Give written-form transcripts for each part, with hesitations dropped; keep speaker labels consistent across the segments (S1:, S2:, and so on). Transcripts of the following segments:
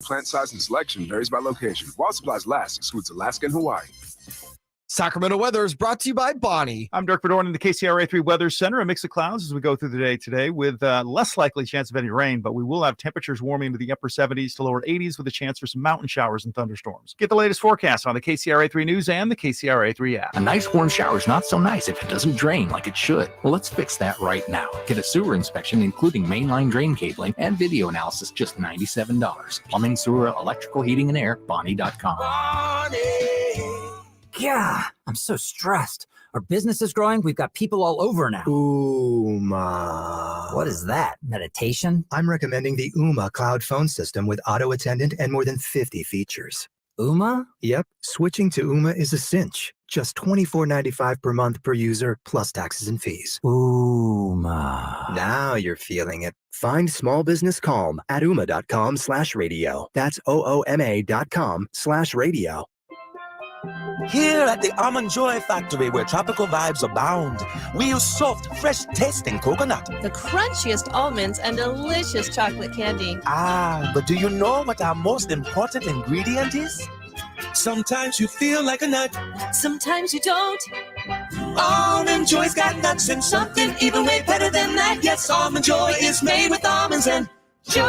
S1: Plant size and selection varies by location. While supplies last, excludes Alaska and Hawaii.
S2: Sacramento weather is brought to you by Bonnie.
S3: I'm Dirk Bedorn in the KCRA3 Weather Center. A mix of clouds as we go through the day today with less likely chance of any rain, but we will have temperatures warming into the upper 70s to lower 80s with a chance for some mountain showers and thunderstorms. Get the latest forecast on the KCRA3 News and the KCRA3 app.
S4: A nice warm shower is not so nice if it doesn't drain like it should. Well, let's fix that right now. Get a sewer inspection, including mainline drain cabling and video analysis, just $97. Plumbing, sewer, electrical, heating, and air, Bonnie.com.
S5: Bonnie. Yeah, I'm so stressed. Our business is growing. We've got people all over now.
S6: Ooma.
S5: What is that? Meditation?
S6: I'm recommending the Ooma cloud phone system with auto attendant and more than 50 features.
S5: Ooma?
S6: Yep. Switching to Ooma is a cinch. Just $24.95 per month per user, plus taxes and fees.
S5: Ooma.
S6: Now you're feeling it. Find small business calm at ooma.com/radio. That's OOMA.com/radio.
S7: Here at the Almond Joy factory, where tropical vibes abound, we use soft, fresh-tasting coconut.
S8: The crunchiest almonds and delicious chocolate candy.
S7: Ah, but do you know what our most important ingredient is? Sometimes you feel like a nut.
S8: Sometimes you don't.
S7: Almond Joy's got nuts and something even way better than that. Yes, Almond Joy is made with almonds and joy.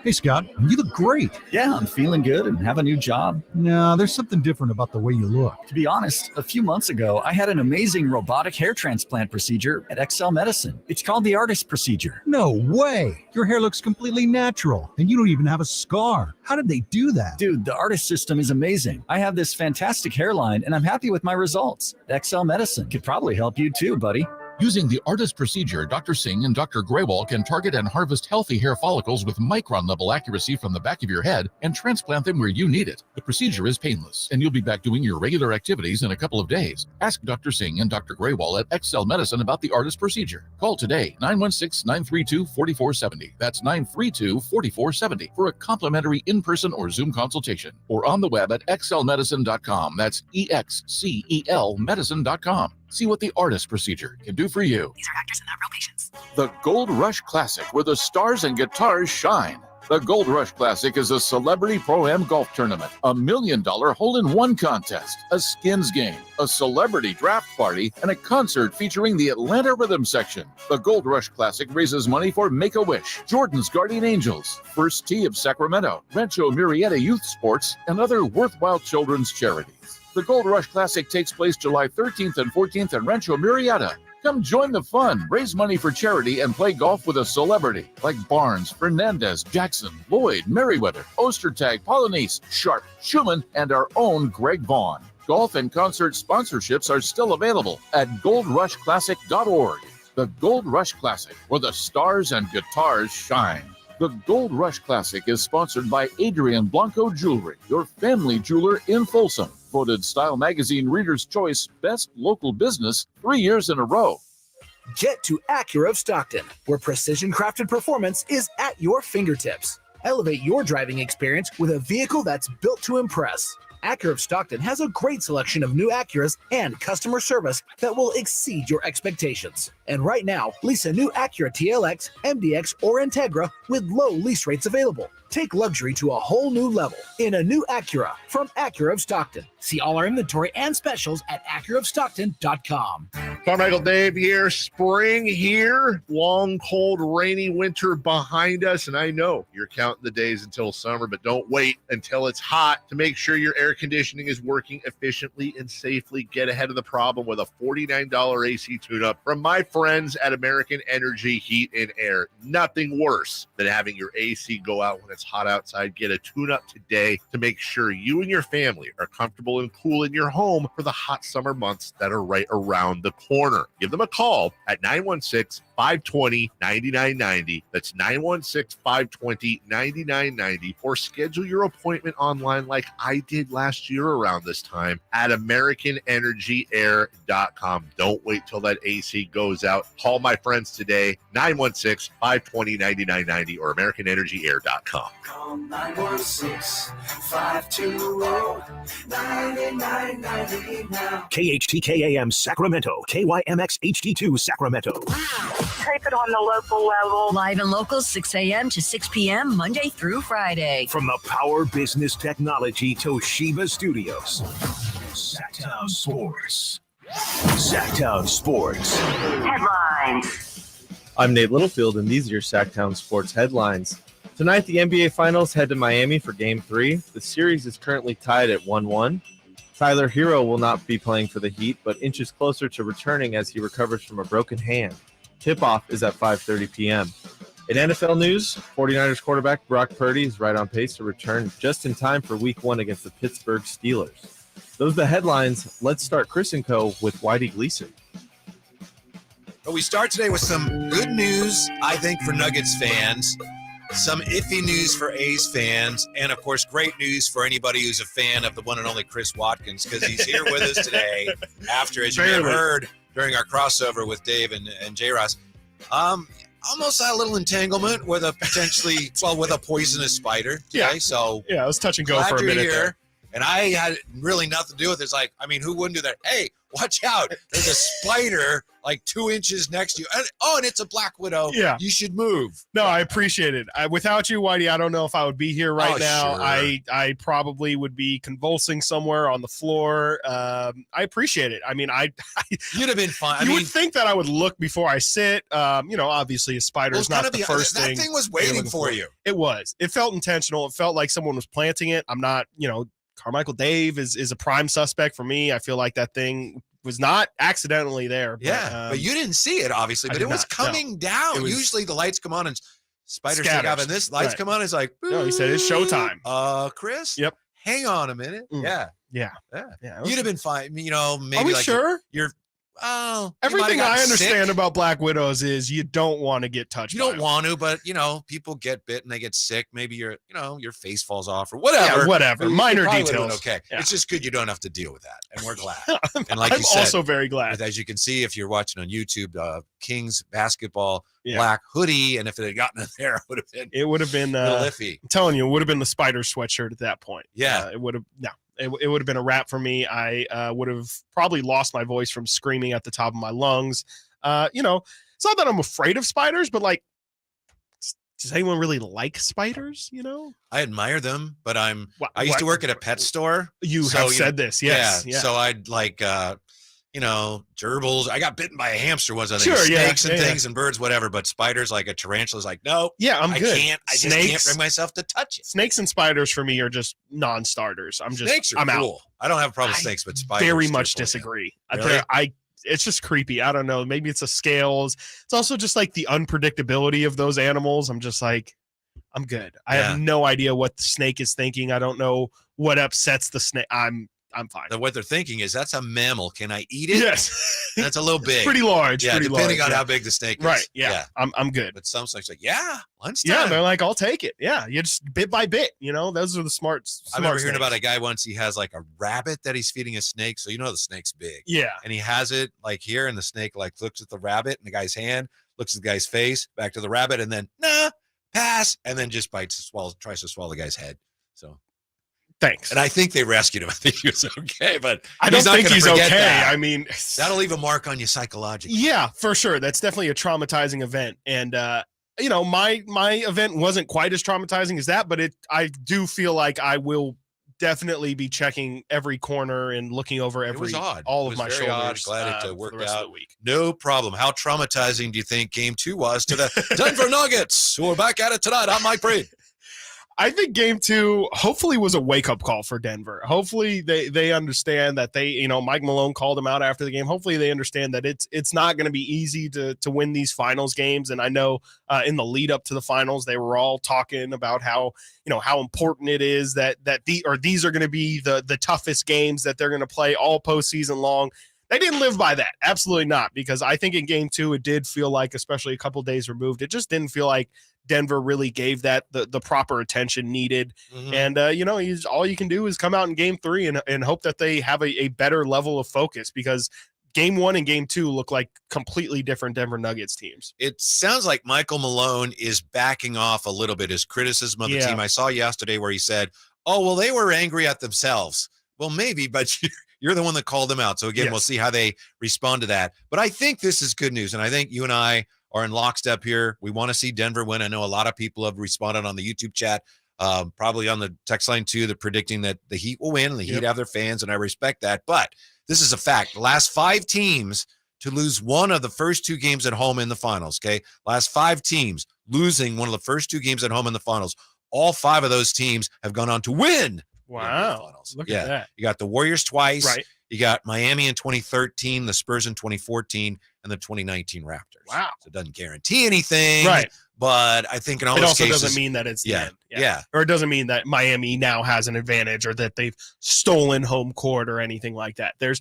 S9: Hey, Scott, you look great.
S10: Yeah, I'm feeling good and have a new job.
S9: No, there's something different about the way you look.
S10: To be honest, a few months ago, I had an amazing robotic hair transplant procedure at XL Medicine. It's called the artist procedure.
S9: No way. Your hair looks completely natural, and you don't even have a scar. How did they do that?
S10: Dude, the artist system is amazing. I have this fantastic hairline, and I'm happy with my results. XL Medicine could probably help you too, buddy.
S11: Using the artist procedure, Dr. Singh and Dr. Graywall can target and harvest healthy hair follicles with micron-level accuracy from the back of your head and transplant them where you need it. The procedure is painless, and you'll be back doing your regular activities in a couple of days. Ask Dr. Singh and Dr. Graywall at XL Medicine about the artist procedure. Call today, 916-932-4470. That's 932-4470 for a complimentary in-person or Zoom consultation. Or on the web at xlmedicine.com. That's EXCEL medicine.com. See what the artist procedure can do for you.
S12: These are actors and not real patients.
S11: The Gold Rush Classic, where the stars and guitars shine. The Gold Rush Classic is a celebrity pro-am golf tournament, a $1 million hole-in-one contest, a skins game, a celebrity draft party, and a concert featuring the Atlanta Rhythm Section. The Gold Rush Classic raises money for Make-A-Wish, Jordan's Guardian Angels, First Tee of Sacramento, Rancho Murrieta Youth Sports, and other worthwhile children's charities. The Gold Rush Classic takes place July 13th and 14th in Rancho Murrieta. Come join the fun, raise money for charity, and play golf with a celebrity like Barnes, Fernandez, Jackson, Lloyd, Merriweather, Ostertag, Polynice, Sharp, Schumann, and our own Greg Vaughn. Golf and concert sponsorships are still available at goldrushclassic.org. The Gold Rush Classic, where the stars and guitars shine. The Gold Rush Classic is sponsored by Adrian Blanco Jewelry, your family jeweler in Folsom. Voted Style Magazine Reader's Choice Best Local Business 3 years in a row.
S13: Jet to Acura of Stockton, where precision-crafted performance is at your fingertips. Elevate your driving experience with a vehicle that's built to impress. Acura of Stockton has a great selection of new Acuras and customer service that will exceed your expectations. And right now, lease a new Acura TLX, MDX, or Integra with low lease rates available. Take luxury to a whole new level in a new Acura from Acura of Stockton. See all our inventory and specials at AcuraofStockton.com.
S14: Carmichael Dave here. Spring here. Long, cold, rainy winter behind us. And I know you're counting the days until summer, but don't wait until it's hot to make sure your air conditioning is working efficiently and safely. Get ahead of the problem with a $49 AC tune-up from my friends at American Energy Heat and Air. Nothing worse than having your AC go out when it's hot outside. Get a tune-up today to make sure you and your family are comfortable and cool in your home for the hot summer months that are right around the corner. Give them a call at 916-520-9990. That's 916-520-9990. Or schedule your appointment online like I did last last year around this time at AmericanEnergyAir.com. Don't wait till that AC goes out. Call my friends today, 916-520-9990 or AmericanEnergyAir.com.
S7: Call 916-520-9990 now.
S12: KHTKAM Sacramento, KYMX HD2 Sacramento.
S15: Take it on the local level. Live and local, 6 a.m. to 6 p.m. Monday through Friday.
S12: From the Power Business Technology Toshiba Studios. Sactown Sports. Sactown Sports.
S15: Headlines.
S16: I'm Nate Littlefield, and these are your Sactown Sports headlines. Tonight, the NBA Finals head to Miami for Game 3. The series is currently tied at 1-1. Tyler Hero will not be playing for the Heat, but inches closer to returning as he recovers from a broken hand. Tip-off is at 5:30 p.m. In NFL news, 49ers quarterback Brock Purdy is right on pace to return just in time for Week 1 against the Pittsburgh Steelers. Those are the headlines. Let's start Chris & Co. with Whitey Gleason.
S17: Well, we start today with some good news, I think, for Nuggets fans, some iffy news for A's fans, and, of course, great news for anybody who's a fan of the one and only Chris Watkins, because he's here with us today after, as you may have heard during our crossover with Dave and J-Ross, almost had a little entanglement with a potentially, with a poisonous spider today.
S18: Yeah.
S17: So
S18: yeah, it was touch and go for a minute
S17: here.
S18: there.
S17: And I had really nothing to do with it. It's like, I mean, who wouldn't do that? Hey, watch out. There's a spider like 2 inches next to you. And it's a black widow.
S18: Yeah.
S17: You should move.
S18: No, I appreciate it. Without you, Whitey, I don't know if I would be here right now.
S17: Sure.
S18: I probably would be convulsing somewhere on the floor. I appreciate it. I mean,
S17: you'd have been fine.
S18: You would think that I would look before I sit. Obviously a spider is not the first thing.
S17: That thing was waiting for you.
S18: It was. It felt intentional. It felt like someone was planting it. I'm not, Carmichael Dave is a prime suspect for me. I feel like that thing was not accidentally there.
S17: But, but you didn't see it, obviously. But it was coming down. Usually the lights come on and spiders take off, and this lights come on. It's like,
S18: no, he said it's showtime.
S17: Chris?
S18: Yep.
S17: Hang on a minute.
S18: Yeah.
S17: You'd have been fine. Maybe
S18: Are we sure?
S17: You're
S18: everything I understand about black widows is you don't want to get touched.
S17: You don't want to, but people get bit and they get sick. Maybe your face falls off or whatever.
S18: Yeah, whatever. Minor details.
S17: Okay.
S18: Yeah.
S17: It's just good you don't have to deal with that, and we're glad. And like
S18: I'm
S17: you said,
S18: also very glad.
S17: as you can see, if you're watching on YouTube, Kings basketball black hoodie, and if it had gotten in there, it would have been a little iffy.
S18: I'm telling you, it would have been the spider sweatshirt at that point.
S17: Yeah,
S18: it would have. No. It would have been a wrap for me. I would have probably lost my voice from screaming at the top of my lungs. It's not that I'm afraid of spiders, but like, does anyone really like spiders?
S17: I admire them, but I used to work at a pet store.
S18: You have said this, yes.
S17: Yeah. So I'd like, gerbils. I got bitten by a hamster once. I think
S18: Sure,
S17: snakes and things and birds, whatever. But spiders, like a tarantula, is like, no.
S18: Yeah, I'm good.
S17: I just can't bring myself to touch it.
S18: Snakes and spiders for me are just non-starters.
S17: Snakes are
S18: I'm
S17: cool.
S18: out.
S17: I don't have a problem with snakes, but spiders.
S18: Very much disagree.
S17: Really?
S18: It's just creepy. I don't know. Maybe it's the scales. It's also just like the unpredictability of those animals. I'm just like, I'm good. I have no idea what the snake is thinking. I don't know what upsets the snake. I'm fine.
S17: What they're thinking is, that's a mammal. Can I eat it?
S18: Yes.
S17: That's a little big.
S18: Pretty large.
S17: Yeah,
S18: pretty
S17: depending
S18: large,
S17: on how big the snake is.
S18: Right. Yeah. I'm good.
S17: But some snakes are like, lunchtime.
S18: Yeah, they're like, I'll take it. Yeah, you just bit by bit. Those are the smart
S17: I remember hearing
S18: snakes.
S17: about a guy once. He has like a rabbit that he's feeding a snake. So the snake's big.
S18: Yeah.
S17: And he has it like here, and the snake like looks at the rabbit in the guy's hand, looks at the guy's face, back to the rabbit, and then pass, and then just tries to swallow the guy's head. So.
S18: Thanks.
S17: And I think they rescued him. I think he was okay, but
S18: I don't think he's okay.
S17: That.
S18: I mean,
S17: that'll leave a mark on you psychologically.
S18: Yeah, for sure. That's definitely a traumatizing event. And, my event wasn't quite as traumatizing as that, but I do feel like I will definitely be checking every corner and looking over all of my shoulders.
S17: Odd. Glad it worked out.
S18: Week.
S17: No problem. How traumatizing do you think Game 2 was to the Denver Nuggets, who are back at it tonight? I'm Mike Breed.
S18: I think Game 2 hopefully was a wake-up call for Denver. Hopefully they understand that Mike Malone called them out after the game. Hopefully they understand that it's not going to be easy to win these finals games. And I know in the lead up to the finals, they were all talking about how important it is that these are going to be the toughest games that they're going to play all postseason long. They didn't live by that. Absolutely not. Because I think in Game 2, it did feel like, especially a couple days removed, it just didn't feel like Denver really gave that the proper attention needed. And, all you can do is come out in game 3 and hope that they have a better level of focus, because game 1 and game 2 look like completely different Denver Nuggets teams.
S17: It sounds like Michael Malone is backing off a little bit his criticism of the team. I saw yesterday where he said, oh, well, they were angry at themselves. Well, maybe, but you're the one that called them out. So again, we'll see how they respond to that. But I think this is good news. And I think you and I are in lockstep here. We want to see Denver win. I know a lot of people have responded on the YouTube chat, probably on the text line too. They're predicting that the Heat will win and the Heat have their fans, and I respect that. But this is a fact. The last 5 teams to lose one of the first 2 games at home in the finals, okay? Last 5 teams losing one of the first 2 games at home in the finals. All 5 of those teams have gone on to win.
S18: Wow. Look at that.
S17: You got the Warriors twice.
S18: Right.
S17: You got Miami in 2013, the Spurs in 2014, and the 2019 Raptors.
S18: Wow.
S17: So it doesn't guarantee anything.
S18: Right.
S17: But I think in all those cases.
S18: It also doesn't mean that it's the end.
S17: Yeah.
S18: Or it doesn't mean that Miami now has an advantage or that they've stolen home court or anything like that. There's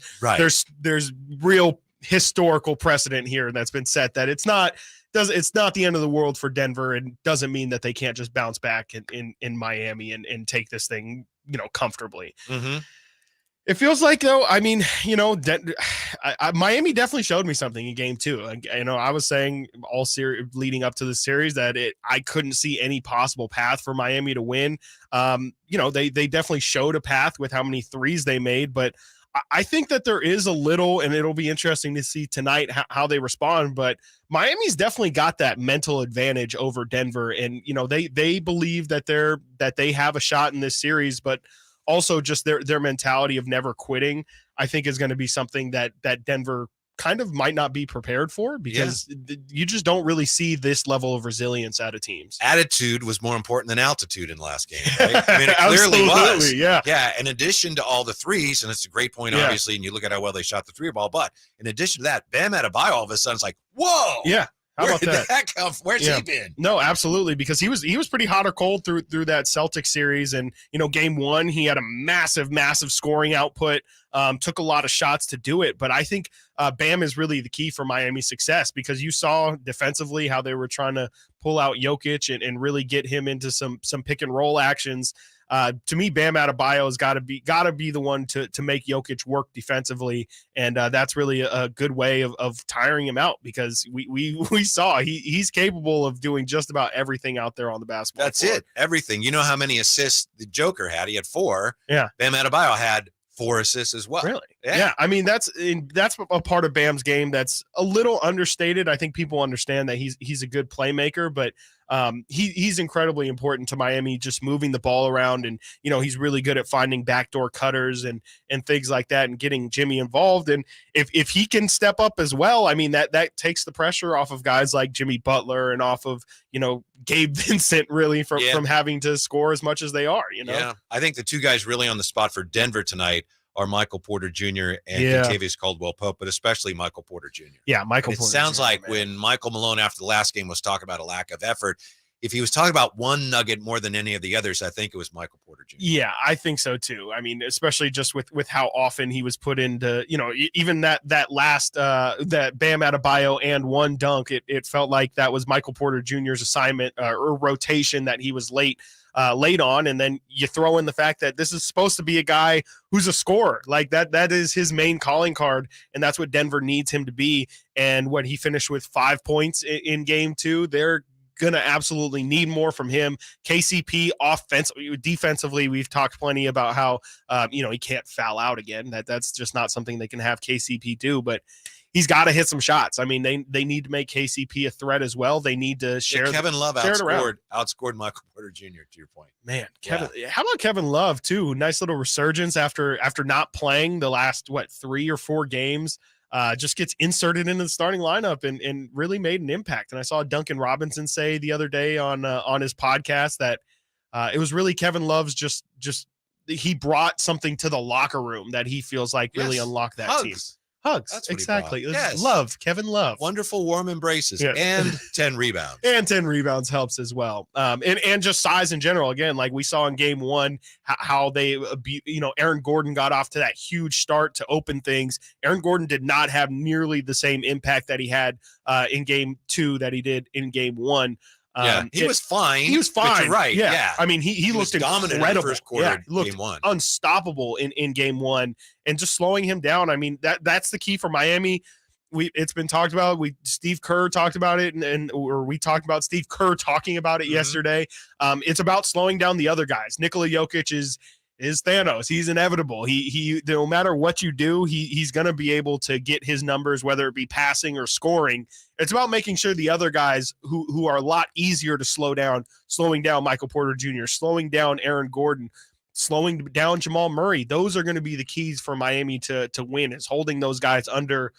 S18: real historical precedent here that's been set that it's not the end of the world for Denver, and doesn't mean that they can't just bounce back in Miami and take this thing, comfortably. It feels like, though, I mean, Miami definitely showed me something in game 2. I was saying all series leading up to the series that I couldn't see any possible path for Miami to win. They definitely showed a path with how many threes they made, but I think that there is a little, and it'll be interesting to see tonight how they respond, but Miami's definitely got that mental advantage over Denver. And, they believe that they have a shot in this series, but also just their mentality of never quitting, I think, is going to be something that Denver kind of might not be prepared for, because you just don't really see this level of resilience out of teams.
S17: Attitude was more important than altitude in the last game, right? I mean, it clearly was. Yeah. In addition to all the threes, and it's a great point, obviously, and you look at how well they shot the 3 ball, but in addition to that, Bam Adebayo all of a sudden is like, whoa.
S18: Yeah. How about that?
S17: Where's he been?
S18: No, absolutely, because he was pretty hot or cold through that Celtics series, and game 1 he had a massive scoring output, took a lot of shots to do it, but I think Bam is really the key for Miami's success, because you saw defensively how they were trying to pull out Jokic and really get him into some pick and roll actions. To me, Bam Adebayo has got to be the one to make Jokic work defensively, and that's really a good way of tiring him out, because we saw he's capable of doing just about everything out there on the basketball court.
S17: Everything. You know how many assists the Joker had? He had 4.
S18: Yeah.
S17: Bam Adebayo had 4 assists as well.
S18: Really? Yeah. I mean, that's a part of Bam's game that's a little understated. I think people understand that he's a good playmaker, but he's incredibly important to Miami, just moving the ball around, and he's really good at finding backdoor cutters and things like that, and getting Jimmy involved. And if he can step up as well, I mean, that takes the pressure off of guys like Jimmy Butler and off of Gabe Vincent, really, from having to score as much as they are.
S17: Yeah, I think the 2 guys really on the spot for Denver tonight are Michael Porter Jr. and Kentavious Caldwell-Pope, but especially Michael Porter Jr.
S18: Yeah, Michael Porter.
S17: It sounds like when Michael Malone after the last game was talking about a lack of effort, if he was talking about one nugget more than any of the others, I think it was Michael Porter Jr.
S18: Yeah, I think so too. I mean, especially just with how often he was put into, even that last that Bam Adebayo and 1 dunk, it felt like that was Michael Porter Jr.'s assignment or rotation that he was late on, and then you throw in the fact that this is supposed to be a guy who's a scorer. Like that is his main calling card, and that's what Denver needs him to be. And when he finished with 5 points in game 2, they're gonna absolutely need more from him. KCP defensively, we've talked plenty about how he can't foul out again. That's just not something they can have KCP do, but he's got to hit some shots. I mean, they need to make KCP a threat as well. They need to share.
S17: Kevin Love outscored Michael Porter Jr. to your point.
S18: Man, Kevin, how about Kevin Love too? Nice little resurgence after not playing the last 3 or 4 games. Just gets inserted into the starting lineup and really made an impact. And I saw Duncan Robinson say the other day on his podcast that it was really Kevin Love's just he brought something to the locker room that he feels like really unlocked that team. Hugs.
S17: That's
S18: exactly.
S17: Yes.
S18: Love, Kevin Love.
S17: Wonderful warm embraces and 10 rebounds.
S18: And 10 rebounds helps as well. And just size in general. Again, like we saw in game 1, how they, Aaron Gordon got off to that huge start to open things. Aaron Gordon did not have nearly the same impact that he had in game 2 that he did in game 1.
S17: He was fine.
S18: He was fine.
S17: But you're right. Yeah.
S18: I mean, he looked
S17: dominant
S18: incredible.
S17: in the first quarter.
S18: He looked
S17: game one.
S18: unstoppable in game one, and just slowing him down. I mean, that's the key for Miami. It's been talked about. Steve Kerr talked about it, or we talked about Steve Kerr talking about it yesterday. It's about slowing down the other guys. Nikola Jokic is Thanos. He's inevitable. He no matter what you do, he's going to be able to get his numbers, whether it be passing or scoring. It's about making sure the other guys who are a lot easier to slowing down Michael Porter Jr., slowing down Aaron Gordon, slowing down Jamal Murray. Those are going to be the keys for Miami to win, is holding those guys under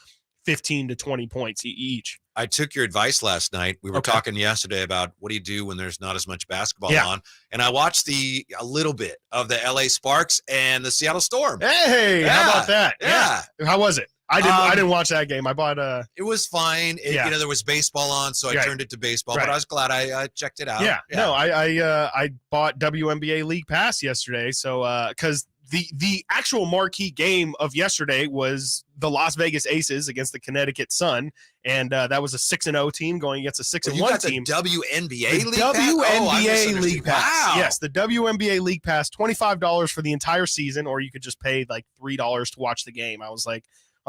S18: 15 to 20 points each.
S17: I took your advice last night. We were talking yesterday about what do you do when there's not as much basketball on. And I watched a little bit of the LA Sparks and the Seattle Storm.
S18: Hey, how about that?
S17: Yeah.
S18: How was it? I didn't watch that game. I bought
S17: it was fine. There was baseball on, so I turned it to baseball, but I was glad I checked it out.
S18: No, I bought WNBA League Pass yesterday. So because the actual marquee game of yesterday was the Las Vegas Aces against the Connecticut Sun, and that was a 6-0 team going against a 6-1 team.
S17: The WNBA League Pass?
S18: WNBA League Pass.
S17: Wow.
S18: Yes, the WNBA League Pass, $25 for the entire season, or you could just pay like $3 to watch the game. I was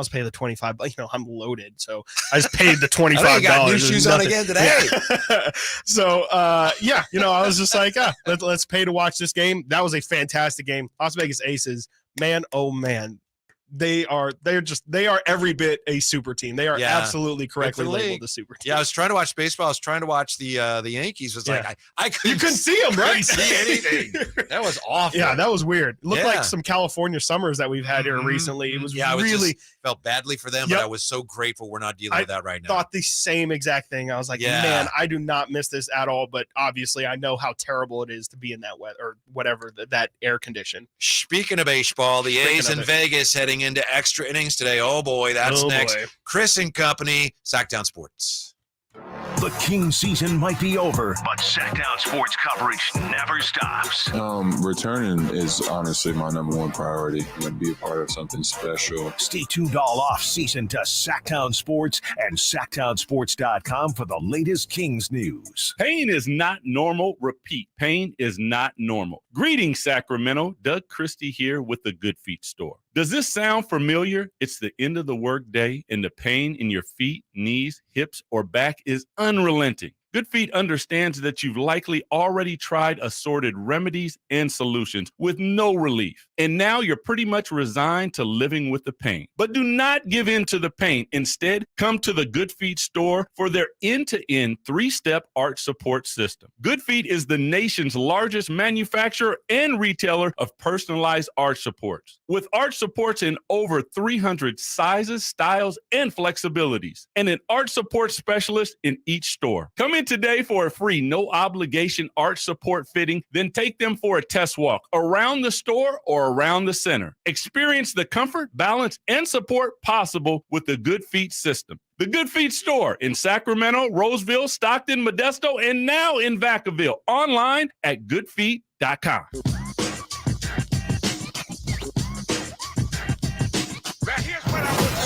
S18: paying the $25, but I'm loaded, so I just paid the $25.
S17: I got new shoes on again today.
S18: Yeah. So I was just like, let's pay to watch this game. That was a fantastic game. Las Vegas Aces, man, oh man, they are every bit a super team. They are absolutely correctly labeled a super team.
S17: Yeah, I was trying to watch baseball. I was trying to watch the Yankees. Was like I
S18: couldn't see them, right?
S17: Couldn't see anything. That was awful.
S18: Yeah, that was weird. It looked like some California summers that we've had here recently. It was really
S17: felt badly for them, but I was so grateful we're not dealing with that right now.
S18: I thought the same exact thing. I was like, man, I do not miss this at all. But obviously, I know how terrible it is to be in that weather or whatever that air condition.
S17: Speaking of baseball, the A's in Vegas heading into extra innings today. Oh boy, that's next.
S12: Boy.
S17: Chris and Company, Sactown Sports.
S12: The King season might be over, but Sactown sports coverage never stops.
S19: Returning is honestly my number one priority. To be a part of something special.
S12: Stay tuned all off season to Sactown Sports and SactownSports.com for the latest Kings news.
S20: Pain is not normal. Repeat, pain is not normal. Greetings, Sacramento. Doug Christie here with the Good Feet store. Does this sound familiar? It's the end of the workday and the pain in your feet, knees, hips, or back is unrelenting. Good Feet understands that you've likely already tried assorted remedies and solutions with no relief. And now you're pretty much resigned to living with the pain. But do not give in to the pain. Instead, come to the Good Feet store for their end-to-end 3-step arch support system. Good Feet is the nation's largest manufacturer and retailer of personalized arch supports. With arch supports in over 300 sizes, styles, and flexibilities, and an arch support specialist in each store. Come in today for a free, no-obligation arch support fitting, then take them for a test walk around the store or around the center. Experience the comfort, balance, and support possible with the Good Feet system. The Good Feet store in Sacramento, Roseville, Stockton, Modesto, and now in Vacaville. Online at goodfeet.com.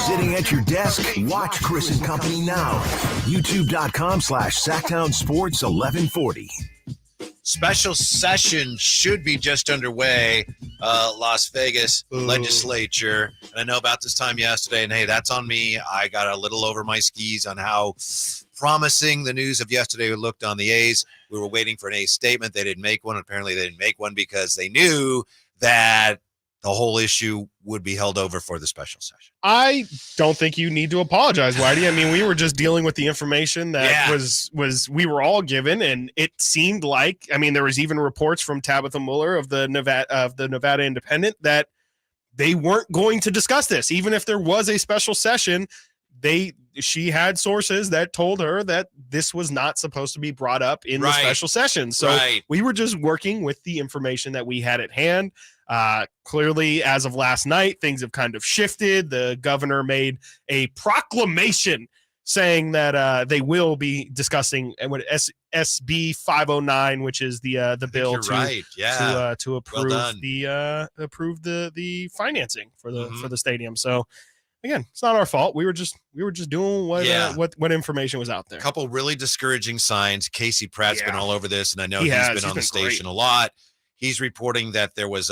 S12: Sitting at your desk, watch Chris and Company now. YouTube.com/Sactown Sports 1140.
S17: Special session should be just underway. Las Vegas legislature. And I know about this time yesterday, and hey, that's on me. I got a little over my skis on how promising the news of yesterday looked on the A's. We were waiting for an A's statement. They didn't make one. Apparently, they didn't make one because they knew that the whole issue would be held over for the special session.
S18: I don't think you need to apologize, Whitey. I mean, we were just dealing with the information that was we were all given, and it seemed like, I mean, there was even reports from Tabitha Mueller of the Nevada Independent that they weren't going to discuss this, even if there was a special session. She had sources that told her that this was not supposed to be brought up in the special session. So we were just working with the information that we had at hand. Clearly, as of last night, things have kind of shifted. The governor made a proclamation saying that they will be discussing SB 509, which is the bill to approve the financing for the stadium. So again, it's not our fault. We were just doing what information was out there.
S17: A couple really discouraging signs. Casey Pratt's been all over this, and I know he's been on the station a lot. He's reporting that there was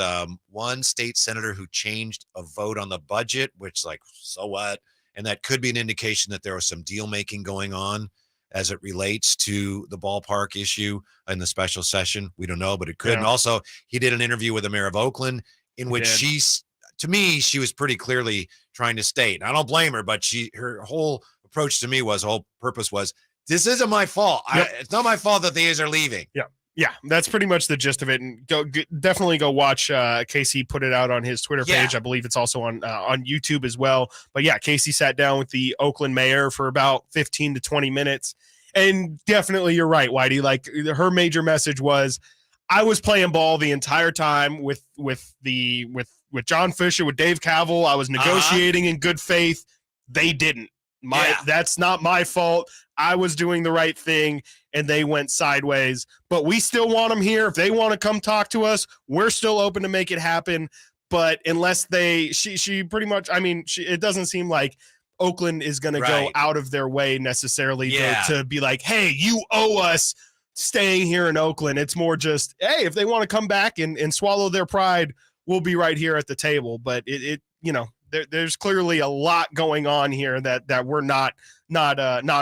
S17: one state senator who changed a vote on the budget, which, like, so what? And that could be an indication that there was some deal making going on as it relates to the ballpark issue in the special session. We don't know, but it could. And also, he did an interview with the mayor of Oakland in which to me, she was pretty clearly trying to state, and I don't blame her, but her whole approach to me whole purpose was, this isn't my fault. It's not my fault that the A's are leaving.
S18: Yeah, that's pretty much the gist of it. And definitely go watch. Casey put it out on his Twitter page. I believe it's also on YouTube as well. But yeah, Casey sat down with the Oakland mayor for about 15 to 20 minutes. And definitely you're right, Whitey. Like, her major message was, I was playing ball the entire time with John Fisher, with Dave Kaval. I was negotiating in good faith. They didn't. That's not my fault. I was doing the right thing, and they went sideways. But we still want them here. If they want to come talk to us, we're still open to make it happen. But unless she pretty much, I mean, it doesn't seem like Oakland is going to go out of their way necessarily to be like, hey, you owe us staying here in Oakland. It's more just, hey, if they want to come back and swallow their pride, we'll be right here at the table. But there's clearly a lot going on here that we're not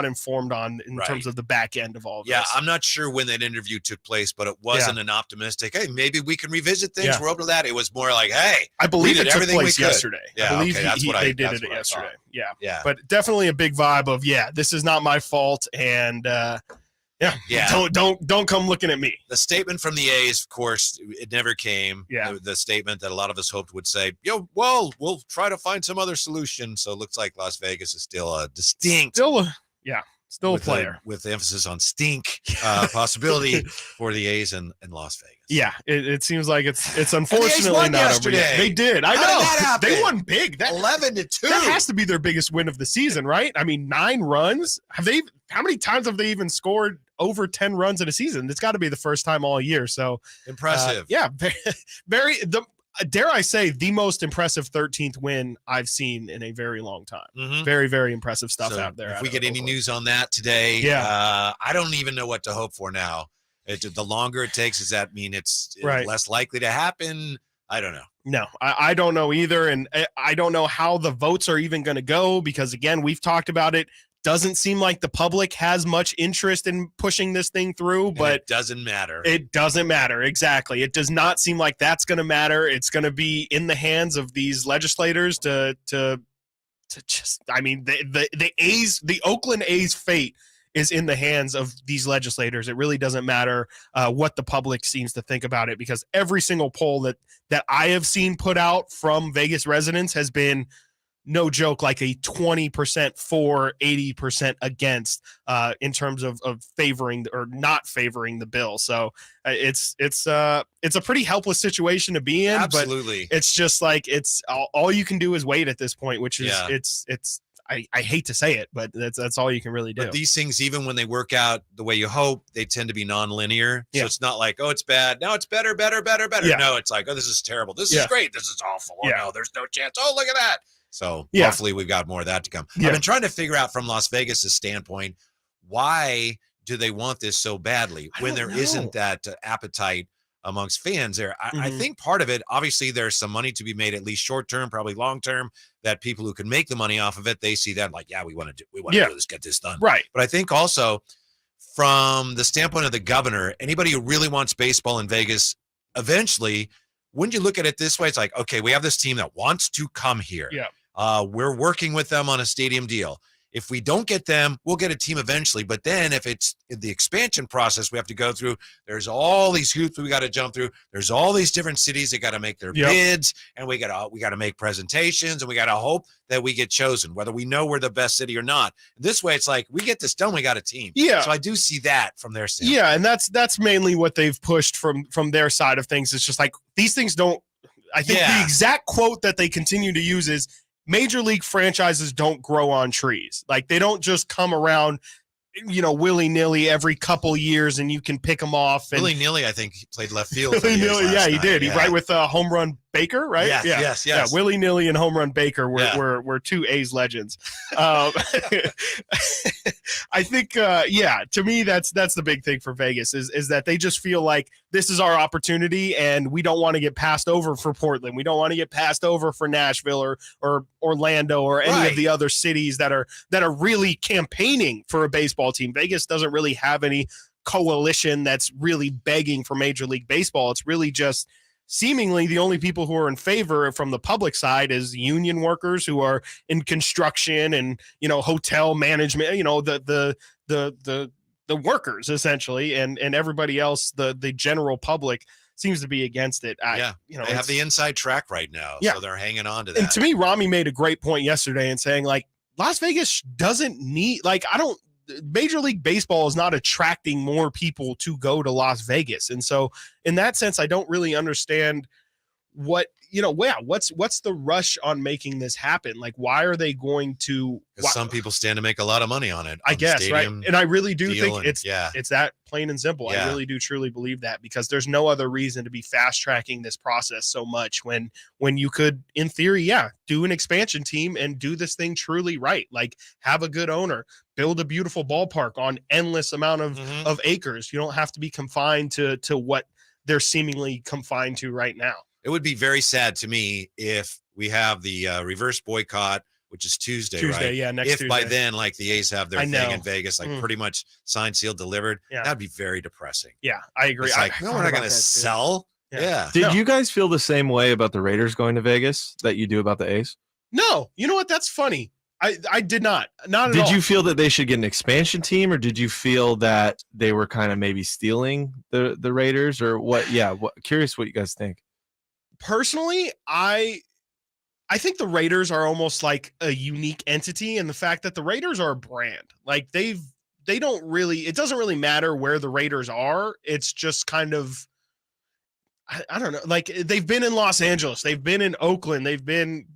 S18: informed on in terms of the back end of all of this.
S17: Yeah, I'm not sure when that interview took place, but it wasn't an optimistic, hey, maybe we can revisit things. We're open to that. It was more like, hey,
S18: I believe it took place yesterday.
S17: Yeah,
S18: I believe they did it yesterday. Yeah. But definitely a big vibe of, this is not my fault. And don't come looking at me.
S17: The statement from the A's, of course, it never came. The statement that a lot of us hoped would say, we'll try to find some other solution. So it looks like Las Vegas is still a distinct.
S18: Still a player.
S17: With the emphasis on stink possibility for the A's in Las Vegas.
S18: Yeah, it seems like it's unfortunately not over yet. They did. I know. They won big.
S17: 11-2.
S18: That has to be their biggest win of the season, right? I mean, 9 runs. How many times have they even scored over 10 runs in a season? It's got to be the first time all year. So
S17: impressive.
S18: Very dare I say, the most impressive 13th win I've seen in a very long time. Very, very impressive stuff out there.
S17: If we get any news on that today, I don't even know what to hope for now. The longer it takes, does that mean it's less likely to happen? I don't know.
S18: No, I don't know either. And I don't know how the votes are even going to go because, again, we've talked about it. Doesn't seem like the public has much interest in pushing this thing through, but
S17: it doesn't matter.
S18: It doesn't matter. Exactly. It does not seem like that's going to matter. It's going to be in the hands of these legislators to just, I mean, the Oakland A's fate is in the hands of these legislators. It really doesn't matter what the public seems to think about it because every single poll that I have seen put out from Vegas residents has been, no joke, like a 20% for, 80% against in terms of favoring or not favoring the bill. So it's a pretty helpless situation to be in.
S17: Absolutely.
S18: But it's just like it's all you can do is wait at this point, which is it's I hate to say it, but that's all you can really do.
S17: But these things, even when they work out the way you hope, they tend to be non-linear. So it's not like, oh, it's bad. Now it's better.
S18: Yeah.
S17: No, it's like, oh, this is terrible. This is great. This is awful. Oh, no, there's no chance. Oh, look at that. So hopefully we've got more of that to come. I've been trying to figure out from Las Vegas' standpoint, why do they want this so badly when there isn't that appetite amongst fans there? I think part of it, obviously there's some money to be made, at least short-term, probably long-term, that people who can make the money off of it, they see that like, we want to do this, get this done.
S18: Right.
S17: But I think also from the standpoint of the governor, anybody who really wants baseball in Vegas, eventually, wouldn't you look at it this way? It's like, okay, we have this team that wants to come here. We're working with them on a stadium deal. If we don't get them, we'll get a team eventually. But then if it's the expansion process we have to go through, there's all these hoops we got to jump through. There's all these different cities that got to make their bids, and we got to make presentations, and we got to hope that we get chosen, whether we know we're the best city or not. This way, it's like we get this done, we got a team. So I do see that from their standpoint.
S18: And that's mainly what they've pushed from their side of things. It's just like these things don't. I think the exact quote that they continue to use is, major league franchises don't grow on trees. Like they don't just come around, willy-nilly every couple years and you can pick them off.
S17: Willy-nilly, I think he played left field.
S18: Willy-nilly, he did. He right with home run Baker, right?
S17: Yes.
S18: Yeah, willy-nilly and home run Baker were two A's legends. I think, to me, that's the big thing for Vegas is that they just feel like this is our opportunity, and we don't want to get passed over for Portland. We don't want to get passed over for Nashville or Orlando or any of the other cities that are really campaigning for a baseball team. Vegas doesn't really have any coalition that's really begging for Major League Baseball. It's really just seemingly the only people who are in favor from the public side is union workers who are in construction and, hotel management, the workers essentially, and everybody else, the general public seems to be against it.
S17: They have the inside track right now, so they're hanging on to that.
S18: And to me, Rami made a great point yesterday in saying, like, Las Vegas doesn't need, Major League Baseball is not attracting more people to go to Las Vegas. And so in that sense, I don't really understand what's the rush on making this happen? Like, why are they going to?
S17: Because some people stand to make a lot of money on it.
S18: I guess, right? And I really do think it's that plain and simple.
S17: Yeah.
S18: I really do truly believe that, because there's no other reason to be fast tracking this process so much when you could, in theory, do an expansion team and do this thing truly right. Like, have a good owner, build a beautiful ballpark on endless amount of acres. You don't have to be confined to what they're seemingly confined to right now.
S17: It would be very sad to me if we have the reverse boycott, which is Tuesday, right?
S18: Yeah, next Tuesday.
S17: If by then, like, the A's have their thing in Vegas, like pretty much signed, sealed, delivered, that'd be very depressing.
S18: Yeah, I agree.
S17: It's like, we're not going to sell. Yeah.
S16: Did you guys feel the same way about the Raiders going to Vegas that you do about the A's?
S18: No. You know what? That's funny. I did not. Not at all.
S16: Did you feel that they should get an expansion team, or did you feel that they were kind of maybe stealing the Raiders, or what? Yeah, curious what you guys think.
S18: Personally, I think the Raiders are almost like a unique entity, and the fact that the Raiders are a brand. Like, they don't really, it doesn't really matter where the Raiders are. It's just kind of, I don't know. Like, they've been in Los Angeles, they've been in Oakland, they've been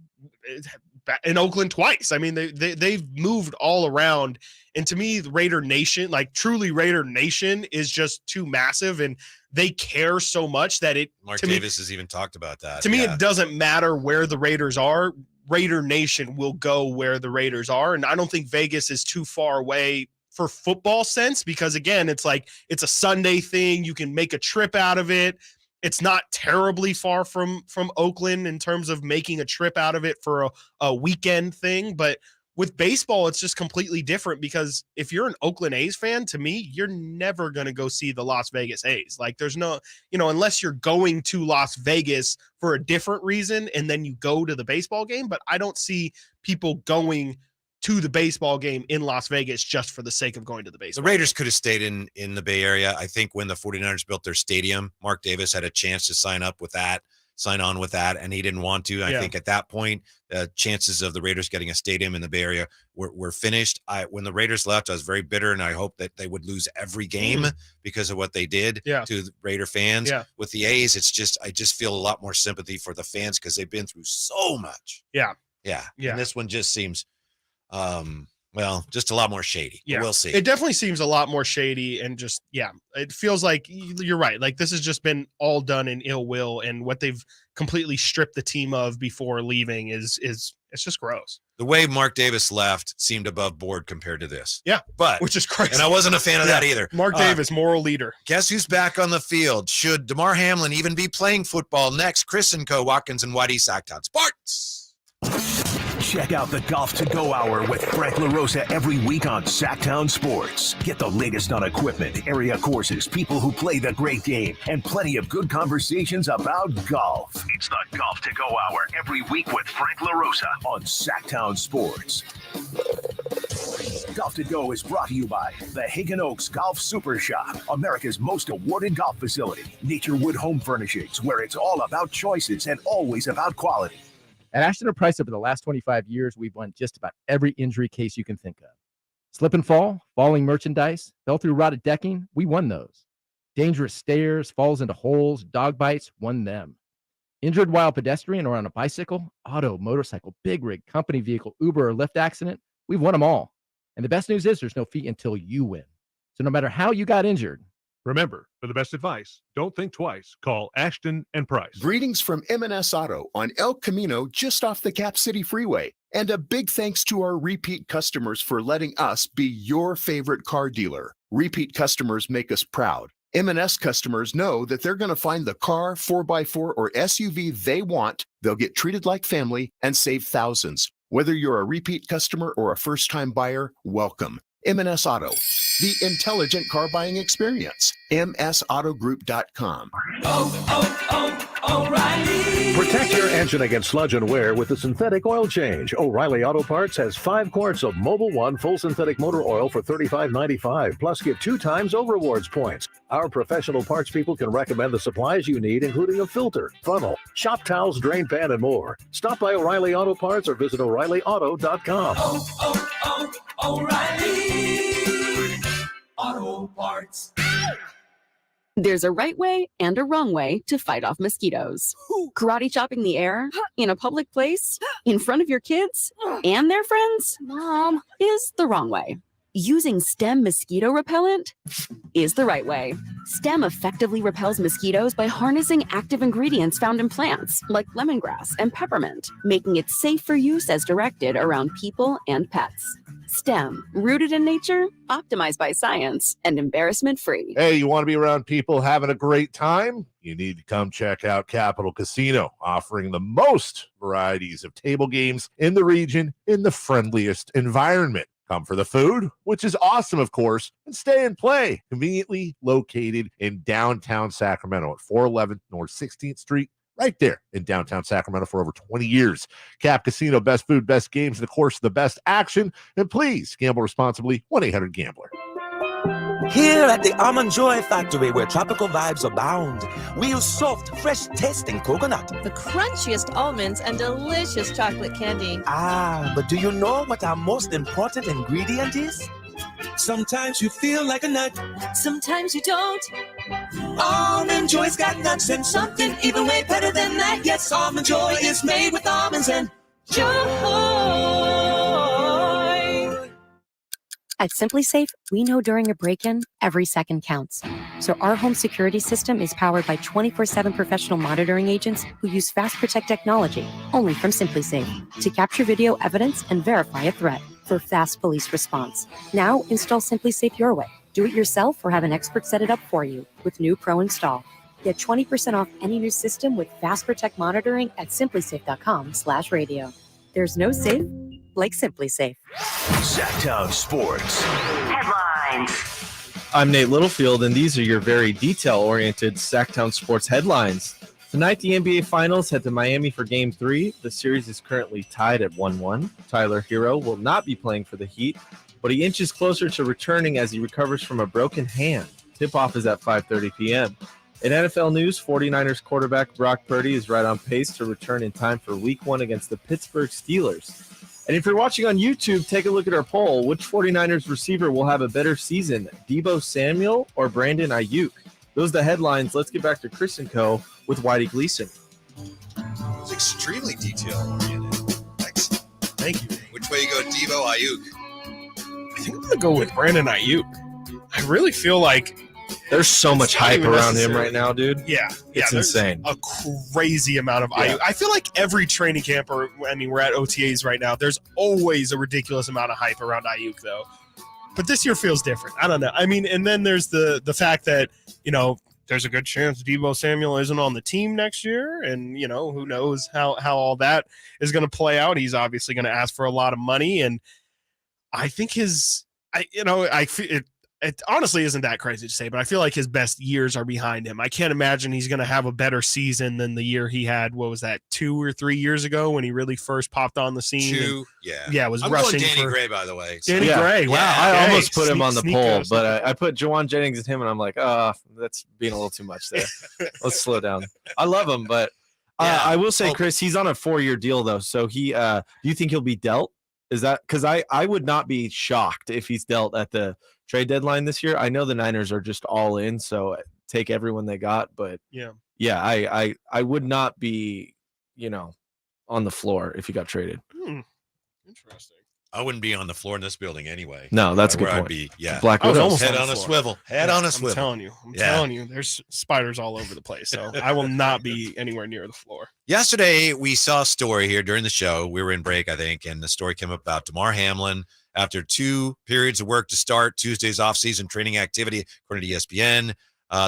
S18: in Oakland twice. I mean, they've moved all around. And to me, the Raider Nation, like truly Raider Nation, is just too massive, and they care so much that
S17: Mark Davis has even talked about that.
S18: To me, it doesn't matter where the Raiders are. Raider Nation will go where the Raiders are. And I don't think Vegas is too far away for football sense, because again, it's like, it's a Sunday thing. You can make a trip out of it. It's not terribly far from Oakland in terms of making a trip out of it for a weekend thing. But with baseball, it's just completely different, because if you're an Oakland A's fan, to me, you're never going to go see the Las Vegas A's. Like, there's no, unless you're going to Las Vegas for a different reason and then you go to the baseball game. But I don't see people going to the baseball game in Las Vegas just for the sake of going to the baseball.
S17: The Raiders could have stayed in the Bay Area. I think when the 49ers built their stadium, Mark Davis had a chance to sign on with that, and he didn't want to. I think at that point, the chances of the Raiders getting a stadium in the Bay Area were finished. When the Raiders left, I was very bitter, and I hoped that they would lose every game because of what they did to the Raider fans. With the A's, I just feel a lot more sympathy for the fans, because they've been through so much.
S18: Yeah.
S17: And this one just seems just a lot more shady.
S18: Yeah,
S17: we'll see.
S18: It definitely seems a lot more shady, and just, it feels like you're right. Like, this has just been all done in ill will, and what they've completely stripped the team of before leaving is it's just gross.
S17: The way Mark Davis left seemed above board compared to this.
S18: Yeah,
S17: but
S18: which is crazy.
S17: And I wasn't a fan of that either.
S18: Mark Davis, moral leader.
S17: Guess who's back on the field? Should Damar Hamlin even be playing football next? Chris and Co. Watkins and Whitey, Sactown Sports.
S12: Check out the Golf to Go Hour with Frank LaRosa every week on Sactown Sports. Get the latest on equipment, area courses, people who play the great game, and plenty of good conversations about golf. It's the Golf to Go Hour every week with Frank LaRosa on Sactown Sports. Golf to Go is brought to you by the Hagen Oaks Golf Super Shop, America's most awarded golf facility. Nature Wood Home Furnishings, where it's all about choices and always about quality.
S21: At Ashton & Price, over the last 25 years, we've won just about every injury case you can think of. Slip and fall, falling merchandise, fell through rotted decking, we won those. Dangerous stairs, falls into holes, dog bites, won them. Injured while pedestrian or on a bicycle, auto, motorcycle, big rig, company vehicle, Uber, or Lyft accident, we've won them all. And the best news is there's no fee until you win. So no matter how you got injured,
S1: Remember, for the best advice, don't think twice. Call Ashton and Price.
S22: Greetings from M&S Auto on El Camino, just off the Cap City Freeway. And a big thanks to our repeat customers for letting us be your favorite car dealer. Repeat customers make us proud. M&S customers know that they're going to find the car, 4x4, or SUV they want. They'll get treated like family and save thousands. Whether you're a repeat customer or a first-time buyer, welcome. M&S Auto, the intelligent car buying experience. MSAutogroup.com.
S23: O'Reilly. Protect your engine against sludge and wear with the synthetic oil change. O'Reilly Auto Parts has 5 quarts of Mobil 1 full synthetic motor oil for $35.95. Plus, get 2 times O rewards points. Our professional parts people can recommend the supplies you need, including a filter, funnel, shop towels, drain pan, and more. Stop by O'Reilly Auto Parts or visit O'ReillyAuto.com.
S7: O'Reilly Auto Parts.
S24: There's a right way and a wrong way to fight off mosquitoes. Karate chopping the air, in a public place, in front of your kids and their friends, Mom, is the wrong way. Using Stem mosquito repellent is the right way. Stem effectively repels mosquitoes by harnessing active ingredients found in plants like lemongrass and peppermint, making it safe for use as directed around people and pets. Stem, rooted in nature, optimized by science, and embarrassment-free.
S14: Hey, you want to be around people having a great time? You need to come check out Capital Casino, offering the most varieties of table games in the region in the friendliest environment. Come for the food, which is awesome, of course, and stay and play. Conveniently located in downtown Sacramento at 411 North 16th Street, right there in downtown Sacramento for over 20 years. Cap Casino, best food, best games, and of course, the best action. And please gamble responsibly. 1-800-GAMBLER.
S25: Here at the Almond Joy factory, where tropical vibes abound, we use soft, fresh-tasting coconut.
S8: The crunchiest almonds and delicious chocolate candy.
S25: Ah, but do you know what our most important ingredient is?
S7: Sometimes you feel like a nut.
S8: Sometimes you don't.
S7: Almond Joy's got nuts and something even way better than that. Yes, Almond Joy is made with almonds and joy.
S26: At Simply Safe, we know during a break-in, every second counts. So our home security system is powered by 24/7 professional monitoring agents who use Fast Protect technology, only from Simply Safe, to capture video evidence and verify a threat for fast police response. Now, install Simply Safe your way. Do it yourself or have an expert set it up for you with new Pro Install. Get 20% off any new system with Fast Protect monitoring at simplysafe.com/radio. There's no safe like Simply Safe.
S12: Sactown Sports
S15: Headlines.
S16: I'm Nate Littlefield, and these are your very detail-oriented Sactown Sports headlines. Tonight, the NBA Finals head to Miami for Game 3. The series is currently tied at 1-1. Tyler Hero will not be playing for the Heat, but he inches closer to returning as he recovers from a broken hand. Tip-off is at 5:30 p.m. In NFL news, 49ers quarterback Brock Purdy is right on pace to return in time for Week 1 against the Pittsburgh Steelers. And if you're watching on YouTube, take a look at our poll. Which 49ers receiver will have a better season, Deebo Samuel or Brandon Ayuk? Those are the headlines. Let's get back to Chris and Co. with Whitey Gleason.
S17: It's extremely detail-oriented. Excellent.
S18: Thank you.
S17: Which way you go, Deebo, Ayuk?
S18: I think I'm going to go with Brandon Ayuk. I really feel like
S16: there's so much hype around him right now, dude.
S18: Yeah.
S16: It's insane.
S18: A crazy amount of Ayuk. I feel like every training camp, we're at OTAs right now, there's always a ridiculous amount of hype around Ayuk, though. But this year feels different. I don't know. I mean, and then there's the fact that, there's a good chance Deebo Samuel isn't on the team next year. And, who knows how all that is going to play out. He's obviously going to ask for a lot of money. And I think it honestly isn't that crazy to say, but I feel like his best years are behind him. I can't imagine he's going to have a better season than the year he had. What was that, 2 or 3 years ago when he really first popped on the scene?
S17: 2,
S18: yeah. Was
S17: I'm
S18: rushing
S17: going Danny
S18: for
S17: Gray, by the way.
S18: Danny Gray. Wow,
S16: I almost put him on the poll,
S18: goes.
S16: but I put Jawan Jennings and him, and I'm like, that's being a little too much there. Let's slow down. I love him, but I will say, Chris, he's on a 4-year deal though. So do you think he'll be dealt? Is that because I would not be shocked if he's dealt at the trade deadline this year. I know the Niners are just all in, so take everyone they got. But I would not be, on the floor if he got traded.
S18: Interesting.
S17: I wouldn't be on the floor in this building anyway.
S16: No, that's a good
S17: Where
S16: point.
S17: I'd be, yeah.
S16: Black
S18: I was
S16: Widows.
S18: almost
S17: Head
S18: on
S17: on
S18: the
S17: a
S18: floor.
S17: swivel. Head
S18: Yeah,
S17: on a swivel.
S18: I'm telling you, there's spiders all over the place. So I will not be anywhere near the floor.
S17: Yesterday, we saw a story here during the show. We were in break, I think, and the story came up about Damar Hamlin. After 2 periods of work to start Tuesday's off-season training activity, according to ESPN,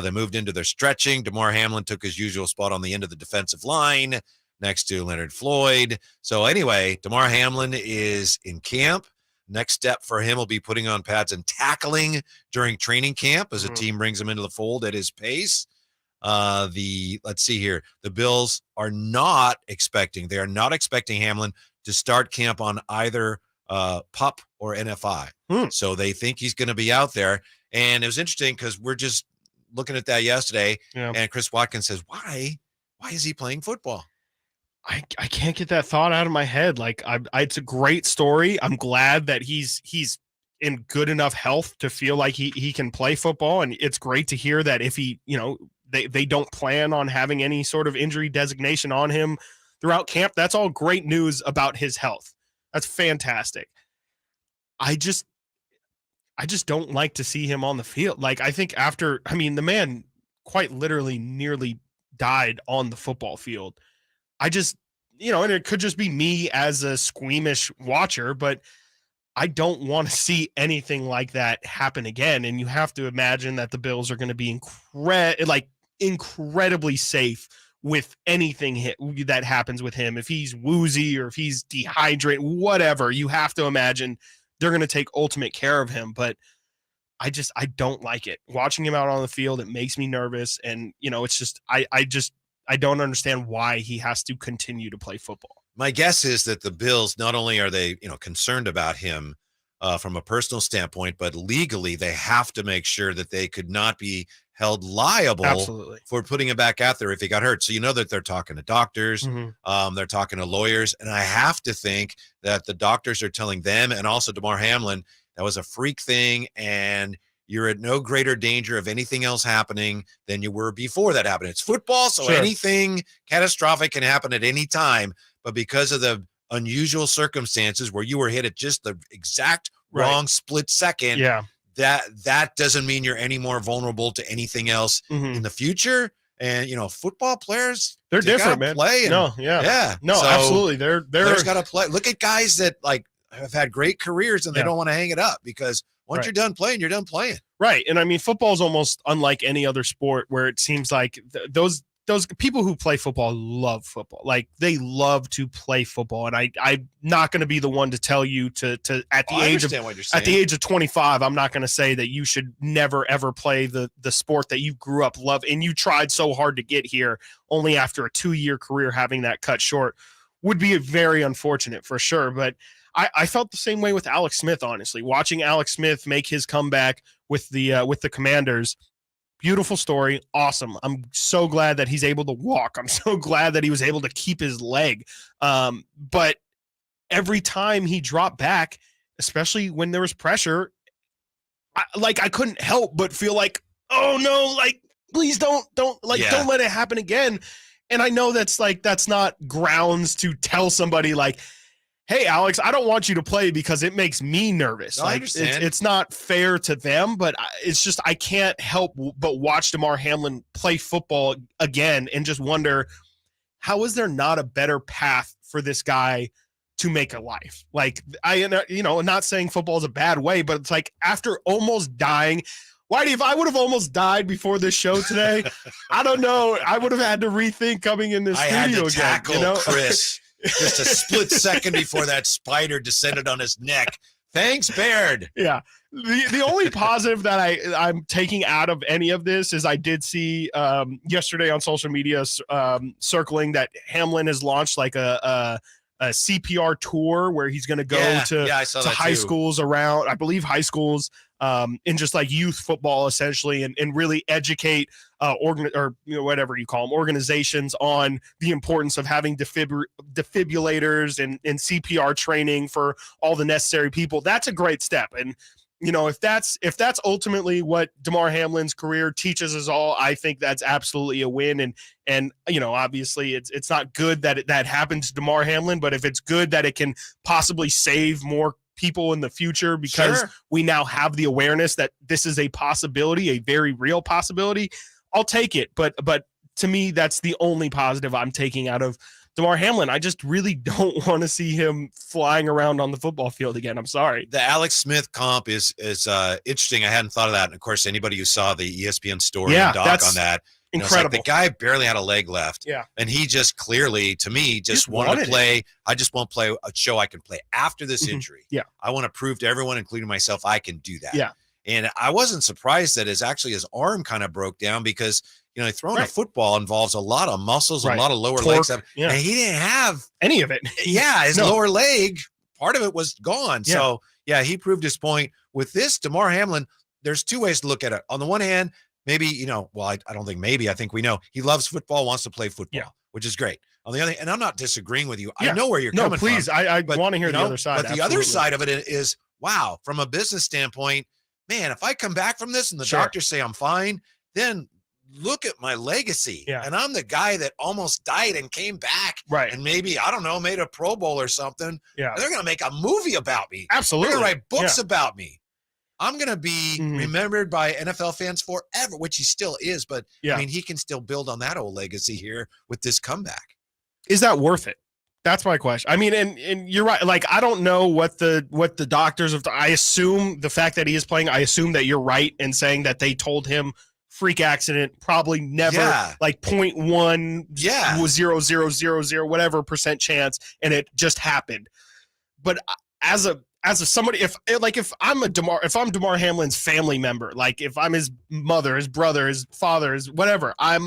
S17: they moved into their stretching. Damar Hamlin took his usual spot on the end of the defensive line next to Leonard Floyd. So anyway, Damar Hamlin is in camp. Next step for him will be putting on pads and tackling during training camp as a team brings him into the fold at his pace. Let's see here. The Bills are not expecting Hamlin to start camp on either PUP or NFI. So they think he's going to be out there. And it was interesting because we're just looking at that yesterday, and Chris Watkins says, why is he playing football?
S18: I can't get that thought out of my head. Like it's a great story. I'm glad that he's in good enough health to feel like he can play football. And it's great to hear that if he, they don't plan on having any sort of injury designation on him throughout camp. That's all great news about his health. That's fantastic. I just don't like to see him on the field. Like, I think the man quite literally nearly died on the football field. I just, and it could just be me as a squeamish watcher, but I don't want to see anything like that happen again. And you have to imagine that the Bills are going to be incredibly safe with anything that happens with him. If he's woozy or if he's dehydrated, whatever, you have to imagine they're going to take ultimate care of him. But I don't like it. Watching him out on the field, it makes me nervous. And, it's just, I don't understand why he has to continue to play football.
S17: My guess is that the Bills, not only are they, concerned about him from a personal standpoint, but legally they have to make sure that they could not be held liable for putting him back out there if he got hurt. So that they're talking to doctors, they're talking to lawyers, and I have to think that the doctors are telling them and also Damar Hamlin that was a freak thing, and you're at no greater danger of anything else happening than you were before that happened. It's football, so anything catastrophic can happen at any time. But because of the unusual circumstances where you were hit at just the exact wrong split second, that doesn't mean you're any more vulnerable to anything else in the future. And football players,
S18: they're different, man.
S17: Play
S18: no, absolutely. They're
S17: got to play. Look at guys that have had great careers and they don't want to hang it up because once you're done playing, you're done playing.
S18: Right. And football is almost unlike any other sport where it seems like those people who play football love football. Like, they love to play football. And I'm not going to be the one to tell you to at the age of 25, I'm not going to say that you should never, ever play the sport that you grew up loving and you tried so hard to get here only after a 2-year career having that cut short would be very unfortunate for sure. But I felt the same way with Alex Smith, honestly. Watching Alex Smith make his comeback with the Commanders, beautiful story, awesome. I'm so glad that he's able to walk. I'm so glad that he was able to keep his leg. But every time he dropped back, especially when there was pressure, I couldn't help but feel like, oh no, please don't let it happen again. And I know that's not grounds to tell somebody hey, Alex, I don't want you to play because it makes me nervous.
S17: No, I understand.
S18: It's not fair to them, but it's just I can't help but watch Damar Hamlin play football again and just wonder, how is there not a better path for this guy to make a life? I'm not saying football is a bad way, but it's after almost dying, Whitey, if I would have almost died before this show today, I don't know. I would have had to rethink coming in this studio
S17: had to
S18: again.
S17: tackle Chris just a split second before that spider descended on his neck. Thanks, Baird.
S18: Yeah. The only positive that I'm taking out of any of this is I did see yesterday on social media circling that Hamlin has launched a CPR tour where he's going to go to high schools around, I believe high schools, in just youth football essentially, and really educate whatever you call them, organizations on the importance of having defibrillators and CPR training for all the necessary people. That's a great step. And if that's ultimately what Damar Hamlin's career teaches us all, I think that's absolutely a win. And obviously it's not good that that happened to Damar Hamlin, but if it's good that it can possibly save more people in the future because
S17: Sure.
S18: we now have the awareness that this is a possibility, a very real possibility, I'll take it. But to me, that's the only positive I'm taking out of Damar Hamlin. I just really don't want to see him flying around on the football field again. I'm sorry.
S17: The Alex Smith comp is interesting. I hadn't thought of that. And of course, anybody who saw the ESPN story and doc on that,
S18: incredible.
S17: It's like the guy barely had a leg left.
S18: Yeah.
S17: And he just clearly, to me, just wanted to play. I just won't play a show I can play after this injury.
S18: Yeah.
S17: I want to prove to everyone, including myself, I can do that.
S18: Yeah.
S17: And I wasn't surprised that his arm kind of broke down because, throwing a football involves a lot of muscles, a lot of lower legs. And he didn't have
S18: any of it.
S17: Yeah. His lower leg, part of it was gone.
S18: Yeah.
S17: So, yeah, he proved his point. With this, Damar Hamlin, there's two ways to look at it. On the one hand, maybe, I don't think maybe, I think we know he loves football, wants to play football, which is great. On the other hand, and I'm not disagreeing with you. I know where you're coming from.
S18: No, please. I want to hear the other side.
S17: But the other side of it is, wow, from a business standpoint, man, if I come back from this and the doctors say I'm fine, then look at my legacy.
S18: Yeah.
S17: And I'm the guy that almost died and came back.
S18: Right.
S17: And maybe, I don't know, made a Pro Bowl or something.
S18: Yeah.
S17: They're going to make a movie about me.
S18: Absolutely.
S17: They're going to write books about me. I'm going to be remembered by NFL fans forever, which he still is. But, I mean, he can still build on that old legacy here with this comeback.
S18: Is that worth it? That's my question. I mean, and you're right. Like, I don't know what the doctors have. I assume the fact that he is playing, I assume that you're right in saying that they told him freak accident, probably never, like 0.1 was 0.000 whatever percent chance, and it just happened. But as a somebody, if I'm Damar Hamlin's family member, like if I'm his mother, his brother, his father, his whatever, I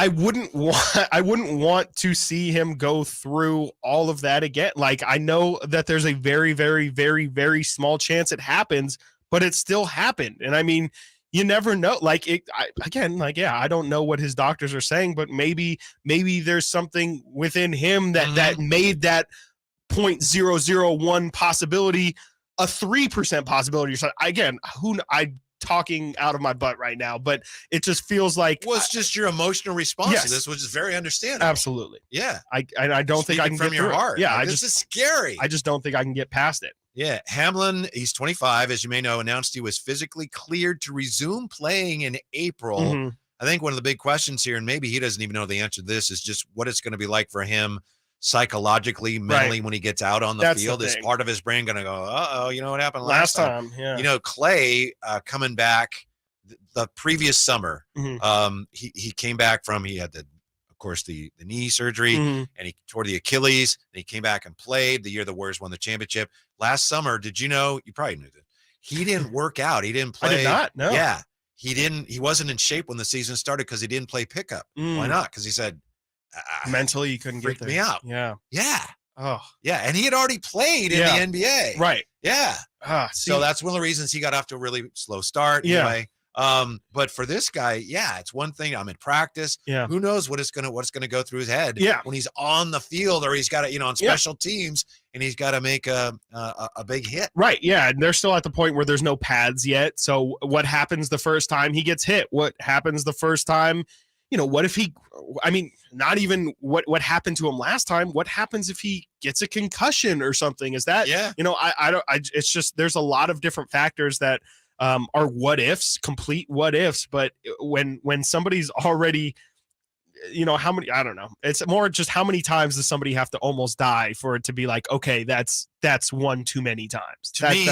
S18: wouldn't want to see him go through all of that again. Like, I know that there's a very, very, very, very small chance it happens, but it still happened. And I mean, you never know. Like, I don't know what his doctors are saying, but maybe there's something within him that made that 0.001 possibility a 3% possibility. So again, I'm talking out of my butt right now, but it just feels like,
S17: well, it's just your emotional response to this, which is very understandable.
S18: Absolutely.
S17: Yeah.
S18: I don't think I can
S17: from
S18: get
S17: your
S18: through
S17: heart.
S18: It. Yeah.
S17: Like, this is scary.
S18: I just don't think I can get past it.
S17: Yeah. Hamlin, he's 25, as you may know, announced he was physically cleared to resume playing in April. I think one of the big questions here, and maybe he doesn't even know the answer to this, is just what it's going to be like for him psychologically, mentally, when he gets out on the field. Is part of his brain going to go, you know what happened last time?
S18: Yeah.
S17: Clay coming back the previous summer, he came back from, he had the knee surgery, and he tore the Achilles, and he came back and played the year the Warriors won the championship. Last summer, did you know, you probably knew that, he didn't work out. He didn't play.
S18: I did not, no.
S17: Yeah. He wasn't in shape when the season started because he didn't play pickup. Why not? Because he said,
S18: mentally you couldn't get there.
S17: Me out.
S18: Yeah.
S17: Yeah.
S18: Oh.
S17: Yeah. And he had already played in the NBA.
S18: Right.
S17: Yeah. So that's one of the reasons he got off to a really slow start. Anyway. But for this guy, it's one thing. I'm in practice.
S18: Yeah.
S17: Who knows what's gonna go through his head when he's on the field, or he's got to, on special teams, and he's got to make a big hit.
S18: Right. Yeah. And they're still at the point where there's no pads yet. So what happens the first time he gets hit? What happens the first time? What if not even what happened to him last time? What happens if he gets a concussion or something? Is that, it's just, there's a lot of different factors that are what ifs, complete what ifs. But when somebody's already, how many, I don't know. It's more just how many times does somebody have to almost die for it to be like, okay, that's one too many times.
S17: To me,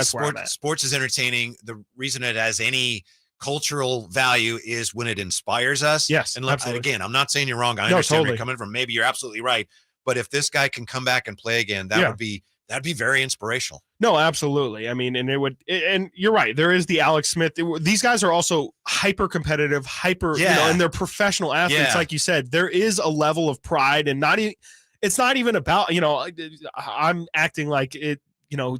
S17: sports is entertaining. The reason it has any cultural value is when it inspires us.
S18: Yes.
S17: And again, I'm not saying you're wrong. I understand where you're coming from. Maybe you're absolutely right. But if this guy can come back and play again, that'd be very inspirational.
S18: No, absolutely. I mean, and you're right. There is the Alex Smith. These guys are also hyper competitive, and they're professional athletes. Like you said, there is a level of pride, and it's not even about, I'm acting like it,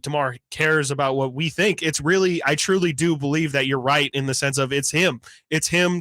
S18: Damar cares about what we think. It's really, I truly do believe that you're right in the sense of it's him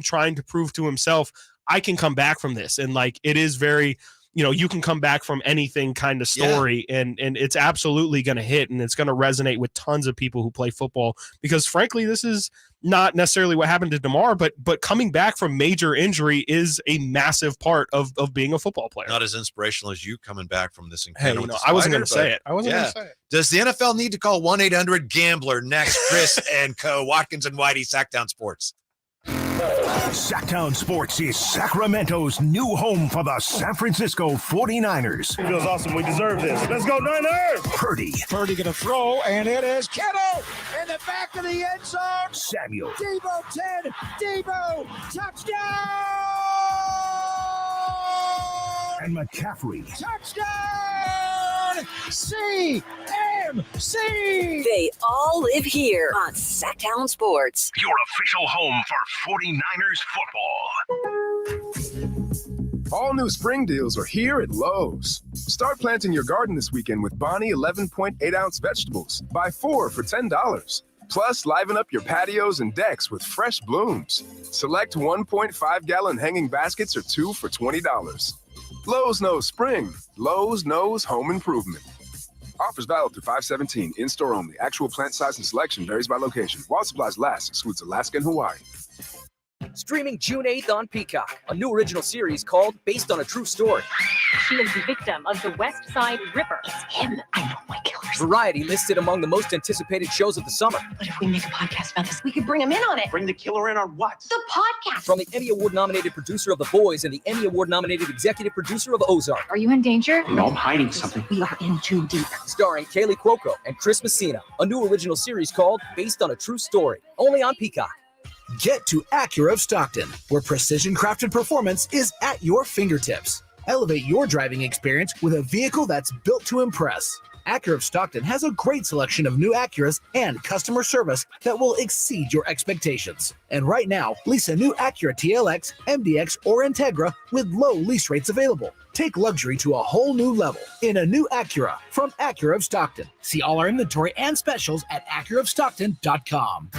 S18: trying to prove to himself, I can come back from this. And like, it is very, you can come back from anything kind of story, and it's absolutely going to hit, and it's going to resonate with tons of people who play football, because frankly, this is not necessarily what happened to Damar, but coming back from major injury is a massive part of being a football player.
S17: Not as inspirational as you coming back from this encounter.
S18: Hey,
S17: with the
S18: I wasn't
S17: spider,
S18: going to say it. I wasn't going to say it.
S17: Does the NFL need to call 1-800-GAMBLER next? Chris and Co. Watkins and Whitey, Sactown Sports.
S12: Sactown Sports is Sacramento's new home for the San Francisco 49ers.
S2: Feels awesome. We deserve this. Let's go, Niners!
S12: Purdy.
S2: Purdy going to throw, and it is Kittle in the back of the end zone.
S12: Samuel.
S2: Debo 10. Debo. Touchdown!
S12: And McCaffrey.
S2: Touchdown! CMC!
S15: They all live here on Sactown Sports.
S12: Your official home for 49ers football.
S3: All new spring deals are here at Lowe's. Start planting your garden this weekend with Bonnie 11.8-ounce vegetables. Buy 4 for $10. Plus, liven up your patios and decks with fresh blooms. Select 1.5-gallon hanging baskets or 2 for $20. Lowe's knows spring. Lowe's knows home improvement. Offers valid through 5/17. In-store only. Actual plant size and selection varies by location. While supplies last, excludes Alaska and Hawaii.
S4: Streaming June 8th on Peacock, a new original series called Based on a True Story.
S5: She is the victim of the West Side Ripper. It's him. I know my killers.
S4: Variety listed among the most anticipated shows of the summer.
S5: But if we make a podcast about this, we could bring him in on it.
S3: Bring the killer in on what?
S5: The podcast.
S4: From the Emmy Award-nominated producer of The Boys and the Emmy Award-nominated executive producer of Ozark.
S5: Are you in danger?
S3: No, I'm hiding something.
S5: We are in too deep.
S4: Starring Kaylee Cuoco and Chris Messina. A new original series called Based on a True Story. Only on Peacock.
S13: Get to Acura of Stockton, where precision-crafted performance is at your fingertips. Elevate your driving experience with a vehicle that's built to impress. Acura of Stockton has a great selection of new Acuras and customer service that will exceed your expectations. And right now, lease a new Acura TLX, MDX, or Integra with low lease rates available. Take luxury to a whole new level in a new Acura from Acura of Stockton. See all our inventory and specials at AcuraofStockton.com.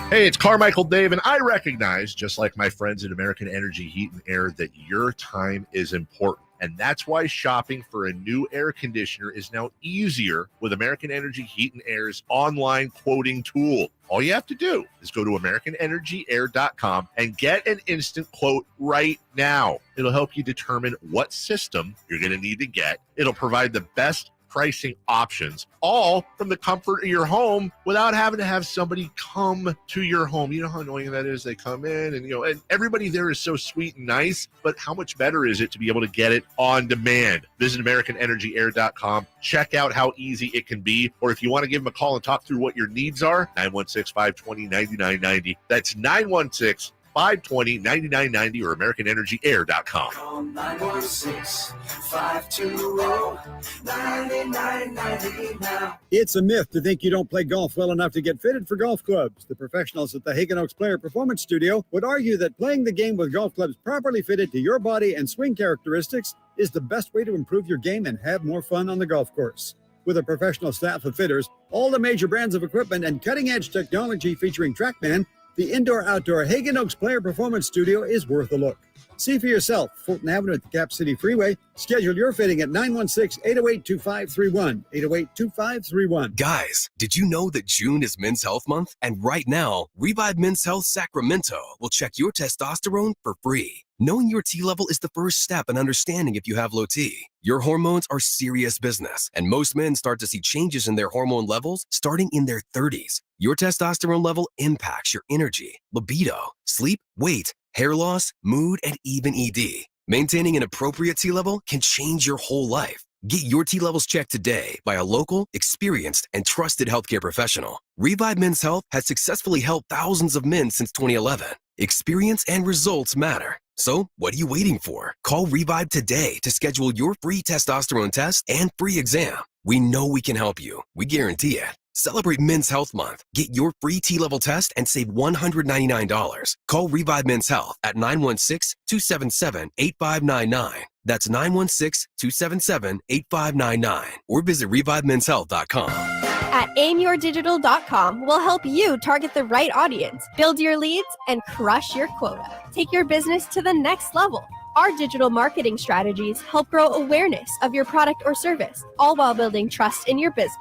S14: Hey, it's Carmichael Dave, and I recognize, just like my friends at American Energy Heat and Air, that your time is important. And that's why shopping for a new air conditioner is now easier with American Energy Heat and Air's online quoting tool. All you have to do is go to AmericanEnergyAir.com and get an instant quote right now. It'll help you determine what system you're going to need to get. It'll provide the best pricing options, all from the comfort of your home without having to have somebody come to your home. You know how annoying that is? They come in and everybody there is so sweet and nice, but how much better is it to be able to get it on demand? Visit AmericanEnergyAir.com. Check out how easy it can be. Or if you want to give them a call and talk through what your needs are, 916-520-9990. That's 916-520-9990 or AmericanEnergyAir.com.
S7: Call 916-520-9990 now.
S6: It's a myth to think you don't play golf well enough to get fitted for golf clubs. The professionals at the Hagen Oaks Player Performance Studio would argue that playing the game with golf clubs properly fitted to your body and swing characteristics is the best way to improve your game and have more fun on the golf course. With a professional staff of fitters, all the major brands of equipment, and cutting-edge technology featuring TrackMan, the indoor-outdoor Hagen Oaks Player Performance Studio is worth a look. See for yourself, Fulton Avenue at the Cap City Freeway. Schedule your fitting at 916-808-2531, 808-2531.
S9: Guys, did you know that June is Men's Health Month? And right now, Revive Men's Health Sacramento will check your testosterone for free. Knowing your T level is the first step in understanding if you have low T. Your hormones are serious business, and most men start to see changes in their hormone levels starting in their 30s. Your testosterone level impacts your energy, libido, sleep, weight, hair loss, mood, and even ED. Maintaining an appropriate T level can change your whole life. Get your T levels checked today by a local, experienced, and trusted healthcare professional. Revive Men's Health has successfully helped thousands of men since 2011. Experience and results matter. So, what are you waiting for? Call Revive today to schedule your free testosterone test and free exam. We know we can help you. We guarantee it. Celebrate Men's Health Month. Get your free T-level test and save $199. Call Revive Men's Health at 916-277-8599. That's 916-277-8599. Or visit ReviveMen'sHealth.com.
S27: At aimyourdigital.com, we'll help you target the right audience, build your leads, and crush your quota. Take your business to the next level. Our digital marketing strategies help grow awareness of your product or service, all while building trust in your business.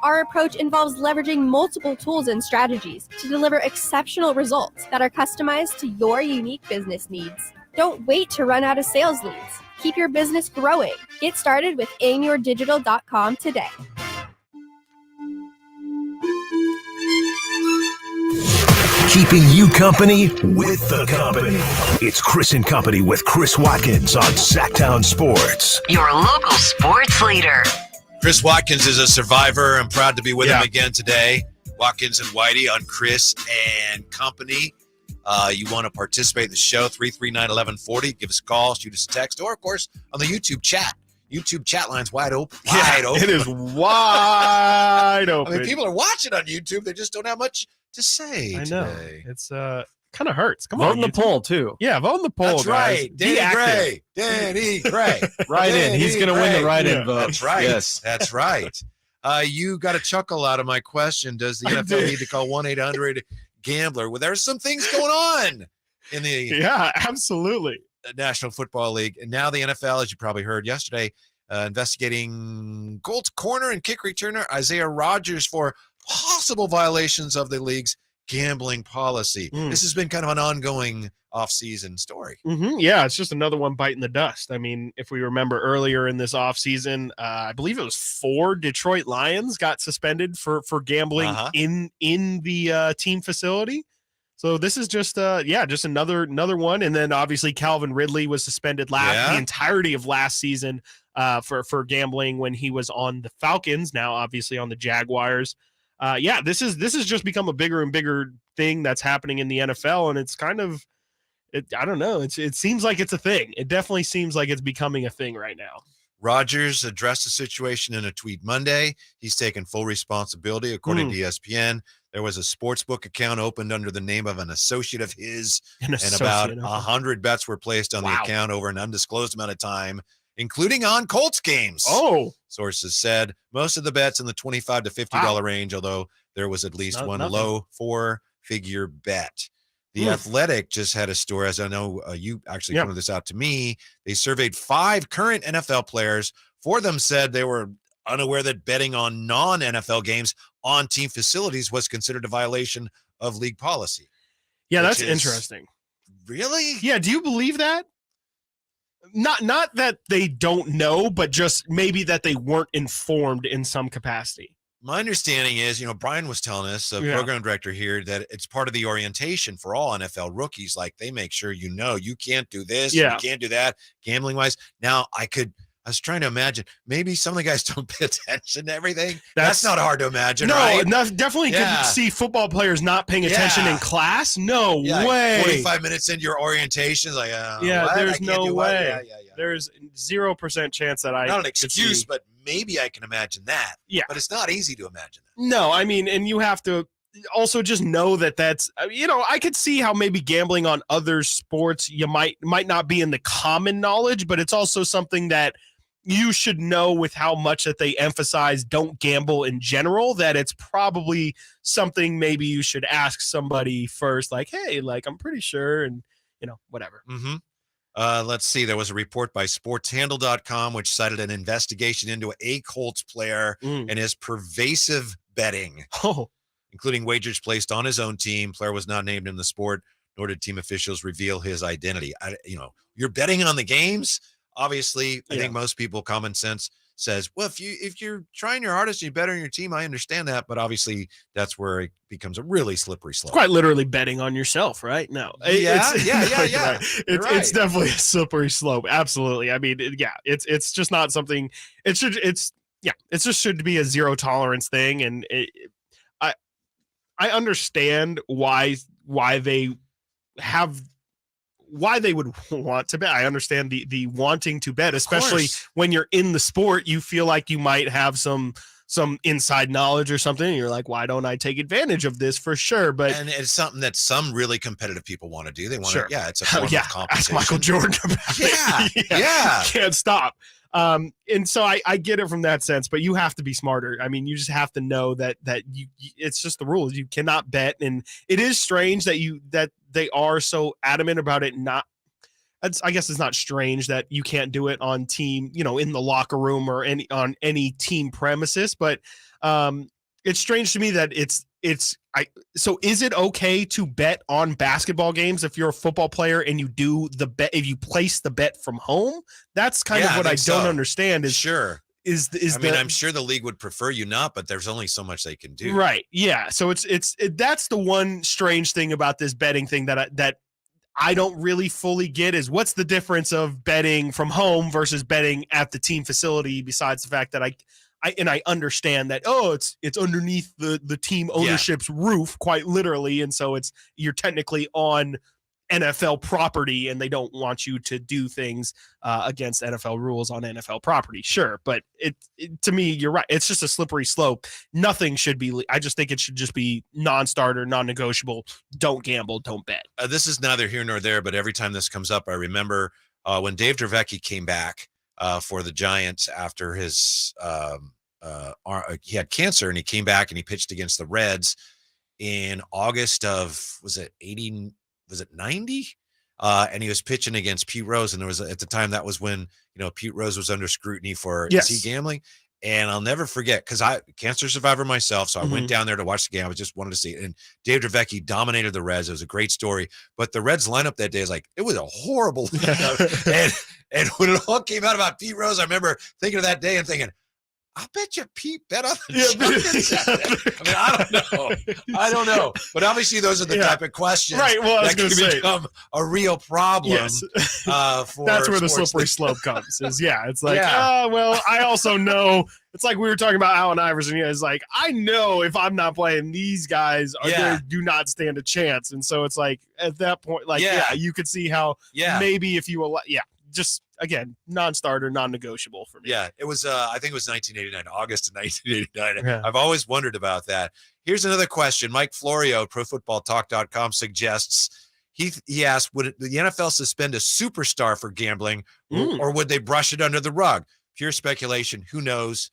S27: Our approach involves leveraging multiple tools and strategies to deliver exceptional results that are customized to your unique business needs. Don't wait to run out of sales leads. Keep your business growing. Get started with aimyourdigital.com today.
S12: Keeping you company with the company. It's Chris and Company with Chris Watkins on Sactown Sports.
S15: Your local sports leader.
S17: Chris Watkins is a survivor. I'm proud to be with him again today. Watkins and Whitey on Chris and Company. You want to participate in the show, 339-1140. Give us a call, shoot us a text, or, of course, on the YouTube chat. YouTube chat line's wide open. Wide open.
S18: It is wide open.
S17: I mean, people are watching on YouTube. They just don't have much to say
S18: I know.
S17: today.
S18: It's kind of hurts. Come
S16: vote
S18: on,
S16: in the poll, too.
S18: Yeah, vote in the poll,
S17: That's
S18: guys.
S17: right. Danny Gray. Danny Gray.
S16: Write-in. He's going to win the write-in vote.
S17: That's right.
S16: Yes.
S17: That's right. You got a chuckle out of my question. Does the NFL need to call 1-800-GAMBLER? Well, there's some things going on in the
S18: absolutely
S17: National Football League. And now the NFL, as you probably heard yesterday, investigating Colts corner and kick returner Isaiah Rodgers for possible violations of the league's gambling policy. This has been kind of an ongoing off-season story.
S18: Yeah, it's just another one biting the dust. I mean, if we remember earlier in this offseason, I believe it was 4 Detroit Lions got suspended for gambling in the team facility. So this is just just another one. And then obviously Calvin Ridley was suspended the entirety of last season for gambling when he was on the Falcons, now obviously on the Jaguars. This has just become a bigger and bigger thing that's happening in the NFL, and it's kind of I don't know. It seems like it's a thing. It definitely seems like it's becoming a thing right now.
S17: Rodgers addressed the situation in a tweet Monday. He's taken full responsibility, according to ESPN. There was a sportsbook account opened under the name of an associate of his, and about 100 bets were placed on the account over an undisclosed amount of time, including on Colts games. Sources said most of the bets in the $25 to $50 range, although there was at least one low 4-figure bet. The Athletic just had a story, as I know you actually pointed this out to me. They surveyed 5 current NFL players. 4 of them said they were unaware that betting on non-NFL games on team facilities was considered a violation of league policy.
S18: Yeah, that's interesting.
S17: Really?
S18: Yeah, do you believe that? Not that they don't know, but just maybe that they weren't informed in some capacity.
S17: My understanding is, Brian was telling us, the program director here, that it's part of the orientation for all NFL rookies. Like, they make sure you can't do this, you can't do that, gambling-wise. Now, I was trying to imagine, maybe some of the guys don't pay attention to everything. That's not hard to imagine, right?
S18: No, definitely could see football players not paying attention in class. No way.
S17: 45 minutes into your orientation, like,
S18: there's no way. There's 0% chance that
S17: not an excuse, but maybe I can imagine that.
S18: Yeah.
S17: But it's not easy to imagine that.
S18: No, I mean, and you have to also just know that's, I could see how maybe gambling on other sports, you might not be in the common knowledge, but it's also something that you should know with how much that they emphasize don't gamble in general, that it's probably something maybe you should ask somebody first, like, hey, like, I'm pretty sure, and, whatever.
S17: Let's see. There was a report by sportshandle.com which cited an investigation into a Colts player and his pervasive betting, including wagers placed on his own team. Player was not named in the sport, nor did team officials reveal his identity. You're betting on the games. Obviously, I think most people, common sense says, well, if you're trying your hardest and you bet on your team, I understand that. But obviously, that's where it becomes a really slippery slope.
S18: It's quite literally betting on yourself, right? No. It's definitely a slippery slope. Absolutely. I mean, it's just not something. It just should be a zero tolerance thing. And I understand why they would want to bet. I understand the wanting to bet, especially when you're in the sport. You feel like you might have some inside knowledge or something, and you're like, why don't I take advantage of this for sure? And
S17: it's something that some really competitive people want to do. They want to, it's a form of competition.
S18: Ask Michael Jordan about it. Can't stop. And so I get it from that sense, but you have to be smarter. I mean, you just have to know that it's just the rules. You cannot bet, and it is strange that they are so adamant about it not. I guess it's not strange that you can't do it on team, in the locker room or on any team premises, but it's strange to me that so is it okay to bet on basketball games if you're a football player and you do the bet, if you place the bet from home? That's kind of what I don't understand is
S17: sure. I'm sure the league would prefer you not, but there's only so much they can do.
S18: Right. Yeah. So that's the one strange thing about this betting thing that I don't really fully get is what's the difference of betting from home versus betting at the team facility, besides the fact that I understand that, it's underneath the team ownership's roof, quite literally. And so you're technically on NFL property and they don't want you to do things against NFL rules on NFL property. Sure. But to me, you're right. It's just a slippery slope. Nothing should be, I just think it should just be non-starter, non-negotiable. Don't gamble, don't bet.
S17: This is neither here nor there, but every time this comes up, I remember when Dave Dravecky came back for the Giants after his he had cancer, and he came back and he pitched against the Reds in August of, was it 90? And he was pitching against Pete Rose, and there was, at the time, that was when Pete Rose was under scrutiny for is he gambling. And I'll never forget, because I cancer survivor myself, so I went down there to watch the game. I just wanted to see it. And Dave Dravecky dominated the Reds. It was a great story. But the Reds lineup that day is it was a horrible lineup. and when it all came out about Pete Rose, I remember thinking of that day and thinking, I bet you Pete bet on the Giants. I don't know. But obviously those are the type of questions that can become a real problem.
S18: Yes.
S17: For
S18: that's where the slippery slope comes. It's like, well, I also know. It's like we were talking about Allen Iverson. It's like, I know if I'm not playing, these guys they do not stand a chance. And so it's like, at that point, you could see how maybe if you just, again, non-starter, non-negotiable for me.
S17: Yeah, it was, I think it was 1989, August of 1989. Yeah. I've always wondered about that. Here's another question. Mike Florio, ProFootballTalk.com, suggests, he asked, would the NFL suspend a superstar for gambling, or would they brush it under the rug? Pure speculation. Who knows?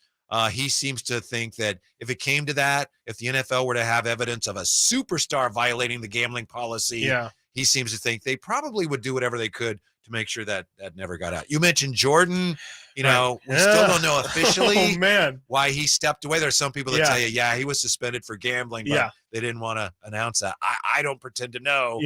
S17: He seems to think that if it came to that, if the NFL were to have evidence of a superstar violating the gambling policy, he seems to think they probably would do whatever they could to make sure that never got out. You mentioned Jordan. We still don't know officially why he stepped away. There's some people that tell you, he was suspended for gambling, but they didn't want to announce that. I don't pretend to know.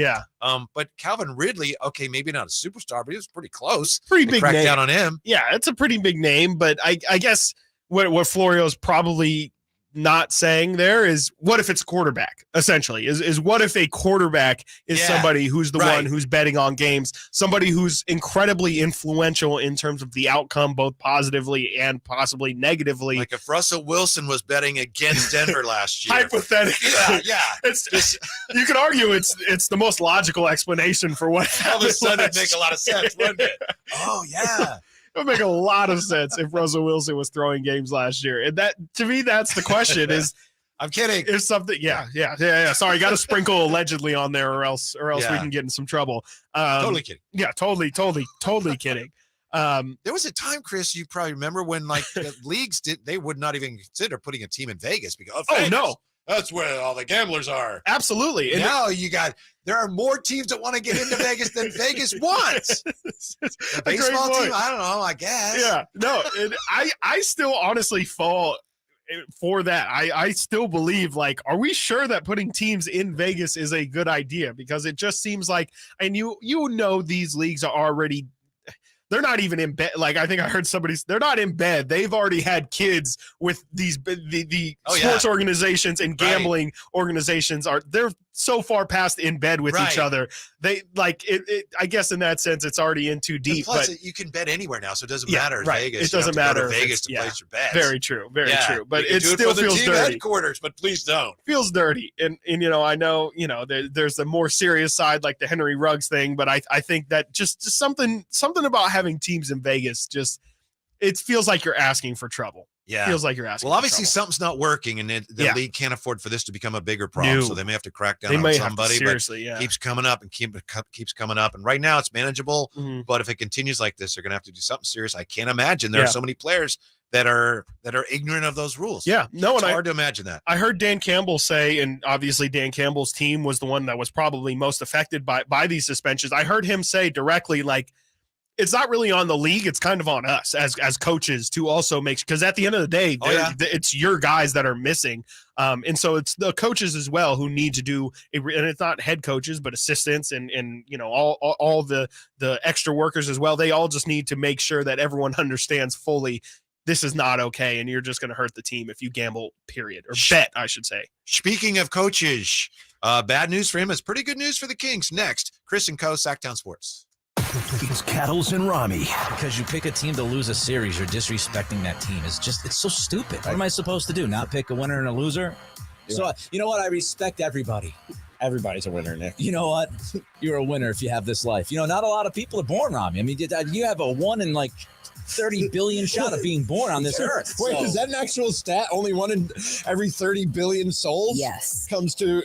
S17: But Calvin Ridley, okay, maybe not a superstar, but he was pretty close.
S18: Pretty big name.
S17: Down on him.
S18: Yeah, it's a pretty big name, but I guess what Florio's probably not saying there is, what if it's quarterback, essentially, is what if a quarterback is somebody who's the one who's betting on games, somebody who's incredibly influential in terms of the outcome, both positively and possibly negatively.
S17: Like if Russell Wilson was betting against Denver last year.
S18: Hypothetically. It's just, you could argue it's the most logical explanation for what
S17: all of a sudden it'd make a lot of sense, wouldn't it? Oh, yeah.
S18: It would make a lot of sense if Russell Wilson was throwing games last year. And that, to me, that's the question is,
S17: I'm kidding.
S18: Is something, Sorry, got to sprinkle allegedly on there or else we can get in some trouble.
S17: Totally kidding.
S18: Yeah, totally kidding.
S17: There was a time, Chris, you probably remember when the leagues they would not even consider putting a team in Vegas because Vegas,
S18: no.
S17: That's where all the gamblers are.
S18: Absolutely.
S17: And now there are more teams that want to get into Vegas than Vegas wants. The baseball team, I don't know, I guess.
S18: Yeah, no, and I still honestly fall for that. I still believe, are we sure that putting teams in Vegas is a good idea? Because it just seems like, and these leagues are already, they're not even in bed. I think I heard they're not in bed. They've already had kids with these the sports organizations and gambling organizations they're so far past in bed with each other. They I guess in that sense, it's already in too deep.
S17: Plus,
S18: but
S17: you can bet anywhere now, so it doesn't matter in Vegas.
S18: It doesn't matter.
S17: Go to Vegas to place your bets.
S18: Very true. Very true. But it
S17: still feels dirty. Headquarters, but please don't.
S18: Feels dirty. And I know, there's the more serious side, like the Henry Ruggs thing, but I think that just something about having teams in Vegas, it feels like you're asking for trouble.
S17: Yeah.
S18: feels like you're asking.
S17: Well, obviously something's not working, and the league can't afford for this to become a bigger problem. So they may have to crack down on somebody.
S18: Seriously,
S17: but keeps coming up and keeps coming up. And right now it's manageable. But if it continues like this, they're going to have to do something serious. I can't imagine there are so many players that are ignorant of those rules.
S18: Yeah, no,
S17: it's hard to imagine that.
S18: I heard Dan Campbell say, and obviously Dan Campbell's team was the one that was probably most affected by these suspensions. I heard him say directly, like, it's not really on the league. It's kind of on us as coaches to also make, because at the end of the day, it's your guys that are missing. And so it's the coaches as well who need to do it. And it's not head coaches, but assistants and all the extra workers as well. They all just need to make sure that everyone understands fully this is not okay, and you're just going to hurt the team if you gamble, period, or bet, I should say.
S17: Speaking of coaches, bad news for him is pretty good news for the Kings. Next, Chris and Co., Sactown Sports.
S12: It's Cattles and Rami.
S1: Because you pick a team to lose a series, you're disrespecting that team. It's so stupid. What am I supposed to do? Not pick a winner and a loser? Yeah. So, you know what? I respect everybody. Everybody's a winner, Nick. You know what? You're a winner if you have this life. Not a lot of people are born, Rami. I mean, you have a 1 in 30 billion shot of being born on this earth.
S10: Wait, is that an actual stat? Only 1 in every 30 billion souls?
S1: Yes.
S10: Comes to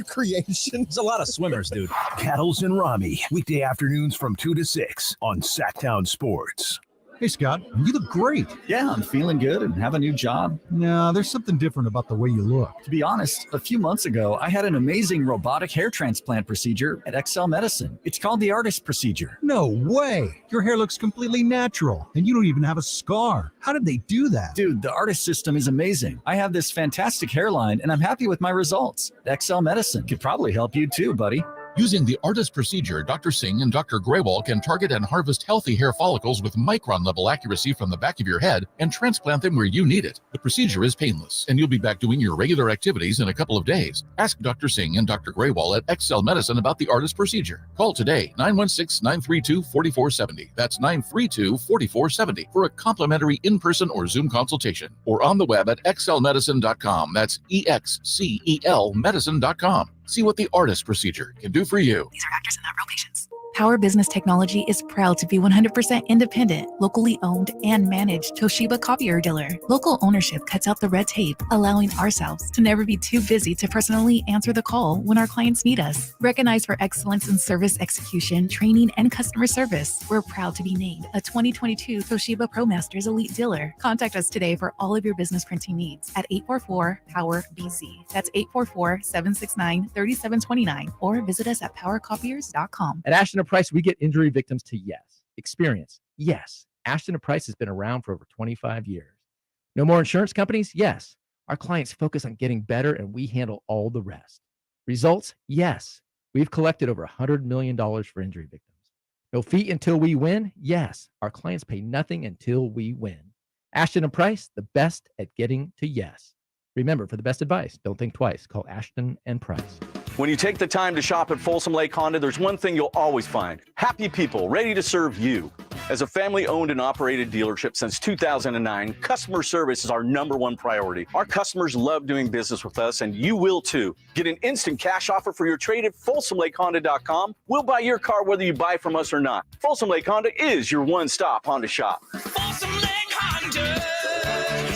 S10: creation.
S1: There's a lot of swimmers, dude.
S12: Cattles and Rami, weekday afternoons from 2 to 6 on Sactown Sports.
S11: Hey, Scott, you look great. Yeah, I'm feeling good and have a new job. No, there's something different about the way you look. To be honest, a few months ago, I had an amazing robotic hair transplant procedure at XL Medicine. It's called the artist procedure. No way. Your hair looks completely natural, and you don't even have a scar. How did they do that? Dude, the artist system is amazing. I have this fantastic hairline, and I'm happy with my results. XL Medicine could probably help you too, buddy.
S19: Using the artist procedure, Dr. Singh and Dr. Graywall can target and harvest healthy hair follicles with micron-level accuracy from the back of your head and transplant them where you need it. The procedure is painless, and you'll be back doing your regular activities in a couple of days. Ask Dr. Singh and Dr. Graywall at XL Medicine about the artist procedure. Call today, 916-932-4470. That's 932-4470 for a complimentary in-person or Zoom consultation, or on the web at xlmedicine.com. That's EXCEL medicine.com. See what the artist procedure can do for you.
S20: These are actors and not real patients. Power Business Technology is proud to be 100% independent, locally owned, and managed Toshiba copier dealer. Local ownership cuts out the red tape, allowing ourselves to never be too busy to personally answer the call when our clients need us. Recognized for excellence in service execution, training, and customer service, we're proud to be named a 2022 Toshiba ProMasters Elite Dealer. Contact us today for all of your business printing needs at 844-POWER-BZ. That's 844-769-3729, or visit us at powercopiers.com.
S21: At Ashton & Price, we get injury victims to yes. Experience, yes. Ashton & Price has been around for over 25 years. No more insurance companies? Yes. Our clients focus on getting better, and we handle all the rest. Results? Yes. We've collected over $100 million for injury victims. No fee until we win? Yes. Our clients pay nothing until we win. Ashton & Price, the best at getting to yes. Remember, for the best advice, don't think twice. Call Ashton & Price.
S22: When you take the time to shop at Folsom Lake Honda, there's one thing you'll always find: happy people ready to serve you. As a family-owned and operated dealership since 2009, customer service is our #1 priority. Our customers love doing business with us, and you will too. Get an instant cash offer for your trade at FolsomLakeHonda.com. We'll buy your car whether you buy from us or not. Folsom Lake Honda is your one-stop Honda shop.
S7: Folsom Lake Honda,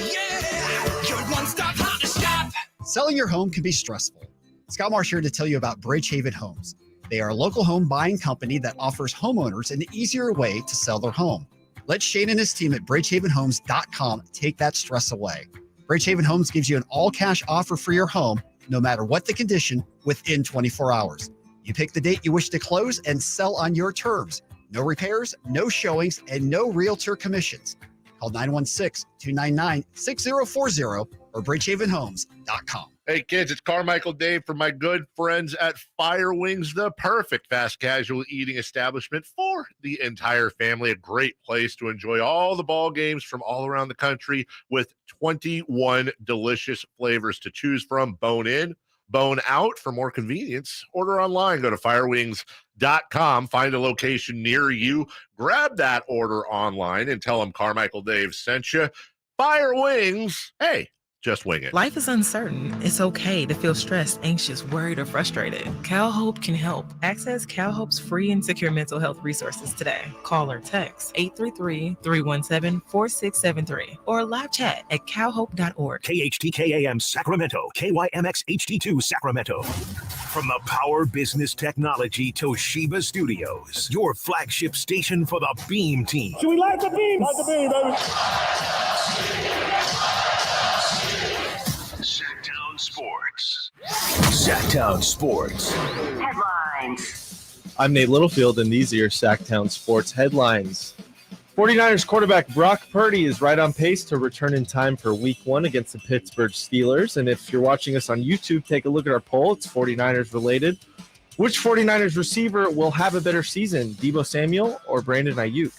S7: yeah, your one-stop Honda shop.
S28: Selling your home can be stressful. Scott Marsh here to tell you about Bridgehaven Homes. They are a local home buying company that offers homeowners an easier way to sell their home. Let Shane and his team at bridgehavenhomes.com take that stress away. Bridgehaven Homes gives you an all-cash offer for your home, no matter what the condition, within 24 hours. You pick the date you wish to close and sell on your terms. No repairs, no showings, and no realtor commissions. Call 916-299-6040 or bridgehavenhomes.com.
S14: Hey kids, it's Carmichael Dave from my good friends at Fire Wings, the perfect fast casual eating establishment for the entire family. A great place to enjoy all the ball games from all around the country with 21 delicious flavors to choose from. Bone in, bone out. For more convenience, order online. Go to firewings.com, find a location near you, grab that order online and tell them Carmichael Dave sent you. Fire Wings, hey, Just wing it.
S2: Life is uncertain. It's okay to feel stressed, anxious, worried, or frustrated. CalHope can help. Access CalHope's free and secure mental health resources today. Call or text 833-317-4673 or live chat at calhope.org.
S12: KHTKAM Sacramento, KYMX HD2 Sacramento. From the Power Business Technology Toshiba Studios, your flagship station for the Beam Team.
S3: Should we light the beam? Light the beam, baby.
S12: Sactown Sports. Sactown Sports.
S15: Headlines.
S16: I'm Nate Littlefield, and these are your Sactown Sports headlines. 49ers quarterback Brock Purdy is right on pace to return in time for Week 1 against the Pittsburgh Steelers. And if you're watching us on YouTube, take a look at our poll. It's 49ers related. Which 49ers receiver will have a better season, Deebo Samuel or Brandon Ayuk?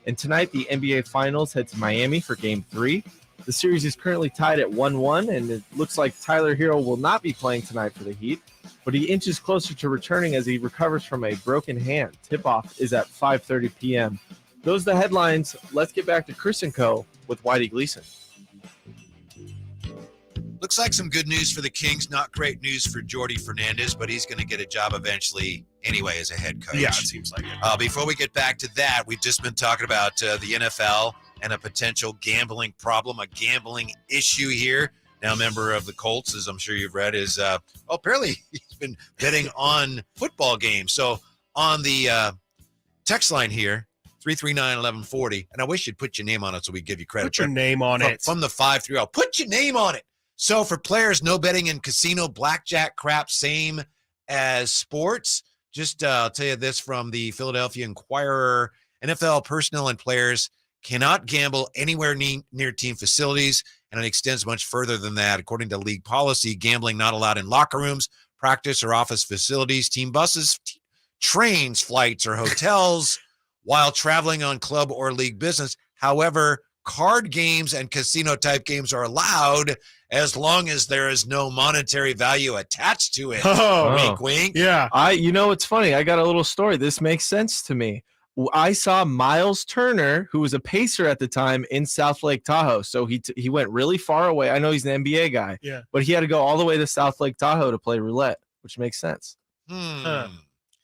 S16: And tonight, the NBA Finals head to Miami for Game 3. The series is currently tied at 1-1, and it looks like Tyler Hero will not be playing tonight for the Heat, but he inches closer to returning as he recovers from a broken hand. Tip-off is at 5:30 p.m. Those are the headlines. Let's get back to Chris & Co. with Whitey Gleason.
S17: Looks like some good news for the Kings. Not great news for Jordy Fernandez, but he's going to get a job eventually anyway as a head coach.
S18: Yeah, it seems like it.
S17: Before we get back to that, we've just been talking about the NFL and a potential gambling problem, a gambling issue here. Now, a member of the Colts, as I'm sure you've read, is apparently he's been betting on football games. So on the text line here, 339-1140, and I wish you'd put your name on it so we give you credit.
S18: Put your name on it.
S17: From the 530. Put your name on it. So for players, no betting in casino, blackjack, crap, same as sports. Just I'll tell you this from the Philadelphia Inquirer. NFL personnel and players cannot gamble anywhere near team facilities, and it extends much further than that. According to league policy, gambling not allowed in locker rooms, practice or office facilities, team buses, trains, flights, or hotels while traveling on club or league business. However, card games and casino-type games are allowed as long as there is no monetary value attached to it. Wink, wink.
S18: Yeah.
S16: It's funny. I got a little story. This makes sense to me. I saw Miles Turner, who was a Pacer at the time, in South Lake Tahoe. So he went really far away. I know he's an NBA guy, but he had to go all the way to South Lake Tahoe to play roulette, which makes sense.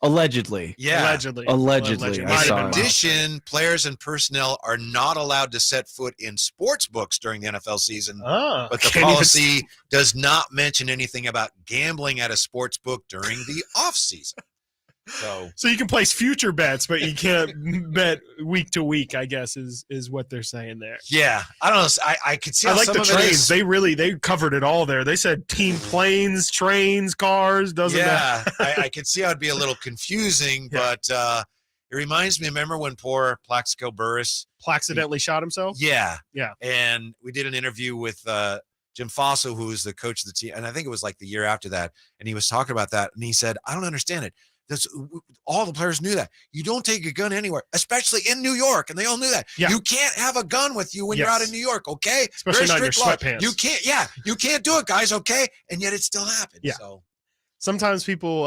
S16: Allegedly.
S17: Yeah.
S16: Allegedly.
S17: In addition, players and personnel are not allowed to set foot in sports books during the NFL season, but the policy does not mention anything about gambling at a sports book during the off season.
S18: So you can place future bets, but you can't bet week to week, I guess, is what they're saying there.
S17: Yeah. I don't know. I could see how
S18: I like
S17: some
S18: the
S17: of
S18: trains. They covered it all there. They said team planes, trains, cars, doesn't matter.
S17: I could see how it'd be a little confusing, but it reminds me, remember when poor Plaxico Burress
S18: accidentally shot himself?
S17: Yeah.
S18: Yeah.
S17: And we did an interview with Jim Fosso, who was the coach of the team, and I think it was like the year after that, and he was talking about that, and he said, I don't understand it. All the players knew that. You don't take a gun anywhere, especially in New York, and they all knew that.
S18: Yeah.
S17: You can't have a gun with you when you're out in New York, okay?
S18: Especially not in your sweatpants.
S17: You can't do it, guys, okay? And yet it still happens.
S18: Yeah.
S17: So
S18: sometimes people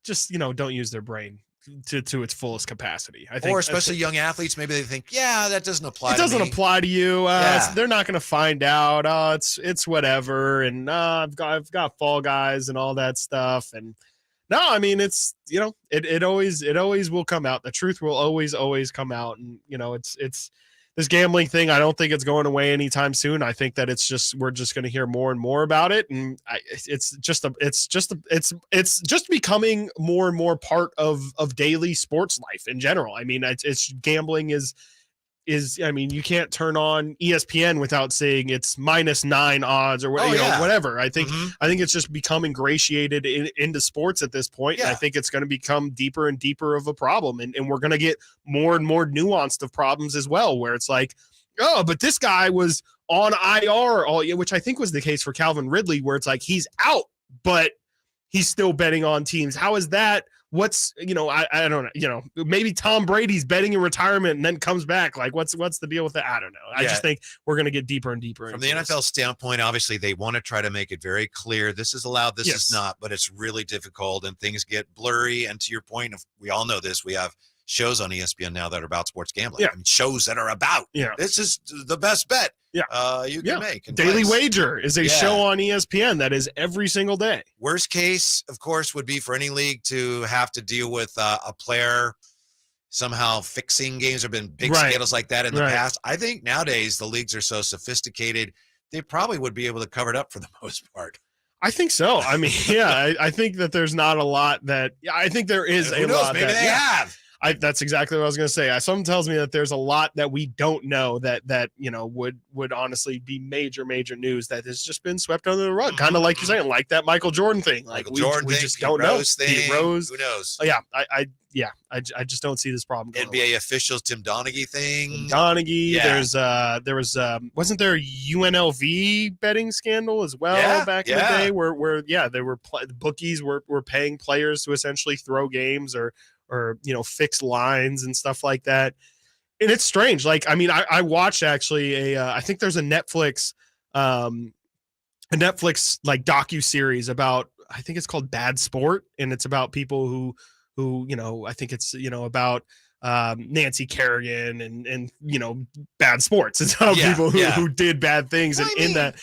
S18: just don't use their brain to its fullest capacity. I think,
S17: or especially young athletes, maybe they think, that doesn't apply.
S18: It doesn't apply to you. They're not going to find out. It's whatever, and I've got Fall Guys and all that stuff, and. No, I mean, it's, it always will come out. The truth will always come out. And, it's this gambling thing. I don't think it's going away anytime soon. I think that we're just going to hear more and more about it. And it's just becoming more and more part of daily sports life in general. I mean, it's gambling is, you can't turn on ESPN without saying it's -9 odds or whatever. I think it's just become ingratiated into sports at this point. Yeah. And I think it's going to become deeper and deeper of a problem. And we're going to get more and more nuanced of problems as well, where it's like, oh, but this guy was on IR which I think was the case for Calvin Ridley, where it's like he's out, but he's still betting on teams. How is that? What's, I don't know, maybe Tom Brady's betting in retirement and then comes back. Like, what's the deal with that? I don't know. I just think we're going to get deeper and deeper.
S17: From the NFL standpoint, obviously, they want to try to make it very clear. This is allowed, this is not, but it's really difficult and things get blurry. And to your point, we all know this, we have shows on ESPN now that are about sports gambling. Yeah. I mean, shows that are about, this is the best bet. you can make. And
S18: Daily
S17: place.
S18: Wager is a show on ESPN that is every single day.
S17: Worst case, of course, would be for any league to have to deal with a player somehow fixing games. There have been big scandals like that in the past. I think nowadays the leagues are so sophisticated, they probably would be able to cover it up for the most part.
S18: I think so. I mean, I think that there's not a lot that – I think there is
S17: Who
S18: a
S17: knows?
S18: lot
S17: Maybe
S18: that –
S17: they have.
S18: That's exactly what I was going to say. Something tells me that there's a lot that we don't know that would honestly be major news that has just been swept under the rug. Kind of like you're saying, like that Michael Jordan thing. Like we just don't know.
S17: Pete
S18: Rose.
S17: Who knows?
S18: Oh, yeah, I just don't see this problem going
S17: NBA officials, Tim Donaghy thing.
S18: There was wasn't there a UNLV betting scandal as well back in the day where they were the bookies were paying players to essentially throw games or fix lines and stuff like that. And it's strange. Like, I mean, I watched actually I think there's a Netflix like docu-series about, I think it's called Bad Sport. And it's about people who I think it's, about Nancy Kerrigan and bad sports. It's about people who did bad things. And in that,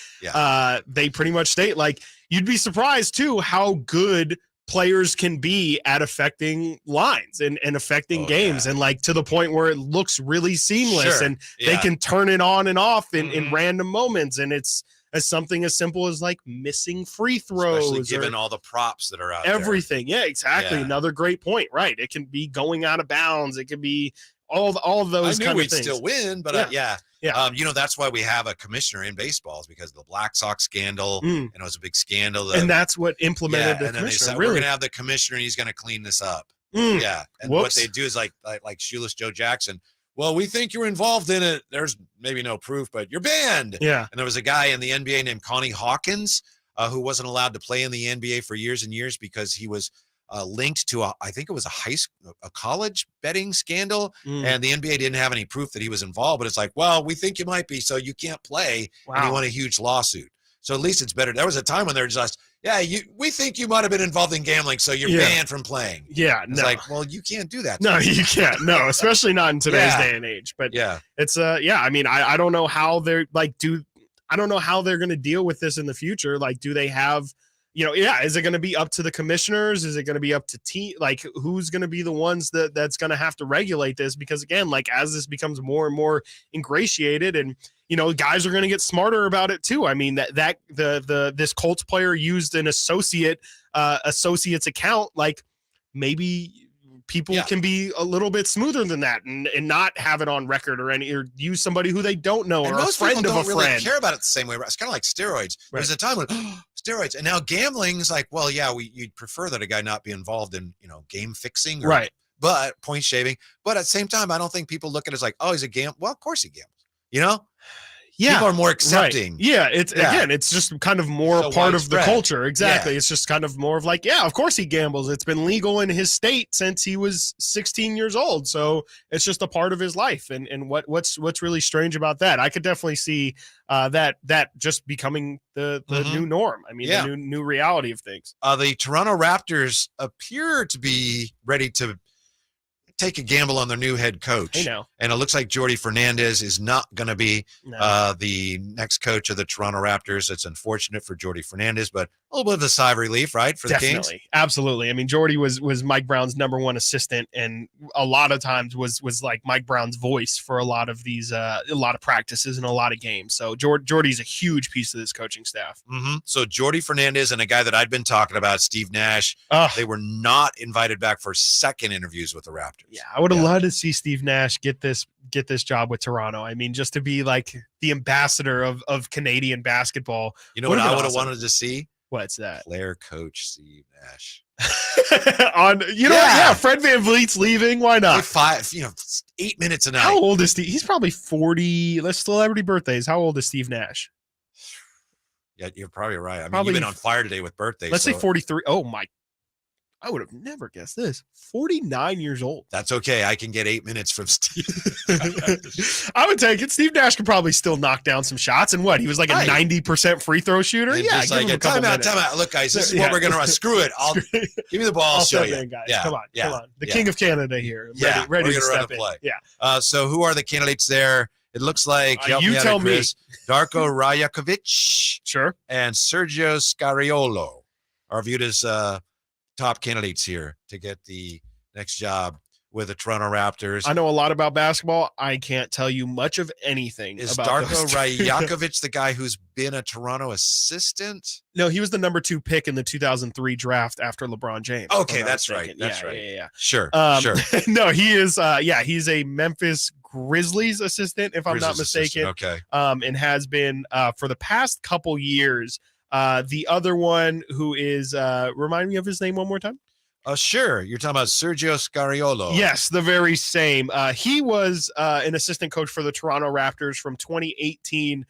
S18: they pretty much state, like, you'd be surprised too how good players can be at affecting lines and affecting games, and like to the point where it looks really seamless and they can turn it on and off in random moments. And it's something as simple as like missing free throws,
S17: especially given all the props that are out
S18: everything.
S17: there.
S18: Yeah, exactly. Another great point. Right. It can be going out of bounds. It could be all of those kind of things.
S17: We'd still win, but that's why we have a commissioner in baseball, is because of the Black Sox scandal, and it was a big scandal.
S18: And that's what implemented the
S17: and then
S18: commissioner.
S17: they said,
S18: really?
S17: we're going to have the commissioner, and he's going to clean this up. Yeah, and what they do is like shoeless Joe Jackson. Well, we think you're involved in it. There's maybe no proof, but you're banned.
S18: Yeah.
S17: And there was a guy in the NBA named Connie Hawkins who wasn't allowed to play in the NBA for years and years because he was linked to I think it was a college betting scandal, and the NBA didn't have any proof that he was involved. But it's like, well, we think you might be, so you can't play.
S18: Wow.
S17: And he won a huge lawsuit. So at least it's better. There was a time when they were just, we think you might have been involved in gambling, so you're banned from playing.
S18: Yeah,
S17: it's like, well, you can't do that.
S18: No, you can't. No, especially not in today's day and age. But it's I mean, I don't know how they're like I don't know how they're going to deal with this in the future. Like, do they have, is it going to be up to the commissioners? Is it going to be up to like who's going to be the ones that's going to have to regulate this? Because again, like as this becomes more and more ingratiated, and guys are going to get smarter about it too. I mean this Colts player used an associate's account. Like maybe people can be a little bit smoother than that and not have it on record or use somebody who they don't know,
S17: and
S18: or
S17: most
S18: a friend
S17: people
S18: of a
S17: don't really
S18: friend.
S17: care about it the same way. It's kind of like steroids. Right. There's a time when steroids, and now gambling is like, well, you'd prefer that a guy not be involved in game fixing, but point shaving. But at the same time, I don't think people look at it as like, oh, he's a gambler. Well, of course he gambles. People are more accepting.
S18: Right. Yeah, again, it's just kind of more
S17: so
S18: part of the culture. Exactly.
S17: Yeah.
S18: It's just kind of more of like, of course he gambles. It's been legal in his state since he was 16 years old. So it's just a part of his life. And what's really strange about that? I could definitely see that just becoming the new norm. I mean, the new reality of things.
S17: The Toronto Raptors appear to be ready to take a gamble on their new head coach. And it looks like Jordi Fernandez is not going to be the next coach of the Toronto Raptors. It's unfortunate for Jordi Fernandez, but a little bit of a sigh of relief, right, for the Kings?
S18: Absolutely. I mean, Jordi was Mike Brown's number one assistant, and a lot of times was like Mike Brown's voice for a lot of these, a lot of practices and a lot of games. So Jordi's a huge piece of this coaching staff.
S17: So Jordi Fernandez and a guy that I'd been talking about, Steve Nash, they were not invited back for second interviews with the Raptors.
S18: Yeah, I would have loved to see Steve Nash get this job with Toronto. I mean, just to be like the ambassador of Canadian basketball.
S17: You know what I would have wanted to see?
S18: What's that?
S17: Player coach Steve Nash.
S18: Fred VanVleet's leaving. Why not?
S17: 8 minutes a night.
S18: How old is Steve? He's probably 40. Let's celebrity birthdays. How old is Steve Nash?
S17: Yeah, you're probably right. I mean, you've been on fire today with birthdays.
S18: Say 43. Oh my. I would have never guessed this. 49 years old.
S17: That's okay. I can get 8 minutes from Steve.
S18: I would take it. Steve Nash could probably still knock down some shots. And what? He was like a 90% free throw shooter.
S17: And
S18: give
S17: him a time out. Look, guys, this is what we're going to run. Screw it. Give me the ball. I'll show you.
S18: In, guys. Come on. The King of Canada here. Ready to step in.
S17: Yeah. So who are the candidates there? It looks like help
S18: you
S17: me out
S18: tell
S17: here, Chris, Darko Rajakovic,
S18: sure,
S17: and Sergio Scariolo are viewed as top candidates here to get the next job with the Toronto Raptors.
S18: I know a lot about basketball. I can't tell you much of anything.
S17: Is
S18: about
S17: Darko Rajakovic the guy who's been a Toronto assistant?
S18: No, he was the number 2 pick in the 2003 draft after LeBron James.
S17: Okay, that's right. That's right.
S18: Yeah.
S17: Sure, sure.
S18: No, he is. He's a Memphis Grizzlies assistant, if I'm not mistaken.
S17: Okay.
S18: And has been for the past couple years. The other one who is, remind me of his name one more time.
S17: Sure. You're talking about Sergio Scariolo.
S18: Yes, the very same. He was an assistant coach for the Toronto Raptors from 2018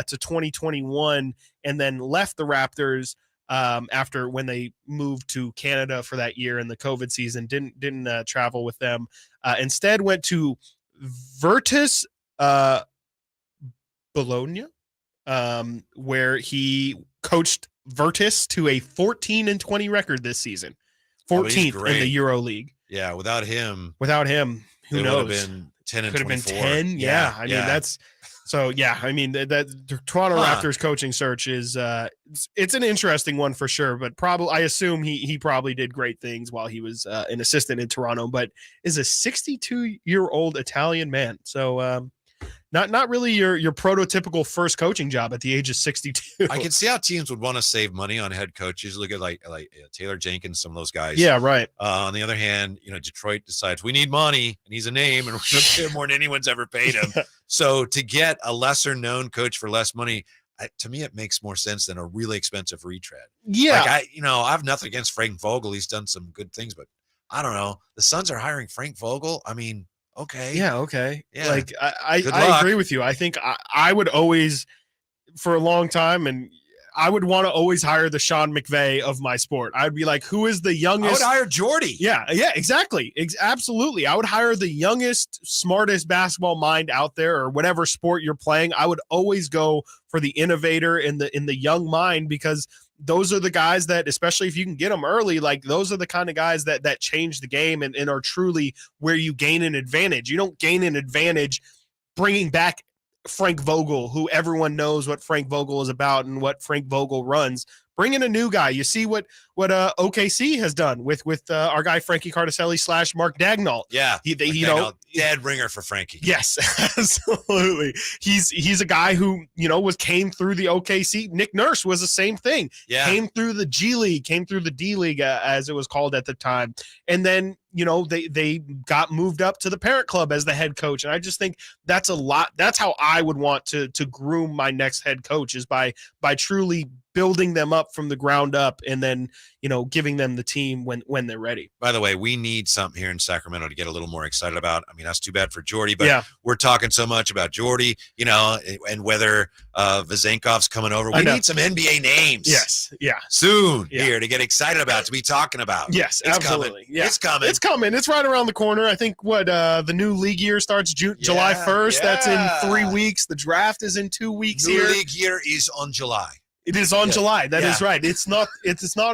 S18: to 2021, and then left the Raptors after when they moved to Canada for that year in the COVID season. Didn't travel with them. Instead, went to Virtus Bologna, where he coached Virtus to a 14-20 record this season. 14th in the Euro League.
S17: Yeah, without him,
S18: who knows?
S17: Would have been 10 and
S18: could have
S17: 24.
S18: been 10. Yeah, I mean that's so. Yeah, I mean that the Toronto Raptors coaching search is it's an interesting one for sure. But probably I assume he probably did great things while he was an assistant in Toronto. But is a 62-year-old Italian man. So not really your prototypical first coaching job at the age of 62.
S17: I can see how teams would want to save money on head coaches. Look at like Taylor Jenkins, some of those guys.
S18: Yeah, right.
S17: On the other hand, Detroit decides we need money and he's a name and we're going to pay him more than anyone's ever paid him. So to get a lesser known coach for less money, to me, it makes more sense than a really expensive retread.
S18: Yeah.
S17: Like I have nothing against Frank Vogel. He's done some good things, but I don't know. The Suns are hiring Frank Vogel. I mean, okay.
S18: Yeah. Okay.
S17: Yeah.
S18: Like I agree with you. I think I would always, for a long time, and I would want to always hire the Sean McVay of my sport. I'd be like, who is the youngest?
S17: I would hire Jordy.
S18: Yeah, exactly. Absolutely. I would hire the youngest, smartest basketball mind out there, or whatever sport you're playing. I would always go for the innovator in the young mind, because those are the guys that, especially if you can get them early, like those are the kind of guys that change the game and are truly where you gain an advantage. You don't gain an advantage bringing back Frank Vogel, who everyone knows what Frank Vogel is about and what Frank Vogel runs. Bring in a new guy. You see what OKC has done with our guy Frankie Cardicelli / Mark Dagnall.
S17: Yeah, dead ringer for Frankie.
S18: Yes, absolutely. He's a guy who came through the OKC. Nick Nurse was the same thing.
S17: Yeah,
S18: came through the G League, came through the D League as it was called at the time, and then they got moved up to the parent club as the head coach. And I just think that's a lot. That's how I would want to groom my next head coach, is by truly building them up from the ground up, and then giving them the team when they're ready.
S17: By the way, we need something here in Sacramento to get a little more excited about. I mean, that's too bad for Jordy, but we're talking so much about Jordy, and whether Vazenkov's coming over. We need some NBA names.
S18: Yes, yeah,
S17: soon here to get excited about, to be talking about.
S18: Yes,
S17: it's
S18: absolutely.
S17: Coming.
S18: Yeah.
S17: It's coming.
S18: It's coming. It's right around the corner. I think the new league year starts July 1st.
S17: Yeah.
S18: That's in 3 weeks. The draft is in 2 weeks.
S17: New
S18: here.
S17: league year is on July.
S18: It is on July. That is right. It's not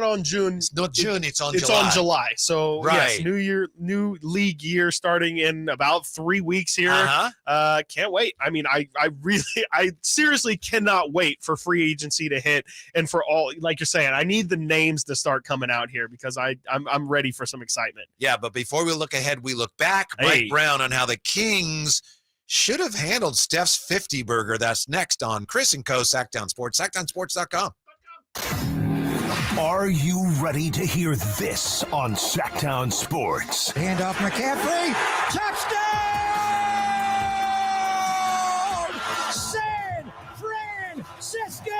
S18: on June.
S17: It's not June. It's on
S18: It's
S17: July.
S18: on July. So
S17: right.
S18: yes, new league year starting in about 3 weeks here. Can't wait. I mean, I seriously cannot wait for free agency to hit, and for all, like you're saying, I need the names to start coming out here, because I'm ready for some excitement.
S17: Yeah, but before we look ahead, we look back.
S18: Hey.
S17: Mike Brown on how the Kings should have handled Steph's 50 burger. That's next on Chris and Co. Sactown Sports, SactownSports.com.
S12: Are you ready to hear this on Sactown Sports?
S7: Handoff McCaffrey. Touchdown! San Francisco!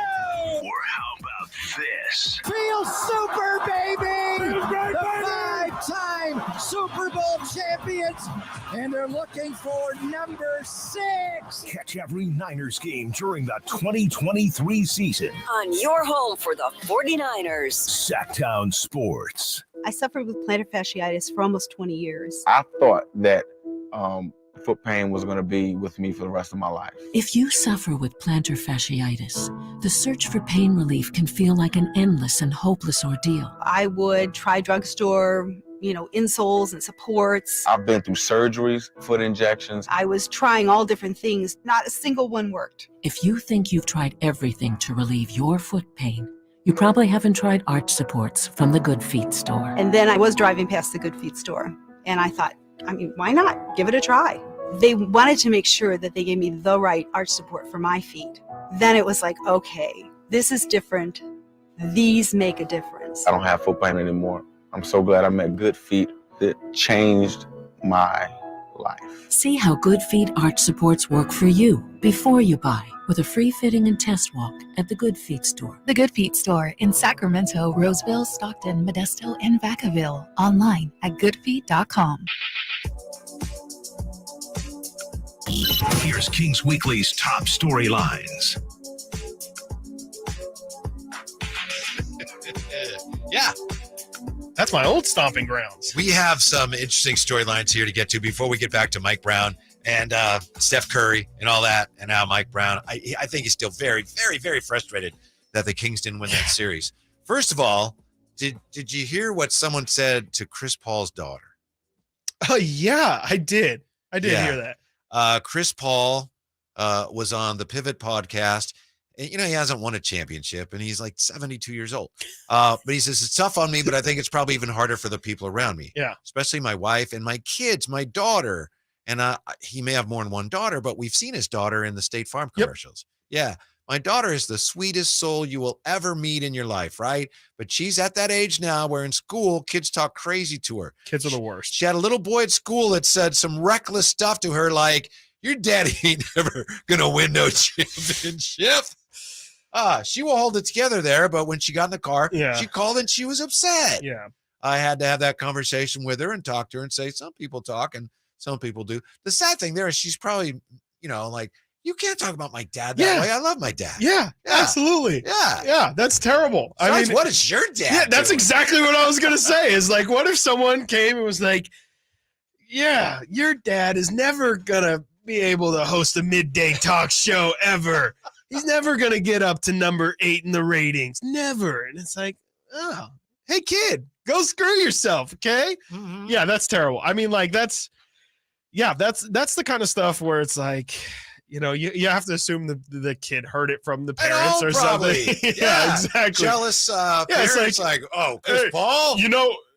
S12: Or how about this?
S7: Feel super, baby! The 5-time Super Bowl champions, and they're looking for number 6.
S12: Catch every Niners game during the 2023 season
S15: On your home for the 49ers.
S12: Sactown Sports.
S4: I suffered with plantar fasciitis for almost 20 years.
S5: I thought that foot pain was going to be with me for the rest of my life.
S8: If you suffer with plantar fasciitis, the search for pain relief can feel like an endless and hopeless ordeal.
S4: I would try drugstore insoles and supports.
S5: I've been through surgeries, foot injections.
S4: I was trying all different things. Not a single one worked.
S8: If you think you've tried everything to relieve your foot pain, you probably haven't tried arch supports from the Good Feet store.
S4: And then I was driving past the Good Feet store, and I thought, why not? Give it a try. They wanted to make sure that they gave me the right arch support for my feet. Then it was like, okay, this is different. These make a difference.
S5: I don't have foot pain anymore. I'm so glad I met Good Feet. It changed my life.
S8: See how Good Feet arch supports work for you before you buy with a free fitting and test walk at the Good Feet store.
S20: The Good Feet store in Sacramento, Roseville, Stockton, Modesto, and Vacaville. Online at goodfeet.com.
S12: Here's Kings Weekly's top storylines.
S17: Yeah.
S18: That's my old stomping grounds.
S17: We have some interesting storylines here to get to before we get back to Mike Brown and Steph Curry and all that. And now Mike Brown, I think he's still very, very, very frustrated that the Kings didn't win that series. First of all, did you hear what someone said to Chris Paul's daughter?
S18: Oh, yeah, I did. I did hear that.
S17: Chris Paul was on the Pivot podcast. And, he hasn't won a championship, and he's like 72 years old. But he says, it's tough on me, but I think it's probably even harder for the people around me.
S18: Yeah.
S17: Especially my wife and my kids, my daughter. And he may have more than one daughter, but we've seen his daughter in the State Farm commercials. Yep. Yeah. My daughter is the sweetest soul you will ever meet in your life, right? But she's at that age now where in school, kids talk crazy to her.
S18: Kids are the worst.
S17: She had a little boy at school that said some reckless stuff to her like, your daddy ain't never going to win no championship. She will hold it together there, but when she got in the car, she called and she was upset.
S18: Yeah.
S17: I had to have that conversation with her and talk to her and say, some people talk and some people do. The sad thing there is she's probably, like, you can't talk about my dad that way. I love my dad.
S18: Yeah, absolutely.
S17: Yeah.
S18: Yeah, that's terrible.
S17: Besides, what is your dad
S18: Yeah, that's
S17: doing?
S18: exactly what I was going to say is like, what if someone came and was like, yeah, your dad is never going to be able to host a midday talk show ever. He's never going to get up to number 8 in the ratings. Never. And it's like, oh, hey, kid, go screw yourself, okay?
S17: Mm-hmm.
S18: Yeah, that's terrible. I mean, like, that's the kind of stuff where it's like, you have to assume the kid heard it from the parents or
S17: probably.
S18: something.
S17: Yeah,
S18: exactly.
S17: Jealous parents
S18: it's
S17: like, oh, Chris Paul?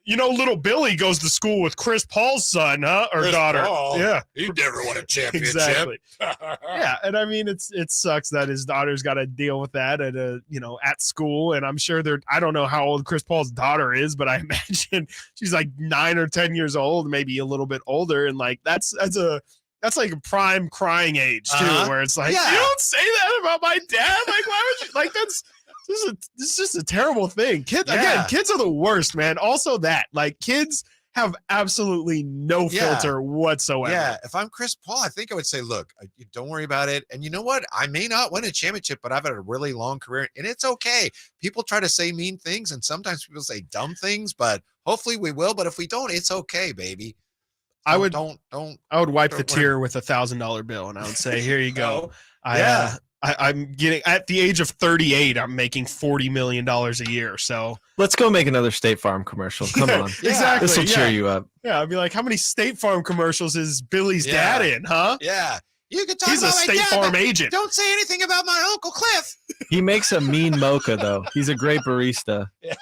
S18: Little Billy goes to school with Chris Paul's son, huh? Or
S17: Chris
S18: daughter.
S17: Paul,
S18: yeah.
S17: He never won a championship.
S18: Exactly. Yeah. And I mean, it sucks that his daughter's got to deal with that at school. And I'm sure I don't know how old Chris Paul's daughter is, but I imagine she's like 9 or 10 years old, maybe a little bit older. And like, that's like a prime crying age too, where it's like, you don't say that about my dad. Like, why would you like this is just a terrible thing. Kids are the worst, man. Also kids have absolutely no filter whatsoever.
S17: Yeah. If I'm Chris Paul, I think I would say, look, don't worry about it. And you know what? I may not win a championship, but I've had a really long career and it's okay. People try to say mean things and sometimes people say dumb things, but hopefully we will. But if we don't, it's okay, baby.
S18: I would wipe the
S17: don't
S18: tear with $1,000 bill and I would say, here you go. I'm getting at the age of 38. I'm making $40 million a year. So
S16: let's go make another State Farm commercial. Come on,
S18: exactly.
S16: This will cheer you up.
S18: Yeah, I'd be like, how many State Farm commercials is Billy's dad in? Huh?
S17: Yeah, you can talk
S18: He's
S17: about
S18: a
S17: my
S18: State
S17: dad,
S18: Farm
S17: but
S18: agent.
S17: Don't say anything about my Uncle Cliff.
S16: He makes a mean mocha though. He's a great barista.
S17: Yeah.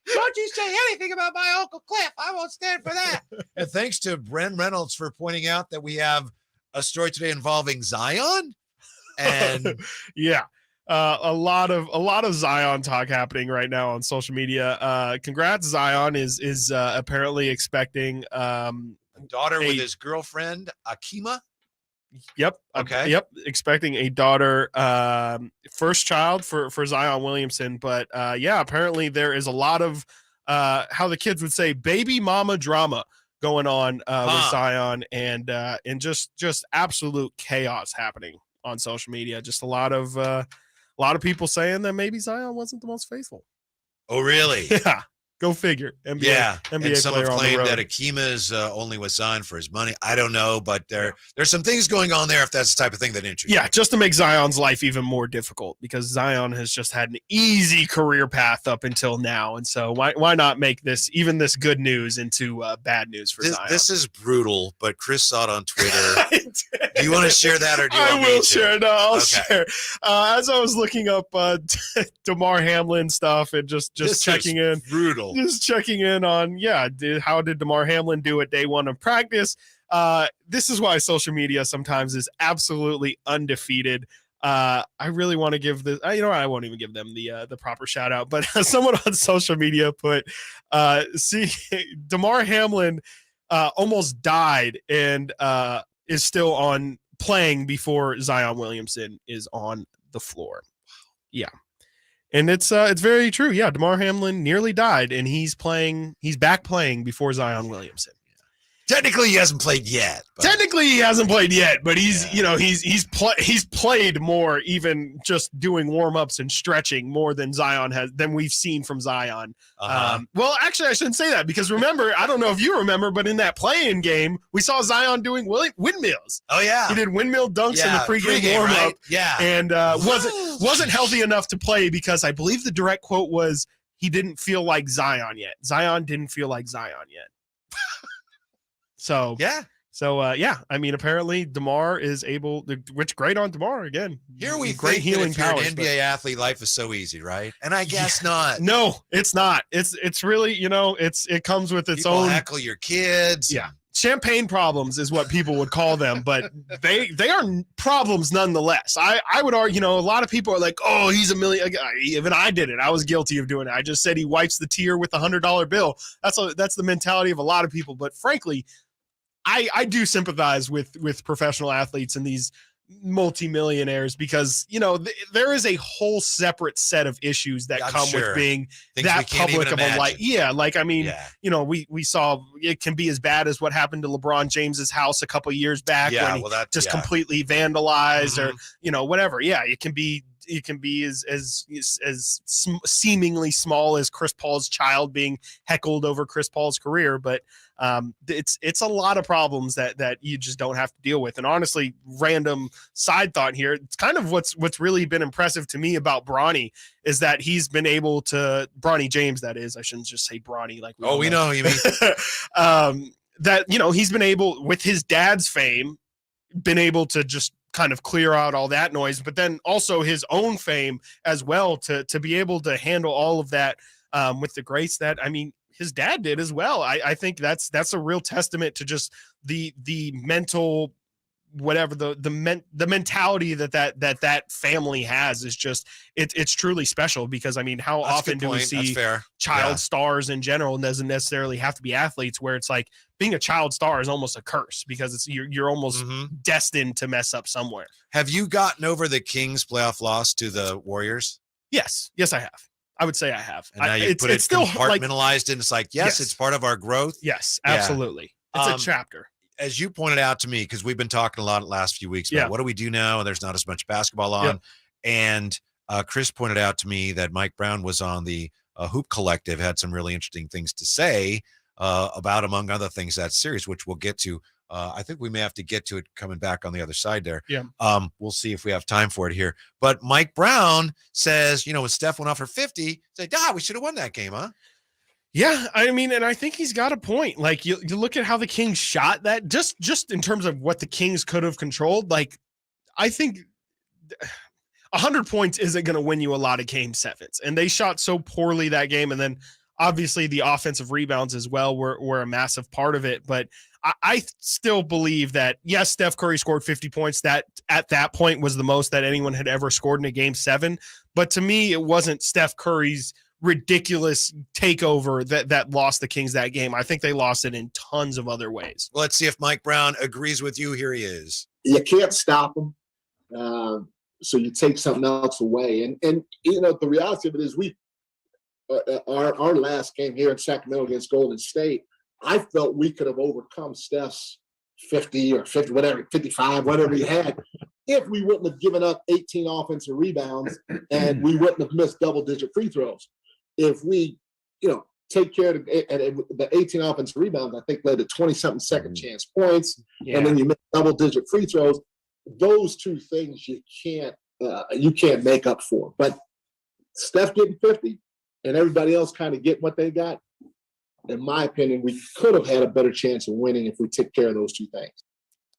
S17: Don't you say anything about my Uncle Cliff. I won't stand for that. And thanks to Bren Reynolds for pointing out that we have a story today involving Zion. And
S18: yeah, a lot of Zion talk happening right now on social media. Congrats, Zion is apparently expecting
S17: a daughter with his girlfriend Akima.
S18: Yep.
S17: Okay.
S18: Yep. Expecting a daughter, first child for Zion Williamson. But apparently there is a lot of how the kids would say baby mama drama going on with Zion and just absolute chaos happening on social media. Just a lot of people saying that maybe Zion wasn't the most faithful.
S17: Oh, really?
S18: Yeah. Go figure. NBA
S17: and some
S18: player
S17: have
S18: on the
S17: claimed
S18: road.
S17: that Akima is only with Zion for his money. I don't know, but there's some things going on there if that's the type of thing that interests you.
S18: Yeah, just to make Zion's life even more difficult, because Zion has just had an easy career path up until now. And so why not make this good news into bad news for Zion?
S17: This is brutal, but Chris saw it on Twitter. Do you want to share that, or do you want me to?
S18: I will share. No, I'll share. As I was looking up Damar Hamlin stuff and just checking in.
S17: Brutal.
S18: Just checking in on, how did Damar Hamlin do at day one of practice? This is why social media sometimes is absolutely undefeated. I really want to give this, I won't even give them the proper shout out, but someone on social media put, Damar Hamlin almost died and is still on playing before Zion Williamson is on the floor. Yeah. And it's very true. Yeah, Damar Hamlin nearly died, and he's back playing before Zion Williamson.
S17: Technically, he hasn't played yet.
S18: But he's he's played more, even just doing warm-ups and stretching more than we've seen from Zion. Well, actually, I shouldn't say that, because remember, I don't know if you remember, but in that play-in game, we saw Zion doing windmills.
S17: Oh yeah,
S18: he did windmill dunks in the pregame warm-up.
S17: Right? Yeah,
S18: and wasn't healthy enough to play, because I believe the direct quote was he didn't feel like Zion yet. Zion didn't feel like Zion yet. So I mean, apparently Damar is able, which great on Damar again.
S17: Here we
S18: great
S17: think
S18: healing
S17: that if
S18: powers.
S17: you're an NBA athlete, life is so easy, right? And I guess not.
S18: No, it's not. It's really, it comes with its
S17: People
S18: own
S17: heckle your kids.
S18: Yeah. Champagne problems is what people would call them, but they are problems nonetheless. I would argue, a lot of people are like, oh, he's a million. Even I did it. I was guilty of doing it. I just said he wipes the tear with a $100 bill. That's the mentality of a lot of people. But frankly, I do sympathize with professional athletes and these multimillionaires, because there is a whole separate set of issues that come with being that public of a life. Yeah, we saw it can be as bad as what happened to LeBron James's house a couple of years back when he completely vandalized or whatever. Yeah, it can be as seemingly small as Chris Paul's child being heckled over Chris Paul's career, but it's a lot of problems that you just don't have to deal with. And honestly, random side thought here, it's kind of what's really been impressive to me about Bronny is that he's been able to, Bronny James, that is, I shouldn't just say Bronny like
S17: we know you mean.
S18: That he's been able, with his dad's fame, been able to just kind of clear out all that noise, but then also his own fame as well, to be able to handle all of that with the grace that, his dad did as well. I think that's a real testament to just the mental, whatever the mentality that family has is just, it's truly special, because how
S17: That's
S18: often do we see child stars in general? Doesn't necessarily have to be athletes, where it's like being a child star is almost a curse, because you're almost destined to mess up somewhere.
S17: Have you gotten over the Kings playoff loss to the Warriors?
S18: Yes, I have. I would say I have.
S17: And now you put it still compartmentalized, and it's like, yes, it's part of our growth.
S18: Yes, absolutely. Yeah. It's a chapter.
S17: As you pointed out to me, because we've been talking a lot the last few weeks about what do we do now, and there's not as much basketball on. Yep. And Chris pointed out to me that Mike Brown was on the Hoop Collective, had some really interesting things to say about, among other things, that series, which we'll get to. I think we may have to get to it coming back on the other side there.
S18: Yeah.
S17: We'll see if we have time for it here. But Mike Brown says, when Steph went off for 50, say, we should have won that game, huh?
S18: Yeah, and I think he's got a point. Like, you look at how the Kings shot that, just in terms of what the Kings could have controlled. Like, I think 100 points isn't going to win you a lot of game sevens, and they shot so poorly that game. And then obviously the offensive rebounds as well were a massive part of it. But I still believe that, yes, Steph Curry scored 50 points. That at that point was the most that anyone had ever scored in a game 7. But to me, it wasn't Steph Curry's ridiculous takeover that lost the Kings that game. I think they lost it in tons of other ways.
S17: Well, let's see if Mike Brown agrees with you. Here he is.
S6: You can't stop them. So you take something else away. And the reality of it is our last game here in Sacramento against Golden State, I felt we could have overcome Steph's 50 or 50, whatever, 55, whatever he had, if we wouldn't have given up 18 offensive rebounds and we wouldn't have missed double-digit free throws. If we, take care of the 18 offensive rebounds, I think led to 20-something second chance points.
S18: Yeah.
S6: And then you make double-digit free throws. Those two things you can't make up for. But Steph getting 50 and everybody else kind of getting what they got, in my opinion, we could have had a better chance of winning if we took care of those two things.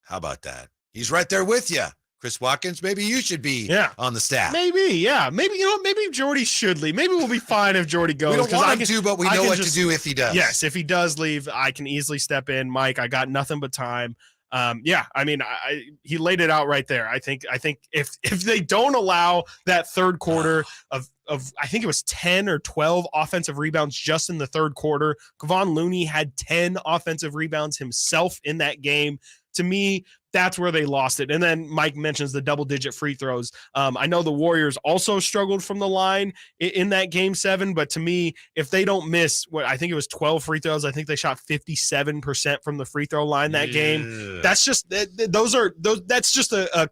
S17: How about that? He's right there with you. Chris Watkins, maybe you should be on the staff.
S18: Maybe, yeah. Maybe, maybe Jordy should leave. Maybe we'll be fine if Jordy goes.
S17: We don't want him to, but we know what to do if he does.
S18: Yes, if he does leave, I can easily step in. Mike, I got nothing but time. I mean, he laid it out right there. I think if they don't allow that third quarter of I think it was 10 or 12 offensive rebounds just in the third quarter. Kevon Looney had 10 offensive rebounds himself in that game. To me, that's where they lost it. And then Mike mentions the double-digit free throws. I know the Warriors also struggled from the line in that game 7, but to me, if they don't miss what I think it was 12 free throws, I think they shot 57% from the free throw line that game. That's just that's just a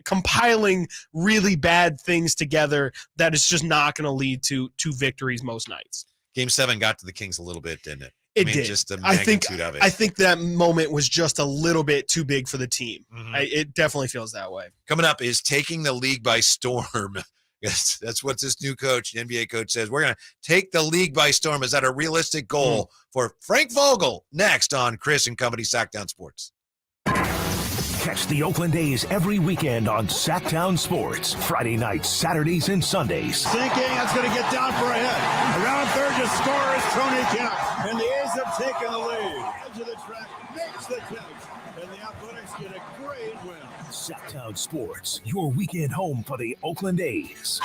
S18: compiling really bad things together that is just not going to lead to victories most nights.
S17: Game 7 got to the Kings a little bit, didn't it?
S18: It did.
S17: Just the magnitude of it.
S18: I think that moment was just a little bit too big for the team.
S17: Mm-hmm.
S18: It definitely feels that way.
S17: Coming up is taking the league by storm. That's what this new coach, NBA coach, says. We're going to take the league by storm. Is that a realistic goal for Frank Vogel? Next on Chris and Company Sactown Sports.
S12: Catch the Oakland A's every weekend on Sactown Sports. Friday nights, Saturdays, and Sundays.
S7: Sinking, that's going to get down for a hit. Around third to score is Tony Kemp. And the A's have taken the lead. Edge of the track makes the catch. And the Athletics get a great win.
S12: Sactown Sports, your weekend home for the Oakland A's.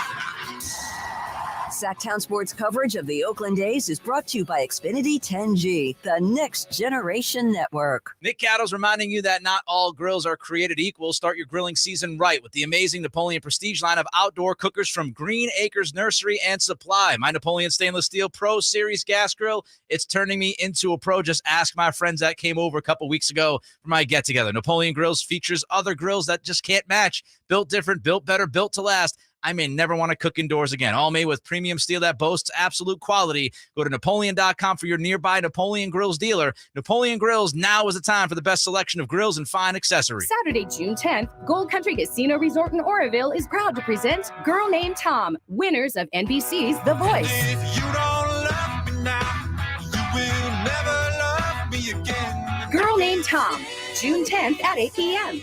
S15: Sactown Sports coverage of the Oakland A's is brought to you by Xfinity 10G, the next generation network.
S1: Nick Cattles reminding you that not all grills are created equal. Start your grilling season right with the amazing Napoleon Prestige line of outdoor cookers from Green Acres Nursery and Supply. My Napoleon Stainless Steel Pro Series gas grill, it's turning me into a pro. Just ask my friends that came over a couple weeks ago for my get-together. Napoleon Grills features other grills that just can't match. Built different, built better, built to last. I may never want to cook indoors again. All made with premium steel that boasts absolute quality. Go to Napoleon.com for your nearby Napoleon Grills dealer. Napoleon Grills, now is the time for the best selection of grills and fine accessories.
S9: Saturday, June 10th, Gold Country Casino Resort in Oroville is proud to present Girl Named Tom, winners of NBC's The Voice.
S10: If you don't love me now, you will never love me again.
S9: Girl Named Tom, June 10th at 8 p.m.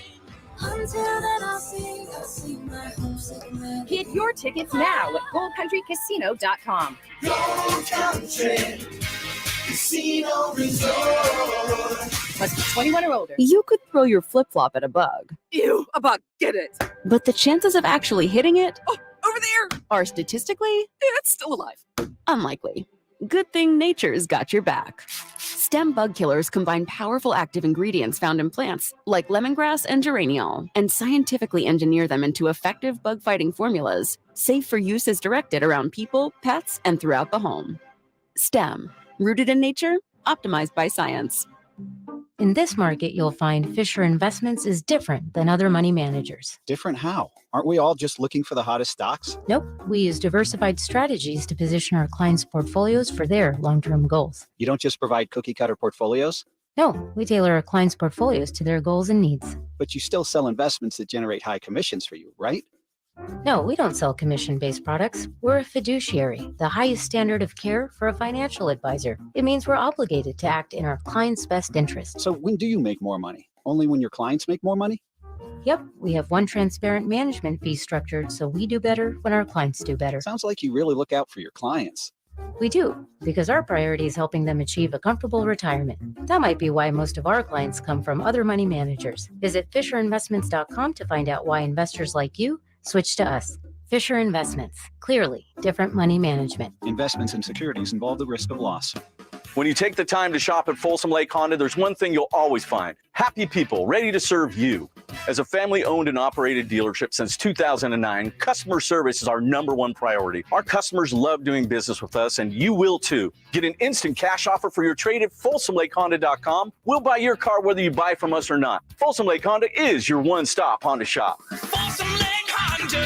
S10: Until then, I'll sing my hopes and
S9: Get your tickets now at goldcountrycasino.com.
S10: Gold Country Casino Resort.
S9: Must be 21 or older.
S13: You could throw your flip-flop at a bug.
S9: Ew, a bug, get it.
S13: But the chances of actually hitting it
S9: Over there.
S13: are statistically
S9: It's still alive.
S13: unlikely. Good thing nature's got your back. Stem bug killers combine powerful active ingredients found in plants like lemongrass and geraniol and scientifically engineer them into effective bug-fighting formulas, safe for use as directed around people, pets, and throughout the home. Stem, rooted in nature, optimized by science.
S23: In this market, you'll find Fisher Investments is different than other money managers.
S24: Different how? Aren't we all just looking for the hottest stocks?
S23: Nope, we use diversified strategies to position our clients' portfolios for their long-term goals.
S24: You don't just provide cookie-cutter portfolios?
S23: No, we tailor our clients' portfolios to their goals and needs.
S24: But you still sell investments that generate high commissions for you, right?
S23: No, we don't sell commission-based products. We're a fiduciary, the highest standard of care for a financial advisor. It means we're obligated to act in our clients' best interest.
S24: So when do you make more money? Only when your clients make more money?
S23: Yep, we have one transparent management fee structured, so we do better when our clients do better.
S24: Sounds like you really look out for your clients.
S23: We do, because our priority is helping them achieve a comfortable retirement. That might be why most of our clients come from other money managers. Visit FisherInvestments.com to find out why investors like you switch to us. Fisher Investments. Clearly, different money management.
S24: Investments in securities involve the risk of loss.
S22: When you take the time to shop at Folsom Lake Honda, there's one thing you'll always find. Happy people ready to serve you. As a family-owned and operated dealership since 2009, customer service is our #1 priority. Our customers love doing business with us, and you will too. Get an instant cash offer for your trade at FolsomLakeHonda.com. We'll buy your car whether you buy from us or not. Folsom Lake Honda is your one-stop Honda shop.
S10: Folsom Lake Honda,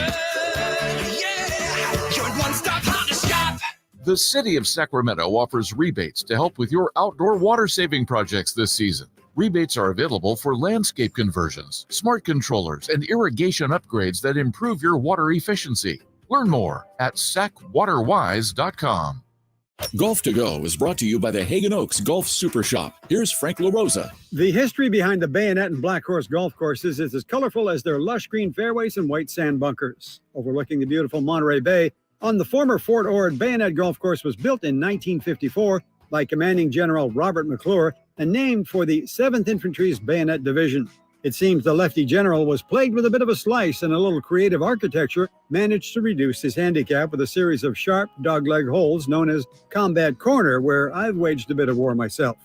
S10: yeah, your one-stop Honda shop.
S11: The City of Sacramento offers rebates to help with your outdoor water-saving projects this season. Rebates are available for landscape conversions, smart controllers, and irrigation upgrades that improve your water efficiency. Learn more at sacwaterwise.com.
S14: Golf to Go is brought to you by the Hagen Oaks Golf Super Shop. Here's Frank LaRosa.
S19: The history behind the Bayonet and Black Horse golf courses is as colorful as their lush green fairways and white sand bunkers. Overlooking the beautiful Monterey Bay, on the former Fort Ord, Bayonet Golf Course was built in 1954 by Commanding General Robert McClure and named for the 7th Infantry's Bayonet Division. It seems the lefty general was plagued with a bit of a slice, and a little creative architecture managed to reduce his handicap with a series of sharp dogleg holes known as Combat Corner, where I've waged a bit of war myself.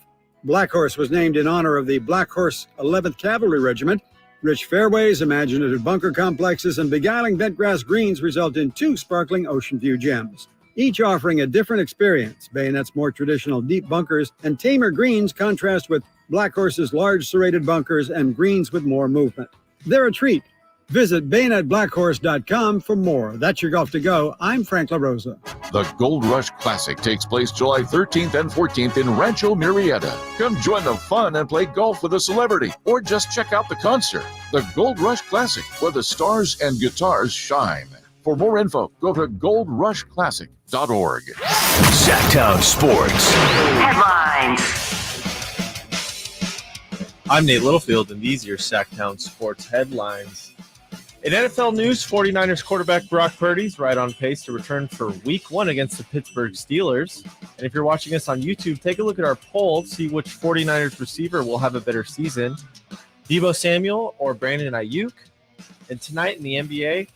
S19: Black Horse was named in honor of the Black Horse 11th Cavalry Regiment. Rich fairways, imaginative bunker complexes, and beguiling bentgrass greens result in 2 sparkling ocean view gems, each offering a different experience. Bayonet's more traditional deep bunkers and tamer greens contrast with Black Horse's large serrated bunkers and greens with more movement. They're a treat. Visit BayonetBlackHorse.com for more. That's your Golf to Go. I'm Frank LaRosa.
S11: The Gold Rush Classic takes place July 13th and 14th in Rancho Murrieta. Come join the fun and play golf with a celebrity, or just check out the concert. The Gold Rush Classic, where the stars and guitars shine. For more info, go to goldrushclassic.org.
S12: Sactown Sports.
S15: Headlines.
S16: I'm Nate Littlefield, and these are your Sactown Sports headlines. In NFL news, 49ers quarterback Brock Purdy's right on pace to return for Week 1 against the Pittsburgh Steelers. And if you're watching us on YouTube, take a look at our poll, see which 49ers receiver will have a better season, Deebo Samuel or Brandon Ayuk. And tonight in the NBA,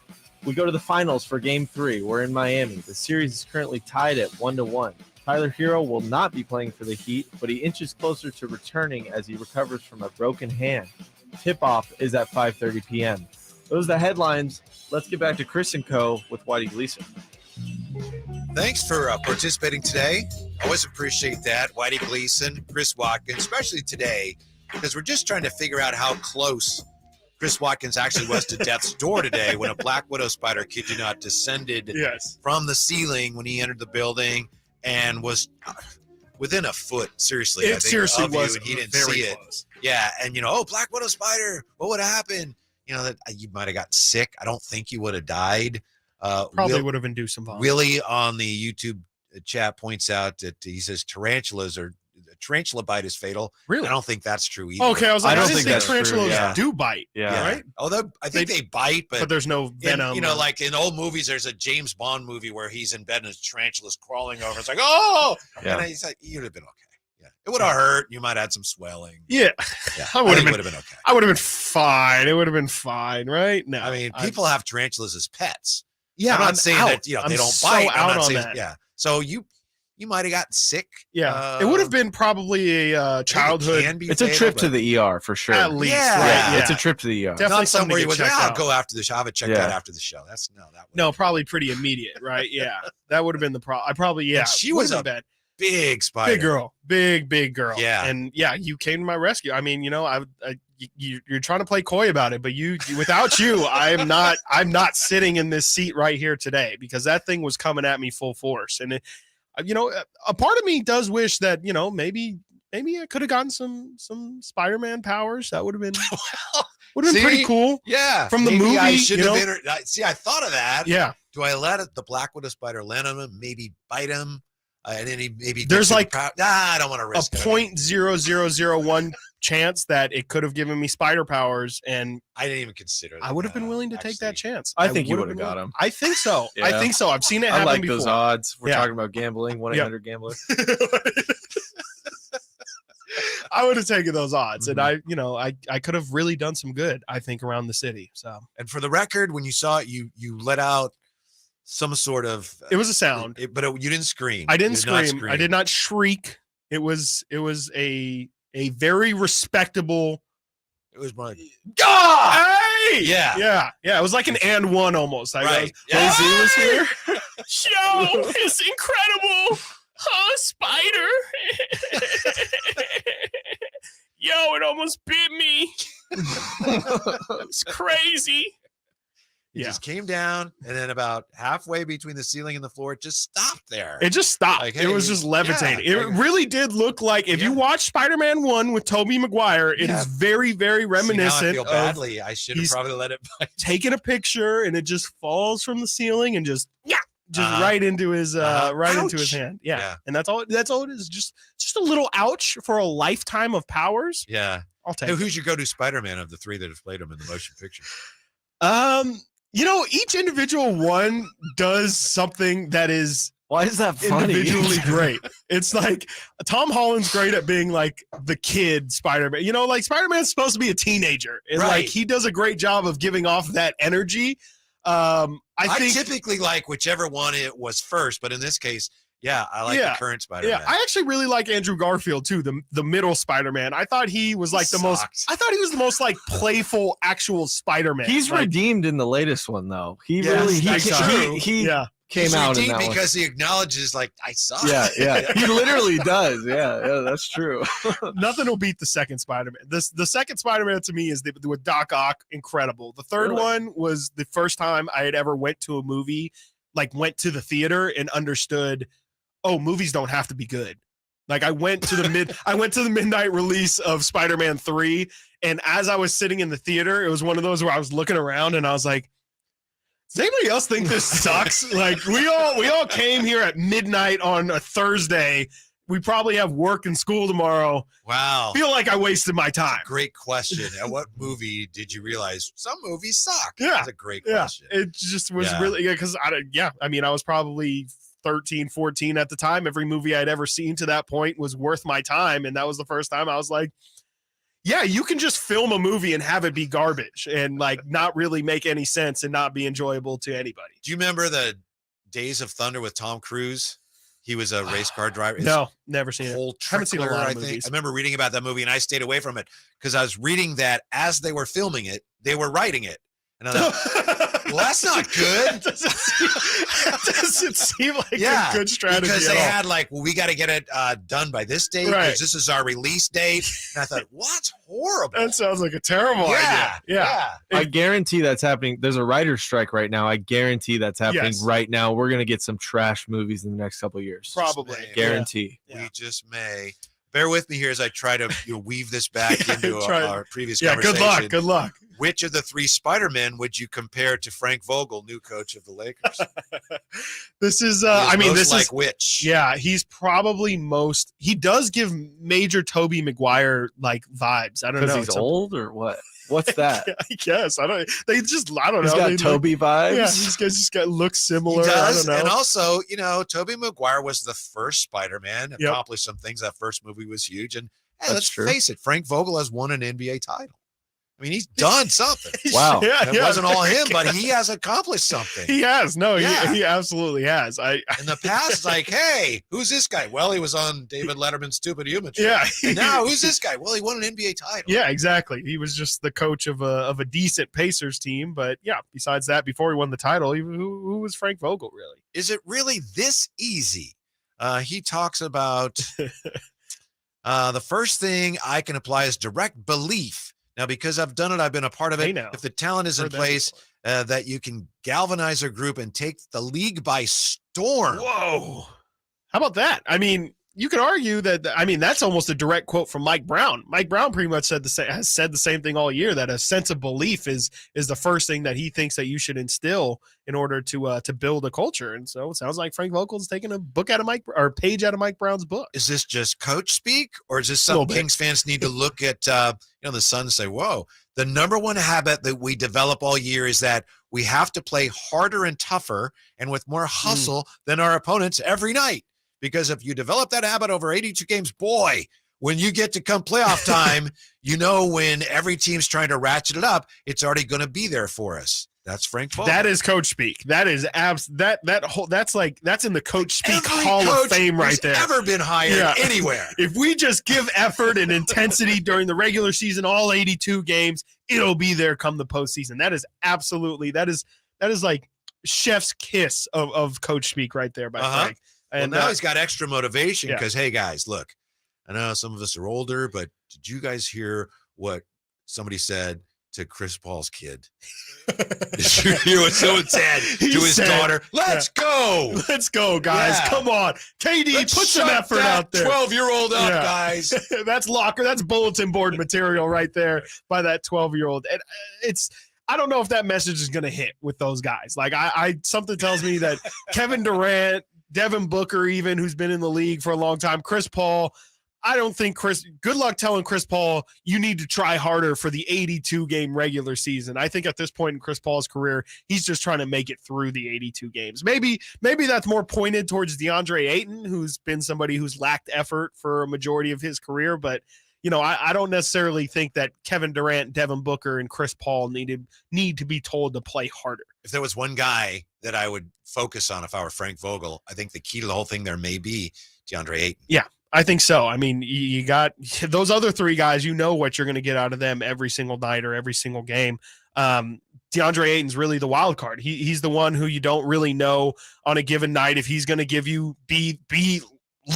S16: we go to the finals for Game 3. We're in Miami. The series is currently tied at 1-1. Tyler Hero will not be playing for the Heat, but he inches closer to returning as he recovers from a broken hand. Tip-off is at 5:30 p.m. Those are the headlines. Let's get back to Chris and Co. with Whitey Gleason.
S17: Thanks for participating today. Always appreciate that. Whitey Gleason, Chris Watkins, especially today, because we're just trying to figure out how close Chris Watkins actually was to death's door today when a black widow spider, kid you not, descended from the ceiling when he entered the building and was within a foot, seriously.
S18: It seriously
S17: of you,
S18: was
S17: and he didn't
S18: very
S17: see
S18: close.
S17: it. Yeah, and black widow spider, what would have happened? That you might have got sick. I don't think you would have died.
S18: Probably would have induced some vomit.
S17: Willie on the YouTube chat points out that he says tarantula bite is fatal.
S18: Really?
S17: I don't think that's true either.
S18: Okay, I was like, I didn't think
S17: tarantulas
S18: tarantulas do bite.
S17: Yeah.
S18: Right?
S17: Although I think they bite, but
S18: there's no venom.
S17: Like in old movies, there's a James Bond movie where he's in bed and his tarantula's crawling over. It's like, oh!
S16: Yeah.
S17: And he's like, you'd have been okay. Yeah. It would have hurt. You might have had some swelling.
S18: Yeah.
S17: I
S18: would have
S17: been okay.
S18: I would have been fine. It would have been fine, right? No.
S17: I mean, people have tarantulas as pets.
S18: Yeah,
S17: I'm not saying that they
S18: I'm
S17: don't
S18: so
S17: bite.
S18: out
S17: I'm not
S18: on
S17: saying,
S18: that.
S17: Yeah. So you might have gotten sick.
S18: Yeah. It would have been probably a childhood.
S16: It's a trip to the ER for sure.
S18: At least,
S17: Yeah.
S18: right?
S16: It's a trip to the ER.
S18: Definitely
S17: Not somewhere
S18: something
S17: you
S18: to
S17: would
S18: check
S17: I'll
S18: out.
S17: go after the show. I'll have it checked out after the show.
S18: No, probably pretty immediate, right? Yeah. That would have been the problem. I probably,
S17: And she was a
S18: bad.
S17: big spider.
S18: Big girl. Big girl.
S17: Yeah.
S18: And yeah, you came to my rescue. I mean, you're trying to play coy about it, but without you, I'm not sitting in this seat right here today, because that thing was coming at me full force. And a part of me does wish that, maybe I could have gotten some Spider-Man powers. That would have been pretty cool.
S17: Yeah.
S18: From the
S17: Maybe
S18: movie,
S17: I should have been. I thought of that.
S18: Yeah.
S17: Do I let the black widow spider land on him? Maybe bite him, and then he maybe
S18: There's like
S17: I don't want to risk
S18: a 0.0001 chance that it could have given me spider powers, and
S17: I didn't even consider that.
S18: I would have been willing to take that chance.
S16: I think you would have got him.
S18: I think so.
S16: Yeah.
S18: I think so. I've seen it happen
S16: I like
S18: before.
S16: those odds. We're
S18: Yeah.
S16: talking about gambling. 1-800-GAMBLER.
S18: I would have taken those odds, and I could have really done some good, I think, around the city. So,
S17: and for the record, when you saw it, you let out some sort of.
S18: It was a sound,
S17: but you didn't scream.
S18: I didn't scream. I did not shriek. It was a very respectable.
S17: It was my.
S18: Hey!
S17: Yeah.
S18: It was like an and one almost.
S17: Right.
S18: Jay-Z was here. Show is incredible. Huh, spider? Yo, it almost bit me. It was crazy.
S17: It just came down, and then about halfway between the ceiling and the floor, it just stopped there.
S18: It just stopped.
S17: Like,
S18: it was just levitating.
S17: Yeah,
S18: it really did look like, if you watch Spider-Man 1 with Tobey Maguire, it is very, very reminiscent.
S17: See, now I feel badly. I should have probably let it bite.
S18: Taking a picture, and it just falls from the ceiling and just right into his into his hand. Yeah. And that's all it is. Just a little ouch for a lifetime of powers.
S17: Yeah.
S18: I'll take
S17: Who's your go-to Spider-Man of the three that have played him in the motion picture?
S18: Each individual one does something that is
S16: Why is that funny?
S18: individually great. It's like Tom Holland's great at being like the kid Spider-Man. Like Spider-Man's supposed to be a teenager. And like he does a great job of giving off that energy. I think
S17: typically like whichever one it was first, but in this case, I like the current Spider-Man.
S18: Yeah, I actually really like Andrew Garfield too, the middle Spider-Man. I thought he was like the most like playful actual Spider-Man.
S16: He's redeemed in the latest one though. He came
S17: He's
S16: out in
S17: redeemed
S16: that
S17: because he acknowledges like I suck.
S16: Yeah. He literally does. Yeah, that's true.
S18: Nothing will beat the second Spider-Man. The second Spider-Man to me is with Doc Ock, incredible. The third one was the first time I had ever went to a movie, like went to the theater and understood, movies don't have to be good. Like I went to the midnight release of Spider-Man 3, and as I was sitting in the theater, it was one of those where I was looking around and I was like, does anybody else think this sucks? Like we all came here at midnight on a Thursday. We probably have work and school tomorrow.
S17: Wow.
S18: Feel like I wasted my time.
S17: Great question. At what movie did you realize some movies suck?
S18: Yeah.
S17: That's a great question.
S18: It just was really because I was probably 13, 14 at the time. Every movie I'd ever seen to that point was worth my time. And that was the first time I was like, you can just film a movie and have it be garbage and like not really make any sense and not be enjoyable to anybody.
S17: Do you remember the Days of Thunder with Tom Cruise? He was a race car driver.
S18: No, never seen it.
S17: Haven't seen a lot of movies. I remember reading about that movie and I stayed away from it because I was reading that as they were filming it, they were writing it. And I thought, well, that's not good.
S18: That doesn't seem like a good strategy.
S17: Because they had we got to get it done by this date because this is our release date. And I thought, what's horrible?
S18: That sounds like a terrible idea. Yeah.
S16: I guarantee that's happening. There's a writer's strike right now. I guarantee that's happening right now. We're going to get some trash movies in the next couple of years.
S18: Probably.
S16: Guarantee.
S17: We just may. Bear with me here as I try to weave this back into our previous conversation.
S18: Good luck.
S17: Which of the three Spider-Men would you compare to Frank Vogel, new coach of the Lakers?
S18: This is,
S17: which?
S18: Yeah, he's probably he does give major Tobey Maguire like vibes. I don't know.
S16: Because he's old or what? What's that?
S18: I guess. I don't know.
S16: He's got Tobey vibes.
S18: Yeah, he's just got looks similar.
S17: He does.
S18: I don't know.
S17: And also, Tobey Maguire was the first Spider-Man, accomplished some things. That first movie was huge. And let's face it, Frank Vogel has won an NBA title. I mean, he's done something.
S16: Wow.
S17: It wasn't all him, but he has accomplished something.
S18: He has. No, he absolutely has.
S17: In the past, it's like, hey, who's this guy? Well, he was on David Letterman's Stupid Human Show.
S18: Yeah.
S17: And now, who's this guy? Well, he won an NBA title.
S18: Yeah, exactly. He was just the coach of a decent Pacers team. But besides that, before he won the title, who was Frank Vogel really?
S17: Is it really this easy? He talks about the first thing I can apply is direct belief. Now, because I've done it, I've been a part of it. If the talent is in place, that you can galvanize a group and take the league by storm.
S18: Whoa. How about that? I mean, you could argue that, that's almost a direct quote from Mike Brown. Mike Brown pretty much has said the same thing all year, that a sense of belief is the first thing that he thinks that you should instill in order to build a culture. And so it sounds like Frank Vogel's taking a page out of Mike Brown's book.
S17: Is this just coach speak, or is this something Kings fans need to look at, the Sun and say, whoa, the number one habit that we develop all year is that we have to play harder and tougher and with more hustle than our opponents every night. Because if you develop that habit over 82 games, boy, when you get to come playoff time, when every team's trying to ratchet it up, it's already going to be there for us. That's Frank Vogel.
S18: That is coach speak. That is that's in the coach speak Hall of Fame right there.
S17: Ever been hired anywhere?
S18: If we just give effort and intensity during the regular season, all 82 games, it'll be there come the postseason. That is absolutely that is like chef's kiss of coach speak right there by Frank.
S17: And now he's got extra motivation because, hey, guys, look, I know some of us are older, but did you guys hear what somebody said to Chris Paul's kid. He was so sad to his daughter. Let's go.
S18: Let's go, guys.
S17: Yeah.
S18: Come on. KD,
S17: Let's
S18: put some
S17: shut
S18: effort
S17: that
S18: out there.
S17: 12-year-old up, guys.
S18: That's bulletin board material right there by that 12-year-old. And I don't know if that message is going to hit with those guys. Like something tells me that Kevin Durant, Devin Booker, even, who's been in the league for a long time, Chris Paul, I don't think good luck telling Chris Paul you need to try harder for the 82-game regular season. I think at this point in Chris Paul's career, he's just trying to make it through the 82 games. Maybe that's more pointed towards DeAndre Ayton, who's been somebody who's lacked effort for a majority of his career. But, I don't necessarily think that Kevin Durant, Devin Booker, and Chris Paul need to be told to play harder.
S17: If there was one guy that I would focus on if I were Frank Vogel, I think the key to the whole thing there may be DeAndre Ayton.
S18: Yeah. I think so. I mean, you got those other three guys, what you're going to get out of them every single night or every single game. DeAndre Ayton's really the wild card. He's the one who you don't really know on a given night if he's going to give you be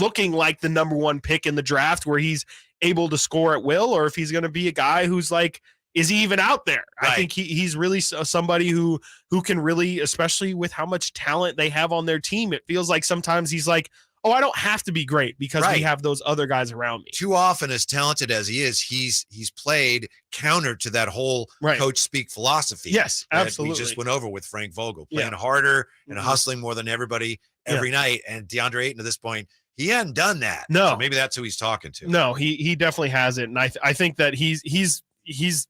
S18: looking like the number one pick in the draft where he's able to score at will, or if he's going to be a guy who's like, is he even out there? Right. I think he's really somebody who can really, especially with how much talent they have on their team, it feels like sometimes he's like, oh, I don't have to be great because we have those other guys around me.
S17: Too often, as talented as he is, he's played counter to that whole coach speak philosophy.
S18: Yes, absolutely.
S17: We just went over with Frank Vogel, playing harder and hustling more than everybody every night. And DeAndre Ayton, at this point, he hadn't done that.
S18: No.
S17: So maybe that's who he's talking to.
S18: No, he definitely hasn't. And I think that he's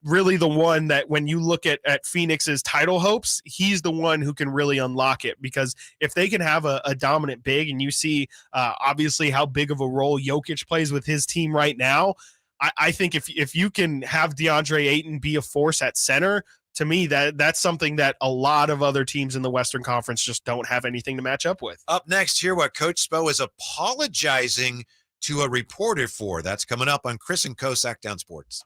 S18: really the one that when you look at Phoenix's title hopes, he's the one who can really unlock it, because if they can have a dominant big, and you see obviously how big of a role Jokic plays with his team right now, I think if you can have DeAndre Ayton be a force at center, to me, that's something that a lot of other teams in the Western Conference just don't have anything to match up with.
S17: Up next, hear what Coach Spo is apologizing to a reporter for. That's coming up on Chris and Co. Sactown Sports.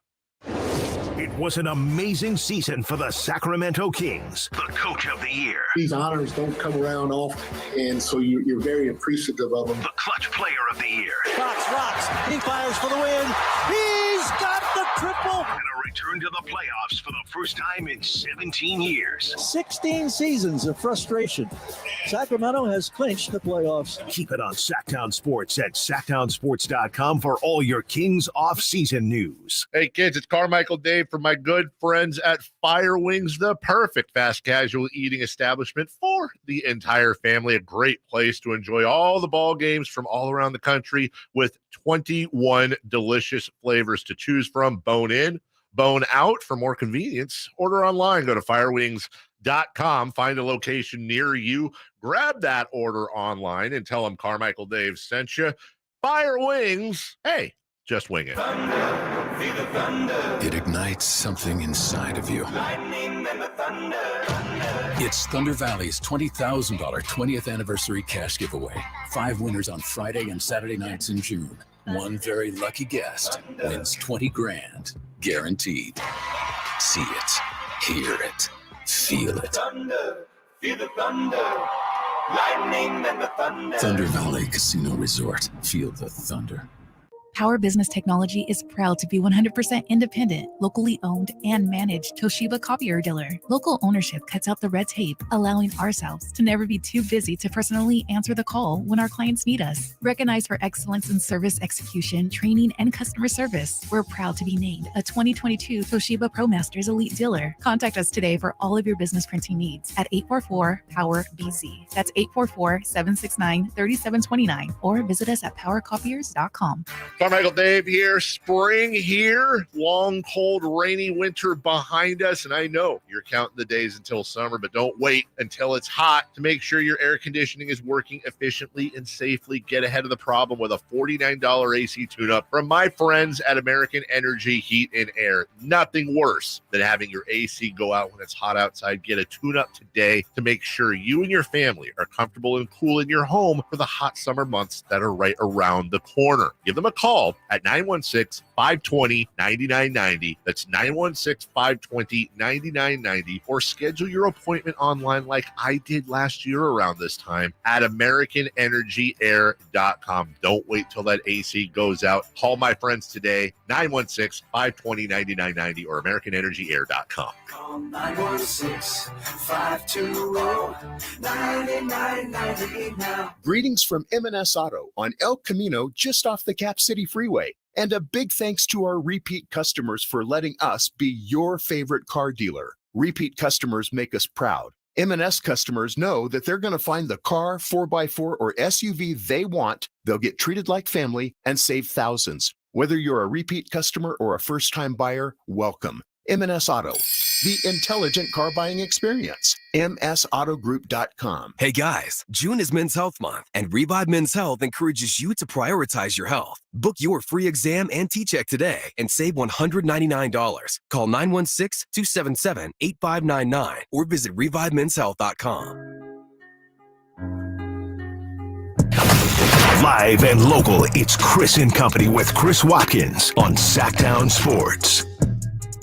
S12: It was an amazing season for the Sacramento Kings. The coach of the year.
S6: These honors don't come around often, and so you're very appreciative of them.
S12: The clutch player of the year.
S2: Fox rocks. He fires for the win. He's got the triple.
S12: And a return to the playoffs for the first time in 17 years.
S2: 16 seasons of frustration. Sacramento has clinched the playoffs.
S12: Keep it on Sactown Sports at SactownSports.com for all your Kings off-season news.
S3: Hey, kids, it's Carmichael Dave from my good friends at Fire Wings, the perfect fast casual eating establishment for the entire family. A great place to enjoy all the ball games from all around the country with 21 delicious flavors to choose from. Bone in, bone out. For more convenience, order online. Go to firewings.com. Find a location near you. Grab that order online and tell them Carmichael Dave sent you. Fire Wings. Hey, just wing it.
S14: It ignites something inside of you. It's Thunder Valley's $20,000 20th anniversary cash giveaway. 5 winners on Friday and Saturday nights in June. One very lucky guest wins $20,000 guaranteed. See it, hear it, feel it.
S10: Feel the thunder, lightning and the thunder.
S14: Thunder Valley Casino Resort. Feel the thunder.
S20: Power Business Technology is proud to be 100% independent, locally owned, and managed Toshiba copier dealer. Local ownership cuts out the red tape, allowing ourselves to never be too busy to personally answer the call when our clients need us. Recognized for excellence in service execution, training, and customer service, we're proud to be named a 2022 Toshiba ProMasters Elite Dealer. Contact us today for all of your business printing needs at 844-POWER-BZ. That's 844-769-3729, or visit us at powercopiers.com.
S3: Carmichael Dave here. Spring here. Long, cold, rainy winter behind us. And I know you're counting the days until summer, but don't wait until it's hot to make sure your air conditioning is working efficiently and safely. Get ahead of the problem with a $49 AC tune-up from my friends at American Energy Heat and Air. Nothing worse than having your AC go out when it's hot outside. Get a tune-up today to make sure you and your family are comfortable and cool in your home for the hot summer months that are right around the corner. Give them a call call at 916-520-9990. That's 916-520-9990. Or schedule your appointment online like I did last year around this time at AmericanEnergyAir.com. Don't wait till that AC goes out. Call my friends today, 916-520-9990 or AmericanEnergyAir.com.
S10: Call 916-520-9990 now.
S4: Greetings from M&S Auto on El Camino, just off the Cap City Freeway. And a big thanks to our repeat customers for letting us be your favorite car dealer. Repeat customers make us proud. M&S customers know that they're going to find the car, 4x4, or SUV they want. They'll get treated like family and save thousands. Whether you're a repeat customer or a first-time buyer, welcome. M&S Auto, the intelligent car buying experience. MSAutogroup.com.
S5: Hey guys, June is Men's Health Month, and Revive Men's Health encourages you to prioritize your health. Book your free exam and T-check today and save $199. Call 916-277-8599 or visit ReviveMen'sHealth.com.
S12: Live and local, it's Chris and Company with Chris Watkins on Sactown Sports.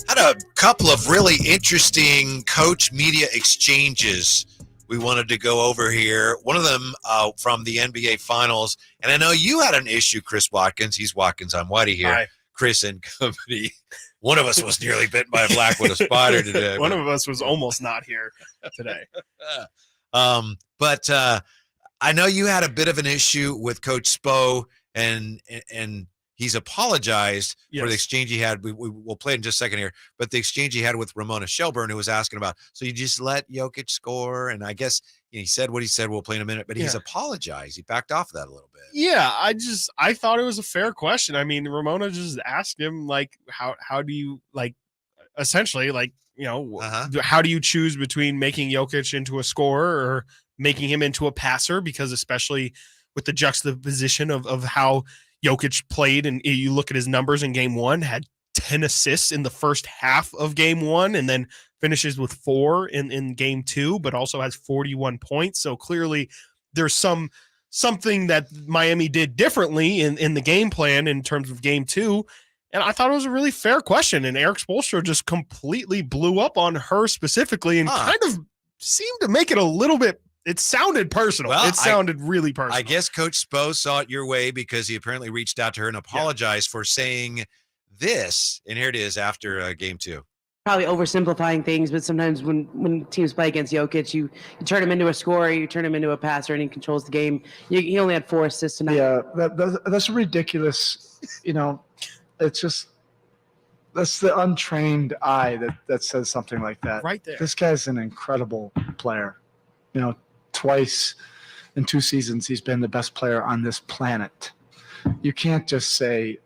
S17: Had a couple of really interesting coach media exchanges we wanted to go over here. One of them from the NBA Finals. And I know you had an issue, Chris Watkins. He's Watkins. I'm Whitey here. Hi. Chris and Company. One of us was nearly bitten by a black-widow spider today.
S18: One of us was almost not here today.
S17: But I know you had a bit of an issue with Coach Spo, and he's apologized for the exchange he had. We'll play it in just a second here, but the exchange he had with Ramona Shelburne, who was asking about, so you just let Jokic score? And I guess he said what he said. We'll play in a minute, but he's apologized. He backed off of that a little bit.
S18: Yeah, I thought it was a fair question. I mean, Ramona just asked him, like, how do you, like, essentially, like, how do you choose between making Jokic into a scorer or making him into a passer? Because especially with the juxtaposition of how Jokic played, and you look at his numbers in game one, had 10 assists in the first half of game one, and then finishes with 4 in game two, but also has 41 points. So clearly there's something that Miami did differently in the game plan in terms of game two. And I thought it was a really fair question. And Eric Spoelstra just completely blew up on her specifically and kind of seemed to make it a little bit. It sounded personal.
S17: Well,
S18: it sounded really personal.
S17: I guess Coach Spo saw it your way because he apparently reached out to her and apologized for saying this. And here it is after game two.
S8: Probably oversimplifying things, but sometimes when teams play against Jokic, you turn him into a scorer, you turn him into a passer, and he controls the game. He only had 4 assists tonight.
S21: Yeah, that's ridiculous. It's just that's the untrained eye that says something like that.
S18: Right there.
S21: This guy's an incredible player. Twice in 2 seasons, he's been the best player on this planet. You can't just say,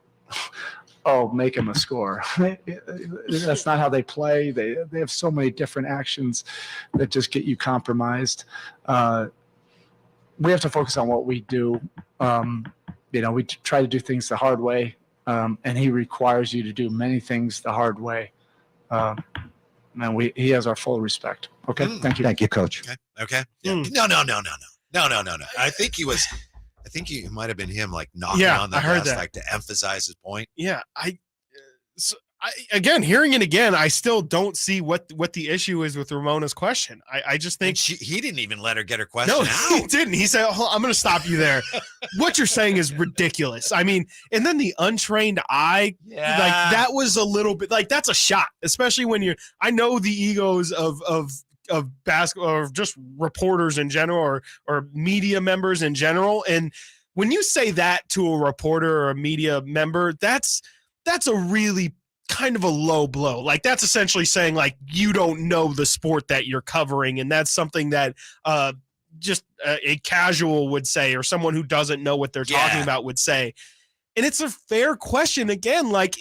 S21: oh, make him a scorer. That's not how they play. They have so many different actions that just get you compromised. We have to focus on what we do. We try to do things the hard way, and he requires you to do many things the hard way. He has our full respect. Okay. Thank you.
S25: Thank you, Coach.
S17: Okay. Yeah. No. I think he might have been him, like knocking on the desk, like to emphasize his point.
S18: Yeah. Again, hearing it again, I still don't see what the issue is with Ramona's question. I just think
S17: he didn't even let her get her question
S18: out.
S17: He
S18: didn't. He said, oh, I'm going to stop you there. What you're saying is ridiculous. I mean, and then the untrained eye, like that was a little bit like that's a shot, especially when I know the egos of basketball or just reporters in general or media members in general. And when you say that to a reporter or a media member, that's a really kind of a low blow. Like that's essentially saying like you don't know the sport that you're covering, and that's something that just a casual would say, or someone who doesn't know what they're talking about would say. And it's a fair question. Again, like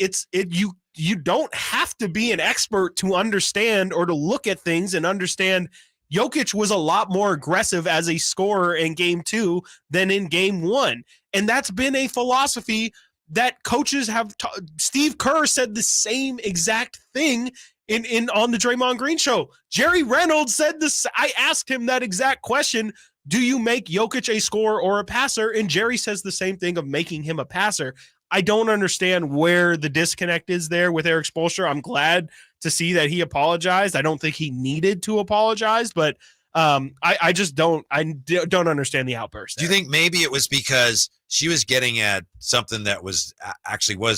S18: you don't have to be an expert to understand or to look at things and understand Jokic was a lot more aggressive as a scorer in game two than in game one. And that's been a philosophy that coaches have. Steve Kerr said the same exact thing in on the Draymond Green show. Jerry Reynolds said this. I asked him that exact question. Do you make Jokic a scorer or a passer? And Jerry says the same thing of making him a passer. I don't understand where the disconnect is there with Erik Spoelstra. I'm glad to see that he apologized. I don't think he needed to apologize, but I just don't understand the outburst.
S17: Do you think maybe it was because she was getting at something that was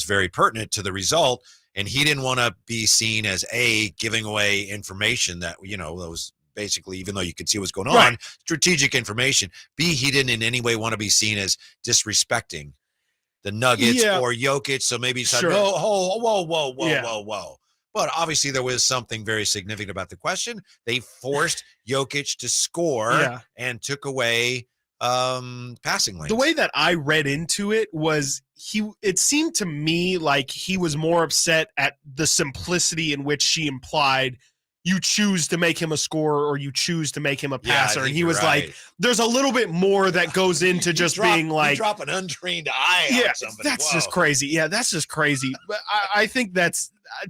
S17: very pertinent to the result, and he didn't want to be seen as giving away information that that was basically, even though you could see what's going on, strategic information. B, he didn't in any way want to be seen as disrespecting the Nuggets or Jokic. So maybe he said, whoa. But obviously there was something very significant about the question. They forced Jokic to score and took away passing lanes.
S18: The way that I read into it was it seemed to me like he was more upset at the simplicity in which she implied you choose to make him a scorer or you choose to make him a passer. And he was like, there's a little bit more that goes into being like,
S17: you drop an untrained eye on somebody.
S18: That's just crazy. Yeah, that's just crazy. But I think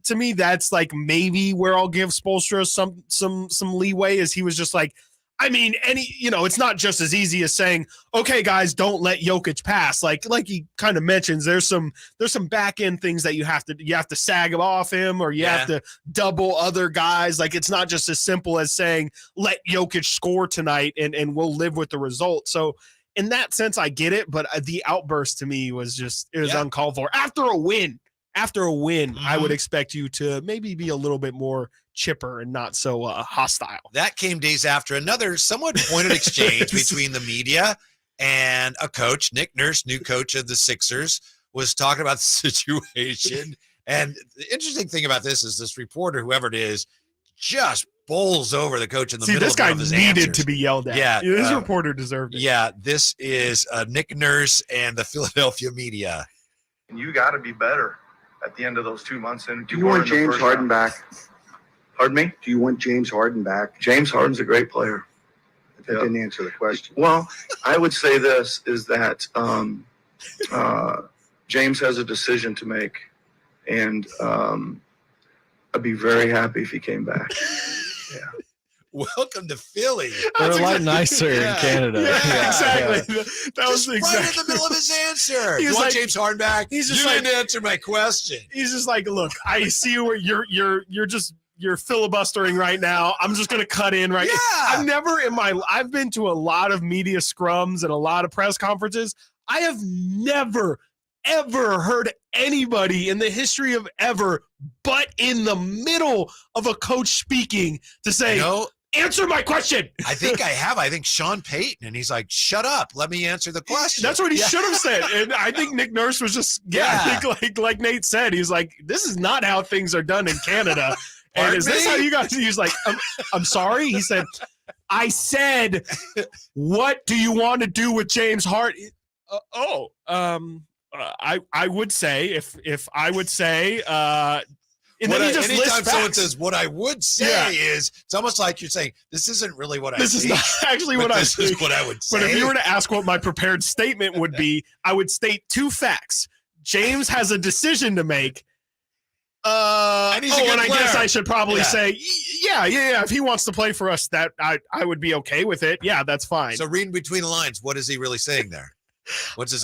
S18: to me, that's like maybe where I'll give Spoelstra some leeway, is he was just like, I mean, it's not just as easy as saying, okay, guys, don't let Jokic pass. Like he kind of mentions, there's some back end things that you have to sag off him, or you have to double other guys. Like, it's not just as simple as saying, let Jokic score tonight and we'll live with the result. So in that sense, I get it. But the outburst to me was uncalled for. After a win, I would expect you to maybe be a little bit more chipper and not so hostile.
S17: That came days after another somewhat pointed exchange between the media and a coach. Nick Nurse, new coach of the Sixers, was talking about the situation. And the interesting thing about this is this reporter, whoever it is, just bowls over the coach in the middle of his answers.
S18: This guy needed to be yelled at.
S17: Yeah,
S18: this reporter deserved it.
S17: Yeah, this is Nick Nurse and the Philadelphia media.
S1: You got to be better at the end of those 2 months. And
S7: do you want James Harden back? Pardon me? Do you want James Harden back?
S1: James Harden's a great player.
S7: That didn't answer the question.
S1: Well, I would say this is that James has a decision to make, and I'd be very happy if he came back. Yeah.
S17: Welcome to Philly.
S16: They're a lot nicer in Canada.
S18: Yeah, exactly.
S16: Yeah.
S18: That was
S17: right in the middle of his answer. You want James Harden back?
S18: He's just
S17: you didn't answer my question.
S18: He's just like, look, I see where you're filibustering right now. I'm just going to cut in right now. I've been to a lot of media scrums and a lot of press conferences. I have never, ever heard anybody in the history of ever, but in the middle of a coach speaking, to say, answer my question.
S17: I think I have. I think Sean Payton, and he's like, shut up. Let me answer the question.
S18: That's what he should have said. And I think Nick Nurse was just, I think like Nate said, he's like, this is not how things are done in Canada. And is this how you guys? He was like, I'm sorry. He said, I said, what do you want to do with James Harden? I would say if I would say, and then he just
S17: anytime someone says what I would say is, it's almost like you're saying, this isn't really what I think.
S18: This is not actually what I think.
S17: This is what I would say.
S18: But if you were to ask what my prepared statement would be, I would state two facts. James has a decision to make. And I guess I should probably say, if he wants to play for us, that I would be okay with it. Yeah, that's fine.
S17: So reading between the lines, what is he really saying there? What is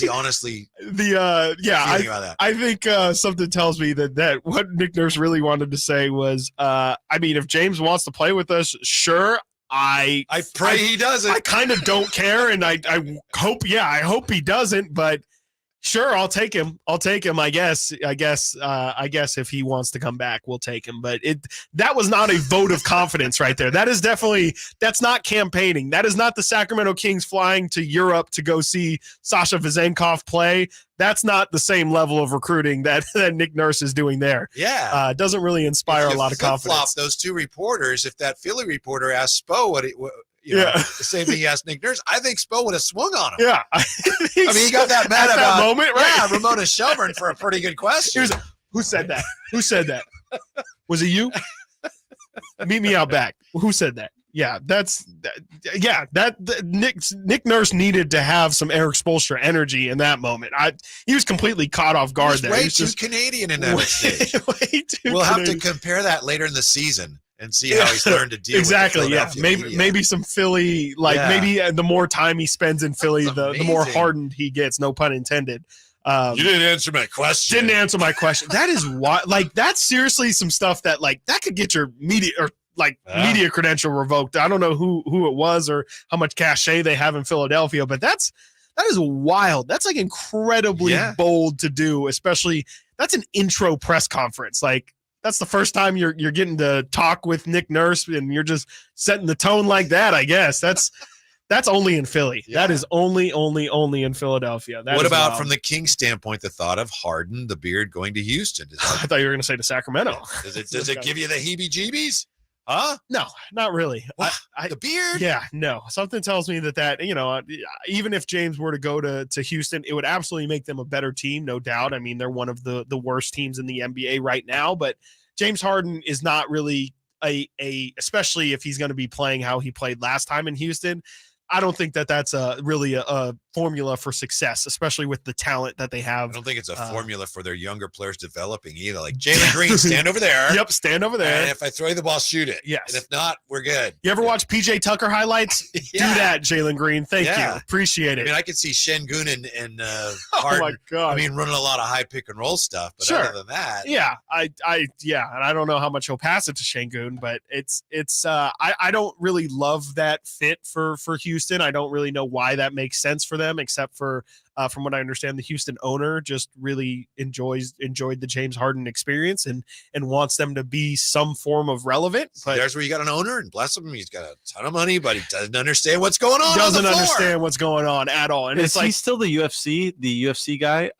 S17: he honestly feeling about that?
S18: I think something tells me that what Nick Nurse really wanted to say was, I mean, if James wants to play with us, sure. I
S17: pray he doesn't.
S18: I kind of don't care, and I hope he doesn't, but sure, I'll take him. I guess if he wants to come back, we'll take him. But that was not a vote of confidence right there. That's not campaigning. That is not the Sacramento Kings flying to Europe to go see Sasha Vezenkov play. That's not the same level of recruiting that Nick Nurse is doing there.
S17: Yeah.
S18: It doesn't really inspire a lot of confidence.
S17: Those two reporters, if that Philly reporter asked Spo the same thing he asked Nick Nurse, I think Spo would have swung on him.
S18: Yeah.
S17: I mean, he got that mad
S18: at
S17: about
S18: that moment, right?
S17: Yeah, Ramona Shelburne for a pretty good question.
S18: Who said that? Was it you? Meet me out back. Who said that? Yeah, Nick Nurse needed to have some Erik Spoelstra energy in that moment. He was completely caught off guard there.
S17: Way too Canadian in that stage. We'll have to compare that later in the season and see how he's learned to deal with it.
S18: Maybe some Philly, maybe the more time he spends in Philly, the more hardened he gets, no pun intended.
S17: You didn't answer my question.
S18: Didn't answer my question. That is why, like, that's seriously some stuff that, like, that could get your media media credential revoked. I don't know who it was or how much cachet they have in Philadelphia, but that is wild. That's like incredibly bold to do, especially that's an intro press conference. Like, that's the first time you're getting to talk with Nick Nurse and you're just setting the tone like that, I guess. That's only in Philly. Yeah. That is only in Philadelphia.
S17: What about from the Kings standpoint, the thought of Harden, the beard, going to Houston?
S18: I thought you were going to say to Sacramento.
S17: Does it give you the heebie-jeebies? Huh?
S18: No, not really.
S17: The beard?
S18: Yeah, no. Something tells me that even if James were to go to Houston, it would absolutely make them a better team, no doubt. I mean, they're one of the worst teams in the NBA right now, but James Harden is not really especially if he's going to be playing how he played last time in Houston. I don't think that's really a formula for success, especially with the talent that they have.
S17: I don't think it's a formula for their younger players developing either. Like Jalen Green, stand over there.
S18: Yep, stand over there.
S17: And if I throw you the ball, shoot it.
S18: Yes.
S17: And if not, we're good.
S18: You ever watch PJ Tucker highlights? Do that, Jalen Green. Thank you. Appreciate it.
S17: I mean, I could see Şengün and Harden.
S18: Oh my God.
S17: I mean, running a lot of high pick and roll stuff, but other than that.
S18: Yeah, and I don't know how much he'll pass it to Şengün, but I don't really love that fit for Houston. I don't really know why that makes sense for them, except for from what I understand, the Houston owner just really enjoyed the James Harden experience and wants them to be some form of relevant. But
S17: there's where you got an owner, and bless him, he's got a ton of money, but he doesn't understand what's going on.
S18: Doesn't understand what's going on at all. And
S16: is he still the UFC guy?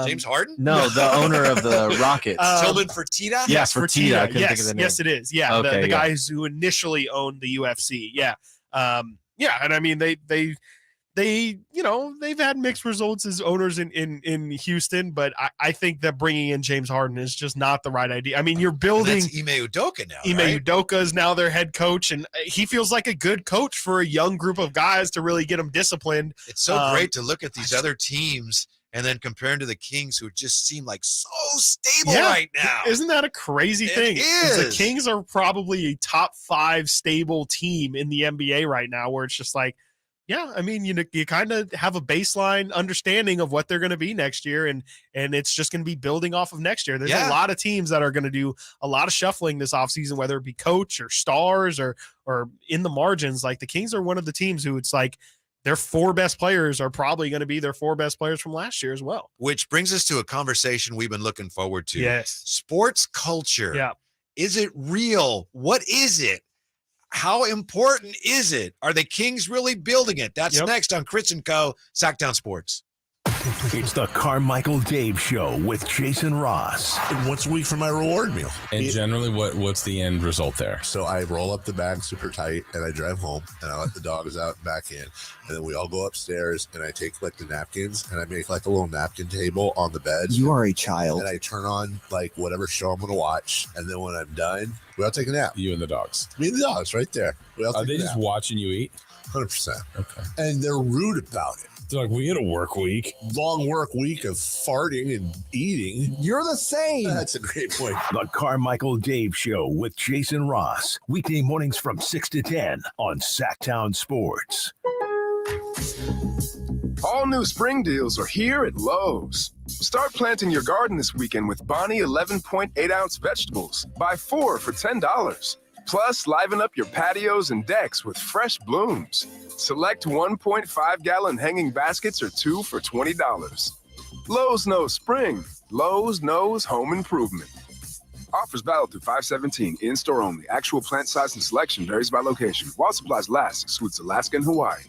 S17: James Harden?
S16: No, the owner of the Rockets.
S17: Tillman Fertitta?
S16: Yes, Fertitta. I couldn't think of the name.
S18: Yes, it is. Yeah,
S16: okay,
S18: the guys who initially owned the UFC. Yeah. And I mean they've had mixed results as owners in Houston, but I think that bringing in James Harden is just not the right idea. I mean, you're building
S17: Ime Udoka now.
S18: Ime Udoka is now their head coach, and he feels like a good coach for a young group of guys to really get them disciplined.
S17: It's so great to look at these other teams and then comparing to the Kings, who just seem like so stable right now.
S18: Isn't that a crazy thing?
S17: It is.
S18: The Kings are probably a top 5 stable team in the NBA right now, where it's just like, yeah, I mean, you kind of have a baseline understanding of what they're going to be next year, and it's just going to be building off of next year. There's a lot of teams that are going to do a lot of shuffling this offseason, whether it be coach or stars or in the margins. Like the Kings are one of the teams who it's like, their 4 best players are probably going to be their 4 best players from last year as well.
S17: Which brings us to a conversation we've been looking forward to.
S18: Yes.
S17: Sports culture.
S18: Yeah.
S17: Is it real? What is it? How important is it? Are the Kings really building it? That's next on Chris & Co. Sactown Sports.
S12: It's the Carmichael Dave Show with Jason Ross.
S9: Once a week for my reward meal.
S13: And generally, what's the end result there?
S9: So I roll up the bag super tight, and I drive home, and I let the dogs out and back in, and then we all go upstairs, and I take like the napkins, and I make like a little napkin table on the bed.
S23: You are a child.
S9: And I turn on like whatever show I'm going to watch, and then when I'm done, we all take a nap.
S13: You and the dogs.
S9: Me and the dogs, right there.
S13: Are they just watching you eat?
S9: 100%.
S13: Okay.
S9: And they're rude about it.
S13: They're like, we had a work week.
S9: Long work week of farting and eating.
S23: You're the same.
S9: That's a great point.
S12: The Carmichael Dave Show with Jason Ross. Weekday mornings from 6 to 10 on Sactown Sports.
S24: All new spring deals are here at Lowe's. Start planting your garden this weekend with Bonnie 11.8-ounce vegetables. Buy 4 for $10. Plus, liven up your patios and decks with fresh blooms. Select 1.5-gallon hanging baskets or 2 for $20. Lowe's knows spring. Lowe's knows home improvement. Offers valid through 5/17. In-store only. Actual plant size and selection varies by location. While supplies last, excludes Alaska and Hawaii.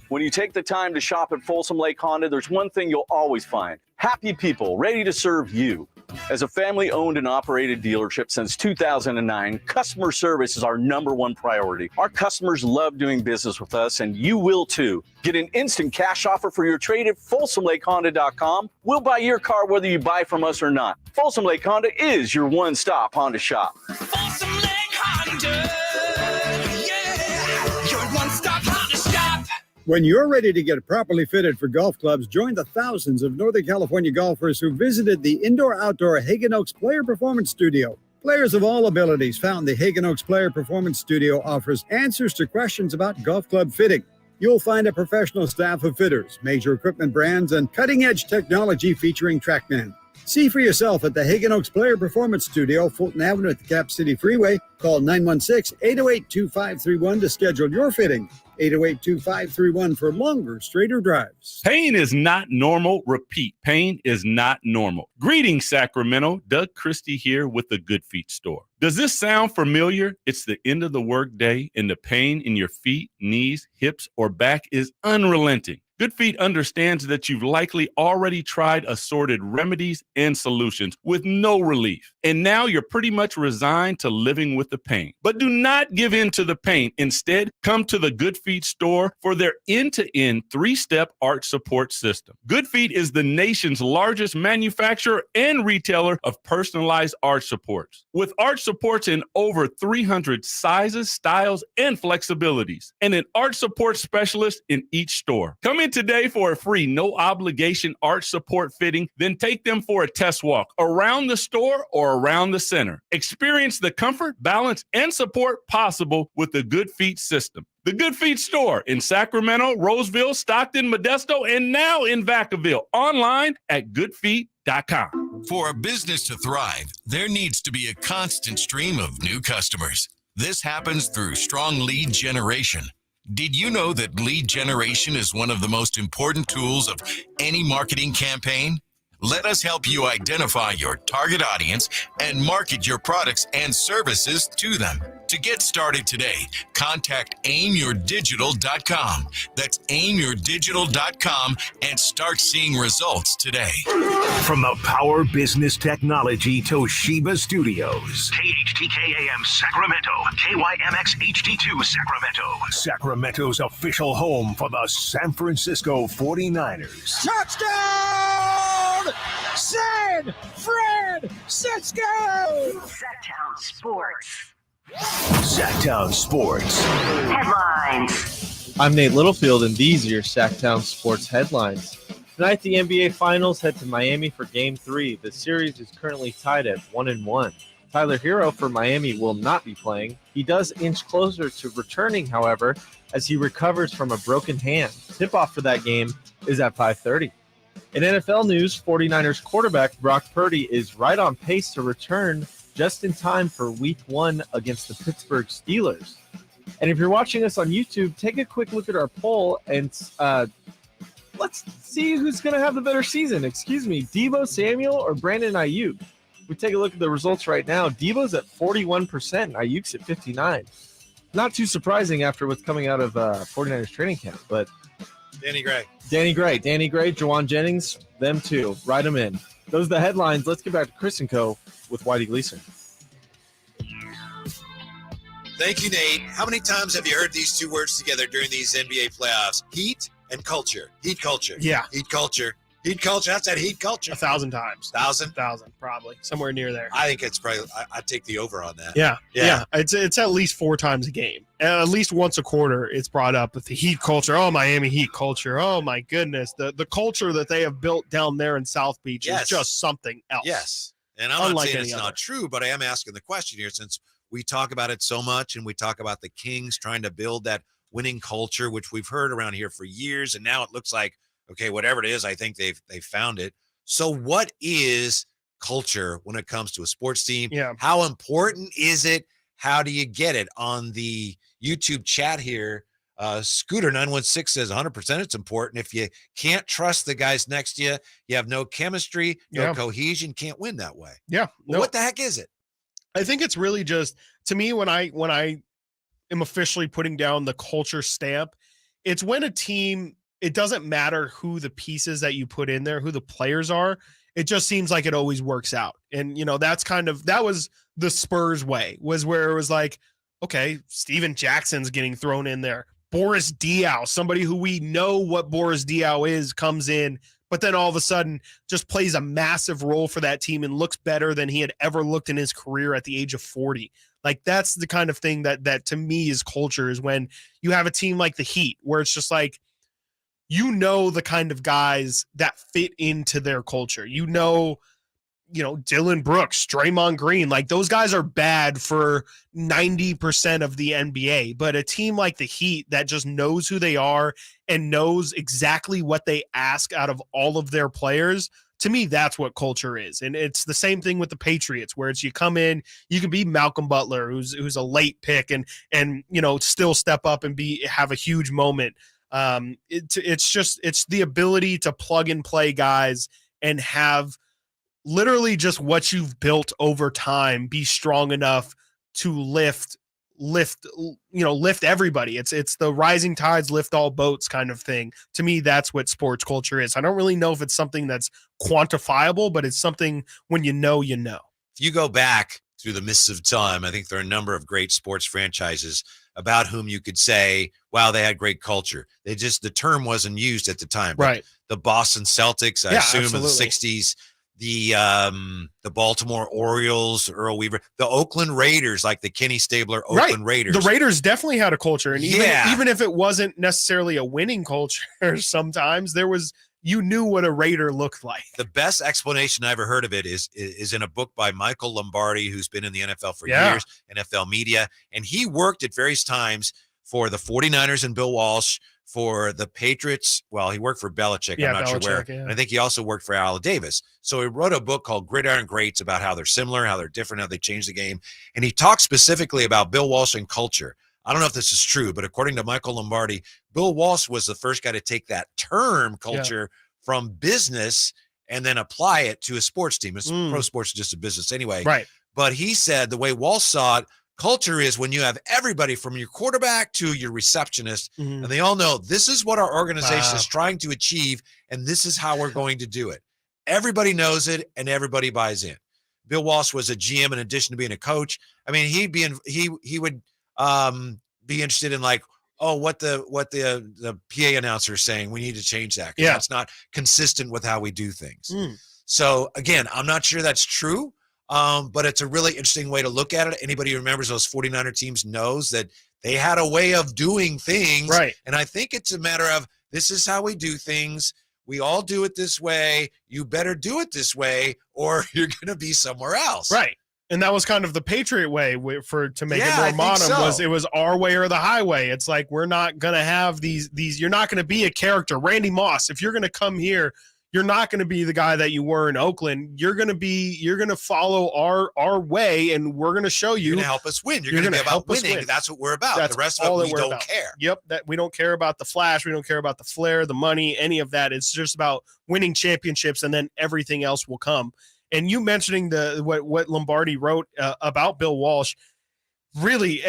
S22: When you take the time to shop at Folsom Lake Honda, there's one thing you'll always find. Happy people ready to serve you. As a family-owned and operated dealership since 2009, customer service is our #1 priority. Our customers love doing business with us, and you will too. Get an instant cash offer for your trade at FolsomLakeHonda.com. We'll buy your car whether you buy from us or not. Folsom Lake Honda is your one-stop Honda shop.
S10: Folsom Lake Honda, yeah, your one-stop Honda shop.
S19: When you're ready to get properly fitted for golf clubs, join the thousands of Northern California golfers who visited the indoor-outdoor Hagen Oaks Player Performance Studio. Players of all abilities found the Hagen Oaks Player Performance Studio offers answers to questions about golf club fitting. you'll find a professional staff of fitters, major equipment brands, and cutting-edge technology featuring TrackMan. See for yourself at the Hagen Oaks Player Performance Studio, Fulton Avenue at the Cap City Freeway. Call 916-808-2531 to schedule your fitting. 808-2531 for longer, straighter drives.
S6: Pain is not normal. Repeat, pain is not normal. Greetings, Sacramento. Doug Christie here with the Good Feet store. Does this sound familiar? It's the end of the workday, and the pain in your feet, knees, hips, or back is unrelenting. Good Feet understands that you've likely already tried assorted remedies and solutions with no relief. And now you're pretty much resigned to living with the pain. But do not give in to the pain. Instead, come to the Good Feet store for their end-to-end 3-step arch support system. Good Feet is the nation's largest manufacturer and retailer of personalized arch supports. With arch supports in over 300 sizes, styles, and flexibilities, and an arch support specialist in each store. Come in today for a free, no-obligation arch support fitting, then take them for a test walk around the store or around the center. Experience the comfort, balance, and support possible with the Good Feet system. The Good Feet store in Sacramento, Roseville, Stockton, Modesto, and now in Vacaville. Online at goodfeet.com.
S11: For a business to thrive, there needs to be a constant stream of new customers. This happens through strong lead generation. Did you know that lead generation is one of the most important tools of any marketing campaign? Let us help you identify your target audience and market your products and services to them. To get started today, contact aimyourdigital.com. That's aimyourdigital.com and start seeing results today.
S12: From the Power Business Technology Toshiba Studios. KHTK-AM Sacramento. KYMX HD2 Sacramento. Sacramento's official home for the San Francisco 49ers.
S2: Touchdown! San Francisco!
S15: Sactown Sports.
S12: Sactown Sports.
S15: Headlines.
S16: I'm Nate Littlefield, and these are your Sactown Sports headlines. Tonight, the NBA Finals head to Miami for Game 3. The series is currently tied at 1-1. Tyler Hero for Miami will not be playing. He does inch closer to returning, however, as he recovers from a broken hand. Tip-off for that game is at 5:30. In NFL news, 49ers quarterback Brock Purdy is right on pace to return just in time for Week 1 against the Pittsburgh Steelers. And if you're watching us on YouTube, take a quick look at our poll and let's see who's going to have the better season. Deebo Samuel or Brandon Ayuk? We take a look at the results right now. Deebo's at 41% and Ayuk's at 59%. Not too surprising after what's coming out of 49ers training camp, but
S17: Danny Gray,
S16: Jawan Jennings, them too. Write them in. Those are the headlines. Let's get back to Chris and Co. with Whitey Gleason.
S17: Thank you, Nate. How many times have you heard these two words together during these NBA playoffs? Heat and culture. Heat culture.
S18: Yeah.
S17: Heat culture. Heat culture. That's that heat culture.
S18: 1,000 times.
S17: 1,000?
S18: 1,000, probably. Somewhere near there.
S17: I think it's probably, I'd take the over on that.
S18: Yeah. It's at least 4 times a game. And at least once a quarter, it's brought up with the Heat culture. Oh, Miami Heat culture. Oh, my goodness. The culture that they have built down there in South Beach is just something else.
S17: Yes. And I'm not saying it's not true, but I am asking the question here since we talk about it so much and we talk about the Kings trying to build that winning culture, which we've heard around here for years. And now it looks like, okay, whatever it is, I think they've found it. So what is culture when it comes to a sports team?
S18: Yeah.
S17: How important is it? How do you get it? On the YouTube chat here, Scooter916 says 100% it's important. If you can't trust the guys next to you, you have no chemistry, no cohesion, can't win that way.
S18: Yeah.
S17: Well, what the heck is it?
S18: I think it's really just, to me, when I am officially putting down the culture stamp, it's when a team, it doesn't matter who the pieces that you put in there, who the players are. It just seems like it always works out. And, that was the Spurs way, was where it was like, okay, Steven Jackson's getting thrown in there. Boris Diaw, somebody who we know what Boris Diaw is, comes in, but then all of a sudden just plays a massive role for that team and looks better than he had ever looked in his career at the age of 40. Like, that's the kind of thing that to me is culture, is when you have a team like the Heat, where it's just like, the kind of guys that fit into their culture. Dylan Brooks, Draymond Green, like those guys are bad for 90% of the NBA. But a team like the Heat that just knows who they are and knows exactly what they ask out of all of their players, to me, that's what culture is. And it's the same thing with the Patriots, where it's you come in, you can be Malcolm Butler, who's a late pick, and still step up and have a huge moment. It's the ability to plug and play guys and have literally just what you've built over time be strong enough to lift everybody. It's the rising tides lift all boats kind of thing. To me, that's what sports culture is. I don't really know if it's something that's quantifiable, but it's something when you know.
S17: If you go back through the mists of time, I think there are a number of great sports franchises about whom you could say, wow, they had great culture. The term wasn't used at the time.
S18: Right.
S17: The Boston Celtics, I assume
S18: absolutely.
S17: in the 60s, the Baltimore Orioles, Earl Weaver, the Oakland Raiders, like the Kenny Stabler Oakland Raiders.
S18: The Raiders definitely had a culture. And even if it wasn't necessarily a winning culture, sometimes you knew what a Raider looked like.
S17: The best explanation I ever heard of it is in a book by Michael Lombardi, who's been in the NFL for years, NFL media. And he worked at various times for the 49ers and Bill Walsh, for the Patriots. Well, he worked for Belichick. I'm not sure where.
S18: Yeah.
S17: And I think he also worked for Al Davis. So he wrote a book called Gridiron Greats about how they're similar, how they're different, how they changed the game. And he talks specifically about Bill Walsh and culture. I don't know if this is true, but according to Michael Lombardi, Bill Walsh was the first guy to take that term culture from business and then apply it to a sports team. Pro sports is just a business anyway.
S18: Right.
S17: But he said the way Walsh saw it, culture is when you have everybody from your quarterback to your receptionist, and they all know this is what our organization is trying to achieve, and this is how we're going to do it. Everybody knows it, and everybody buys in. Bill Walsh was a GM in addition to being a coach. I mean, he would be interested in like, oh, what the PA announcer is saying. We need to change that because that's not consistent with how we do things. So again, I'm not sure that's true. But it's a really interesting way to look at it. Anybody who remembers those 49er teams knows that they had a way of doing things.
S18: Right.
S17: And I think it's a matter of this is how we do things. We all do it this way. You better do it this way or you're going to be somewhere else.
S18: Right. And that was kind of the Patriot way to make it
S17: I
S18: more
S17: think
S18: modern.
S17: so.
S18: It was our way or the highway. It's like we're not going to have these. You're not going to be a character. Randy Moss, if you're going to come here, you're not going to be the guy that you were in Oakland. You're going to follow our way, and we're going to show you.
S17: You're going to help us win. You're going to be about winning. That's what we're about.
S18: That's
S17: the rest of it, we don't care.
S18: Yep. That we don't care about the flash. We don't care about the flair, the money, any of that. It's just about winning championships, and then everything else will come. And you mentioning what Lombardi wrote about Bill Walsh, really,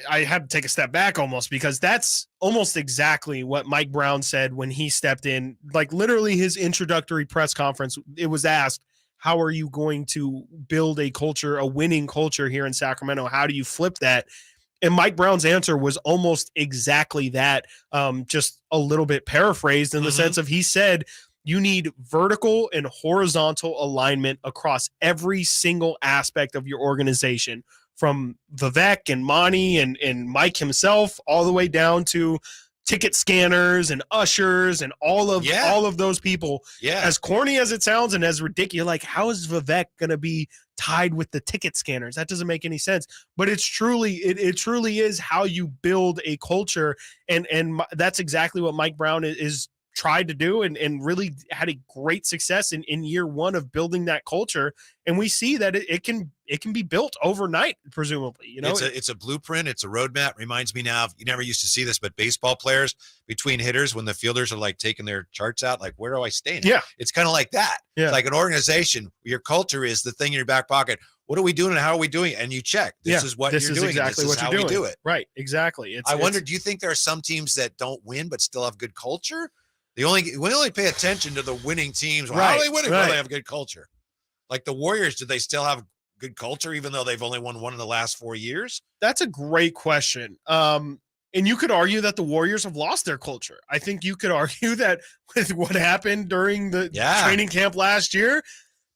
S18: I had to take a step back almost because that's almost exactly what Mike Brown said when he stepped in. Like literally his introductory press conference, it was asked, how are you going to build a culture, a winning culture here in Sacramento? How do you flip that? And Mike Brown's answer was almost exactly that, just a little bit paraphrased in the sense of he said, you need vertical and horizontal alignment across every single aspect of your organization, from Vivek and Monty and Mike himself, all the way down to ticket scanners and ushers and all of those people.
S17: Yeah.
S18: As corny as it sounds and as ridiculous, like how is Vivek going to be tied with the ticket scanners? That doesn't make any sense. But it truly is how you build a culture, and that's exactly what Mike Brown is tried to do and really had a great success in year one of building that culture. And we see that it can be built overnight, presumably. You know,
S17: it's a blueprint. It's a roadmap. Reminds me now of, you never used to see this, but baseball players between hitters, when the fielders are like taking their charts out, like, where do I stand?
S18: Yeah.
S17: It's kind of like that.
S18: Yeah.
S17: It's like an organization. Your culture is the thing in your back pocket. What are we doing and how are we doing it? And you check. This is what you're doing.
S18: Exactly
S17: this is
S18: what
S17: how
S18: you're doing.
S17: we do it.
S18: Right. Exactly.
S17: I wonder, do you think there are some teams that don't win but still have good culture? We only pay attention to the winning teams. Well, how are they winning? Well, they have good culture. Like the Warriors, do they still have good culture even though they've only won one in the last 4 years?
S18: That's a great question. And you could argue that the Warriors have lost their culture. I think you could argue that with what happened during the training camp last year,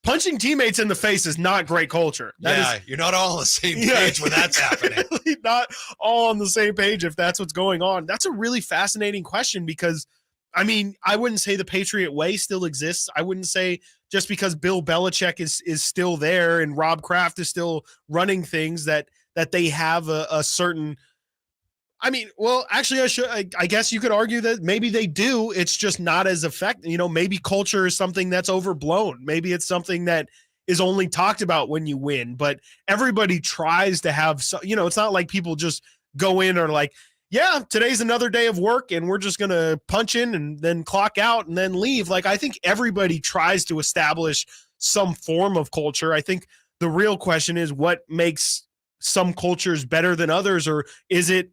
S18: punching teammates in the face is not great culture.
S17: You're not all on the same page when that's happening.
S18: Really not all on the same page if that's what's going on. That's a really fascinating question because I mean, I wouldn't say the Patriot way still exists. I wouldn't say just because Bill Belichick is still there and Rob Kraft is still running things that they have a certain. I mean, well, actually, I guess you could argue that maybe they do. It's just not as effective. Maybe culture is something that's overblown. Maybe it's something that is only talked about when you win. But everybody tries to have. It's not like people just go in or like, yeah, today's another day of work and we're just going to punch in and then clock out and then leave. Like, I think everybody tries to establish some form of culture. I think the real question is what makes some cultures better than others, or is it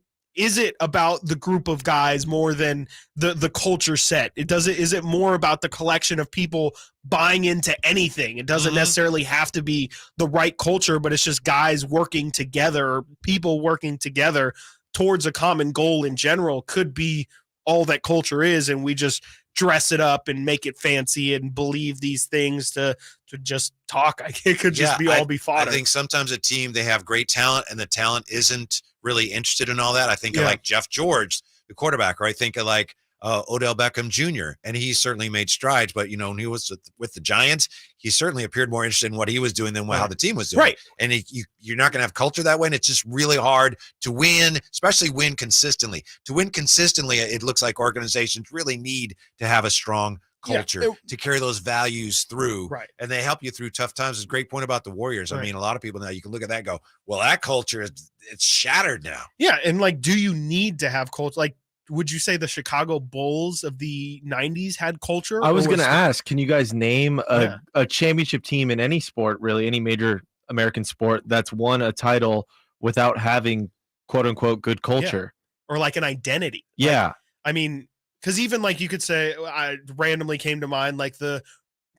S18: about the group of guys more than the culture set? Is it more about the collection of people buying into anything? It doesn't necessarily have to be the right culture, but it's just guys working together, people working together towards a common goal in general could be all that culture is. And we just dress it up and make it fancy and believe these things to just talk. It could just be fodder.
S17: I think sometimes a team, they have great talent and the talent isn't really interested in all that. I think of like Jeff George, the quarterback, or I think of like Odell Beckham Jr. And he certainly made strides, but when he was with the Giants, he certainly appeared more interested in what he was doing than how the team was doing.
S18: Right.
S17: And you're not going to have culture that way. And it's just really hard to win, especially win consistently. To win consistently, it looks like organizations really need to have a strong culture to carry those values through.
S18: Right.
S17: And they help you through tough times. It's a great point about the Warriors. I mean, a lot of people now, you can look at that and go, well, that culture it's shattered now.
S18: Yeah. And like, do you need to have culture? Like, would you say the Chicago Bulls of the 90s had culture?
S16: I was going to ask, can you guys name a championship team in any sport, really, any major American sport that's won a title without having quote unquote good culture?
S18: Or like an identity?
S16: Yeah.
S18: Like, I mean, because even like you could say, I randomly came to mind like the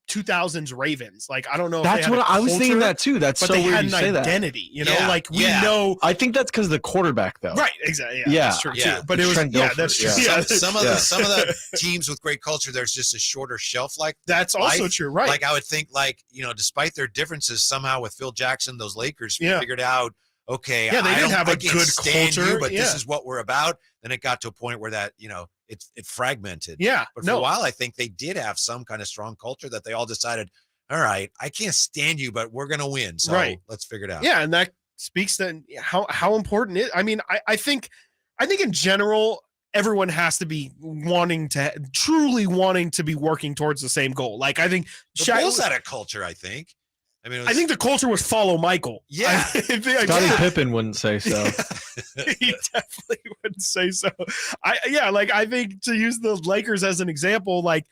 S18: 2000s Ravens. Like, I don't know.
S16: That's what I was thinking that too. That's
S18: but
S16: so
S18: they
S16: weird
S18: had
S16: you
S18: an
S16: say that.
S18: identity, like we know.
S16: I think that's because of the quarterback though.
S18: Right. Exactly.
S16: Yeah.
S18: That's true too. But it was, that's true.
S17: Some of the teams with great culture, there's just a shorter shelf life.
S18: That's also true. Right.
S17: Like I would think despite their differences, somehow with Phil Jackson, those Lakers figured out, okay,
S18: they didn't have a good culture,
S17: but this is what we're about. Then it got to a point where that, it fragmented.
S18: Yeah.
S17: But for a while, I think they did have some kind of strong culture that they all decided, all right, I can't stand you, but we're going to win. So let's figure it out.
S18: Yeah. And that speaks to how important it. I mean, I think in general, everyone has to be truly wanting to be working towards the same goal. Like, I think
S17: the Bulls had a culture, I think. I mean,
S18: I think the culture was follow Michael.
S17: Yeah.
S16: Scottie Pippen wouldn't say so.
S18: He definitely wouldn't say so. I think to use the Lakers as an example, like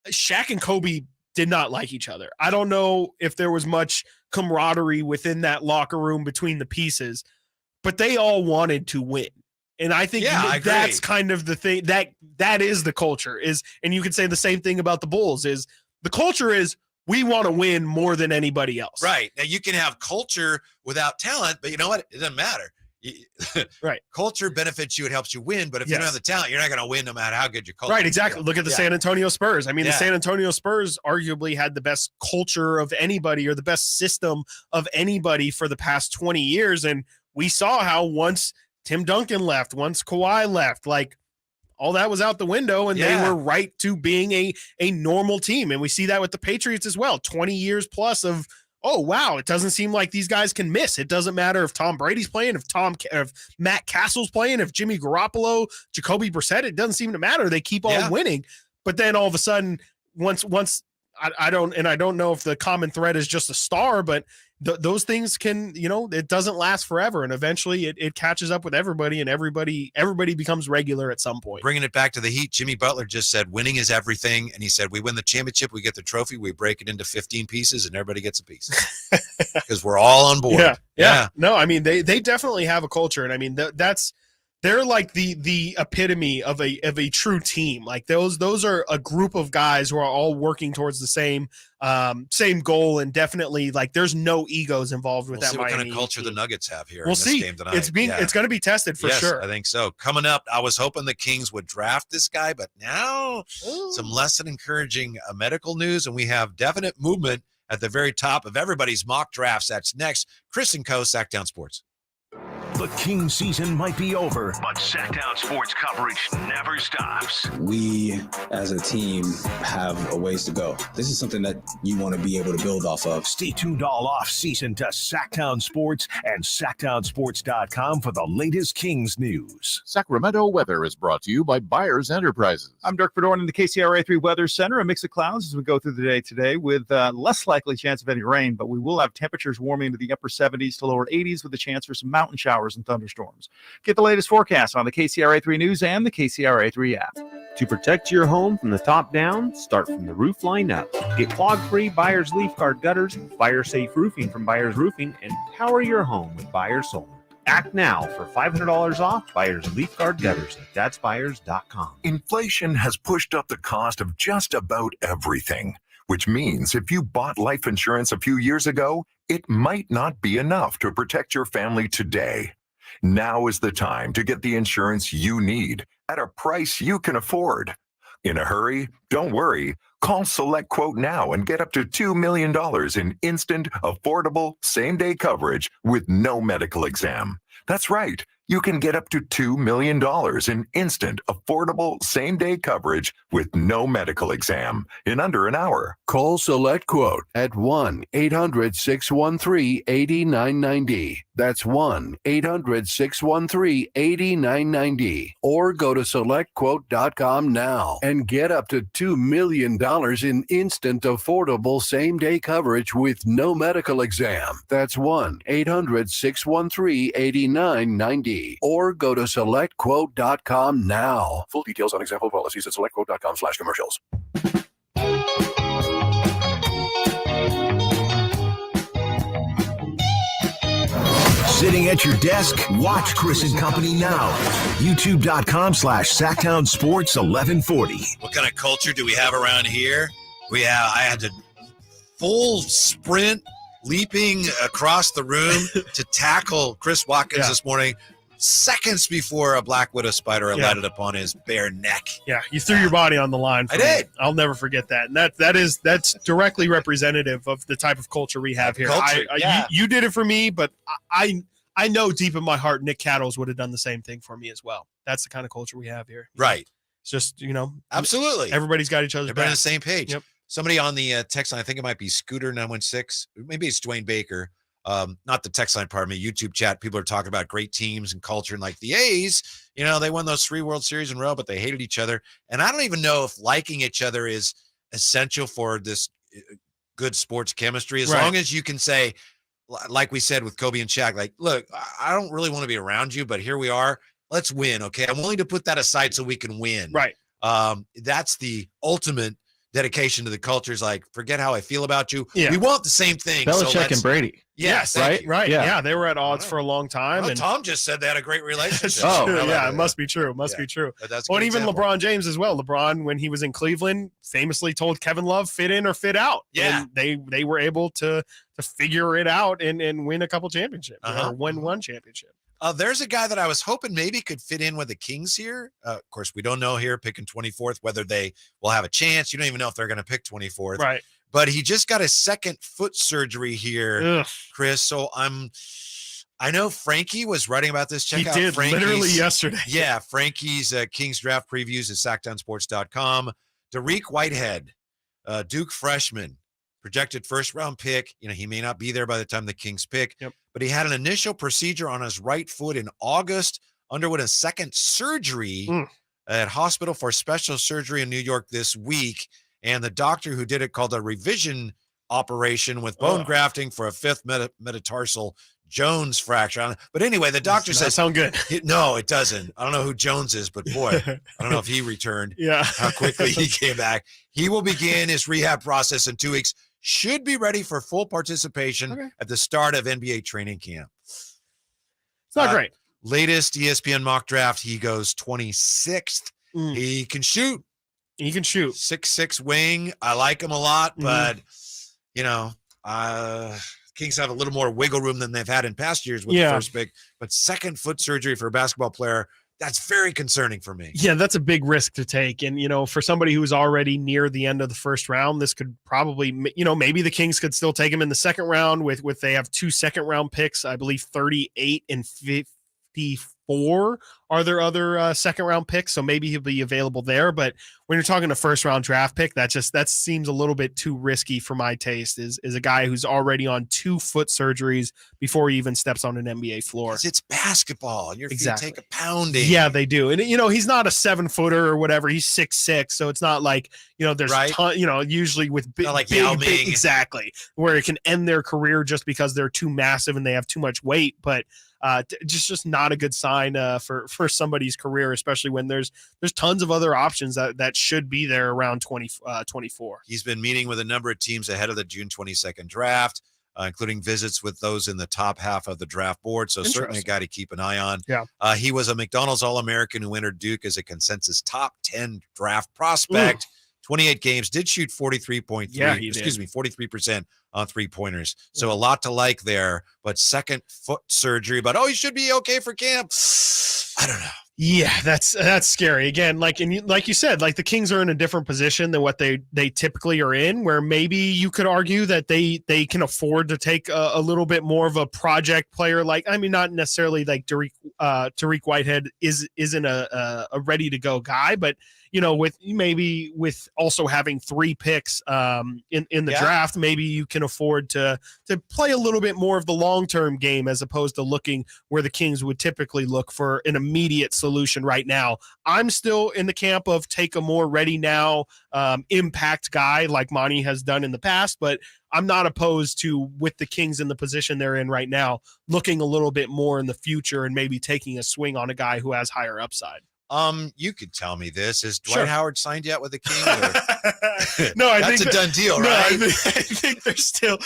S18: Shaq and Kobe did not like each other. I don't know if there was much camaraderie within that locker room between the pieces, but they all wanted to win. And I think that's kind of the thing that is the culture and you could say the same thing about the Bulls is the culture is we want to win more than anybody else.
S17: Right. Now you can have culture without talent, but you know what? It doesn't matter.
S18: Right.
S17: Culture benefits you. It helps you win. But if you don't have the talent, you're not going to win no matter how good your culture is.
S18: Right. Exactly. Look at the San Antonio Spurs. I mean, the San Antonio Spurs arguably had the best culture of anybody or the best system of anybody for the past 20 years. And we saw how once Tim Duncan left, once Kawhi left, like all that was out the window and they were right to being a normal team. And we see that with the Patriots as well. 20 years plus of, oh, wow, it doesn't seem like these guys can miss. It doesn't matter if Tom Brady's playing, if Matt Castle's playing, if Jimmy Garoppolo, Jacoby Brissett, it doesn't seem to matter. They keep on winning. But then all of a sudden, once I don't know if the common thread is just a star, but those things can, it doesn't last forever. And eventually it catches up with everybody and everybody becomes regular at some point.
S17: Bringing it back to the Heat, Jimmy Butler just said winning is everything. And he said, we win the championship, we get the trophy, we break it into 15 pieces and everybody gets a piece because we're all on board.
S18: Yeah. No, I mean, they definitely have a culture. And I mean, they're like the epitome of a true team. Like those are a group of guys who are all working towards the same goal, and definitely like there's no egos involved with that.
S17: See what
S18: Miami
S17: kind of culture
S18: team.
S17: the Nuggets have here.
S18: We'll
S17: in this
S18: see.
S17: Game tonight.
S18: It's going to be tested for sure.
S17: I think so. Coming up, I was hoping the Kings would draft this guy, but now some less than encouraging medical news, and we have definite movement at the very top of everybody's mock drafts. That's next. Chris and Co. Sactown Sports.
S12: The King season might be over, but Sactown sports coverage never stops.
S3: We, as a team, have a ways to go. This is something that you want to be able to build off of.
S12: Stay tuned all off-season to Sactown Sports and SactownSports.com for the latest Kings news.
S14: Sacramento weather is brought to you by Byers Enterprises.
S20: I'm Dirk Verdorn in the KCRA 3 Weather Center. A mix of clouds as we go through the day today with less likely chance of any rain, but we will have temperatures warming into the upper 70s to lower 80s with a chance for some mountain showers and thunderstorms. Get the latest forecast on the KCRA 3 News and the KCRA 3 app.
S23: To protect your home from the top down, start from the roof line up. Get clog-free Byers Leaf Guard gutters, fire-safe roofing from Byers Roofing, and power your home with Byers Solar. Act now for $500 off Byers Leaf Guard gutters at thatsbyers.com.
S25: Inflation has pushed up the cost of just about everything, which means if you bought life insurance a few years ago, it might not be enough to protect your family today. Now is the time to get the insurance you need at a price you can afford. In a hurry? Don't worry. Call Select Quote now and get up to $2 million in instant, affordable, same-day coverage with no medical exam. That's right. You can get up to $2 million in instant, affordable, same-day coverage with no medical exam in under an hour.
S26: Call Select Quote at 1-800-613-8990. That's 1-800-613-8990. Or go to SelectQuote.com now and get up to $2 million in instant, affordable, same-day coverage with no medical exam. That's 1-800-613-8990. Or go to SelectQuote.com now. Full details on example policies at SelectQuote.com/commercials.
S12: Sitting at your desk? Watch Chris and Company now. YouTube.com/Sactown Sports 1140.
S17: What kind of culture do we have around here? I had to full sprint, leaping across the room to tackle Chris Watkins this morning, seconds before a black widow spider alighted upon his bare neck.
S18: Yeah, you threw your body on the line.
S17: I did.
S18: I'll never forget that. And that's directly representative of the type of culture we have here. You did it for me, but I know deep in my heart Nick Cattles would have done the same thing for me as well. That's the kind of culture we have here.
S17: Right.
S18: It's just,
S17: absolutely.
S18: Everybody's got each other's
S17: Everybody on
S18: back.
S17: the same page.
S18: Yep.
S17: Somebody on the text line, I think it might be Scooter 916. Maybe it's Dwayne Baker. Not the text line, pardon me, YouTube chat. People are talking about great teams and culture, and like the A's, they won those 3 World Series in a row, but they hated each other. And I don't even know if liking each other is essential for this good sports chemistry. As long as you can say, like we said with Kobe and Shaq, like, look, I don't really want to be around you, but here we are. Let's win. Okay. I'm willing to put that aside so we can win.
S18: Right.
S17: That's the ultimate dedication to the culture. Is like, forget how I feel about you.
S18: Yeah.
S17: We want the same thing.
S16: Belichick and Brady.
S17: Yes.
S18: Right.
S16: Yeah.
S18: Yeah. They were at odds for a long time.
S17: Well,
S18: and
S17: Tom just said they had a great relationship.
S18: It must be true. Must be true.
S17: That's
S18: and even LeBron James as well. LeBron, when he was in Cleveland, famously told Kevin Love, fit in or fit out.
S17: Yeah.
S18: And they were able to figure it out and win a couple championships or win one championship.
S17: There's a guy that I was hoping maybe could fit in with the Kings here. Of course, we don't know here, picking 24th, whether they will have a chance. You don't even know if they're going to pick 24th.
S18: Right.
S17: But he just got his second foot surgery here, Chris. So I know Frankie was writing about this. Check out Frankie's,
S18: literally yesterday.
S17: Yeah, Frankie's Kings draft previews at SactownSports.com. Dariq Whitehead, Duke freshman, projected first-round pick. He may not be there by the time the Kings pick, but he had an initial procedure on his right foot in August, underwent a second surgery at Hospital for Special Surgery in New York this week, and the doctor who did it called a revision operation with bone grafting for a fifth metatarsal Jones fracture. But anyway, the doctor says,
S18: sound good.
S17: No, it doesn't. I don't know who Jones is, but boy, I don't know if he returned.
S18: Yeah.
S17: How quickly he came back. He will begin his rehab process in 2 weeks. Should be ready for full participation at the start of NBA training camp.
S18: It's not great.
S17: Latest ESPN mock draft, he goes 26th. He can shoot.
S18: He can shoot.
S17: 6'6" wing. I like him a lot, but Kings have a little more wiggle room than they've had in past years with the first pick. But second foot surgery for a basketball player, that's very concerning for me.
S18: Yeah, that's a big risk to take. And, for somebody who's already near the end of the first round, this could probably, maybe the Kings could still take him in the second round with they have 2 second-round picks, I believe 38 and 54 are there other second round picks, so maybe he'll be available there. But when you're talking a first round draft pick, that seems a little bit too risky for my taste. Is a guy who's already on 2 foot surgeries before he even steps on an NBA floor.
S17: It's basketball, and your feet take a pounding.
S18: Yeah, they do. And he's not a 7-footer or whatever. He's 6'6", so it's not like there's a ton, usually with big,
S17: like
S18: big,
S17: Yao
S18: big,
S17: Ming.
S18: Exactly, where it can end their career just because they're too massive and they have too much weight. But just not a good sign for somebody's career, especially when there's tons of other options that should be there around 24.
S17: He's been meeting with a number of teams ahead of the June 22nd draft, including visits with those in the top half of the draft board. So certainly a guy to keep an eye on.
S18: Yeah.
S17: He was a McDonald's All-American who entered Duke as a consensus top 10 draft prospect. 28 games, did shoot 43% on 3-pointers. So a lot to like there, but second foot surgery, but he should be okay for camp. I don't know.
S18: Yeah, that's scary. Again, like you said, like the Kings are in a different position than what they typically are in, where maybe you could argue that they can afford to take a little bit more of a project player. Not necessarily like Tariq Whitehead isn't a ready to go guy, but with also having 3 picks in the draft, maybe you can afford to play a little bit more of the long-term game as opposed to looking where the Kings would typically look for an immediate solution right now. I'm still in the camp of take a more ready now impact guy like Monty has done in the past, but I'm not opposed to, with the Kings in the position they're in right now, looking a little bit more in the future and maybe taking a swing on a guy who has higher upside.
S17: You could tell me this. Is Dwight Howard signed yet with the Kings?
S18: No,
S17: That's a done deal, right?
S18: I think they're still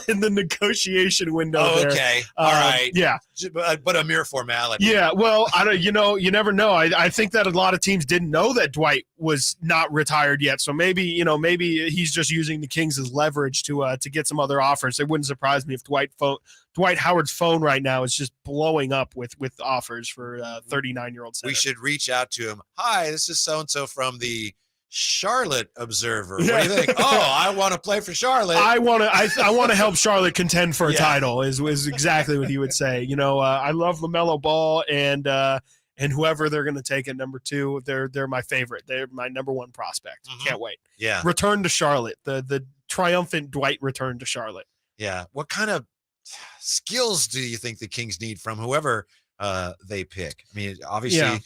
S18: in the negotiation window.
S17: Oh,
S18: there.
S17: okay. All right.
S18: Yeah.
S17: But a mere formality.
S18: Yeah. Well, I don't, you never know. I think that a lot of teams didn't know that Dwight was not retired yet. So maybe he's just using the Kings as leverage to get some other offers. It wouldn't surprise me if Dwight Howard's phone right now is just blowing up with offers for 39-year-old center.
S17: We should reach out to him. Hi, this is so-and-so from the Charlotte Observer. What do you think? I want to play for Charlotte.
S18: I want to help Charlotte contend for a title is exactly what he would say. I love LaMelo Ball and whoever they're going to take at number 2, they're my favorite. They're my number 1 prospect. Can't wait.
S17: Yeah.
S18: Return to Charlotte. The triumphant Dwight return to Charlotte.
S17: Yeah. What kind of skills do you think the Kings need from whoever they pick? I mean, obviously,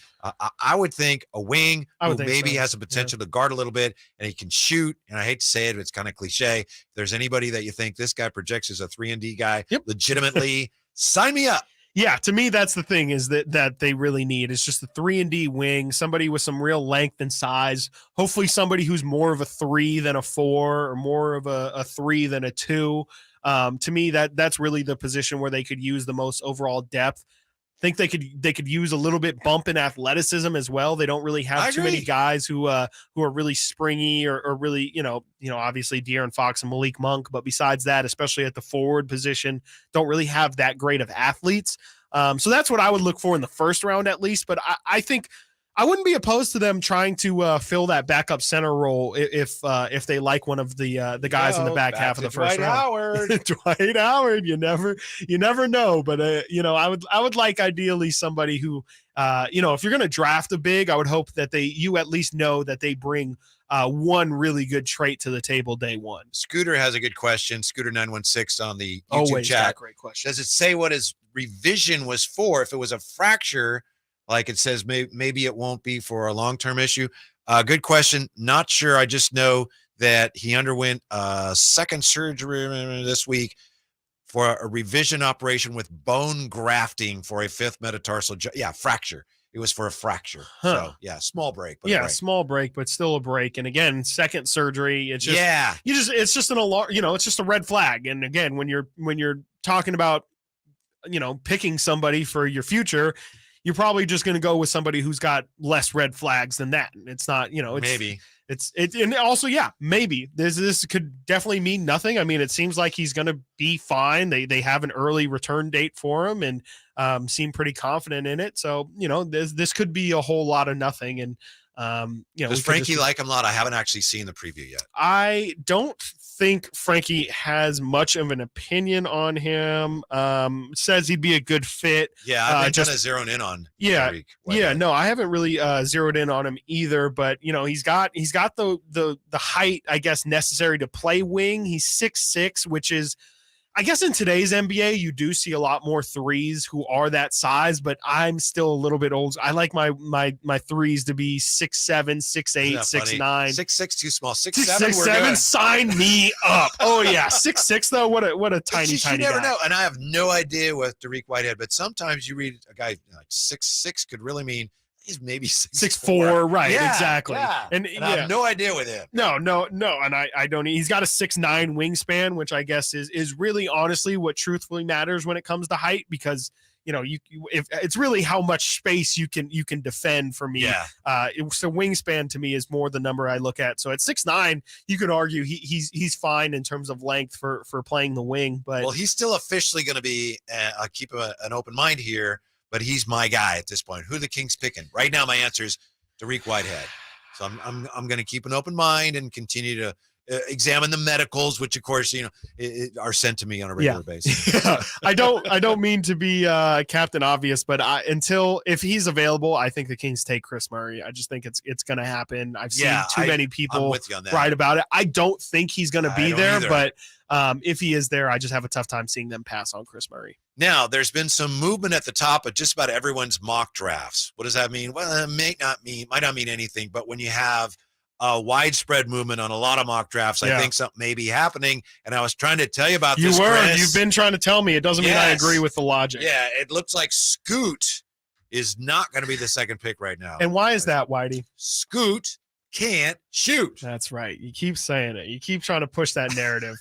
S17: I would think a wing who maybe has the potential to guard a little bit and he can shoot. And I hate to say it, but it's kind of cliche. If there's anybody that you think this guy projects as a 3-and-D guy, legitimately, sign me up.
S18: Yeah, to me, that's the thing is that they really need. It's just a 3-and-D wing, somebody with some real length and size. Hopefully somebody who's more of a 3 than a 4 or more of a 3 than a 2. To me, that's really the position where they could use the most overall depth. I think they could use a little bit bump in athleticism as well. They don't really have too many guys who are really springy or really, obviously De'Aaron Fox and Malik Monk. But besides that, especially at the forward position, don't really have that great of athletes. So that's what I would look for in the first round at least. But I think I wouldn't be opposed to them trying to fill that backup center role if they like one of the guys in the back half of the first round.
S17: Howard.
S18: Dwight Howard, you never know, but I would like ideally somebody who if you're going to draft a big, I would hope that you at least know that they bring one really good trait to the table day one.
S17: Scooter has a good question. Scooter 916 on the YouTube
S18: Always
S17: chat.
S18: Great question.
S17: Does it say what his revision was for? If it was a fracture, like it says, maybe it won't be for a long-term issue. Good question. Not sure. I just know that he underwent a second surgery this week for a revision operation with bone grafting for a 5th metatarsal. Fracture. It was for a fracture. So small break. But
S18: small break, but still a break. And again, second surgery. It's just it's just an alarm. It's just a red flag. And again, when you're talking about picking somebody for your future, you're probably just going to go with somebody who's got less red flags than that. It's not,
S17: maybe
S18: and also, maybe this could definitely mean nothing. I mean, it seems like he's going to be fine. They have an early return date for him and seem pretty confident in it. So, this could be a whole lot of nothing. And
S17: Does Frankie like him a lot? I haven't actually seen the preview yet.
S18: I don't think Frankie has much of an opinion on him. Says he'd be a good fit.
S17: Yeah, I've been kind of zeroing in on.
S18: No, I haven't really zeroed in on him either. But he's got the height, I guess, necessary to play wing. He's 6'6", which is, I guess, in today's NBA, you do see a lot more threes who are that size, but I'm still a little bit old. I like my threes to be 6'7", 6'8", 6'9".
S17: 6'6", too small. 6'7",
S18: 6'7", sign me up. Oh yeah, 6'6", though. What a tiny
S17: you never
S18: guy.
S17: know. And I have no idea with Dariq Whitehead, but sometimes you read a guy like 6'6" could really mean he's maybe
S18: 6'4", right?
S17: Yeah,
S18: exactly.
S17: Yeah. And I have no idea with him.
S18: No, and I don't. He's got a 6'9" wingspan, which I guess is really honestly what truthfully matters when it comes to height, because if it's really how much space you can defend for me.
S17: Yeah.
S18: So wingspan to me is more the number I look at. So at 6'9", you could argue he's fine in terms of length for playing the wing. But
S17: he's still officially going to be. I'll keep an open mind here. But he's my guy at this point. Who are the Kings picking? Right now, my answer is Dariq Whitehead. So I'm going to keep an open mind and continue to examine the medicals, which of course are sent to me on a regular basis.
S18: I don't mean to be Captain Obvious, but if he's available, I think the Kings take Chris Murray. I just think it's going to happen. I've seen too many people write about it. I don't think he's going to be there, but if he is there, I just have a tough time seeing them pass on Chris Murray.
S17: Now, there's been some movement at the top of just about everyone's mock drafts. What does that mean? Well, it might not mean anything, but when you have a widespread movement on a lot of mock drafts, I think something may be happening. And I was trying to tell you about this.
S18: You've been trying to tell me. It doesn't mean I agree with the logic.
S17: Yeah, it looks like Scoot is not going to be the second pick right now.
S18: And why is that, Whitey?
S17: Scoot can't shoot.
S18: That's right. You keep saying it. You keep trying to push that narrative.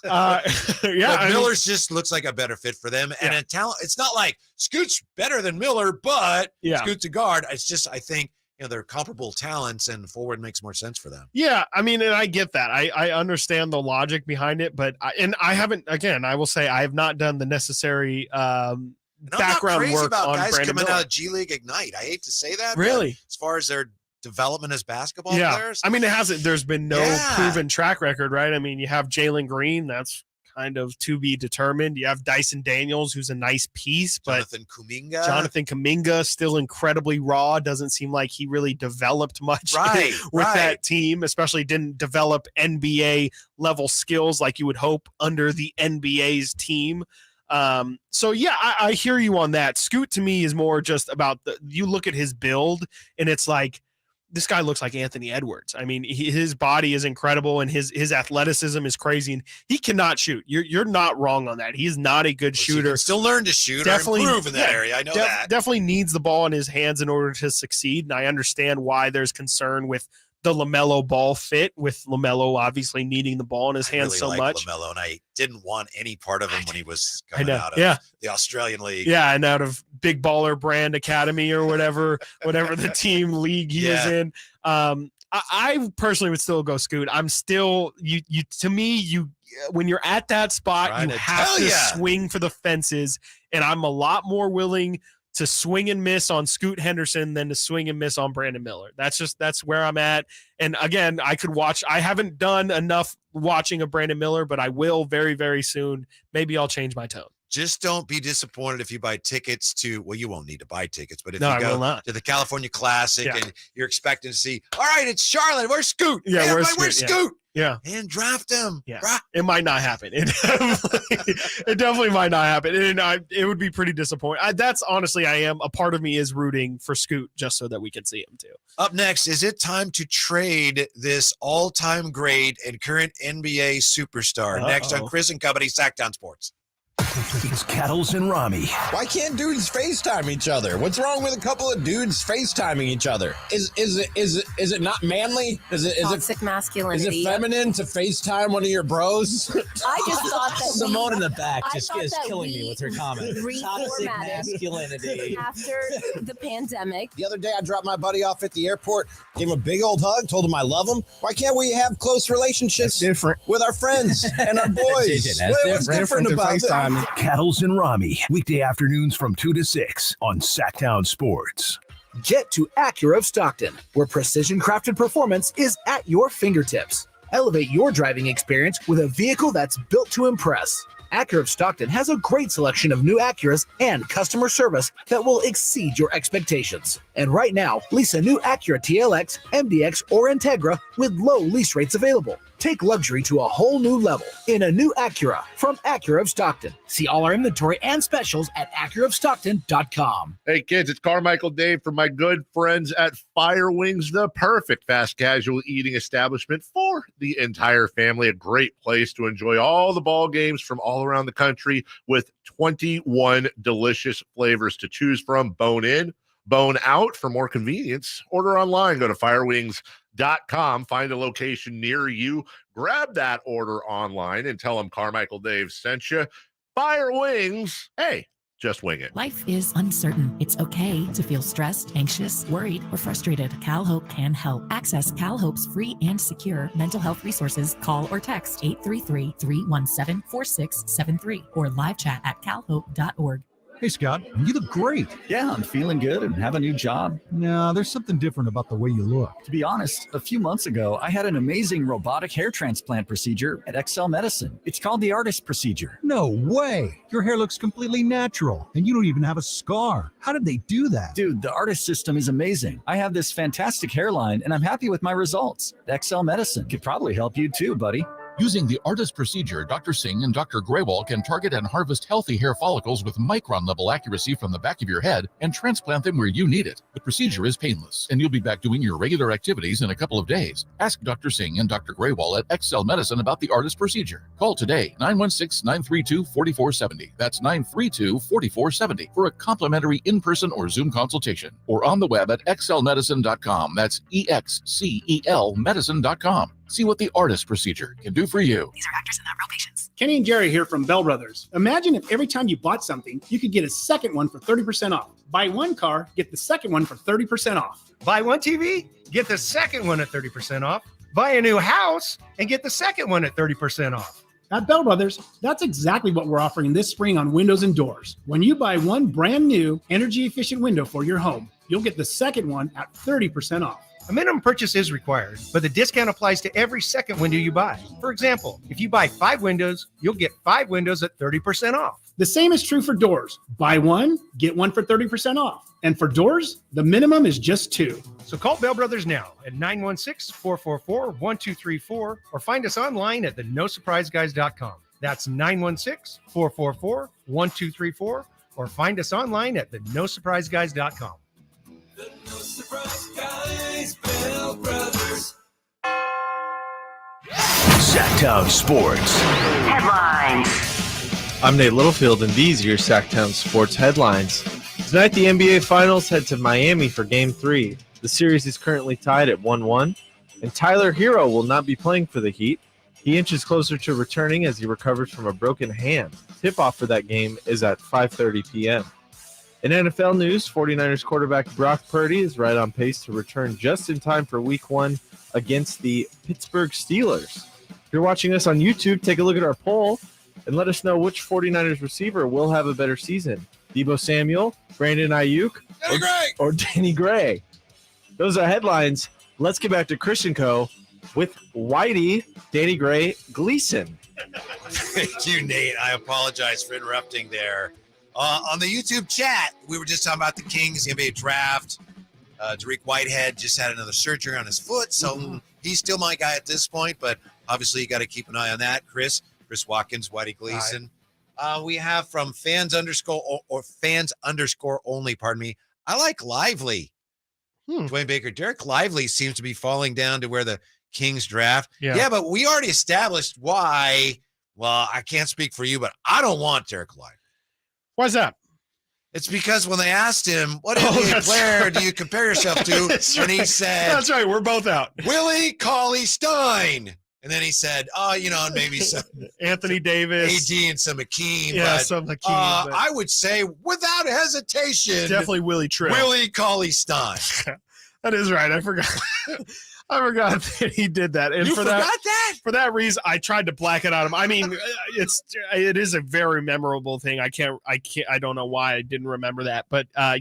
S17: Miller just looks like a better fit for them. And a talent. It's not like Scoot's better than Miller, but Scoot's a guard. It's just, I think, they're comparable talents, and forward makes more sense for them.
S18: Yeah, I mean, and I get that. I understand the logic behind it, but I haven't. Again, I will say I have not done the necessary background work
S17: about
S18: on
S17: guys
S18: Brandon
S17: coming
S18: Miller.
S17: out of G League Ignite. I hate to say that.
S18: Really,
S17: as far as their development as basketball players,
S18: I mean, it hasn't. There's been no proven track record, right? I mean, you have Jalen Green. That's kind of to be determined. You have Dyson Daniels, who's a nice piece, but Jonathan Kuminga still incredibly raw. Doesn't seem like he really developed much with that team, especially didn't develop NBA level skills like you would hope under the NBA's team. So yeah, I hear you on that. Scoot to me is more just about you look at his build and it's like, this guy looks like Anthony Edwards. I mean, his body is incredible and his athleticism is crazy, and he cannot shoot. You're not wrong on that. He is not a good shooter.
S17: He can still learn to shoot or improve in that area. I know that.
S18: Definitely needs the ball in his hands in order to succeed, and I understand why there's concern with the LaMelo ball fit, with LaMelo obviously needing the ball in his hands so much.
S17: LaMelo, and I didn't want any part of him when he was coming out of the Australian League.
S18: Yeah, and out of Big Baller Brand Academy or whatever the team league he is in. I personally would still go Scoot. I'm still when you're at that spot, you have to swing for the fences, and I'm a lot more willing to swing and miss on Scoot Henderson than to swing and miss on Brandon Miller. That's where I'm at. And again, I haven't done enough watching of Brandon Miller, but I will very, very soon. Maybe I'll change my tone.
S17: Just don't be disappointed if you buy tickets to, you won't need to buy tickets, but if you go to the California Classic and you're expecting to see, all right, it's Charlotte, where's Scoot?
S18: Yeah,
S17: where's Scoot?
S18: Yeah.
S17: And draft him.
S18: Yeah. It might not happen. It definitely might not happen. And it would be pretty disappointing. That's honestly, a part of me is rooting for Scoot just so that we can see him too.
S17: Up next, is it time to trade this all-time great and current NBA superstar? Next on Chris and Company, Sactown Sports.
S12: It's Kettles and Rami.
S1: Why can't dudes FaceTime each other? What's wrong with a couple of dudes FaceTiming each other? Is it not manly? Is it
S4: toxic masculinity?
S1: Is it feminine to FaceTime one of your bros?
S4: I just thought that
S1: Simone in the back just is killing me with her comment.
S4: Toxic
S1: masculinity.
S4: After the pandemic.
S1: The other day I dropped my buddy off at the airport, gave him a big old hug, told him I love him. Why can't we have close relationships with our friends and our boys? What's different about FaceTime?
S12: Kettles and Rami, weekday afternoons from 2 to 6 on Sactown Sports.
S5: Get to Acura of Stockton, where precision-crafted performance is at your fingertips. Elevate your driving experience with a vehicle that's built to impress. Acura of Stockton has a great selection of new Acuras and customer service that will exceed your expectations. And right now, lease a new Acura TLX, MDX, or Integra with low lease rates available. Take luxury to a whole new level in a new Acura from Acura of Stockton. See all our inventory and specials at AcuraofStockton.com.
S14: Hey kids, it's Carmichael Dave from my good friends at Fire Wings, the perfect fast casual eating establishment for the entire family. A great place to enjoy all the ball games from all around the country with 21 delicious flavors to choose from. Bone in, bone out. For more convenience, order online. Go to firewings.com. Find a location near you. Grab that order online and tell them Carmichael Dave sent you. Fire Wings. Hey, just wing it.
S7: Life is uncertain. It's okay to feel stressed, anxious, worried, or frustrated. CalHope can help. Access CalHope's free and secure mental health resources. Call or text 833-317-4673 or live chat at calhope.org.
S8: Hey, Scott, you look great.
S2: Yeah, I'm feeling good and have a new job.
S8: No, there's something different about the way you look.
S2: To be honest, a few months ago, I had an amazing robotic hair transplant procedure at XL Medicine. It's called the artist procedure.
S8: No way. Your hair looks completely natural, and you don't even have a scar. How did they do that?
S2: Dude, the artist system is amazing. I have this fantastic hairline, and I'm happy with my results. XL Medicine could probably help you too, buddy.
S14: Using the artist procedure, Dr. Singh and Dr. Graywall can target and harvest healthy hair follicles with micron-level accuracy from the back of your head and transplant them where you need it. The procedure is painless, and you'll be back doing your regular activities in a couple of days. Ask Dr. Singh and Dr. Graywall at XL Medicine about the artist procedure. Call today, 916-932-4470. That's 932-4470 for a complimentary in-person or Zoom consultation, or on the web at xlmedicine.com. That's EXCEL medicine.com. See what the artist procedure can do for you.
S9: These are actors and not real patients. Kenny and Jerry here from Bell Brothers. Imagine if every time you bought something, you could get a second one for 30% off. Buy one car, get the second one for 30% off.
S13: Buy one TV, get the second one at 30% off. Buy a new house and get the second one at 30% off.
S9: At Bell Brothers, that's exactly what we're offering this spring on windows and doors. When you buy one brand new energy-efficient window for your home, you'll get the second one at 30% off.
S13: A minimum purchase is required, but the discount applies to every second window you buy. For example, if you buy 5 windows, you'll get 5 windows at 30% off.
S9: The same is true for doors. Buy one, get one for 30% off. And for doors, the minimum is just 2.
S13: So call Bell Brothers now at 916-444-1234 or find us online at theNoSurpriseGuys.com. That's 916-444-1234 or find us online at theNoSurpriseGuys.com.
S10: The No Surprise Guys, Bell Brothers.
S12: Sactown Sports
S15: Headlines.
S16: I'm Nate Littlefield, and these are your Sactown Sports headlines. Tonight, the NBA Finals head to Miami for Game 3. The series is currently tied at 1-1, and Tyler Hero will not be playing for the Heat. He inches closer to returning as he recovers from a broken hand. Tip-off for that game is at 5:30 p.m. In NFL news, 49ers quarterback Brock Purdy is right on pace to return just in time for Week 1 against the Pittsburgh Steelers. If you're watching us on YouTube, take a look at our poll and let us know which 49ers receiver will have a better season. Deebo Samuel, Brandon Ayuk, or Danny Gray. Those are headlines. Let's get back to Christian Co. with Whitey, Danny Gray, Gleason.
S17: Thank you, Nate. I apologize for interrupting there. On the YouTube chat, we were just talking about the Kings, the NBA draft. Tariq Whitehead just had another surgery on his foot, so he's still my guy at this point, but obviously you got to keep an eye on that. Chris Watkins, Whitey Gleason. We have from fans underscore only, pardon me. I like Lively. Dwayne Baker. Derek Lively seems to be falling down to where the Kings draft. Yeah, but we already established why. Well, I can't speak for you, but I don't want Derek Lively.
S18: Why's that?
S17: It's because when they asked him, what NBA player do you compare yourself to? And he said,
S18: that's right. We're both out.
S17: Willie Cauley-Stein. And then he said, maybe some
S18: Anthony Davis,
S17: AD and some Hakeem.
S18: Yeah,
S17: but,
S18: some Hakeem.
S17: I would say without hesitation,
S18: definitely Willie Trill.
S17: Willie Cauley-Stein.
S18: That is right. I forgot. I forgot that he did that. And
S17: you
S18: for
S17: forgot
S18: that? For that reason, I tried to black it out of him. I mean, it is a very memorable thing. I don't know why I didn't remember that, but I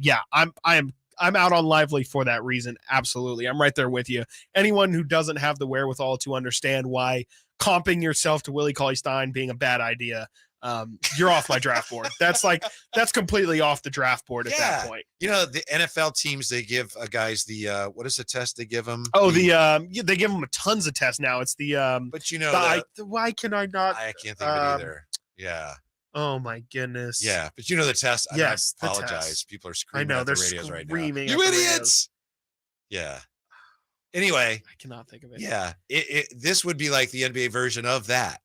S18: I'm out on Lively for that reason. Absolutely. I'm right there with you. Anyone who doesn't have the wherewithal to understand why comping yourself to Willie Cauley-Stein being a bad idea, you're off my draft board. That's completely off the draft board at that point.
S17: You know, the NFL teams, they give guys the what is the test they give them?
S18: Oh, they give them tons of tests now. It's the
S17: but you know,
S18: why can I not?
S17: I can't think of it either. Yeah.
S18: Oh my goodness.
S17: Yeah, but you know the test.
S18: Yes,
S17: I apologize. People are screaming.
S18: I know
S17: at
S18: they're
S17: the radios right now.
S18: screaming.
S17: You idiots! Yeah. Anyway,
S18: I cannot think of it.
S17: Yeah, this would be like the NBA version of that.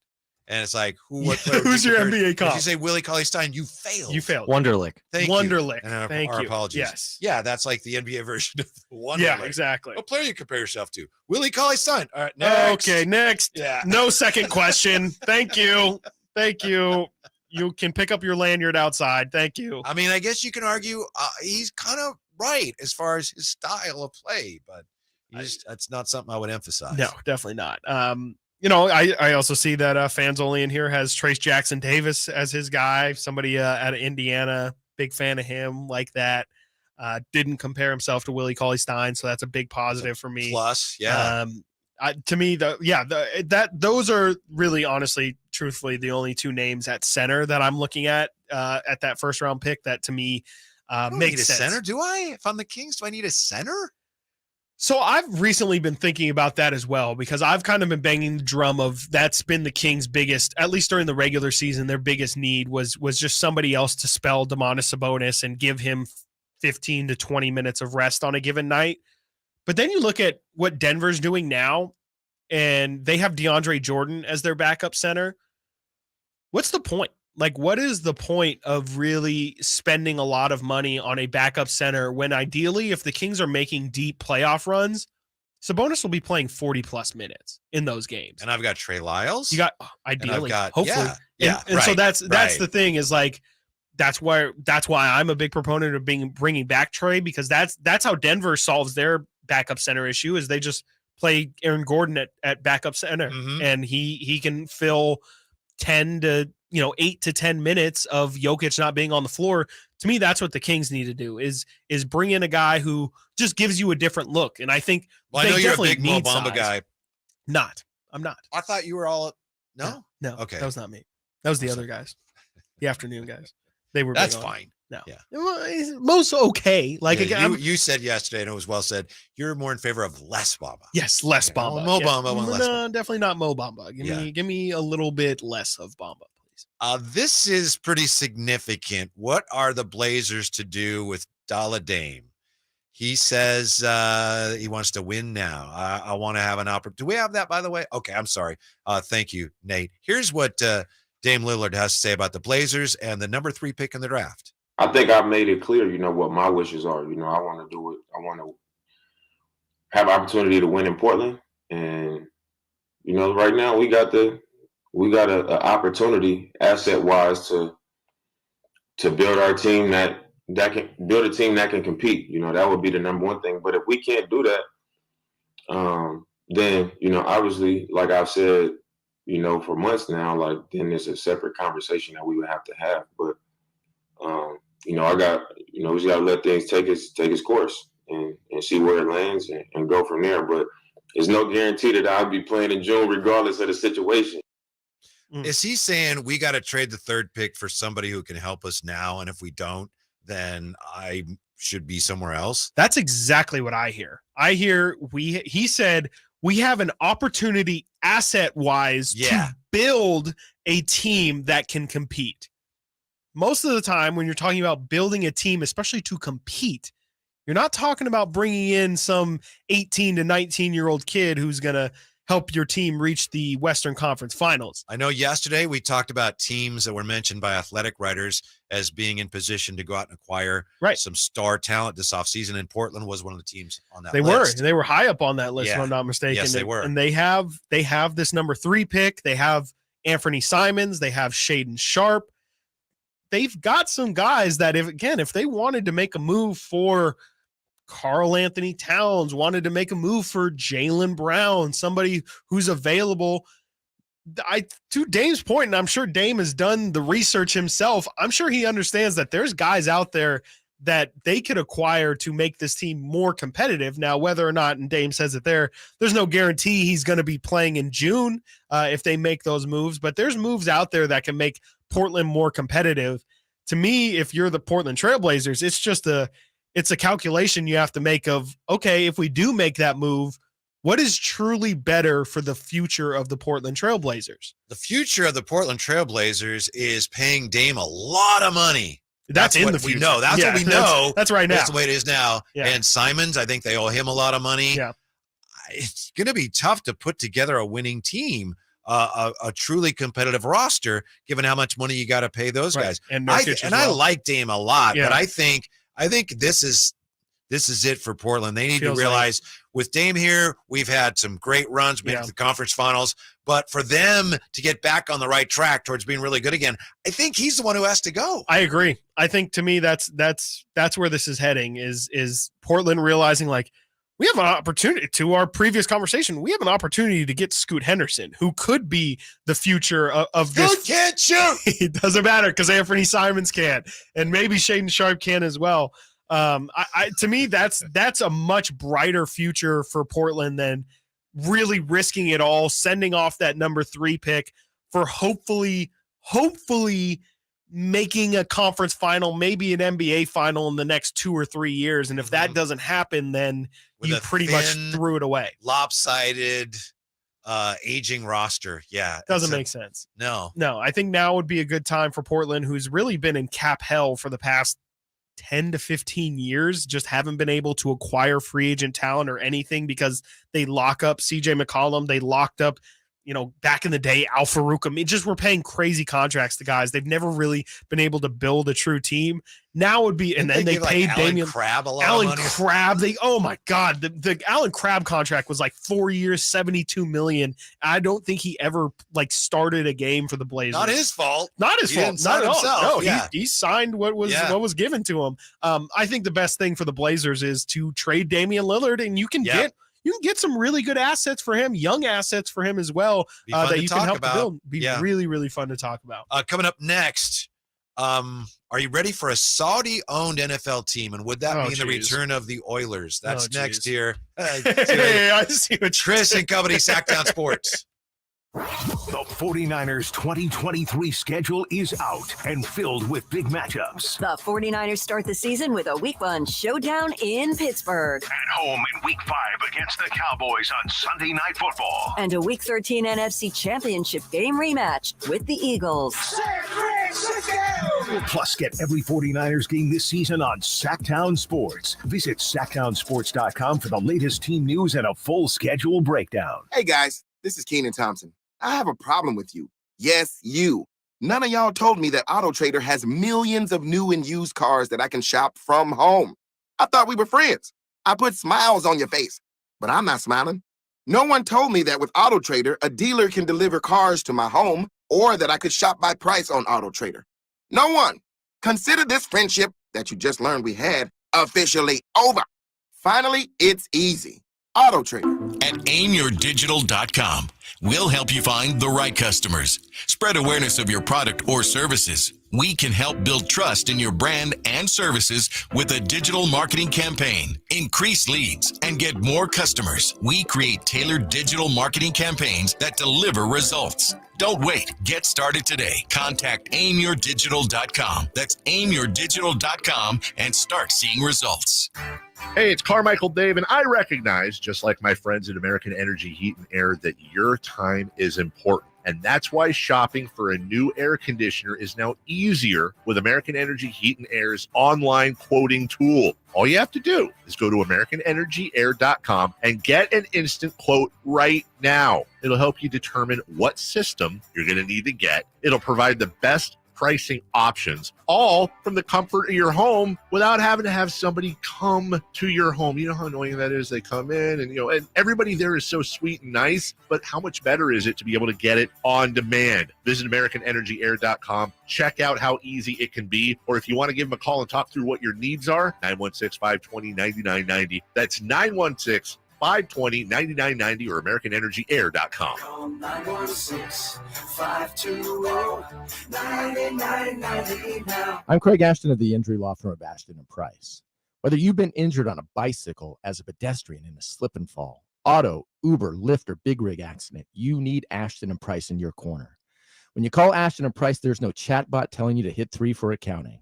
S17: And it's like, what player
S18: who's your NBA comp?
S17: If you say Willie Cauley-Stein, you failed.
S18: You failed.
S16: Wonderlic.
S17: Thank
S18: Wonderlic.
S17: you. And
S18: Thank
S17: our
S18: you.
S17: apologies.
S18: Yes.
S17: Yeah, that's like the NBA version of Wonderlic.
S18: Yeah, exactly.
S17: What player you compare yourself to? Willie Cauley-Stein. All right, next.
S18: Okay, next.
S17: Yeah.
S18: No second question. Thank you. Thank you. You can pick up your lanyard outside. Thank you.
S17: I mean, I guess you can argue he's kind of right as far as his style of play, but that's not something I would emphasize.
S18: No, definitely not. You know, I also see that Fans Only in here has Trace Jackson Davis as his guy, somebody out of Indiana, big fan of him like that. Didn't compare himself to Willie Cauley-Stein, so that's a big positive for me.
S17: Plus, yeah.
S18: To me, those are really, honestly, truthfully, the only two names at center that I'm looking at that first round pick that to me makes sense.
S17: Center, do I? If I'm the Kings, do I need a center?
S18: So I've recently been thinking about that as well, because I've kind of been banging the drum of that's been the Kings' biggest, at least during the regular season, their biggest need was just somebody else to spell Domantas Sabonis and give him 15 to 20 minutes of rest on a given night. But then you look at what Denver's doing now, and they have DeAndre Jordan as their backup center. What's the point? Like, what is the point of really spending a lot of money on a backup center when ideally, if the Kings are making deep playoff runs, Sabonis will be playing 40-plus minutes in those games?
S17: And I've got Trey Lyles.
S18: You got, ideally, hopefully.
S17: Yeah.
S18: And so that's the thing is, like, that's why I'm a big proponent of bringing back Trey, because that's how Denver solves their backup center issue, is they just play Aaron Gordon at backup center, and he can fill 8 to 10 minutes of Jokic not being on the floor. To me, that's what the Kings need to do is bring in a guy who just gives you a different look. And I think
S17: I know you're a big Mo Bamba guy.
S18: I'm not.
S17: I thought you were all
S18: No.
S17: Okay.
S18: That was not me. That was the other guys. The afternoon guys. They were.
S17: That's fine.
S18: No.
S17: Yeah.
S18: Most okay. Like, again,
S17: you said yesterday, and it was well said, you're more in favor of less Bamba.
S18: Yes, less Bamba.
S17: Mo Bamba, less Bamba.
S18: Definitely not Mo Bamba. Give me a little bit less of Bamba, please.
S17: This is pretty significant. What are the Blazers to do with Dalla Dame? He says he wants to win now. I want to have an opportunity. Do we have that, by the way? Okay, I'm sorry. Thank you, Nate. Here's what Dame Lillard has to say about the Blazers and the number 3 pick in the draft.
S6: I think I've made it clear, what my wishes are. I want to do it. I want to have opportunity to win in Portland. And, right now we got an opportunity asset-wise to build our team that can build a team that can compete. That would be the number one thing. But if we can't do that, then, obviously, like I've said, for months now, then there's a separate conversation that we would have to have. But, we just got to let things take its course and see where it lands and go from there. But there's no guarantee that I'll be playing in June regardless of the situation.
S17: Is he saying we got to trade the 3rd pick for somebody who can help us now? And if we don't, then I should be somewhere else?
S18: That's exactly what I hear. I hear he said we have an opportunity asset-wise to build a team that can compete. Most of the time when you're talking about building a team, especially to compete, you're not talking about bringing in some 18 to 19-year-old kid who's going to help your team reach the Western Conference Finals.
S17: I know yesterday we talked about teams that were mentioned by athletic writers as being in position to go out and acquire some star talent this offseason, and Portland was one of the teams on that list.
S18: They were high up on that list, if I'm not mistaken.
S17: Yes, they were.
S18: And they have this number 3 pick. They have Anthony Simons. They have Shaedon Sharpe. They've got some guys that if they wanted to make a move for Karl Anthony Towns, wanted to make a move for Jaylen Brown, somebody who's available. To Dame's point, and I'm sure Dame has done the research himself, I'm sure he understands that there's guys out there that they could acquire to make this team more competitive. Now, whether or not, and Dame says it there's no guarantee he's going to be playing in June if they make those moves, but there's moves out there that can make Portland more competitive. To me, if you're the Portland Trailblazers, it's a calculation you have to make of, okay, if we do make that move, what is truly better for the future of the Portland Trailblazers?
S17: The future of the Portland Trailblazers is paying Dame a lot of money.
S18: That's in
S17: what
S18: the future.
S17: we know. That's what we know.
S18: That's right now.
S17: That's the way it is now.
S18: Yeah.
S17: And Simons, I think they owe him a lot of money.
S18: Yeah.
S17: It's going to be tough to put together a winning team, a truly competitive roster, given how much money you got to pay those guys.
S18: And
S17: I like Dame a lot,
S18: Yeah.
S17: but I think this is it for Portland. They need to realize with Dame here, we've had some great runs, made the conference finals, but for them to get back on the right track towards being really good again, I think he's the one who has to go.
S18: I agree. I think to me that's where this is heading is Portland realizing like we have an opportunity, to our previous conversation, we have an opportunity to get Scoot Henderson, who could be the future of this.
S17: Scoot can't shoot.
S18: It doesn't matter because Anthony Simons can, and maybe Shaedon Sharpe can as well. To me, that's a much brighter future for Portland than really risking it all, sending off that number 3 pick for hopefully making a conference final, maybe an NBA final in the next 2 or 3 years. And if that doesn't happen, then
S17: With
S18: you
S17: a
S18: pretty much
S17: thin,
S18: threw it away.
S17: Lopsided, aging roster. Yeah.
S18: Doesn't make sense.
S17: No.
S18: I think now would be a good time for Portland, who's really been in cap hell for the past 10 to 15 years, just haven't been able to acquire free agent talent or anything because they lock up CJ McCollum. They locked up, back in the day, Al Farouk. I mean, just we're paying crazy contracts to guys. They've never really been able to build a true team. Now would be, and then they paid Damian
S17: Crabbe a lot
S18: Alan
S17: of money.
S18: Crabbe. Oh my God. The Alan Crabbe contract was like 4 years, $72 million. I don't think he ever started a game for the Blazers.
S17: Not his fault.
S18: Not his
S17: He
S18: fault.
S17: didn't
S18: Not
S17: sign
S18: at all.
S17: himself.
S18: No, he signed what was given to him. I think the best thing for the Blazers is to trade Damian Lillard, and you can get some really good assets for him, young assets for him as well, that you can help to build. Be really, really fun to talk about.
S17: Coming up next, are you ready for a Saudi-owned NFL team? And would that mean the return of the Oilers? That's next here.
S18: I see what
S17: Chris and company, Sactown Sports.
S12: The 49ers 2023 schedule is out and filled with big matchups.
S4: The 49ers start the season with a Week 1 showdown in Pittsburgh.
S12: At home in Week 5 against the Cowboys on Sunday Night Football.
S4: And a Week 13 NFC Championship game rematch with the Eagles.
S12: Plus, get every 49ers game this season on Sactown Sports. Visit SactownSports.com for the latest team news and a full schedule breakdown.
S3: Hey guys, this is Keenan Thompson. I have a problem with you. Yes, you. None of y'all told me that AutoTrader has millions of new and used cars that I can shop from home. I thought we were friends. I put smiles on your face, but I'm not smiling. No one told me that with AutoTrader, a dealer can deliver cars to my home or that I could shop by price on AutoTrader. No one. Consider this friendship that you just learned we had officially over. Finally, it's easy. AutoTrader.
S11: At aimyourdigital.com, we'll help you find the right customers, spread awareness of your product or services. We can help build trust in your brand and services with a digital marketing campaign, increase leads, and get more customers. We create tailored digital marketing campaigns that deliver results. Don't wait. Get started today. Contact aimyourdigital.com. That's aimyourdigital.com and start seeing results.
S14: Hey, it's Carmichael Dave, and I recognize, just like my friends at American Energy Heat and Air, that your time is important. And that's why shopping for a new air conditioner is now easier with American Energy Heat and Air's online quoting tool. All you have to do is go to AmericanEnergyAir.com and get an instant quote right now. It'll help you determine what system you're going to need to get. It'll provide the best pricing options, all from the comfort of your home without having to have somebody come to your home. You know how annoying that is? They come in and everybody there is so sweet and nice, but how much better is it to be able to get it on demand? Visit AmericanEnergyAir.com. Check out how easy it can be. Or if you want to give them a call and talk through what your needs are, 916-520-9990. That's 916 520-9990 or AmericanEnergyAir.com.
S10: Call 916-520-9990 now.
S19: I'm Craig Ashton of the injury law firm of Ashton & Price. Whether you've been injured on a bicycle, as a pedestrian in a slip and fall, auto, Uber, Lyft, or big rig accident, you need Ashton & Price in your corner. When you call Ashton & Price, there's no chatbot telling you to hit 3 for accounting.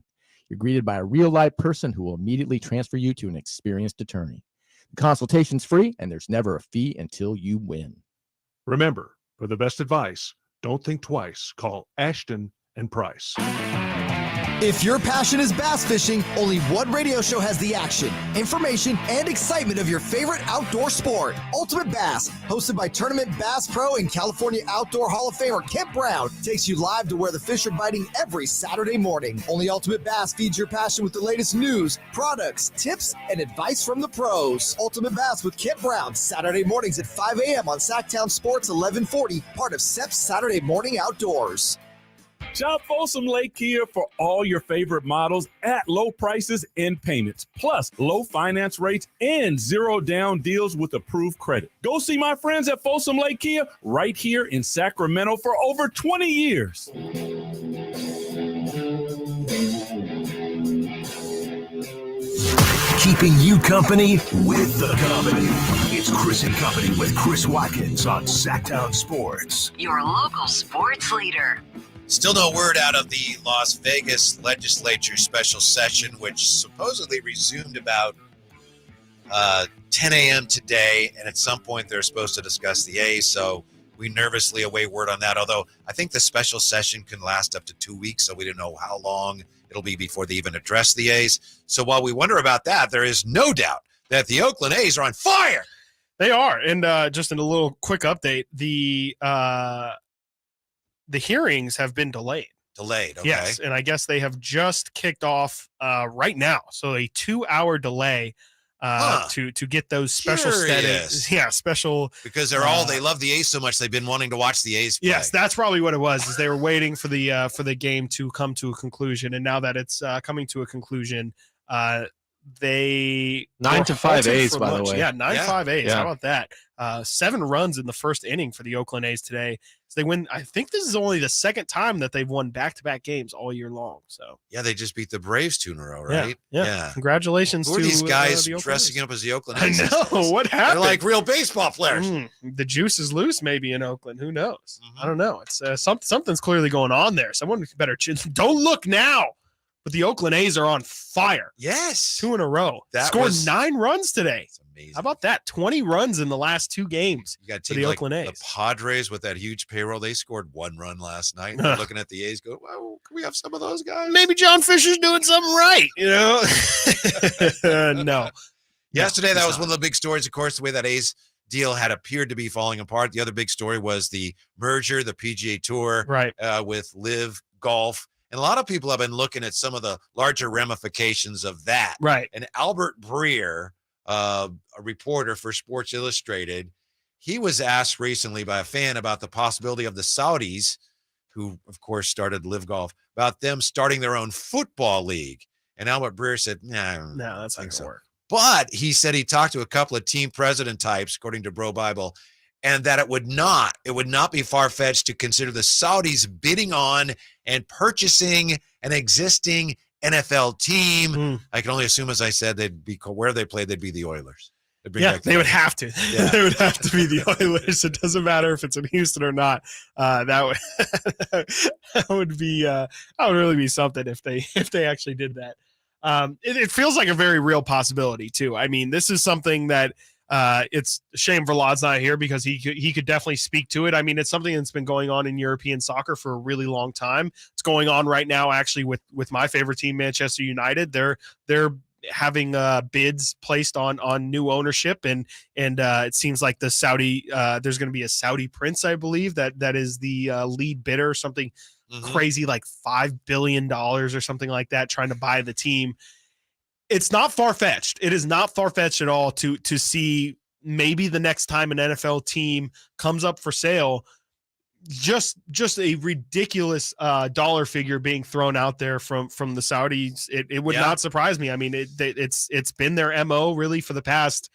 S19: You're greeted by a real-life person who will immediately transfer you to an experienced attorney. The consultation's free, and there's never a fee until you win.
S20: Remember, for the best advice, don't think twice. Call Ashton & Price.
S21: If your passion is bass fishing, only one radio show has the action, information, and excitement of your favorite outdoor sport. Ultimate Bass, hosted by tournament bass pro and California Outdoor Hall of Famer Kent Brown, takes you live to where the fish are biting every Saturday morning. Only Ultimate Bass feeds your passion with the latest news, products, tips, and advice from the pros. Ultimate Bass with Kent Brown, Saturday mornings at 5 a.m. on Sactown Sports 1140, part of SEP's Saturday Morning Outdoors.
S22: Shop Folsom Lake Kia for all your favorite models at low prices and payments, plus low finance rates and zero down deals with approved credit. Go see my friends at Folsom Lake Kia right here in Sacramento for over 20 years.
S12: Keeping you company with the company. It's Chris and Company with Chris Watkins on Sactown Sports.
S15: Your local sports leader.
S17: Still no word out of the Las Vegas legislature special session, which supposedly resumed about 10 a.m. today. And at some point, they're supposed to discuss the A's. So we nervously await word on that. Although I think the special session can last up to 2 weeks. So we don't know how long it'll be before they even address the A's. So while we wonder about that, there is no doubt that the Oakland A's are on fire.
S18: They are. And just in a little quick update, the hearings have been delayed.
S17: Okay.
S18: Yes, and I guess they have just kicked off right now. So a 2-hour delay to get those special status. Yeah, special.
S17: Because they love the A's so much, they've been wanting to watch the A's play.
S18: Yes, that's probably what it was, is they were waiting for the game to come to a conclusion. And now that it's coming to a conclusion, they
S16: 9-5 A's, by the way.
S18: Yeah, 9-5 A's. How about that? 7 runs in the first inning for the Oakland A's today. So they win. I think this is only the second time that they've won back-to-back games all year long. So
S17: yeah, they just beat the Braves 2 in a row, right?
S18: Yeah. Congratulations
S17: Who
S18: to
S17: are these guys
S18: the
S17: dressing up as the Oakland A's?
S18: I know. What happened?
S17: They're like real baseball players.
S18: The juice is loose maybe in Oakland. Who knows? I don't know. It's something's clearly going on there. Someone better don't look now. But the Oakland A's are on fire.
S17: Yes.
S18: 2 in a row. Scored 9 runs today. Amazing. How about that? 20 runs in the last 2 games.
S17: You got
S18: for the Oakland A's.
S17: The Padres with that huge payroll. They scored 1 run last night. They're looking at the A's go, well, can we have some of those guys?
S18: Maybe John Fisher's doing something right, No.
S17: Yesterday, that was one of the big stories, of course, the way that A's deal had appeared to be falling apart. The other big story was the merger, the PGA Tour with Live Golf. And a lot of people have been looking at some of the larger ramifications of that.
S18: Right.
S17: And Albert Breer, a reporter for Sports Illustrated, he was asked recently by a fan about the possibility of the Saudis, who, of course, started Live Golf, about them starting their own football league. And Albert Breer said, no,
S18: that's not going to work.
S17: But he said he talked to a couple of team president types, according to Bro Bible, and that it would not be far-fetched to consider the Saudis bidding on and purchasing an existing NFL team. I can only assume, as I said, they'd be where they played, they'd be the Oilers.
S18: They would have to. Yeah. They would have to be the Oilers. It doesn't matter if it's in Houston or not. That would really be something if they actually did that. It feels like a very real possibility too. I mean, this is something that it's a shame Verlad's not here because he could definitely speak to it. I mean, it's something that's been going on in European soccer for a really long time. It's going on right now, actually, with my favorite team, Manchester United. They're having bids placed on new ownership, and it seems like the Saudi there's going to be a Saudi prince, I believe, that is the lead bidder, something crazy like $5 billion or something like that, trying to buy the team. It's not far-fetched. It is not far-fetched at all to see maybe the next time an NFL team comes up for sale, just a ridiculous dollar figure being thrown out there from the Saudis. It would not surprise me. I mean, it's been their MO really for the past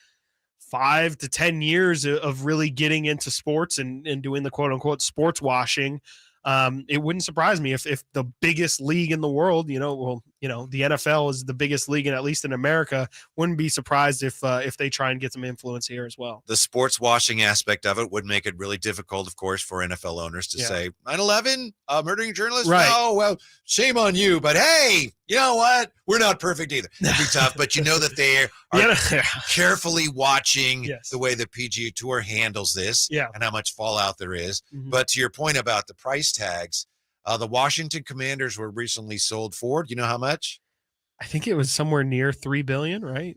S18: 5 to 10 years of really getting into sports and doing the quote unquote sports washing, it wouldn't surprise me if the biggest league in the world, the NFL is the biggest league, and at least in America, wouldn't be surprised if they try and get some influence here as well.
S17: The sports washing aspect of it would make it really difficult, of course, for NFL owners to say 9/11, murdering journalists.
S18: Right.
S17: Oh, well, shame on you. But hey, you know what? We're not perfect either. It'd be tough, but you know that they are carefully watching the way the PGA Tour handles this and how much fallout there is. But to your point about the price tags, the Washington Commanders were recently sold for, do you know how much?
S18: I think it was somewhere near $3 billion, right?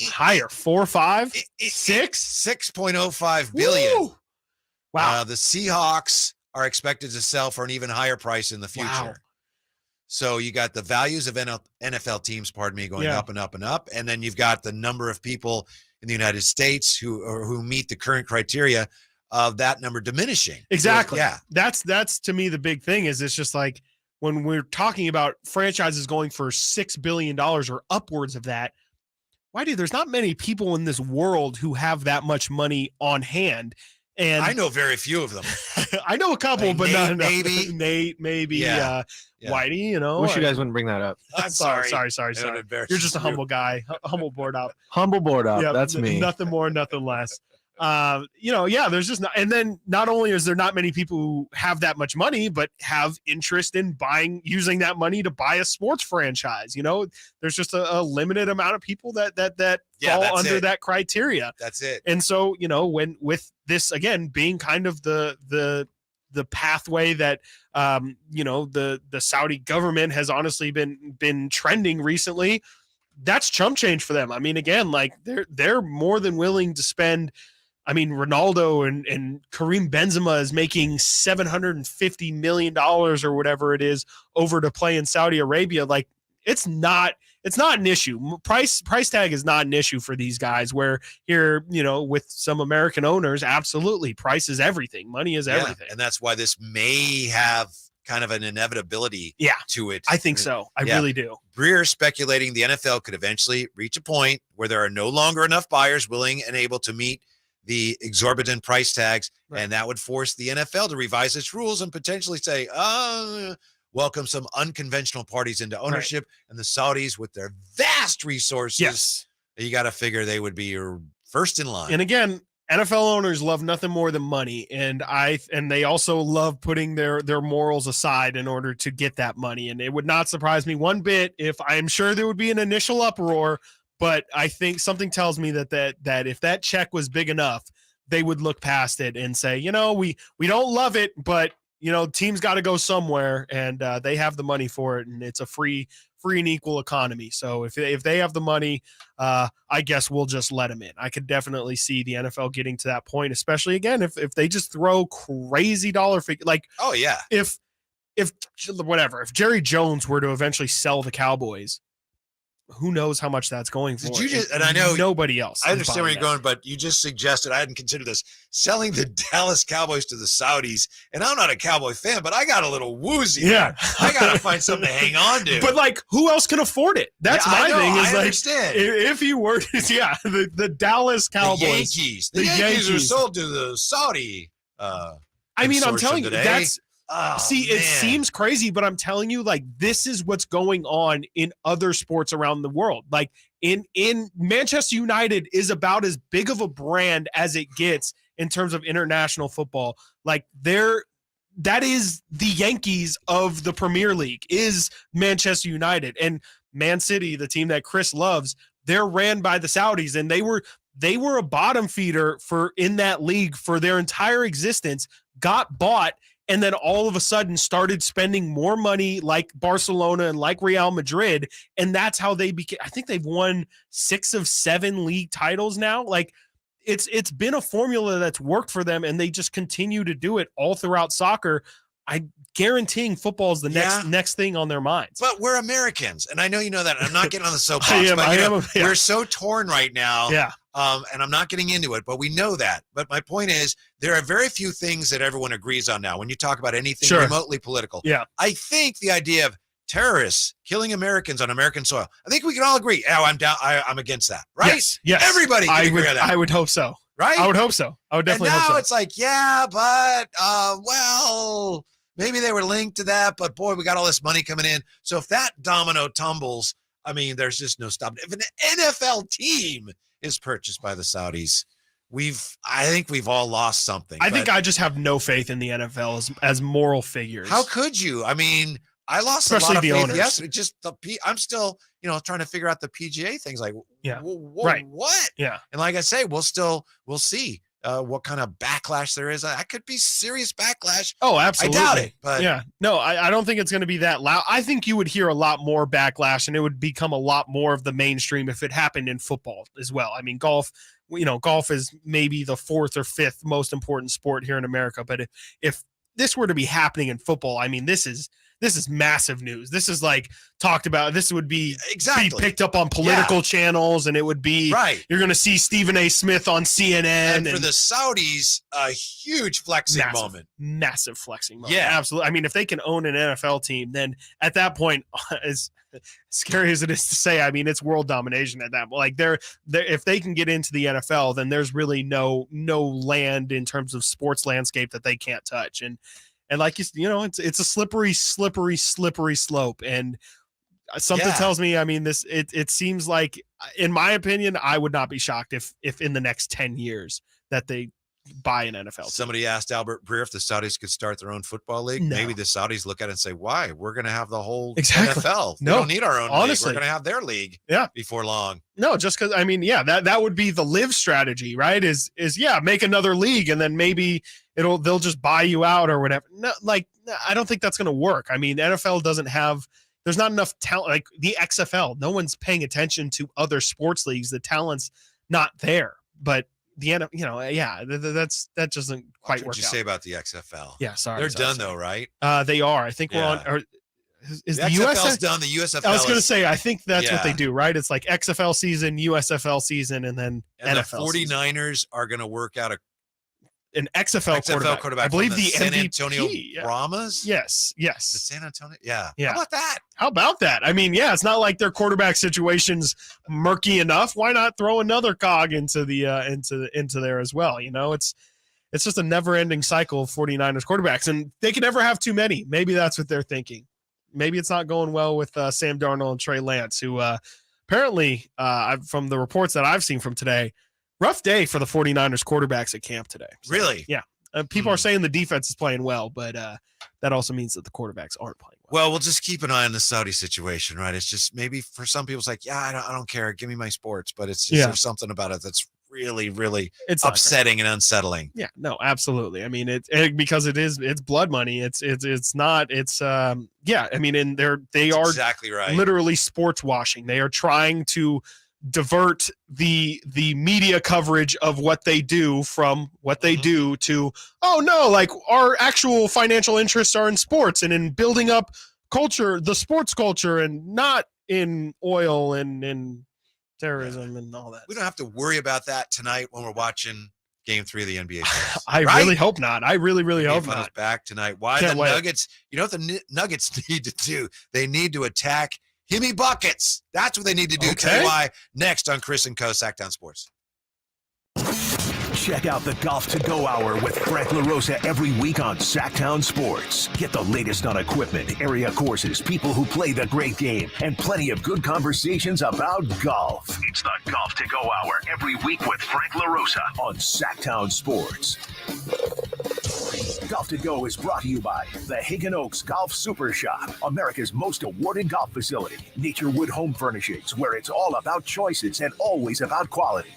S18: Higher, 4 or 5, 6,
S17: $6.05 billion.
S18: Woo! Wow.
S17: The Seahawks are expected to sell for an even higher price in the future.
S18: Wow.
S17: So you got the values of NFL teams, going up and up and up. And then you've got the number of people in the United States who meet the current criteria of that number diminishing.
S18: Exactly.
S17: So,
S18: That's to me the big thing is it's just like when we're talking about franchises going for $6 billion or upwards of that, there's not many people in this world who have that much money on hand. And
S17: I know very few of them.
S18: I know a couple,
S17: like
S18: but
S17: Nate,
S18: maybe Nate, maybe Whitey,
S16: Wish you guys wouldn't bring that up.
S17: I'm
S18: sorry.
S17: Sorry.
S18: You're just a humble guy, humble board up.
S16: Humble board up.
S18: Yeah,
S16: That's me.
S18: Nothing more, nothing less. There's just not, and then not only is there not many people who have that much money, but have interest in using that money to buy a sports franchise. There's just a limited amount of people that fall under that criteria.
S17: That's it.
S18: And so, when with this again being kind of the pathway that the Saudi government has honestly been trending recently, that's chump change for them. I mean, again, like they're more than willing to spend. I mean, Ronaldo and Karim Benzema is making $750 million or whatever it is over to play in Saudi Arabia. Like it's not an issue. Price tag is not an issue for these guys, where here, with some American owners, absolutely price is everything. Money is everything.
S17: And that's why this may have kind of an inevitability to it.
S18: I think so. I really do.
S17: Breer speculating the NFL could eventually reach a point where there are no longer enough buyers willing and able to meet the exorbitant price tags, and that would force the NFL to revise its rules and potentially say, welcome some unconventional parties into ownership, and the Saudis with their vast resources.
S18: Yes.
S17: You got to figure they would be your first in line.
S18: And again, NFL owners love nothing more than money, and they also love putting their morals aside in order to get that money. And it would not surprise me one bit if I'm sure there would be an initial uproar, but I think something tells me that if that check was big enough, they would look past it and say, we don't love it, but teams got to go somewhere, and they have the money for it, and it's a free and equal economy. So if they have the money, I guess we'll just let them in. I could definitely see the NFL getting to that point, especially again if they just throw crazy dollar figure, like if Jerry Jones were to eventually sell the Cowboys, who knows how much that's going for?
S17: And I know
S18: nobody else.
S17: I understand where you're going, but you just suggested, I hadn't considered this, selling the Dallas Cowboys to the Saudis. And I'm not a Cowboy fan, but I got a little woozy.
S18: Yeah.
S17: I got to find something to hang on to.
S18: But like, who else can afford it? That's my thing. Is
S17: I understand.
S18: If you were, the Dallas Cowboys,
S17: the Yankees are sold to the Saudi.
S18: I mean, I'm telling you, that's. It seems crazy, but I'm telling you, like, this is what's going on in other sports around the world. Like in Manchester United is about as big of a brand as it gets in terms of international football. Like that is the Yankees of the Premier League is Manchester United, and Man City, the team that Chris loves, they're ran by the Saudis, and they were a bottom feeder in that league for their entire existence, got bought, and then all of a sudden started spending more money like Barcelona and like Real Madrid. And that's how they became. I think they've won 6 of 7 league titles now. Like it's been a formula that's worked for them, and they just continue to do it all throughout soccer. I'm guaranteeing football is the next thing on their minds.
S17: But we're Americans, and I know you know that. I'm not getting on the soapbox, we're so torn right now.
S18: Yeah.
S17: And I'm not getting into it, but we know that. But my point is, there are very few things that everyone agrees on now when you talk about anything remotely political.
S18: Yeah.
S17: I think the idea of terrorists killing Americans on American soil. I think we can all agree. Oh, I'm down. I'm against that, right?
S18: Yes.
S17: Everybody can agree on that.
S18: I would hope so.
S17: Right?
S18: I would hope so. I would definitely
S17: and now
S18: hope so.
S17: it's like, yeah, but well, maybe they were linked to that, but boy, we got all this money coming in. So if that domino tumbles, I mean, there's just no stopping. If an NFL team is purchased by the Saudis, I think we've all lost something.
S18: I think I just have no faith in the NFL as moral figures.
S17: How could you? I mean, I lost
S18: Especially
S17: a lot of
S18: the
S17: faith.
S18: owners.
S17: Yes, just I'm still, trying to figure out the PGA things. Like,
S18: right.
S17: What?
S18: Yeah.
S17: And like I say, we'll see what kind of backlash there is. That could be serious backlash.
S18: Oh, absolutely.
S17: I doubt it. But
S18: yeah, no, I don't think it's going to be that loud. I think you would hear a lot more backlash, and it would become a lot more of the mainstream if it happened in football as well. I mean, golf is maybe the 4th or 5th most important sport here in America. But if this were to be happening in football, I mean, this is massive news. This is like talked about. This would be picked up on political channels, and it would be
S17: right.
S18: You're going to see Stephen A. Smith on CNN.
S17: And for the Saudis, a huge flexing moment.
S18: Massive flexing moment.
S17: Yeah,
S18: absolutely. I mean, if they can own an NFL team, then at that point, as scary as it is to say, I mean, it's world domination at that point. Like they're if they can get into the NFL, then there's really no land in terms of sports landscape that they can't touch. And like it's a slippery slope. And something tells me, I mean, it seems like, in my opinion, I would not be shocked if in the next 10 years that they buy an NFL team.
S17: Somebody asked Albert Breer if the Saudis could start their own football league.
S18: No.
S17: Maybe the Saudis look at it and say, why? We're going to have the whole
S18: Exactly.
S17: NFL.
S18: No,
S17: we don't need our own
S18: honestly.
S17: league. We're going to have their league before long.
S18: No, just because, I mean, yeah, that would be the live strategy, right? Is make another league, and then maybe they'll just buy you out or whatever. No, I don't think that's going to work. I mean, the NFL doesn't have, there's not enough talent. Like the XFL, no one's paying attention to other sports leagues. The talent's not there. But the NFL, that doesn't quite work.
S17: What did you say about the XFL?
S18: Yeah, sorry,
S17: they're done though, right?
S18: They are. I think we're on. Or, is the
S17: XFL's done? The USFL.
S18: I was going to say, I think that's what they do, right? It's like XFL season, USFL season, and then NFL.
S17: The 49ers are going to work out
S18: an XFL quarterback. I believe the
S17: San
S18: MVP,
S17: Antonio Brahmas.
S18: Yes.
S17: The San Antonio. Yeah.
S18: How about that? I mean, yeah, it's not like their quarterback situation's murky enough. Why not throw another cog into the into there as well? It's just a never-ending cycle of 49ers quarterbacks, and they can never have too many. Maybe that's what they're thinking. Maybe it's not going well with Sam Darnold and Trey Lance, who apparently, from the reports that I've seen from today, rough day for the 49ers quarterbacks at camp today. So,
S17: really?
S18: Yeah. People are saying the defense is playing well, but that also means that the quarterbacks aren't playing well.
S17: Well, we'll just keep an eye on the Saudi situation, right? It's just maybe for some people, it's like, I don't care. Give me my sports. But it's just there's something about it that's really, really upsetting and unsettling.
S18: Yeah, no, absolutely. I mean, because it's blood money. I mean, and they are
S17: exactly right.
S18: Literally sports washing. They are trying to divert the media coverage of what they do from what they do to, oh no, like our actual financial interests are in sports and in building up culture, the sports culture, and not in oil and in terrorism and all that.
S17: We don't have to worry about that tonight when we're watching Game 3 of the NBA Finals.
S18: I really hope not. I really hope not.
S17: Is back tonight. Why the Nuggets? You know what the Nuggets need to do? They need to attack Himmy Buckets. That's what they need to do. Tell you why next on Chris and Co. Sactown Sports.
S12: Check out the Golf to Go Hour with Frank LaRosa every week on Sactown Sports. Get the latest on equipment, area courses, people who play the great game, and plenty of good conversations about golf. It's the Golf to Go Hour every week with Frank LaRosa on Sactown Sports. Golf to Go is brought to you by the Hagen Oaks Golf Super Shop, America's most awarded golf facility. Nature Wood Home Furnishings, where it's all about choices and always about quality.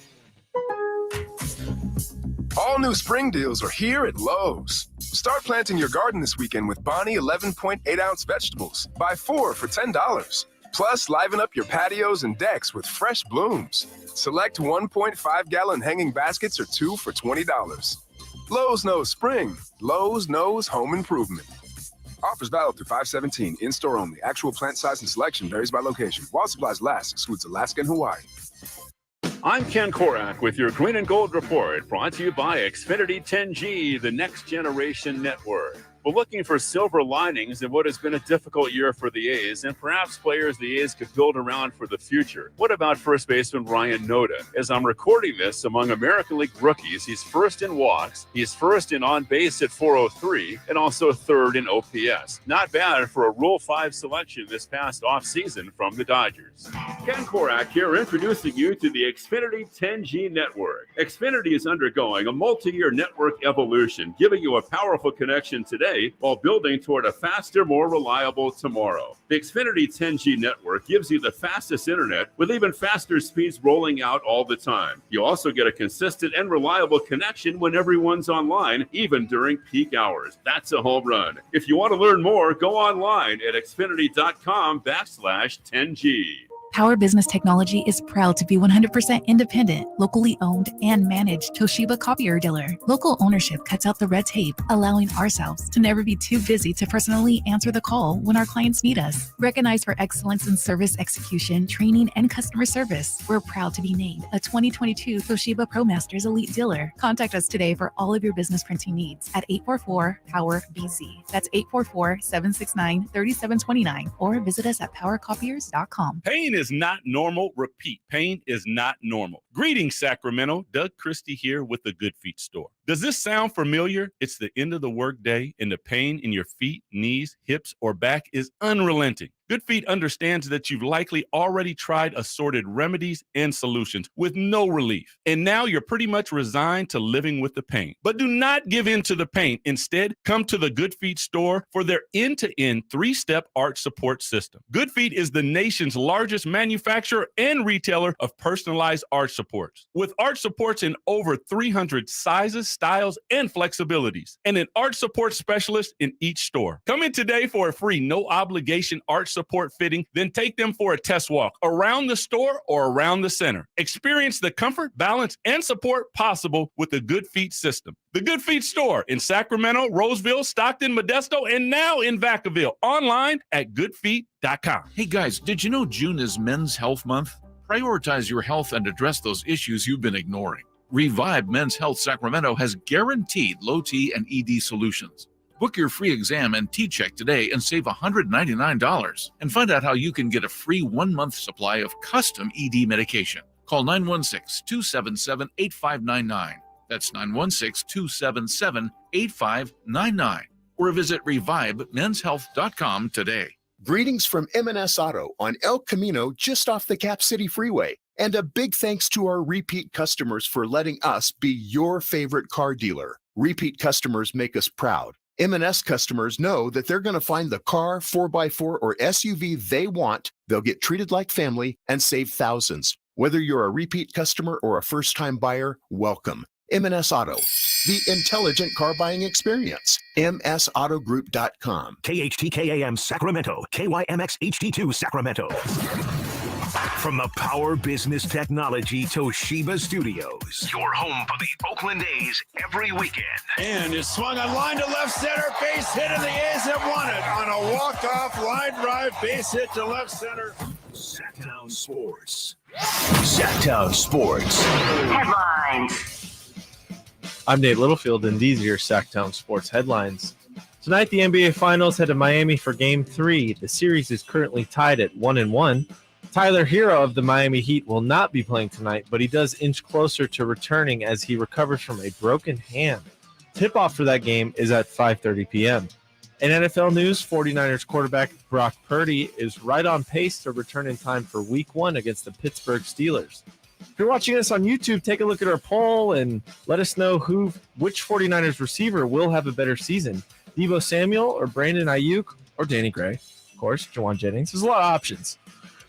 S1: All new spring deals are here at Lowe's. Start planting your garden this weekend with Bonnie 11.8-ounce vegetables. Buy 4 for $10. Plus, liven up your patios and decks with fresh blooms. Select 1.5-gallon hanging baskets or 2 for $20. Lowe's knows spring. Lowe's knows home improvement. Offers valid through 5/17. In-store only. Actual plant size and selection varies by location. While supplies last, excludes Alaska and Hawaii.
S5: I'm Ken Korak with your Green and Gold Report, brought to you by Xfinity 10G, the next generation network. We're looking for silver linings in what has been a difficult year for the A's, and perhaps players the A's could build around for the future. What about first baseman Ryan Noda? As I'm recording this, among American League rookies, he's first in walks, he's first in on base at 403, and also third in OPS. Not bad for a Rule 5 selection this past offseason from the Dodgers. Ken Korak here, introducing you to the Xfinity 10G network. Xfinity is undergoing a multi-year network evolution, giving you a powerful connection today while building toward a faster, more reliable tomorrow. The Xfinity 10G network gives you the fastest internet with even faster speeds rolling out all the time. You also get a consistent and reliable connection when everyone's online, even during peak hours. That's a home run. If you want to learn more, go online at xfinity.com/10G.
S7: Power Business Technology is proud to be 100% independent, locally owned, and managed Toshiba copier dealer. Local ownership cuts out the red tape, allowing ourselves to never be too busy to personally answer the call when our clients need us. Recognized for excellence in service execution, training, and customer service, we're proud to be named a 2022 Toshiba ProMasters Elite Dealer. Contact us today for all of your business printing needs at 844-POWER-BZ. That's 844-769-3729, or visit us at powercopiers.com.
S22: Pain is not normal. Repeat, pain is not normal. Greetings, Sacramento. Doug Christie here with the Good Feet store. Does this sound familiar? It's the end of the workday, and the pain in your feet, knees, hips, or back is unrelenting. Good Feet understands that you've likely already tried assorted remedies and solutions with no relief. And now you're pretty much resigned to living with the pain. But do not give in to the pain. Instead, come to the Good Feet store for their end-to-end 3-step arch support system. Good Feet is the nation's largest manufacturer and retailer of personalized arch supports. With arch supports in over 300 sizes, styles, and flexibilities, and an arch support specialist in each store. Come in today for a free no-obligation arch support fitting, then take them for a test walk around the store or around the center. Experience the comfort, balance, and support possible with the Good Feet system. The Good Feet store in Sacramento, Roseville, Stockton, Modesto, and now in Vacaville. Online at goodfeet.com.
S8: Hey guys, did you know June is Men's Health Month? Prioritize your health and address those issues you've been ignoring. Revive Men's Health Sacramento has guaranteed low T and ED solutions. Book your free exam and T-check today and save $199. And find out how you can get a free 1-month supply of custom ED medication. Call 916-277-8599. That's 916-277-8599. Or visit revivemenshealth.com today.
S23: Greetings from M&S Auto on El Camino, just off the Cap City Freeway. And a big thanks to our repeat customers for letting us be your favorite car dealer. Repeat customers make us proud. M&S customers know that they're going to find the car, 4x4, or SUV they want. They'll get treated like family and save thousands. Whether you're a repeat customer or a first-time buyer, welcome. M&S Auto, the intelligent car buying experience. MSAutogroup.com.
S12: KHTKAM Sacramento, KYMX HD2 Sacramento. From the Power Business Technology Toshiba Studios, your home for the Oakland A's every weekend.
S24: And it's swung on line to left center, base hit, and the A's have won it on a walk-off line drive, base hit to left center.
S12: Sactown Sports. Sactown Sports.
S15: Headlines.
S16: I'm Nate Littlefield, and these are your Sactown Sports headlines. Tonight, the NBA Finals head to Miami for Game 3. The series is currently tied at 1-1. Tyler Hero of the Miami Heat will not be playing tonight, but he does inch closer to returning as he recovers from a broken hand. Tip-off for that game is at 5:30 p.m. In NFL news, 49ers quarterback Brock Purdy is right on pace to return in time for Week 1 against the Pittsburgh Steelers. If you're watching us on YouTube, take a look at our poll and let us know which 49ers receiver will have a better season, Deebo Samuel or Brandon Ayuk or Danny Gray. Of course, Jawan Jennings. There's a lot of options.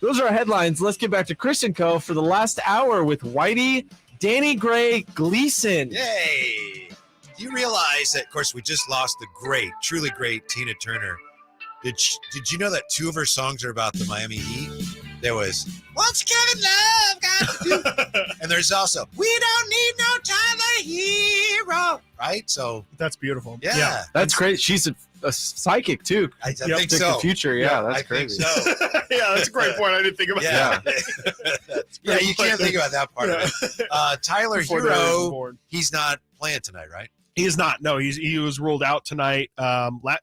S16: Those are our headlines. Let's get back to Chris and Co. for the last hour with Whitey, Danny Gray, Gleason.
S17: Yay! Do you realize that, of course, we just lost the great, truly great Tina Turner. Did you know that 2 of her songs are about the Miami Heat? There was, what's Kevin Love got to do? And there's also, we don't need no Tyler Hero. Right? So
S18: that's beautiful.
S17: Yeah.
S16: That's great. She's a psychic, too.
S17: I think so.
S16: The future, that's crazy.
S17: Think so.
S18: Yeah, that's a great point. I didn't think about
S17: that.
S18: Yeah,
S17: you can't think about that part of it. Tyler Hero, he's not playing tonight, right?
S18: He is not. No, he was ruled out tonight.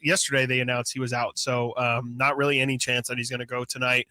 S18: Yesterday they announced he was out, so not really any chance that he's going to go tonight.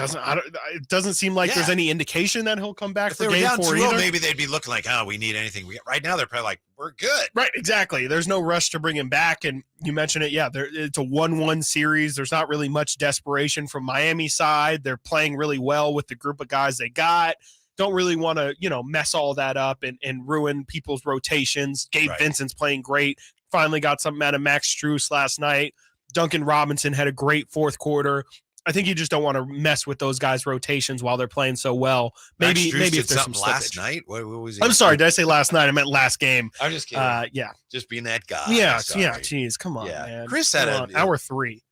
S18: It doesn't seem like there's any indication that he'll come back
S17: If
S18: for
S17: they were
S18: game
S17: down
S18: 4
S17: 2-0,
S18: either.
S17: maybe they'd be looking like, oh, we need anything. Right now, they're probably like, we're good.
S18: Right, exactly. There's no rush to bring him back, and you mentioned it. Yeah, it's a 1-1 series. There's not really much desperation from Miami side. They're playing really well with the group of guys they got. Don't really want to, mess all that up and ruin people's rotations. Gabe Vincent's playing great. Finally got something out of Max Strus last night. Duncan Robinson had a great fourth quarter. I think you just don't want to mess with those guys' rotations while they're playing so well. Maybe if there's some
S17: last
S18: slippage.
S17: night. What was he?
S18: I'm sorry. Did I say last night? I meant last game.
S17: I'm just kidding.
S18: Yeah.
S17: Just being that guy.
S18: Yeah. Geez, come on, man.
S17: Chris had
S18: hour 3.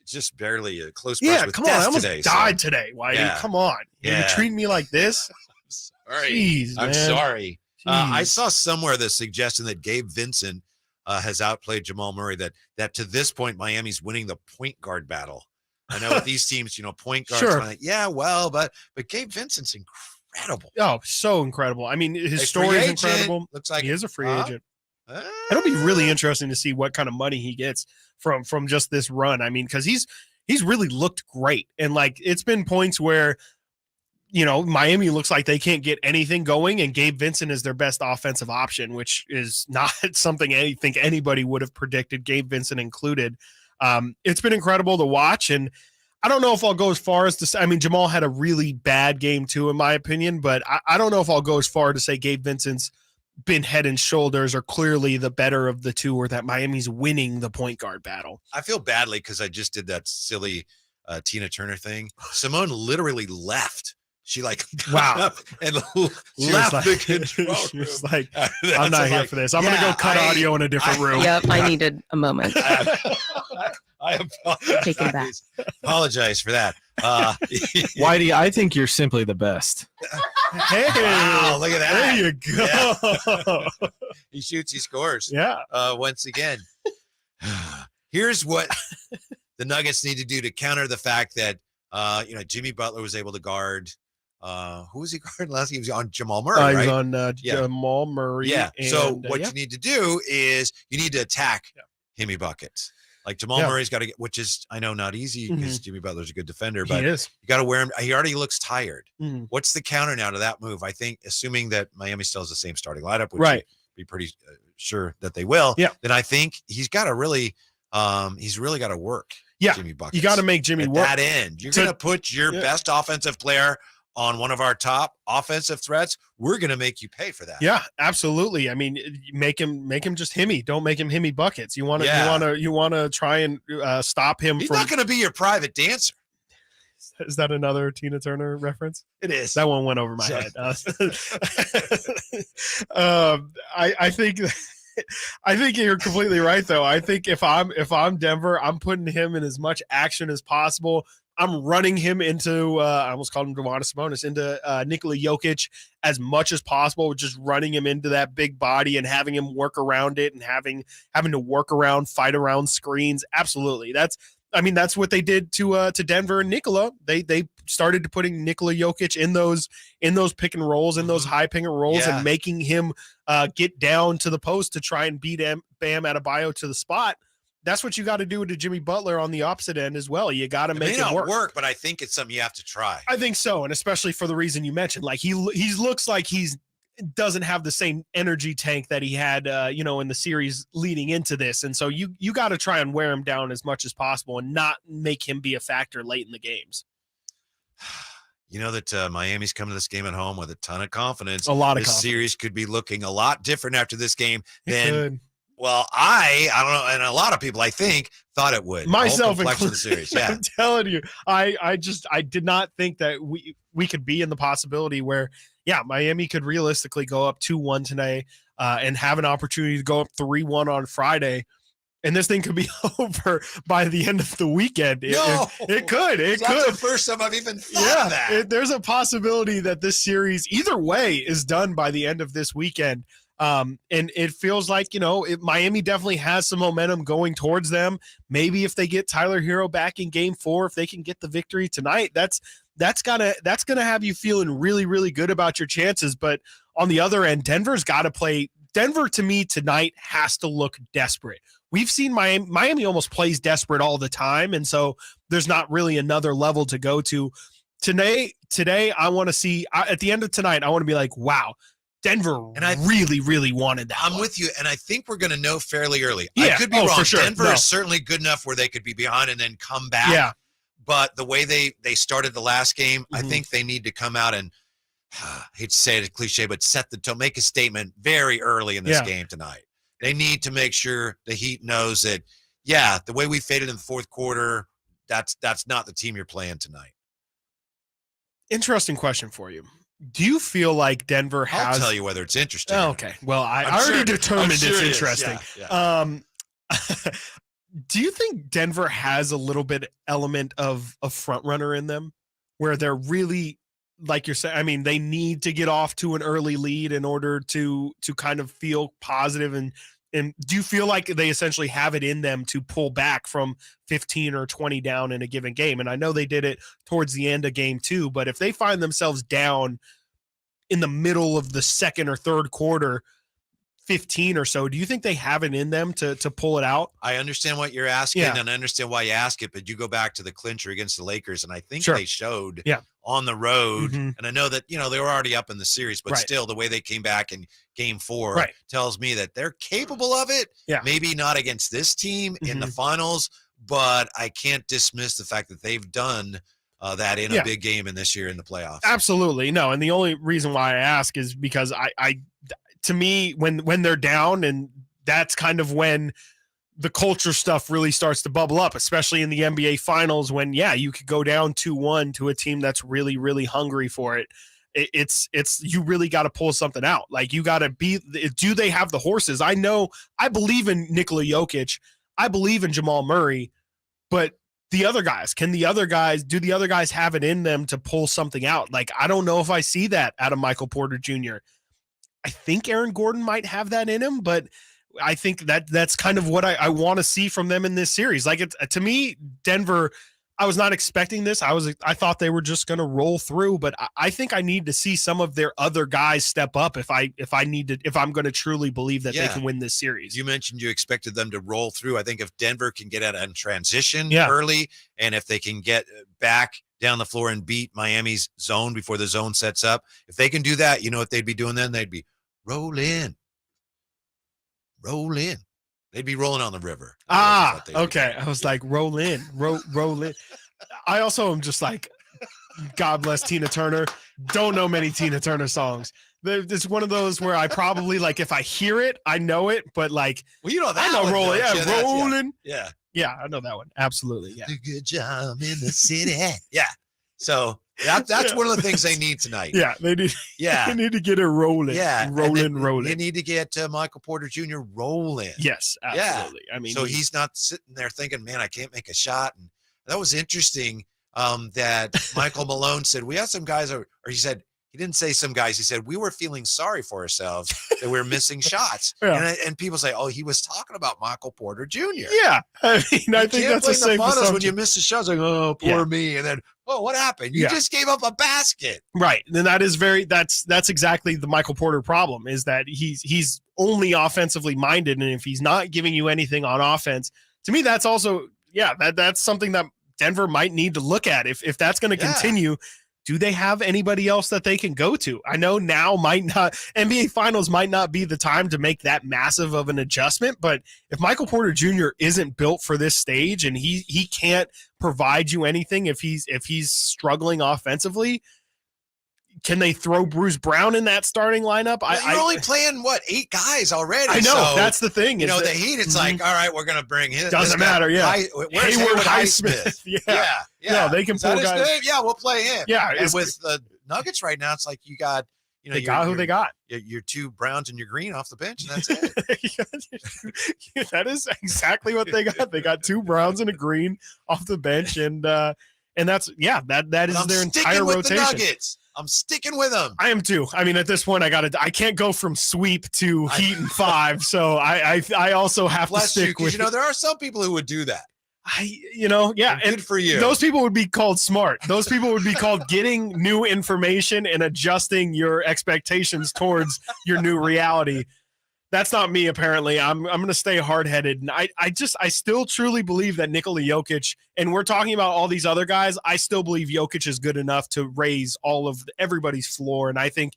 S17: Just barely a close brush with
S18: come on.
S17: death
S18: I almost
S17: today.
S18: died today. Whitey.
S17: Yeah.
S18: Come on. You're treating me like this?
S17: Sorry.
S18: Jeez,
S17: I'm
S18: man.
S17: sorry. I
S18: Jeez.
S17: saw somewhere the suggestion that Gabe Vincent has outplayed Jamal Murray, that to this point, Miami's winning the point guard battle. I know with these teams, point guards,
S18: Sure.
S17: like, but Gabe Vincent's incredible.
S18: Oh, so incredible. I mean, his story is incredible.
S17: Looks like
S18: he is a free agent. It'll be really interesting to see what kind of money he gets from just this run. I mean, because he's really looked great. And like it's been points where Miami looks like they can't get anything going, and Gabe Vincent is their best offensive option, which is not something I think anybody would have predicted, Gabe Vincent included. It's been incredible to watch, and I don't know if I'll go as far as to say, I mean, Jamal had a really bad game too, in my opinion, but I don't know if I'll go as far to say Gabe Vincent's been head and shoulders or clearly the better of the two, or that Miami's winning the point guard battle.
S17: I feel badly because I just did that silly Tina Turner thing. Simone literally left. She got up and left the control room.
S18: She was like, I'm not here for this. I'm going to go cut audio in a different room.
S2: Yep, I needed a moment.
S17: I apologize for that.
S16: Whitey, I think you're simply the best.
S18: Hey,
S17: wow, look at that.
S18: There you go.
S17: Yeah. He shoots, he scores.
S18: Yeah.
S17: Once again, here's what the Nuggets need to do to counter the fact that Jimmy Butler was able to guard. Who was he guarding last? He was on Jamal Murray, right?
S18: He was on Jamal Murray.
S17: Yeah.
S18: And,
S17: so what you need to do is you need to attack Himmy buckets. Like Jamal Murray's got to get, which is I know not easy because Jimmy Butler's a good defender, but
S18: he is.
S17: You got to wear him. He already looks tired.
S18: Mm-hmm.
S17: What's the counter now to that move? I think, assuming that Miami still has the same starting lineup, which
S18: right,
S17: be pretty sure that they will.
S18: Yeah.
S17: Then I think he's got to really, he's really got to work.
S18: Yeah.
S17: Jimmy buckets.
S18: You got to make Jimmy
S17: at
S18: work.
S17: That end, you're going to put your best offensive player on one of our top offensive threats. We're going to make you pay for that.
S18: Yeah, absolutely. I mean, make him just Himmy. Don't make him Himmy buckets. You want to try and stop him.
S17: He's not going to be your private dancer.
S18: Is that another Tina Turner reference?
S17: It is.
S18: That one went over my head. I think you're completely right, though. I think if I'm Denver, I'm putting him in as much action as possible. I'm running him into I almost called him Domantas Sabonis, into Nikola Jokic as much as possible, just running him into that big body and having him work around it and having to work around, fight around screens. Absolutely. That's what they did to Denver and Nikola. They started to putting Nikola Jokic in those pick and rolls, in those high pick and rolls, and making him get down to the post to try and beat Bam Adebayo to the spot. That's what you got to do to Jimmy Butler on the opposite end as well. You got to make it work.
S17: But I think it's something you have to try.
S18: I think so, and especially for the reason you mentioned. Like he looks like doesn't have the same energy tank that he had, in the series leading into this, and so you got to try and wear him down as much as possible and not make him be a factor late in the games.
S17: You know that Miami's coming to this game at home with a ton of confidence.
S18: A lot of
S17: this
S18: confidence.
S17: Series could be looking a lot different after this game than.
S18: Well,
S17: I don't know, and a lot of people I think thought it would.
S18: Myself
S17: included. The series. Yeah.
S18: I'm telling you, I did not think that we could be in the possibility where, Miami could realistically go up 2-1 today and have an opportunity to go up 3-1 on Friday, and this thing could be over by the end of the weekend. It could. That's
S17: the first time I've even thought of that.
S18: There's a possibility that this series, either way, is done by the end of this weekend. And it feels like, Miami definitely has some momentum going towards them. Maybe if they get Tyler Hero back in game 4, if they can get the victory tonight, that's gonna have you feeling really, really good about your chances. But on the other end, Denver's got to play Denver, to me, tonight has to look desperate. We've seen Miami almost plays desperate all the time, and so there's not really another level to go to. Today, I want to see, at the end of tonight, I want to be like, wow, Denver really, really wanted that.
S17: I'm with you, and I think we're going to know fairly early.
S18: Yeah.
S17: I could be wrong.
S18: For sure.
S17: Denver is certainly good enough where they could be behind and then come back.
S18: Yeah.
S17: But the way they started the last game, I think they need to come out and, I hate to say it, a cliche, but set the tone, make a statement very early in this game tonight. They need to make sure the Heat knows that, the way we faded in the fourth quarter, that's not the team you're playing tonight.
S18: Interesting question for you. Do you feel like Denver has...
S17: I'll tell you whether it's interesting.
S18: Oh, okay. Well, I already determined it's interesting. Do you think Denver has a little bit element of a front runner in them where they're really, like you're saying, I mean, they need to get off to an early lead in order to kind of feel positive, and do you feel like they essentially have it in them to pull back from 15 or 20 down in a given game? And I know they did it towards the end of game 2, but if they find themselves down in the middle of the second or third quarter, 15 or so, do you think they have it in them to pull it out?
S17: I understand what you're asking, and I understand why you ask it, but you go back to the clincher against the Lakers, and I think they showed on the road, and I know that, they were already up in the series, but still the way they came back in game 4 tells me that they're capable of it. Maybe not against this team in the finals, but I can't dismiss the fact that they've done that in a big game in this year in the playoffs.
S18: Absolutely. No. And the only reason why I ask is because to me, when they're down, and that's kind of when the culture stuff really starts to bubble up, especially in the NBA finals, when, you could go down 2-1 to a team that's really, really hungry for it. It's you really got to pull something out. Like, you got to do they have the horses? I believe in Nikola Jokic. I believe in Jamal Murray, but the other guys, do the other guys have it in them to pull something out? Like, I don't know if I see that out of Michael Porter Jr. I think Aaron Gordon might have that in him, but I think that's kind of what I want to see from them in this series. Like, to me, Denver, I was not expecting this. I thought they were just going to roll through, but I think I need to see some of their other guys step up if I'm going to truly believe that they can win this series.
S17: You mentioned you expected them to roll through. I think if Denver can get out and transition early, and if they can get back down the floor and beat Miami's zone before the zone sets up, if they can do that, you know what they'd be doing then? They'd be roll in. They'd be rolling on the river.
S18: Okay. I was like, roll in. I also am just like, God bless Tina Turner. Don't know many Tina Turner songs. It's one of those where I probably, like, if I hear it, I know it, but like,
S17: well, you know that
S18: I know
S17: one,
S18: rolling. Yeah, rolling.
S17: Yeah,
S18: I know that one. Absolutely. Yeah.
S17: Good job in the city. So that's one of the things they need tonight.
S18: Yeah, they need.
S17: Yeah,
S18: they need to get it rolling.
S17: Yeah,
S18: rolling.
S17: They need to get Michael Porter Jr. rolling.
S18: Yes, absolutely.
S17: Yeah. I mean, so he's not sitting there thinking, "Man, I can't make a shot." And that was interesting. That Michael Malone said we had some guys, or he said he didn't say some guys. He said we were feeling sorry for ourselves that we were missing shots. And people say, "Oh, he was talking about Michael Porter Jr." Yeah, I mean, I think that's the same assumption. When you miss a shot, it's like, "Oh, poor me," and then, "Oh, what happened? You just gave up a basket." Right.
S18: And that is that's exactly the Michael Porter problem, is that he's only offensively minded. And if he's not giving you anything on offense, to me, that's also, that's something that Denver might need to look at. If that's going to continue, do they have anybody else that they can go to? I know now NBA Finals might not be the time to make that massive of an adjustment, but if Michael Porter Jr. isn't built for this stage and he can't provide you anything, if he's struggling offensively, can they throw Bruce Brown in that starting lineup?
S17: Well, you're only playing 8 guys already.
S18: I know, so, that's the thing.
S17: You know, the Heat, it's like, all right, we're going to bring him.
S18: Doesn't matter. Yeah,
S17: where's Hayward Highsmith?
S18: Yeah, they can pull
S17: guys.
S18: His name?
S17: Yeah, we'll play him.
S18: Yeah,
S17: and with the Nuggets right now, it's like you got,
S18: they got who they got.
S17: Your 2 Browns and your Green off the bench, and that's it.
S18: That is exactly what they got. They got 2 Browns and a Green off the bench, and that's that is their entire rotation.
S17: The Nuggets. I'm sticking with them.
S18: I am too. I mean, at this point, I can't go from sweep to Heat and 5, so I also have to stick with.
S17: There are some people who would do that.
S18: And
S17: good for you.
S18: Those people would be called smart. Those people would be called getting new information and adjusting your expectations towards your new reality. That's not me, apparently. I'm going to stay hard-headed. And I still truly believe that Nikola Jokic, and we're talking about all these other guys, I still believe Jokic is good enough to raise everybody's floor. And I think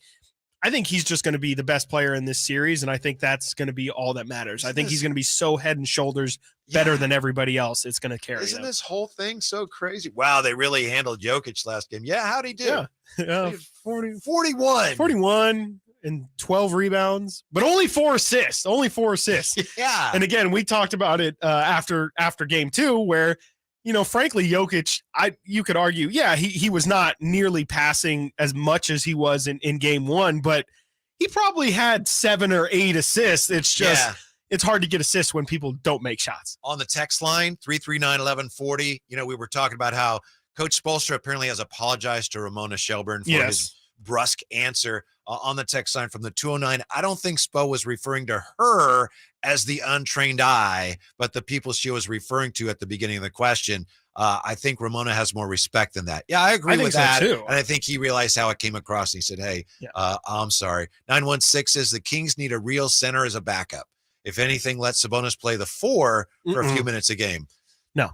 S18: he's just going to be the best player in this series, and I think that's going to be all that matters. I think he's going to be so head and shoulders better than everybody else. It's going to carry
S17: Isn't
S18: him.
S17: this whole thing so crazy? Wow, they really handled Jokic last game. Yeah, how'd he do?
S18: Yeah.
S17: 41.
S18: 41 and 12 rebounds, but only 4 assists.
S17: Yeah.
S18: And again, we talked about it after game 2 where, frankly, Jokic, you could argue, he was not nearly passing as much as he was in game 1, but he probably had 7 or 8 assists. It's just it's hard to get assists when people don't make shots.
S17: On the text line, 339-1140, we were talking about how Coach Spoelstra apparently has apologized to Ramona Shelburne for his brusque answer on the text line from the 209. I don't think Spo was referring to her as the untrained eye, but the people she was referring to at the beginning of the question. I think Ramona has more respect than that. Yeah, I agree with that.
S18: Too.
S17: And I think he realized how it came across. He said, hey, I'm sorry. 916 says the Kings need a real center as a backup. If anything, let Sabonis play the 4 for a few minutes a game.
S18: No.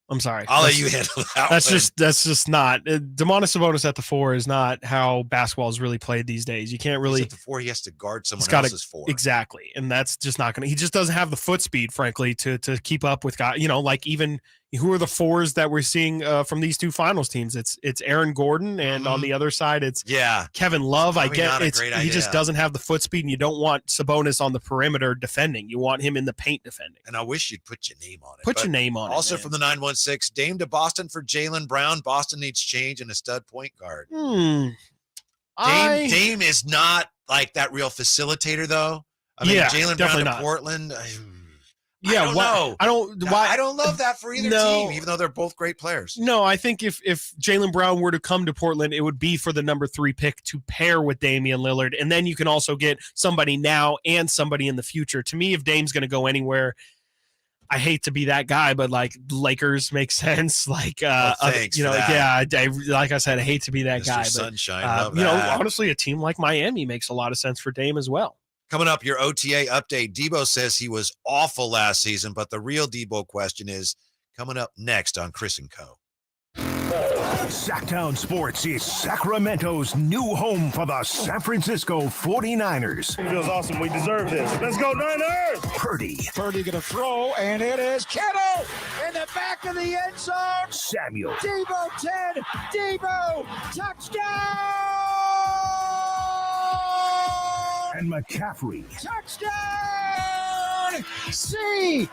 S18: I'm sorry.
S17: I'll let you handle that.
S18: That's just not. Domantas Sabonis at the 4 is not how basketball is really played these days. You can't really.
S17: He's at the 4, he has to guard someone else's 4.
S18: Exactly, and that's just not going to. He just doesn't have the foot speed, frankly, to keep up with guys. Like even who are the 4s that we're seeing from these 2 finals teams? It's Aaron Gordon, and on the other side, it's Kevin Love. I get it. He just doesn't have the foot speed, and you don't want Sabonis on the perimeter defending. You want him in the paint defending.
S17: And I wish you'd put your name on it.
S18: Put your name on it.
S17: Also from the 916, Dame to Boston for Jaylen Brown. Boston needs change and a stud point guard. Dame is not like that real facilitator, though. Jaylen Brown to Portland. I don't know. I don't love that for either team, even though they're both great players.
S18: No, I think if Jaylen Brown were to come to Portland, it would be for the number 3 pick to pair with Damian Lillard. And then you can also get somebody now and somebody in the future. To me, if Dame's going to go anywhere, I hate to be that guy, but like Lakers make sense. Like,
S17: thanks
S18: like I said, I hate to be that
S17: Mr.
S18: guy.
S17: Sunshine,
S18: but, honestly, a team like Miami makes a lot of sense for Dame as well.
S17: Coming up, your OTA update. Debo says he was awful last season, but the real Debo question is coming up next on Chris & Co.
S12: Sactown Sports is Sacramento's new home for the San Francisco 49ers.
S24: It feels awesome. We deserve this. Let's go, Niners!
S12: Purdy
S24: going to throw, and it is Kittle in the back of the end zone.
S12: Samuel.
S24: Debo 10. Debo. Touchdown!
S12: And McCaffrey.
S24: Touchdown! CMC!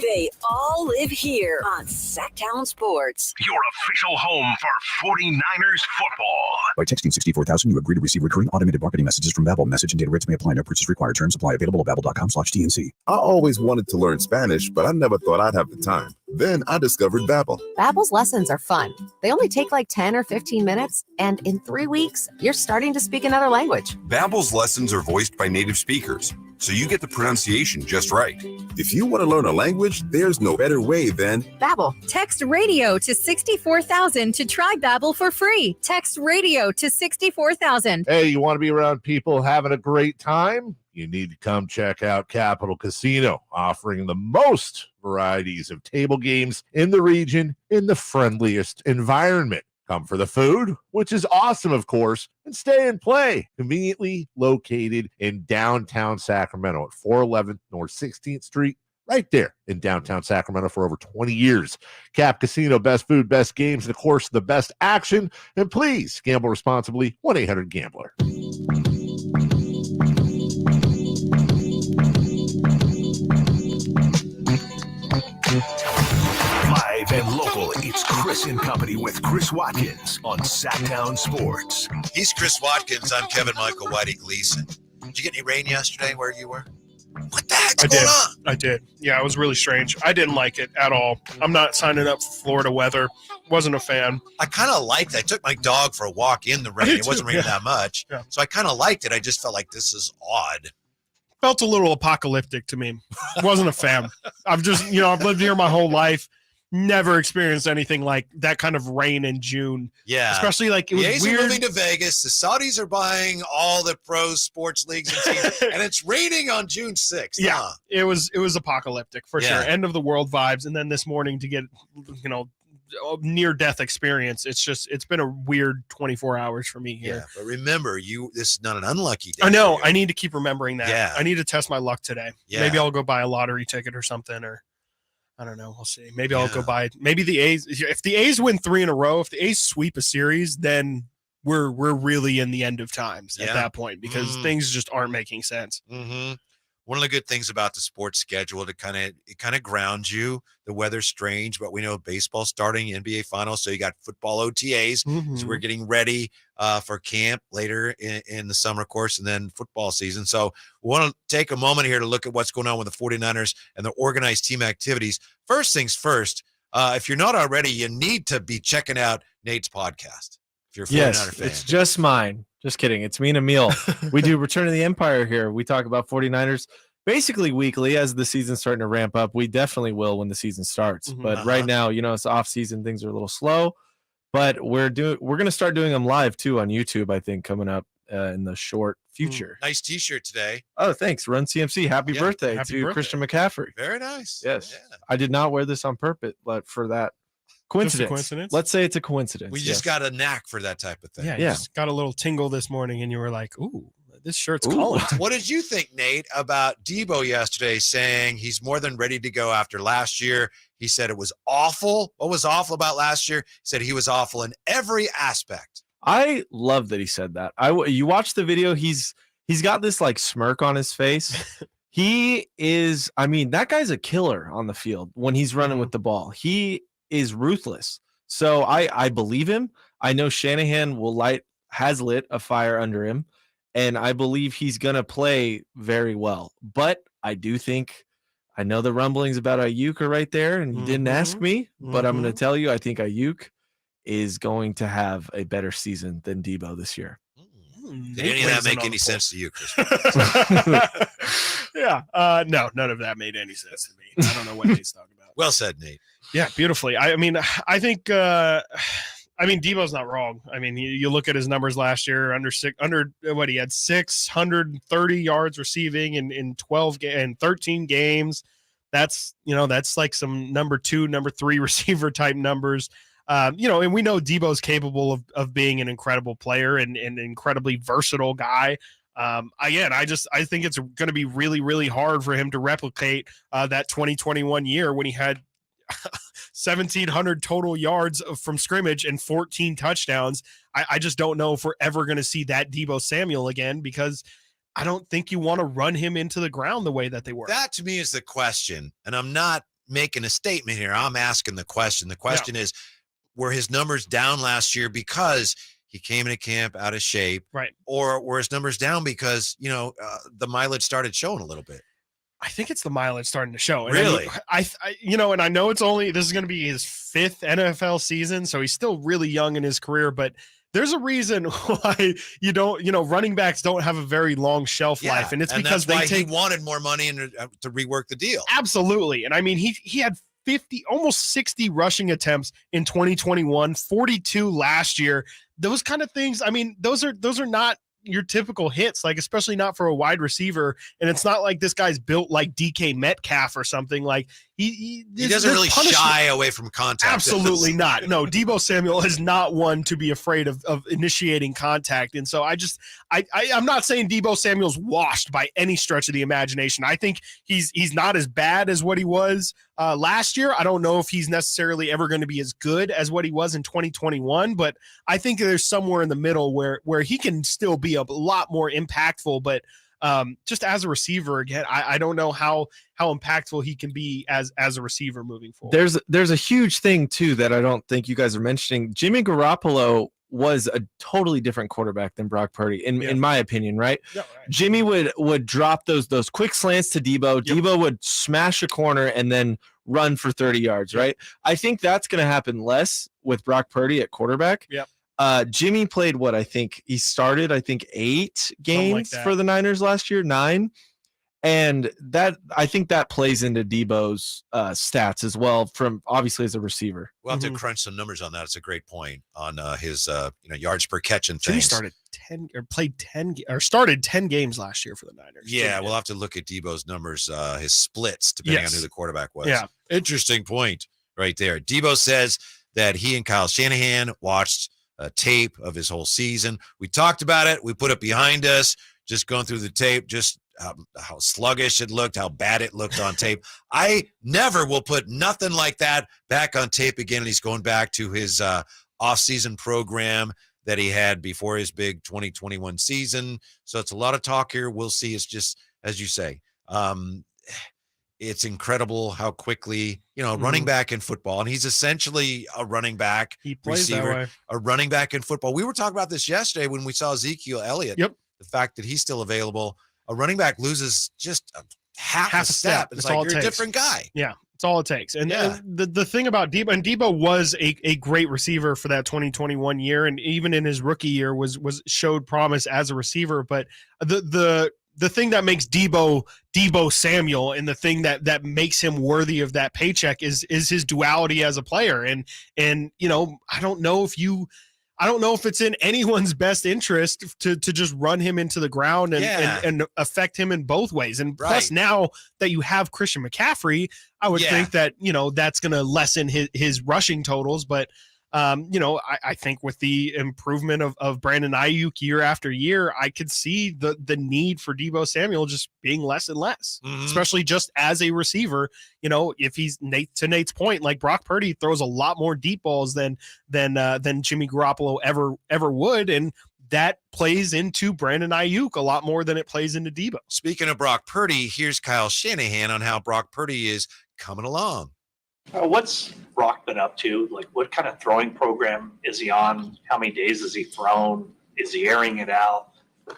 S4: They all live here on Sactown Sports.
S12: Your official home for 49ers football.
S2: By texting 64,000, you agree to receive recurring automated marketing messages from Babbel. Message and data rates may apply. No purchase required. Terms apply. Available at babbel.com/TNC.
S6: I always wanted to learn Spanish, but I never thought I'd have the time. Then I discovered Babbel.
S9: Babbel's lessons are fun. They only take like 10 or 15 minutes, and in 3 weeks, you're starting to speak another language.
S6: Babbel's lessons are voiced by native speakers, so you get the pronunciation just right. If you want to learn a language, there's no better way than
S9: Babbel.
S13: Text radio to 64,000 to try Babbel for free. Text radio to 64,000.
S14: Hey, you want to be around people having a great time? You need to come check out Capital Casino, offering the most varieties of table games in the region in the friendliest environment. Come for the food, which is awesome, of course, and stay and play. Conveniently located in downtown Sacramento at 411 North 16th Street, right there in downtown Sacramento for over 20 years. Cap Casino, best food, best games, and of course, the best action. And please gamble responsibly. 1-800-GAMBLER.
S12: Live and local, it's Chris and Company with Chris Watkins on Sactown Sports.
S17: He's Chris Watkins. I'm Kevin Michael Whitey Gleason. Did you get any rain yesterday where you were? What the heck's going on?
S18: I did. Yeah, it was really strange. I didn't like it at all. I'm not signing up for Florida weather. Wasn't a fan.
S17: I kind of liked it. I took my dog for a walk in the rain. It wasn't raining that much.
S18: Yeah.
S17: So I kind of liked it. I just felt like this is odd.
S18: Felt a little apocalyptic to me. Wasn't a fan. I've lived here my whole life. never experienced anything like that kind of rain in June.
S17: Yeah.
S18: Especially like it
S17: the
S18: was
S17: A's
S18: weird.
S17: are moving to Vegas. The Saudis are buying all the pro sports leagues and teams, and it's raining on June 6th.
S18: Yeah,
S17: huh?
S18: it was apocalyptic for sure. End of the world vibes. And then this morning to get, near death experience. It's been a weird 24 hours for me here.
S17: Yeah, but remember, this is not an unlucky day.
S18: I know. I need to keep remembering that.
S17: Yeah.
S18: I need to test my luck today.
S17: Yeah.
S18: Maybe I'll go buy a lottery ticket or something, or I don't know. We'll see. Maybe I'll go buy. Maybe the A's. If the A's win 3 in a row, if the A's sweep a series, then we're really in the end of times at that point because things just aren't making sense.
S17: Mm-hmm. One of the good things about the sports schedule, it kind of grounds you. The weather's strange, but we know baseball's starting, NBA finals, so you got football OTAs.
S18: Mm-hmm.
S17: So we're getting ready for camp later in the summer course and then football season. So we want to take a moment here to look at what's going on with the 49ers and the organized team activities. First things first, if you're not already, you need to be checking out Nate's podcast. If you're a 49er fan.
S16: It's just mine. Just kidding. It's me and Emil. We do Return of the Empire here. We talk about 49ers basically weekly as the season's starting to ramp up. We definitely will when the season starts.
S18: Mm-hmm.
S16: But right now, it's off season. Things are a little slow. But we're going to start doing them live too on YouTube, I think, coming up in the short future.
S17: Nice t-shirt today.
S16: Oh, thanks. Run CMC. Happy birthday to Christian McCaffrey.
S17: Very nice.
S16: Yes.
S17: Yeah.
S16: I did not wear this on purpose, but for that coincidence.
S18: Coincidence?
S16: Let's say it's a coincidence.
S17: We just got a knack for that type of thing.
S18: Yeah, you just got a little tingle this morning, and you were like, "Ooh, this shirt's calling."
S17: What did you think, Nate, about Debo yesterday saying he's more than ready to go after last year? He said it was awful. What was awful about last year? He said he was awful in every aspect.
S16: I love that he said that. You watch the video, he's got this like smirk on his face. He is, that guy's a killer on the field when he's running with the ball. He is ruthless. So I believe him. I know Shanahan has lit a fire under him, and I believe he's going to play very well. But I do think, I know the rumblings about Ayuk are right there, and you didn't ask me, but I'm going to tell you, I think Ayuk is going to have a better season than Debo this year.
S17: Did any of that make any sense to you, Chris?
S18: Yeah. No, none of that made any sense to me. I don't know what Nate's talking about.
S17: Well said, Nate.
S18: Yeah, beautifully. I think Debo's not wrong. You look at his numbers last year, he had 630 yards receiving in 13 games. That's like some number 2, number 3 receiver type numbers. And we know Debo's capable of being an incredible player and an incredibly versatile guy. I think it's going to be really, really hard for him to replicate that 2021 year when he had 1,700 total yards from scrimmage and 14 touchdowns. I just don't know if we're ever going to see that Debo Samuel again, because I don't think you want to run him into the ground the way that they were.
S17: That to me is the question. And I'm not making a statement here. I'm asking the question. The question is, were his numbers down last year because he came into camp out of shape?
S18: Right.
S17: Or were his numbers down because, the mileage started showing a little bit?
S18: I think it's the mileage starting to show. And
S17: really?
S18: And I know this is going to be his 5th NFL season, so he's still really young in his career, but there's a reason why running backs don't have a very long shelf life. And it's because
S17: he wanted more money and to rework the deal.
S18: Absolutely. And he had 50, almost 60 rushing attempts in 2021, 42 last year. Those kind of things. Those are not your typical hits, like especially not for a wide receiver. And it's not like this guy's built like DK Metcalf or something. Like he
S17: doesn't really shy away from contact.
S18: Absolutely not. No, Debo Samuel is not one to be afraid of initiating contact. And so I'm not saying Debo Samuel's washed by any stretch of the imagination. I think he's not as bad as what he was last year. I don't know if he's necessarily ever going to be as good as what he was in 2021, but I think there's somewhere in the middle where he can still be a lot more impactful. But just as a receiver, again, I don't know how impactful he can be as a receiver moving forward.
S16: There's a huge thing too that I don't think you guys are mentioning. Jimmy Garoppolo was a totally different quarterback than Brock Purdy, in my opinion, right? Yeah, right. Jimmy would drop those quick slants to Debo. Yep. Debo would smash a corner and then run for 30 yards, right? I think that's going to happen less with Brock Purdy at quarterback.
S18: Yep.
S16: Jimmy played he started 8 games for the Niners last year, 9. And I think that plays into Debo's stats as well, from obviously as a receiver.
S17: We'll have to crunch some numbers on that. It's a great point on his yards per catch and
S18: Jimmy
S17: things.
S18: started 10 games last year for the Niners.
S17: Yeah, we'll have to look at Debo's numbers, his splits, depending on who the quarterback was.
S18: Yeah.
S17: Interesting point right there. Debo says that he and Kyle Shanahan watched a tape of his whole season. We talked about it. We put it behind us, just going through the tape, just how sluggish it looked, how bad it looked on tape. I never will put nothing like that back on tape again. And he's going back to his off-season program that he had before his big 2021 season. So it's a lot of talk here. We'll see. It's just, as you say, it's incredible how quickly, running back in football, and he's essentially a running back receiver, a running back in football. We were talking about this yesterday when we saw Ezekiel Elliott.
S18: Yep.
S17: The fact that he's still available. A running back loses just half a step. It's like you're a different guy.
S18: Yeah, it's all it takes. And the thing about Debo, and Debo was a great receiver for that 2021 year, and even in his rookie year showed promise as a receiver. But the thing that makes Debo Samuel, and the thing that makes him worthy of that paycheck is his duality as a player. And I don't know if it's in anyone's best interest to just run him into the ground and affect him in both ways. And plus, now that you have Christian McCaffrey, I would think that, that's going to lessen his rushing totals. But, I think with the improvement of Brandon Ayuk year after year, I could see the need for Debo Samuel just being less and less, especially just as a receiver. If he's to Nate's point, like Brock Purdy throws a lot more deep balls than Jimmy Garoppolo ever would. And that plays into Brandon Ayuk a lot more than it plays into Debo.
S17: Speaking of Brock Purdy, here's Kyle Shanahan on how Brock Purdy is coming along.
S3: What's Brock been up to? Like, what kind of throwing program is he on? How many days has he thrown? Is he airing it out?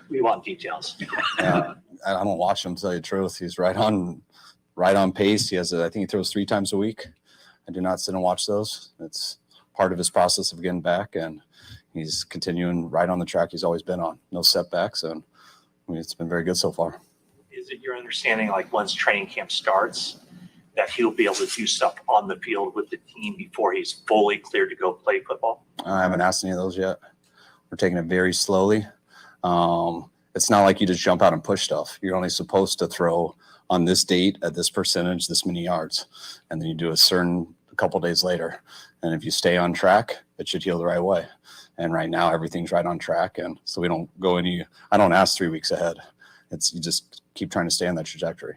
S3: We want details.
S10: I don't watch him, to tell you the truth. He's right on pace. I think he throws 3 times a week. I do not sit and watch those. It's part of his process of getting back, and he's continuing right on the track he's always been on. No setbacks, and it's been very good so far.
S3: Is it your understanding, like once training camp starts, that he'll be able to do stuff on the field with the team before he's fully cleared to go play football?
S10: I haven't asked any of those yet. We're taking it very slowly. It's not like you just jump out and push stuff. You're only supposed to throw on this date at this percentage, this many yards, and then you do a couple days later. And if you stay on track, it should heal the right way. And right now everything's right on track. And so we don't go I don't ask 3 weeks ahead. You just keep trying to stay on that trajectory.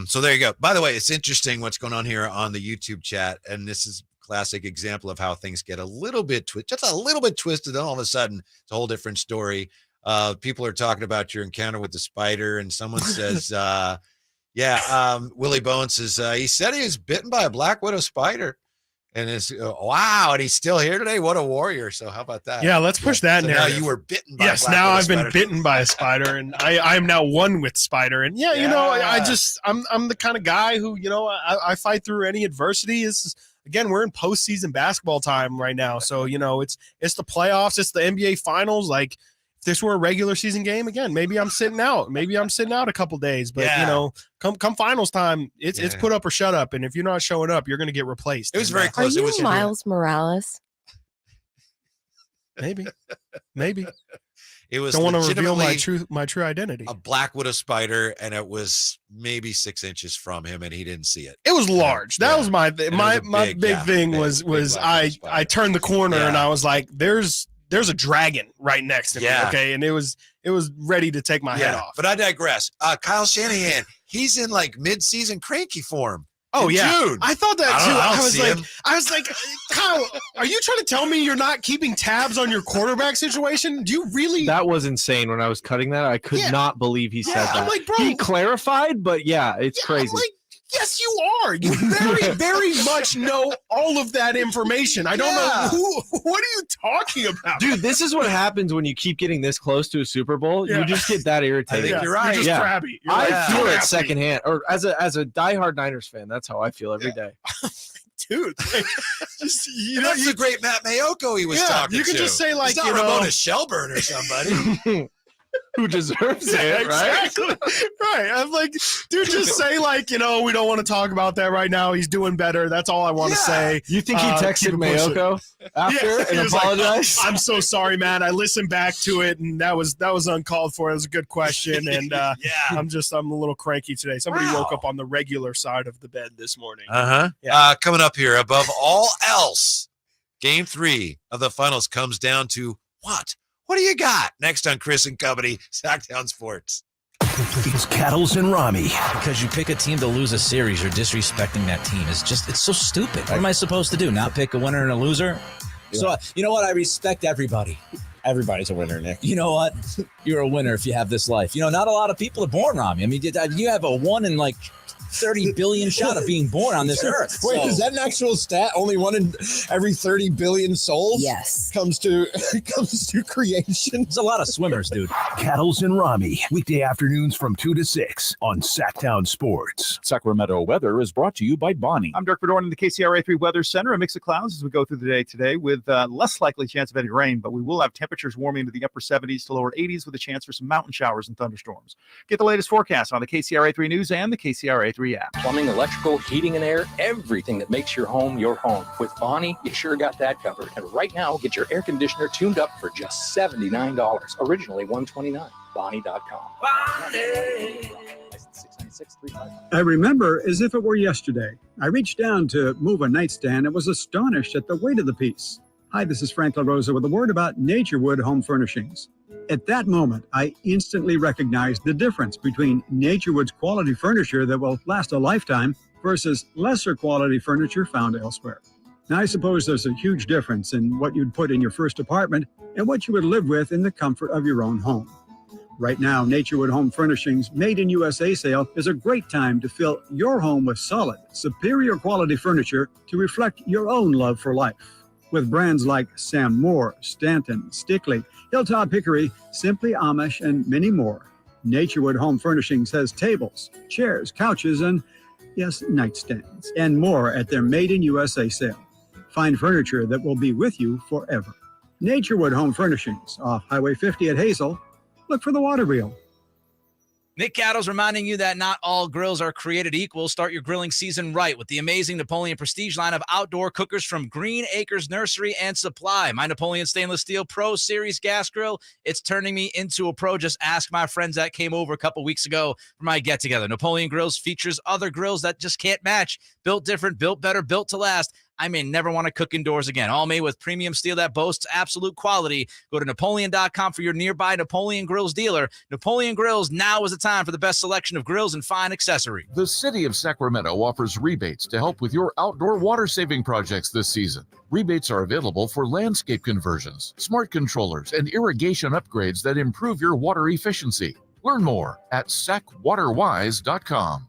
S17: So there you go. By the way, it's interesting what's going on here on the YouTube chat. And this is a classic example of how things get a little bit twisted, and all of a sudden it's a whole different story. People are talking about your encounter with the spider, and someone says, Willie Bones says, he said he was bitten by a black widow spider. And it's wow, and he's still here today. What a warrior! So how about that?
S18: Yeah, let's push that narrative.
S17: Now you were bitten by.
S18: Yes, now I've been bitten by a spider, and I am now one with spider. And I'm the kind of guy who I fight through any adversity. Again, we're in postseason basketball time right now, so it's the playoffs, it's the NBA finals. Like, if this were a regular season game, again, maybe I'm sitting out. Maybe I'm sitting out a couple days. But come finals time, it's put up or shut up. And if you're not showing up, you're going to get replaced.
S17: It was very close.
S9: Are you Miles Morales?
S18: Maybe.
S17: It was.
S18: Don't want to reveal my true identity.
S17: A black widow spider, and it was maybe 6 inches from him, and he didn't see it.
S18: It was large. That was my big thing. Was I turned the corner and I was like, there's a dragon right next to me. Okay. And it was ready to take my head off.
S17: But I digress. Kyle Shanahan, he's in like mid-season cranky form.
S18: Oh, yeah.
S17: June.
S18: I thought that too. I was like, Kyle, are you trying to tell me you're not keeping tabs on your quarterback situation? Do you really?
S16: That was insane when I was cutting that. I could not believe he said that.
S18: I'm like, bro.
S16: He clarified, but it's crazy.
S18: I'm like, yes, you are. You very, very much know all of that information. I don't know what are you talking about?
S16: Dude, this is what happens when you keep getting this close to a Super Bowl. You just get that irritated.
S17: I think you're right.
S18: You're just crabby.
S16: I feel it secondhand. Or as a diehard Niners fan, that's how I feel every day.
S18: Dude,
S17: that's the great Matt Mayoko he was talking to.
S18: You can just say, like,
S17: Ramona Shelburne or somebody.
S18: who deserves it, right? Exactly. Right. I'm like, dude, just say we don't want to talk about that right now. He's doing better. That's all I want to say.
S16: You think he texted Mayoko after and apologized?
S18: I'm so sorry, man. I listened back to it, and that was uncalled for. It was a good question, and I'm a little cranky today. Somebody woke up on the regular side of the bed this morning.
S17: Coming up here, above all else, Game 3 of the finals comes down to what? What do you got? Next on Chris and Company, Sactown Sports.
S12: It's Cattles and Rami.
S11: Because you pick a team to lose a series, you're disrespecting that team. It's so stupid. What am I supposed to do? Not pick a winner and a loser?
S19: Yeah. So, you know what? I respect everybody. Everybody's a winner, Nick. You know what? You're a winner if you have this life. Not a lot of people are born, Rami. I mean, you have a 1 in 30 billion shot of being born on this earth.
S20: Wait, is that an actual stat? Only 1 in every 30 billion souls?
S19: Yes.
S20: Comes to creation.
S11: There's a lot of swimmers, dude.
S12: Cattles and Rami, weekday afternoons from 2 to 6 on Sactown Sports.
S21: Sacramento weather is brought to you by Bonnie. I'm Dirk Verdorn in the KCRA3 Weather Center. A mix of clouds as we go through the day today with less likely chance of any rain, but we will have temperatures warming into the upper 70s to lower 80s with a chance for some mountain showers and thunderstorms. Get the latest forecast on the KCRA3 News and the KCRA3 app.
S25: Plumbing, electrical, heating and air, everything that makes your home your home. With Bonnie, you sure got that covered. And right now, get your air conditioner tuned up for just $79. Originally $129. Bonnie.com. Bonnie.
S26: I remember as if it were yesterday. I reached down to move a nightstand and was astonished at the weight of the piece. Hi, this is Frank LaRosa with a word about Naturewood Home Furnishings. At that moment, I instantly recognized the difference between Naturewood's quality furniture that will last a lifetime versus lesser quality furniture found elsewhere. Now, I suppose there's a huge difference in what you'd put in your first apartment and what you would live with in the comfort of your own home. Right now, Naturewood Home Furnishings Made in USA sale is a great time to fill your home with solid, superior quality furniture to reflect your own love for life. With brands like Sam Moore, Stanton, Stickley, Hilltop Hickory, Simply Amish, and many more, Naturewood Home Furnishings has tables, chairs, couches, and, yes, nightstands, and more at their Made in USA sale. Find furniture that will be with you forever. Naturewood Home Furnishings, off Highway 50 at Hazel. Look for the water wheel.
S11: Nick Cattles reminding you that not all grills are created equal. Start your grilling season right with the amazing Napoleon Prestige line of outdoor cookers from Green Acres Nursery and Supply. My Napoleon Stainless Steel Pro Series gas grill, it's turning me into a pro. Just ask my friends that came over a couple weeks ago for my get-together. Napoleon Grills features other grills that just can't match. Built different, built better, built to last. I may never want to cook indoors again. All made with premium steel that boasts absolute quality. Go to Napoleon.com for your nearby Napoleon Grills dealer. Napoleon Grills, now is the time for the best selection of grills and fine accessories.
S8: The City of Sacramento offers rebates to help with your outdoor water-saving projects this season. Rebates are available for landscape conversions, smart controllers, and irrigation upgrades that improve your water efficiency. Learn more at sacwaterwise.com.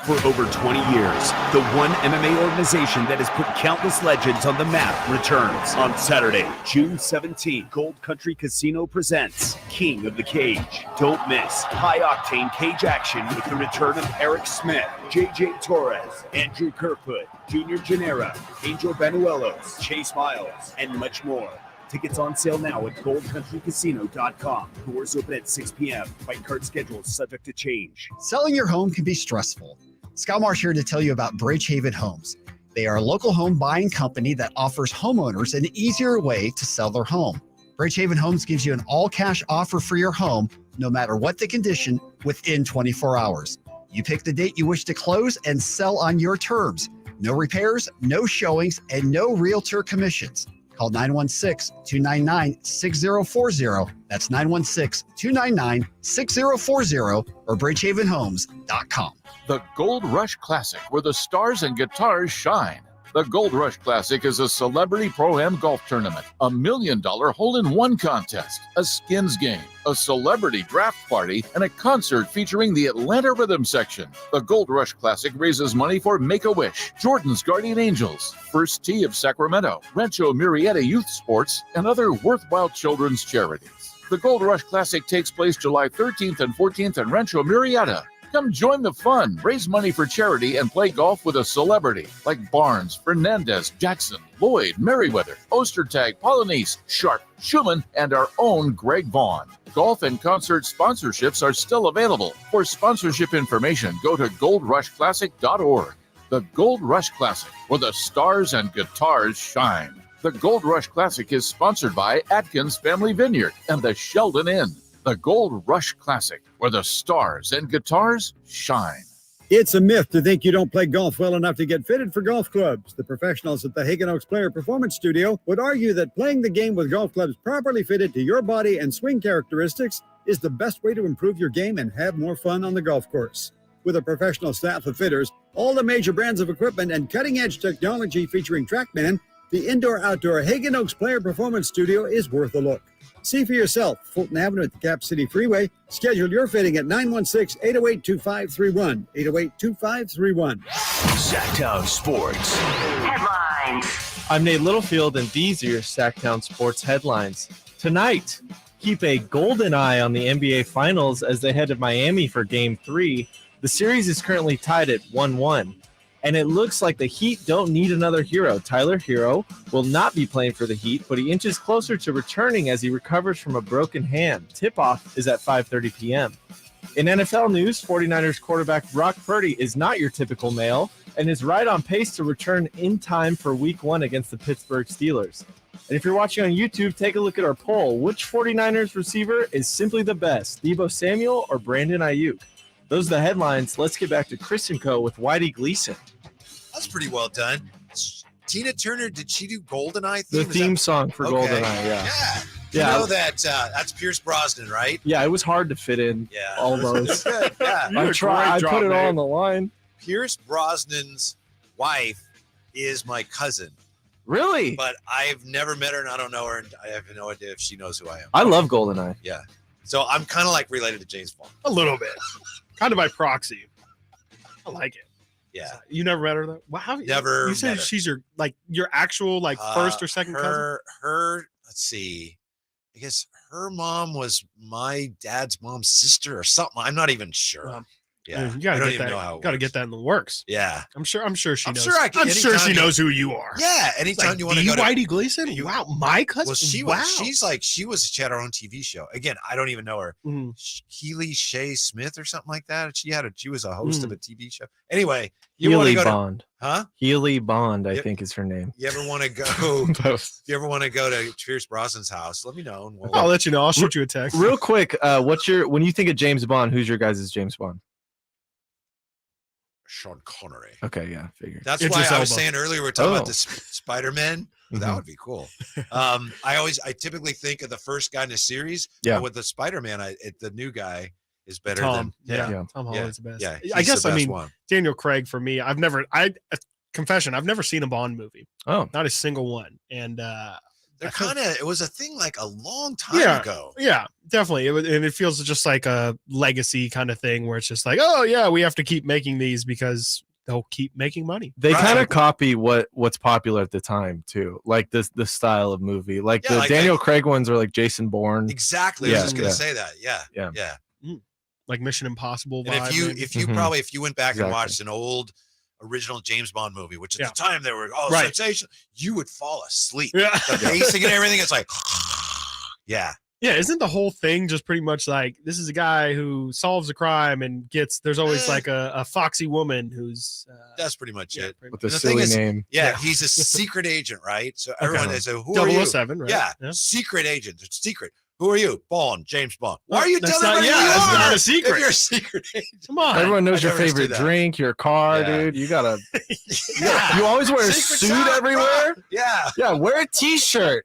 S27: For over 20 years, the one MMA organization that has put countless legends on the map returns on Saturday, June 17th. Gold Country Casino presents King of the Cage. Don't miss high-octane cage action with the return of Eric Smith, JJ Torres, Andrew Kirkwood, Junior Gennaro, Angel Banuelos, Chase Miles, and much more. Tickets on sale now at goldcountrycasino.com. Doors open at 6 p.m. Fight card schedules subject to change.
S28: Selling your home can be stressful. Scott Marsh here to tell you about Bridgehaven Homes. They are a local home buying company that offers homeowners an easier way to sell their home. Bridgehaven Homes gives you an all-cash offer for your home, no matter what the condition, within 24 hours. You pick the date you wish to close and sell on your terms. No repairs, no showings, and no realtor commissions. Call 916-299-6040. That's 916-299-6040 or bridgehavenhomes.com.
S8: The Gold Rush Classic, where the stars and guitars shine. The Gold Rush Classic is a celebrity pro-am golf tournament, a $1 million hole-in-one contest, a skins game, a celebrity draft party, and a concert featuring the Atlanta Rhythm section. The Gold Rush Classic raises money for Make-A-Wish, Jordan's Guardian Angels, First Tee of Sacramento, Rancho Murrieta Youth Sports, and other worthwhile children's charities. The Gold Rush Classic takes place July 13th and 14th in Rancho Murrieta. Come join the fun, raise money for charity, and play golf with a celebrity like Barnes, Fernandez, Jackson, Lloyd, Merriweather, Ostertag, Polynice, Sharp, Schumann, and our own Greg Vaughn. Golf and concert sponsorships are still available. For sponsorship information, go to goldrushclassic.org. The Gold Rush Classic, where the stars and guitars shine. The Gold Rush Classic is sponsored by Atkins Family Vineyard and the Sheldon Inn. The Gold Rush Classic, where the stars and guitars shine.
S26: It's a myth to think you don't play golf well enough to get fitted for golf clubs. The professionals at the Hagen Oaks Player Performance Studio would argue that playing the game with golf clubs properly fitted to your body and swing characteristics is the best way to improve your game and have more fun on the golf course. With a professional staff of fitters, all the major brands of equipment, and cutting-edge technology featuring TrackMan, the indoor-outdoor Hagen Oaks Player Performance Studio is worth a look. See for yourself, Fulton Avenue at the Cap City Freeway. Schedule your fitting at 916-808-2531, 808-2531.
S12: Sactown Sports.
S13: Headlines.
S16: I'm Nate Littlefield, and these are your Sactown Sports headlines. Tonight, keep a golden eye on the NBA Finals as they head to Miami for Game 3. The series is currently tied at 1-1. And it looks like the Heat don't need another hero. Tyler Hero will not be playing for the Heat, but he inches closer to returning as he recovers from a broken hand. Tip-off is at 5:30 p.m. In NFL news, 49ers quarterback Brock Purdy is not your typical male and is right on pace to return in time for Week 1 against the Pittsburgh Steelers. And if you're watching on YouTube, take a look at our poll. Which 49ers receiver is simply the best, Deebo Samuel or Brandon Ayuk? Those are the headlines. Let's get back to Chris and Co. with Whitey Gleason.
S17: That's pretty well done. Tina Turner, did she do GoldenEye?
S16: The theme song for GoldenEye, yeah.
S17: You know that's Pierce Brosnan, right?
S16: Yeah, it was hard to fit in all those.
S17: Good, yeah.
S16: I put it all on the line.
S17: Pierce Brosnan's wife is my cousin.
S16: Really?
S17: But I've never met her and I don't know her, and I have no idea if she knows who I am.
S16: I love GoldenEye.
S17: Yeah. So I'm kind of like related to James Bond.
S18: A little bit. Kind of by proxy. I like it.
S17: Yeah.
S18: You never met her though? Wow.
S17: Never.
S18: You said she's your actual first or second cousin?
S17: Let's see. I guess her mom was my dad's mom's sister or something. I'm not even sure. Yeah.
S18: You gotta
S17: I don't
S18: get
S17: even
S18: that.
S17: know how it
S18: Gotta
S17: works.
S18: get that in the works.
S17: Yeah.
S18: I'm sure she knows.
S17: I'm sure
S18: she knows who you are.
S17: Yeah. Anytime you want to go to
S18: Whitey Gleason? Wow, my cousin.
S17: Well, she had her own TV show. Again, I don't even know her. Keely Shea Smith or something like that. She was a host of a TV show. Anyway, you want to go
S16: Bond.
S17: Huh?
S16: Healy Bond, I think is her name.
S17: You ever want to go? If you ever want to go to Pierce Brosnan's house, let me know. And
S18: I'll let you know. I'll shoot you a text.
S16: Real quick, when you think of James Bond, who's your guys' James Bond?
S17: Sean Connery.
S16: Okay, yeah, figured.
S17: That's why I was saying earlier we're talking about the Spider-Man. That would be cool. I typically think of the first guy in the series.
S16: Yeah.
S17: But with the Spider-Man, the new guy is better
S18: Tom.
S17: than
S18: Tom Holland's the best.
S17: Yeah,
S18: I guess
S17: the best one.
S18: Daniel Craig for me. I've never seen a Bond movie.
S16: Oh,
S18: not a single one. And
S17: it was a thing like a long time ago.
S18: Yeah, definitely. It feels just like a legacy kind of thing where it's just like, oh yeah, we have to keep making these because they'll keep making money.
S16: They kind of copy what's popular at the time too, like the style of movie. Like the Daniel Craig ones are like Jason Bourne.
S17: Exactly. I was just gonna say that. Yeah.
S18: Like Mission Impossible.
S17: And if you went back and watched an old original James Bond movie, which at the time they were sensational, you would fall asleep.
S18: Yeah.
S17: The pacing and everything, it's like, yeah.
S18: Yeah, isn't the whole thing just pretty much like this is a guy who solves a crime and there's always like a foxy woman who's
S17: that's pretty much it.
S16: With a silly name.
S17: Yeah, he's a secret agent, right? So everyone is who are you?
S18: 007, right?
S17: Yeah, secret agent. It's secret. Who are you? Bond, James Bond. Why are you telling me
S18: it's not a secret.
S17: If you're a secret agent.
S18: Come on.
S16: Everyone knows your favorite drink, your car, dude. You gotta. You always wear a suit everywhere.
S17: Yeah.
S16: Yeah. Wear a t-shirt.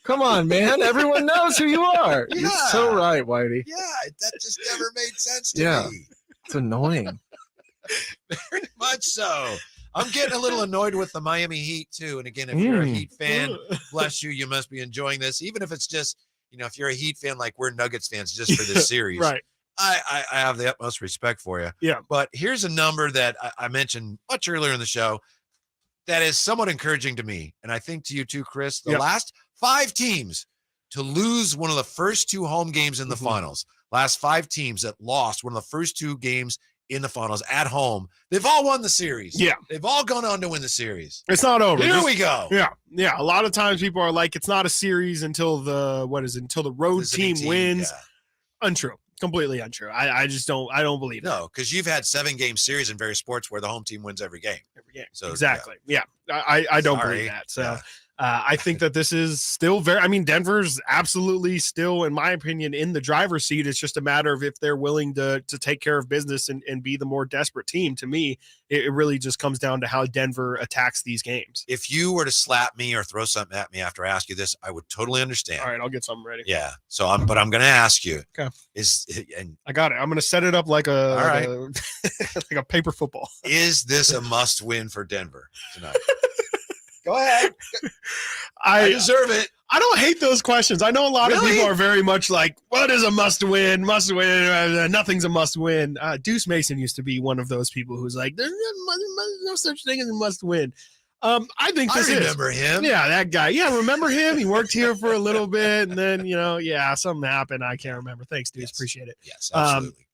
S16: Come on, man. Everyone knows who you are.
S17: Yeah.
S16: You're so right, Whitey.
S17: Yeah, that just never made sense to me.
S16: It's annoying.
S17: Very much so. I'm getting a little annoyed with the Miami Heat too. And again, if you're a Heat fan, bless you, you must be enjoying this. Even if it's just, if you're a Heat fan, like we're Nuggets fans just for this series,
S18: right?
S17: I have the utmost respect for you.
S18: Yeah.
S17: But here's a number that I mentioned much earlier in the show that is somewhat encouraging to me. And I think to you too, Chris, the last 5 teams to lose one of the first 2 home games in the finals, last 5 teams that lost one of the first 2 games in the finals at home. They've all won the series.
S18: Yeah.
S17: They've all gone on to win the series.
S18: It's not over.
S17: Here we go.
S18: Yeah. Yeah. A lot of times people are like, it's not a series until the road team wins.
S17: Yeah.
S18: Untrue. Completely untrue. I just don't believe it.
S17: No, because you've had 7-game series in various sports where the home team wins every game. So
S18: exactly. Yeah. I don't believe that. So I think that this is still Denver's absolutely still, in my opinion, in the driver's seat. It's just a matter of if they're willing to take care of business and be the more desperate team. To me, it really just comes down to how Denver attacks these games.
S17: If you were to slap me or throw something at me after I ask you this, I would totally understand.
S18: All right, I'll get something ready.
S17: Yeah. So I'm going to ask you.
S18: Okay.
S17: And
S18: I got it. I'm going to set it up like a like a paper football.
S17: Is this a must win for Denver tonight? Go ahead.
S18: I
S17: deserve it.
S18: I don't hate those questions. I know a lot of
S17: Really?
S18: people are very much like, what is a must win? Must win. Nothing's a must win. Deuce Mason used to be one of those people who's like, there's no such thing as a must win. I think this
S17: remember him.
S18: Yeah, that guy. Yeah, remember him? He worked here for a little bit, and then, something happened. I can't remember. Thanks, Deuce. Appreciate it.
S17: Yes, absolutely.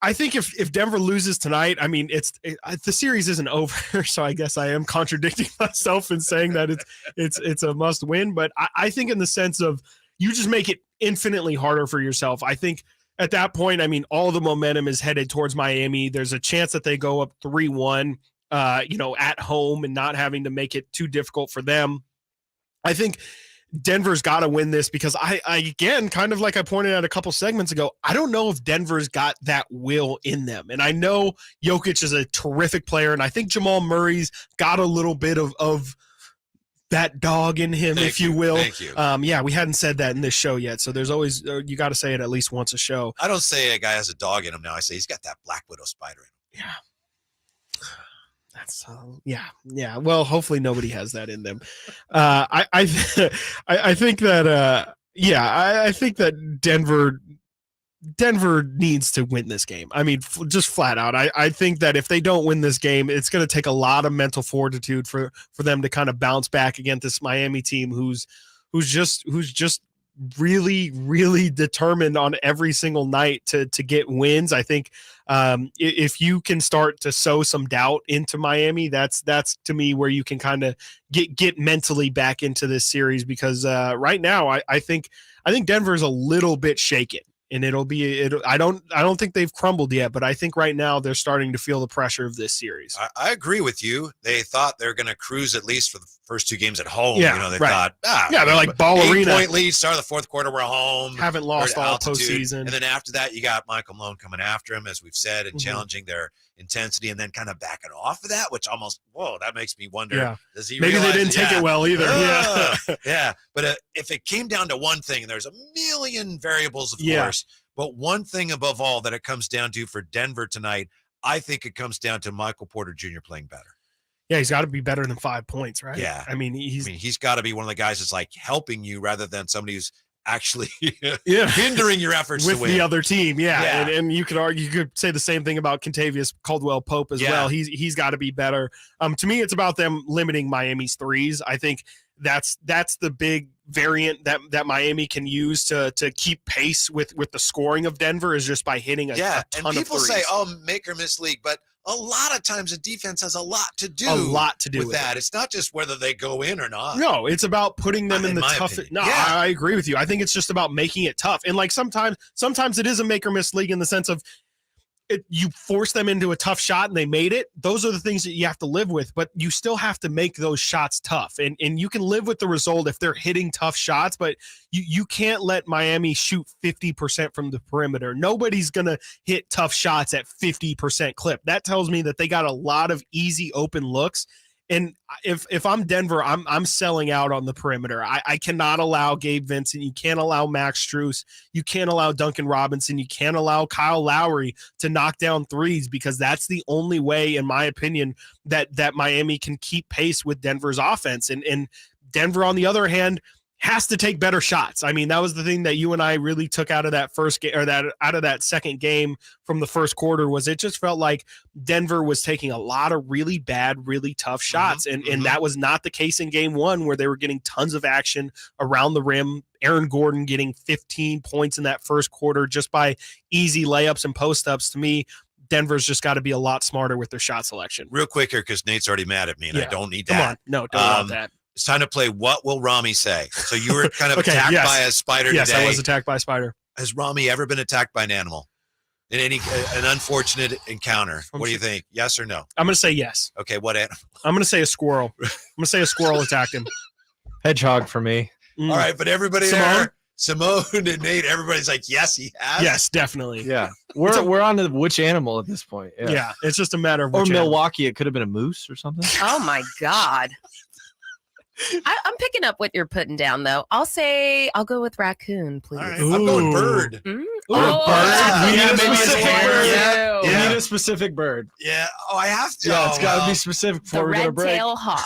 S18: I think if Denver loses tonight, I mean, the series isn't over, so I guess I am contradicting myself in saying that it's a must win. But I think in the sense of you just make it infinitely harder for yourself. I think at that point, I mean, all the momentum is headed towards Miami. There's a chance that they go up 3-1, at home and not having to make it too difficult for them. I think Denver's got to win this because I again, kind of like I pointed out a couple segments ago, I don't know if Denver's got that will in them. And I know Jokic is a terrific player, and I think Jamal Murray's got a little bit of that dog in him, if you will.
S17: Thank you.
S18: Yeah, we hadn't said that in this show yet. So there's always, you got to say it at least once a show.
S17: I don't say a guy has a dog in him now. I say he's got that Black Widow spider in him.
S18: Yeah. That's yeah. Well, hopefully nobody has that in them. I think that I think that Denver needs to win this game. I mean, just flat out. I think that if they don't win this game, it's going to take a lot of mental fortitude for them to kind of bounce back against this Miami team who's just really, really determined on every single night to get wins. I think if you can start to sow some doubt into Miami, that's to me where you can kind of get mentally back into this series, because right now I think Denver is a little bit shaken. And I don't think they've crumbled yet, but I think right now they're starting to feel the pressure of this series.
S17: I agree with you. They thought they're going to cruise at least for the first 2 games at home.
S18: Yeah,
S17: they
S18: right.
S17: thought,
S18: they're like ball arena.
S17: 8-point lead, start of the fourth quarter, we're home.
S18: Haven't lost
S17: We're at
S18: all
S17: altitude.
S18: postseason.
S17: And then after that, you got Michael Malone coming after him, as we've said, and challenging their intensity, and then kind of backing off of that, which almost, that makes me wonder.
S18: Yeah.
S17: Does he
S18: Maybe
S17: realize,
S18: they didn't take it well either.
S17: Yeah. But if it came down to one thing, and there's a million variables, of course, but one thing above all that it comes down to for Denver tonight, I think it comes down to Michael Porter Jr. playing better.
S18: Yeah, he's got to be better than 5 points, right?
S17: Yeah.
S18: I mean,
S17: he's got to be one of the guys that's like helping you rather than somebody who's actually hindering your efforts
S18: with
S17: to win.
S18: the other team. Yeah. And you could say the same thing about Kentavious Caldwell-Pope as well. He's got to be better. To me, it's about them limiting Miami's threes. I think that's the big variant that Miami can use to keep pace with the scoring of Denver, is just by hitting a ton of threes.
S17: And people say, make or miss league, but a lot of times the defense has a lot to do with that. It's not just whether they go in or not.
S18: No, it's about putting them in the toughest. No, I agree with you. I think it's just about making it tough. And like sometimes it is a make or miss league in the sense of you force them into a tough shot and they made it. Those are the things that you have to live with, but you still have to make those shots tough. And you can live with the result if they're hitting tough shots, but you can't let Miami shoot 50% from the perimeter. Nobody's going to hit tough shots at 50% clip. That tells me that they got a lot of easy open looks. And if I'm Denver, I'm selling out on the perimeter. I cannot allow Gabe Vincent. You can't allow Max Strus. You can't allow Duncan Robinson. You can't allow Kyle Lowry to knock down threes, because that's the only way, in my opinion, that Miami can keep pace with Denver's offense. And Denver, on the other hand, has to take better shots. I mean, that was the thing that you and I really took out of that first game, or that out of that second game from the first quarter, was it just felt like Denver was taking a lot of really bad, really tough shots. And that was not the case in game one, where they were getting tons of action around the rim. Aaron Gordon getting 15 points in that first quarter just by easy layups and post-ups. To me, Denver's just got to be a lot smarter with their shot selection.
S17: Real quick here, because Nate's already mad at me, and I don't need that.
S18: Come on. No, don't want that.
S17: It's time to play What Will Rami Say? So you were kind of attacked by a spider today.
S18: Yes, I was attacked by a spider.
S17: Has Rami ever been attacked by an animal in an unfortunate encounter? What do you think? Yes or no?
S18: I'm going to say yes.
S17: Okay, what animal?
S18: I'm going to say a squirrel. I'm going to say a squirrel attacked him.
S16: Hedgehog for me.
S17: All right, but everybody there, Simone and Nate, everybody's like, yes, he has.
S18: Yes, definitely.
S16: Yeah. We're on to which animal at this point.
S18: Yeah, it's just a matter of
S16: or
S18: which
S16: Milwaukee, it could have been a moose or something.
S1: Oh my God. I'm picking up what you're putting down, though. I'll go with raccoon, please.
S17: Right, I'm going bird.
S16: Bird.
S18: We need a
S16: specific bird.
S18: Yeah.
S16: We need a specific bird.
S17: Yeah. Oh, I have to.
S16: Yeah, it's got to be specific before we go to break.
S1: Red-tail hawk.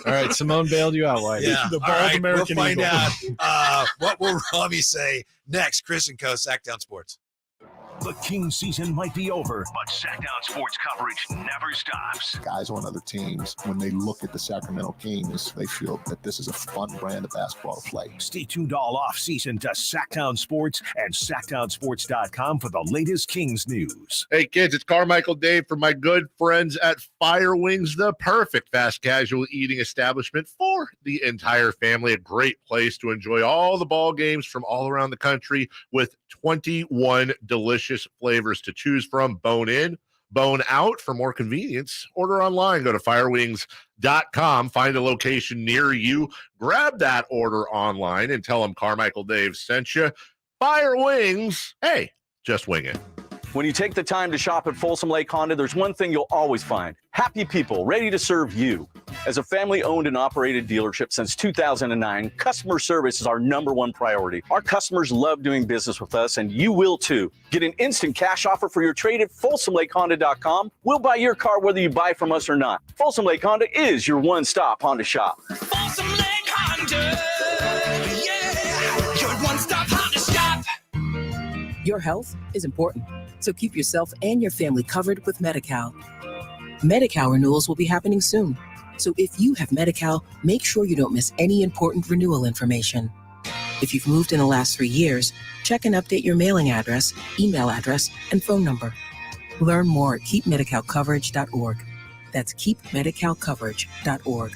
S16: All right, Simone bailed you out, Whitey.
S17: Yeah.
S18: The
S17: All
S18: bald
S17: right,
S18: American
S17: we'll find
S18: eagle.
S17: out what will Rami say next. Chris and Co. Sactown Sports.
S12: The Kings season might be over, but Sactown sports coverage never stops.
S4: Guys on other teams, when they look at the Sacramento Kings, they feel that this is a fun brand of basketball to play.
S12: Stay tuned all off-season to Sactown Sports and SactownSports.com for the latest Kings news.
S14: Hey, kids, it's Carmichael Dave from my good friends at Fire Wings, the perfect fast casual eating establishment for the entire family. A great place to enjoy all the ball games from all around the country with 21 delicious flavors to choose from. Bone in, bone out. For more convenience, order online. Go to firewings.com. Find a location near you. Grab that order online and tell them Carmichael Dave sent you. Fire Wings. Hey, just wing it.
S5: When you take the time to shop at Folsom Lake Honda, there's one thing you'll always find: happy people ready to serve you. As a family-owned and operated dealership since 2009, customer service is our #1 priority. Our customers love doing business with us, and you will too. Get an instant cash offer for your trade at FolsomLakeHonda.com. We'll buy your car whether you buy from us or not. Folsom Lake Honda is your one-stop Honda shop.
S7: Folsom Lake Honda, yeah, your one-stop Honda shop.
S15: Your health is important, so keep yourself and your family covered with Medi-Cal. Medi-Cal renewals will be happening soon, so if you have Medi-Cal, make sure you don't miss any important renewal information. If you've moved in the last 3 years, check and update your mailing address, email address, and phone number. Learn more at keepmedicalcoverage.org. That's keepmedicalcoverage.org.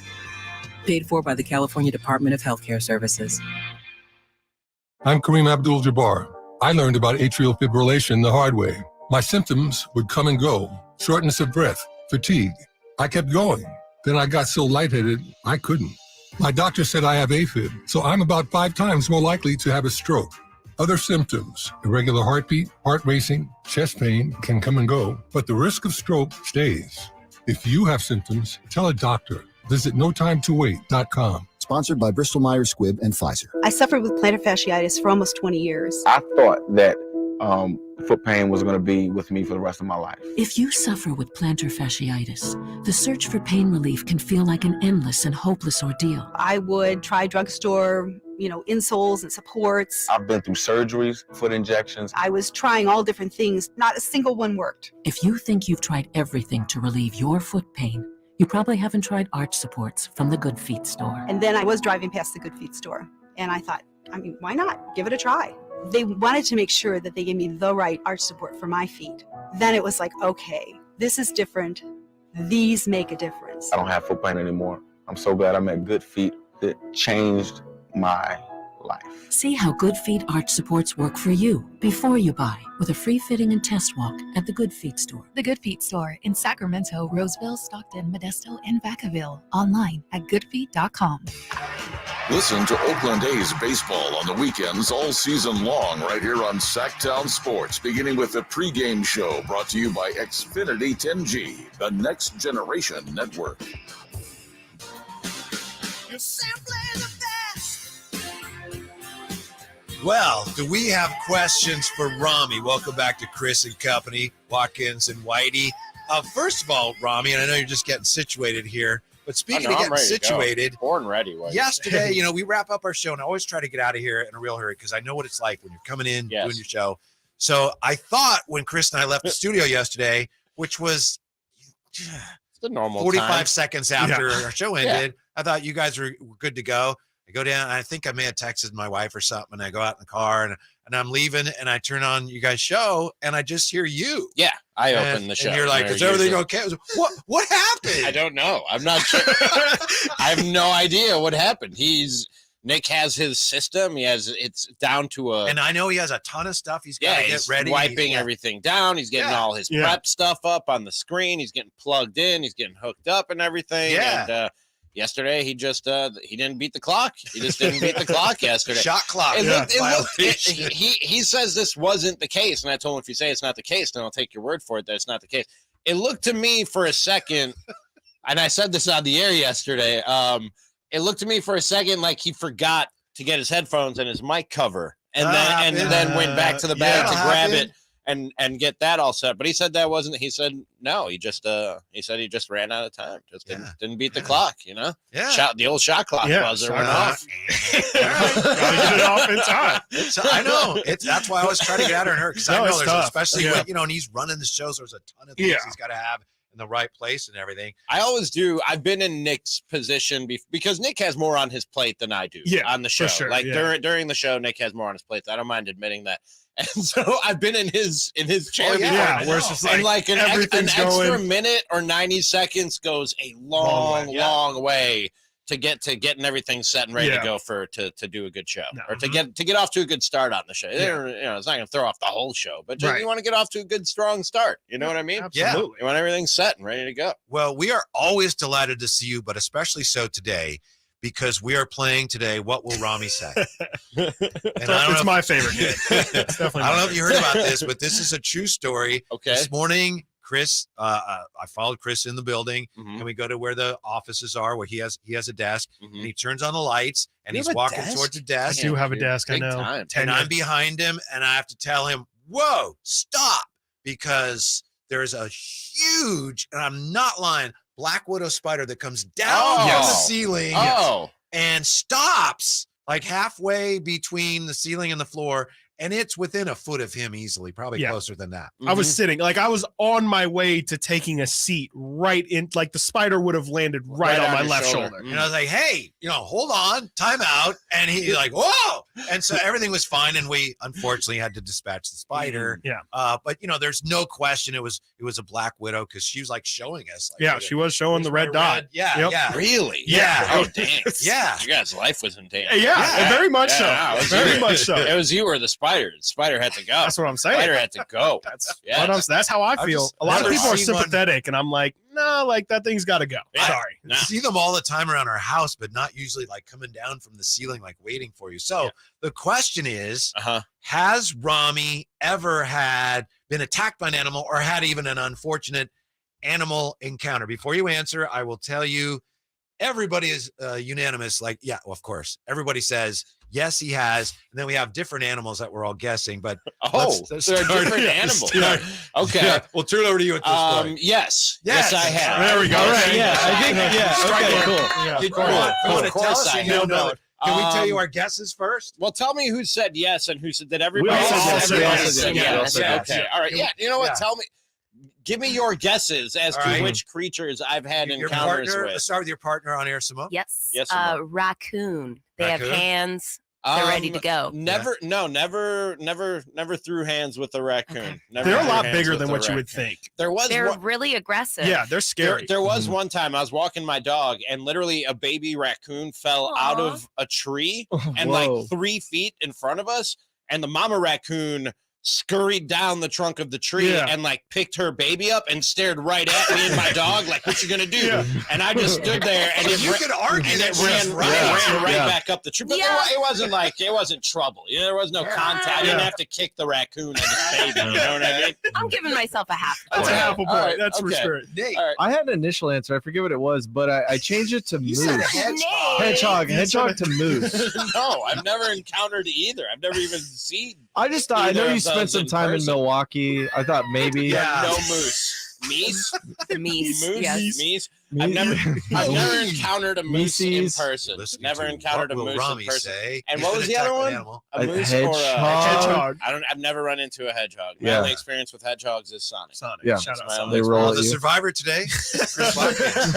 S15: Paid for by the California Department of Healthcare Services.
S22: I'm Kareem Abdul-Jabbar. I learned about atrial fibrillation the hard way. My symptoms would come and go: shortness of breath, fatigue. I kept going. Then I got so lightheaded, I couldn't. My doctor said I have AFib, so I'm about 5 times more likely to have a stroke. Other symptoms: irregular heartbeat, heart racing, chest pain can come and go, but the risk of stroke stays. If you have symptoms, tell a doctor. Visit notimetowait.com.
S4: Sponsored by Bristol-Myers Squibb and Pfizer.
S23: I suffered with plantar fasciitis for almost 20 years.
S24: I thought that foot pain was going to be with me for the rest of my life.
S29: If you suffer with plantar fasciitis, the search for pain relief can feel like an endless and hopeless ordeal.
S23: I would try drugstore, insoles and supports.
S24: I've been through surgeries, foot injections.
S23: I was trying all different things. Not a single one worked.
S29: If you think you've tried everything to relieve your foot pain, you probably haven't tried arch supports from the Good Feet store.
S23: And then I was driving past the Good Feet store, and I thought, why not? Give it a try. They wanted to make sure that they gave me the right arch support for my feet. Then it was like, okay, this is different. These make a difference.
S24: I don't have foot pain anymore. I'm so glad I met Good Feet. It changed my life.
S29: See how Good Feet arch supports work for you before you buy with a free fitting and test walk at the Good Feet store.
S30: The Good Feet store in Sacramento, Roseville, Stockton, Modesto, and Vacaville. Online at goodfeet.com.
S8: Listen to Oakland A's baseball on the weekends all season long right here on Sactown Sports, beginning with the pregame show brought to you by Xfinity 10G, the next generation network.
S7: You're simply the best.
S17: Well, do we have questions for Rami? Welcome back to Chris and Company, Watkins and Whitey. First of all, Rami, and I know you're just getting situated here, But speaking
S2: no,
S17: of
S2: I'm
S17: getting
S2: ready to go.
S17: situated,
S2: Born ready. Wade.
S17: yesterday, we wrap up our show, and I always try to get out of here in a real hurry because I know what it's like when you're coming in, doing your show. So I thought when Chris and I left the studio yesterday, which was
S2: the normal
S17: 45
S2: time.
S17: seconds after our show ended, I thought you guys were good to go. I go down, and I think I may have texted my wife or something, and I go out in the car, and I'm leaving, and I turn on you guys' show, and I just hear you.
S2: Yeah, I opened the show.
S17: And you're like, is everything okay? I was like, what happened?
S2: I don't know. I'm not sure. I have no idea what happened. Nick has his system. It's down to
S17: and I know he has a ton of stuff he's got to get ready.
S2: He's wiping everything down. He's getting all his prep stuff up on the screen. He's getting plugged in. He's getting hooked up and everything.
S17: Yeah.
S2: And yesterday he just he didn't beat the clock. He just didn't beat the clock yesterday.
S17: Shot clock.
S2: He says this wasn't the case, and I told him if you say it's not the case, then I'll take your word for it that it's not the case. It looked to me for a second, and I said this on the air yesterday. It looked to me for a second like he forgot to get his headphones and his mic cover, and then went back to the bag to grab it and get that all set. But he said that wasn't. He said no. He said he just ran out of time. Just didn't beat the clock.
S17: Yeah.
S2: The old shot clock buzzer went off.
S18: Get it off in time.
S17: I know. That's why I always try to get out of her because I know there's
S18: tough.
S17: especially when, and he's running the shows. There's a ton of things he's got to have in the right place and everything.
S2: I always do. I've been in Nick's position because Nick has more on his plate than I do on the show.
S18: For sure,
S2: during the show, Nick has more on his plate. I don't mind admitting that. And so I've been in his chair before.
S18: Where it's just
S2: and like an extra
S18: going.
S2: minute or 90 seconds goes a long way to getting everything set and ready to go to do a good show or to get off to a good start on the show. It's not going to throw off the whole show, but you want to get off to a good strong start. You know what I mean?
S18: Absolutely.
S2: You want everything set and ready to go.
S17: Well, we are always delighted to see you, but especially so today because we are playing today. What will Rami say?
S18: It's my favorite game.
S17: I don't know if you heard about this, but this is a true story.
S2: Okay.
S17: This morning, Chris, I followed Chris in the building, and we go to where the offices are, where he has a desk, and he turns on the lights, and he's walking towards the desk.
S18: I do have a desk. I know.
S17: And I'm behind him, and I have to tell him, "Whoa, stop!" Because there's a huge, and I'm not lying, black widow spider that comes down from the ceiling and stops like halfway between the ceiling and the floor. And it's within a foot of him easily, probably closer than that.
S18: I was sitting, I was on my way to taking a seat right in, like the spider would have landed right on my left shoulder.
S17: And I was like, hey, hold on, time out. And he's like, whoa. And so everything was fine. And we unfortunately had to dispatch the spider. But there's no question it was a black widow because she was like showing us.
S18: She was showing the red dot.
S2: Really?
S17: Yeah.
S2: Oh, damn.
S17: Yeah.
S2: Your guys' life was in danger.
S18: Yeah, very much so.
S2: No,
S18: very much so.
S2: It was you or the spider. The spider had to go.
S18: That's what I'm saying.
S2: Spider had to go.
S18: That's how I feel. A lot of people are sympathetic, and I'm like, no, that thing's got to go. Sorry.
S17: I see them all the time around our house, but not usually coming down from the ceiling, waiting for you. So the question is, has Rami ever been attacked by an animal or had even an unfortunate animal encounter? Before you answer, I will tell you, everybody is unanimous. Of course. Everybody says, yes, he has. And then we have different animals that we're all guessing. But
S2: let's there are different animals. Okay.
S17: Yeah, we'll turn it over to you at this point.
S2: Yes, I have.
S18: There we go.
S2: All right.
S18: I think,
S2: Okay,
S17: cool.
S2: Of course I have.
S17: Can we tell you our guesses first?
S2: Well, tell me who said yes and who said that. Everybody
S18: said yes.
S2: Okay. All right. Yeah. You know what? Tell me. Give me your guesses as to which creatures I've had encounters with.
S17: Let's start with your partner on air, Simone.
S1: Yes.
S2: Simone.
S1: Raccoon. They have hands. They're ready to go.
S2: Never threw hands with a raccoon.
S18: They're a lot bigger than what you would think.
S1: They're really aggressive.
S18: Yeah, they're scary.
S2: There was one time I was walking my dog, and literally a baby raccoon fell out of a tree and 3 feet in front of us, and the mama raccoon scurried down the trunk of the tree and picked her baby up and stared right at me and my dog what you gonna do? And I just stood there and
S17: you could argue that
S2: ran right back up the tree. But it wasn't trouble. There was no contact. I didn't have to kick the raccoon and its baby. You know what I mean?
S1: I'm giving myself a half.
S18: That's a half a point.
S2: Right,
S18: that's for sure.
S2: Right.
S16: I had an initial answer. I forget what it was, but I changed it to moose. Hedgehog to moose.
S2: No, I've never encountered either. I've never even seen.
S16: I just thought, I know you spent some time in Milwaukee. I thought maybe.
S2: No moose. Meese?
S1: Meese.
S2: Meese?
S1: Yes.
S2: Meese? I've never encountered a moose in
S16: Mises.
S2: person.
S17: Listening
S2: Never
S17: to
S2: encountered a
S17: what will
S2: moose
S17: Rami
S2: in person.
S17: say.
S2: And
S17: He's
S2: what
S17: been
S2: was the other
S17: attacked by
S2: one?
S17: an animal.
S2: A
S16: A
S2: moose
S16: hedgehog.
S2: I've never run into a hedgehog. My
S16: Yeah.
S2: only experience with hedgehogs is Sonic.
S18: Yeah.
S2: That's
S18: Shout out
S2: my
S18: Sonic.
S2: only
S16: They roll
S17: Well,
S16: at
S17: the
S16: you.
S17: survivor today, Chris Watkins.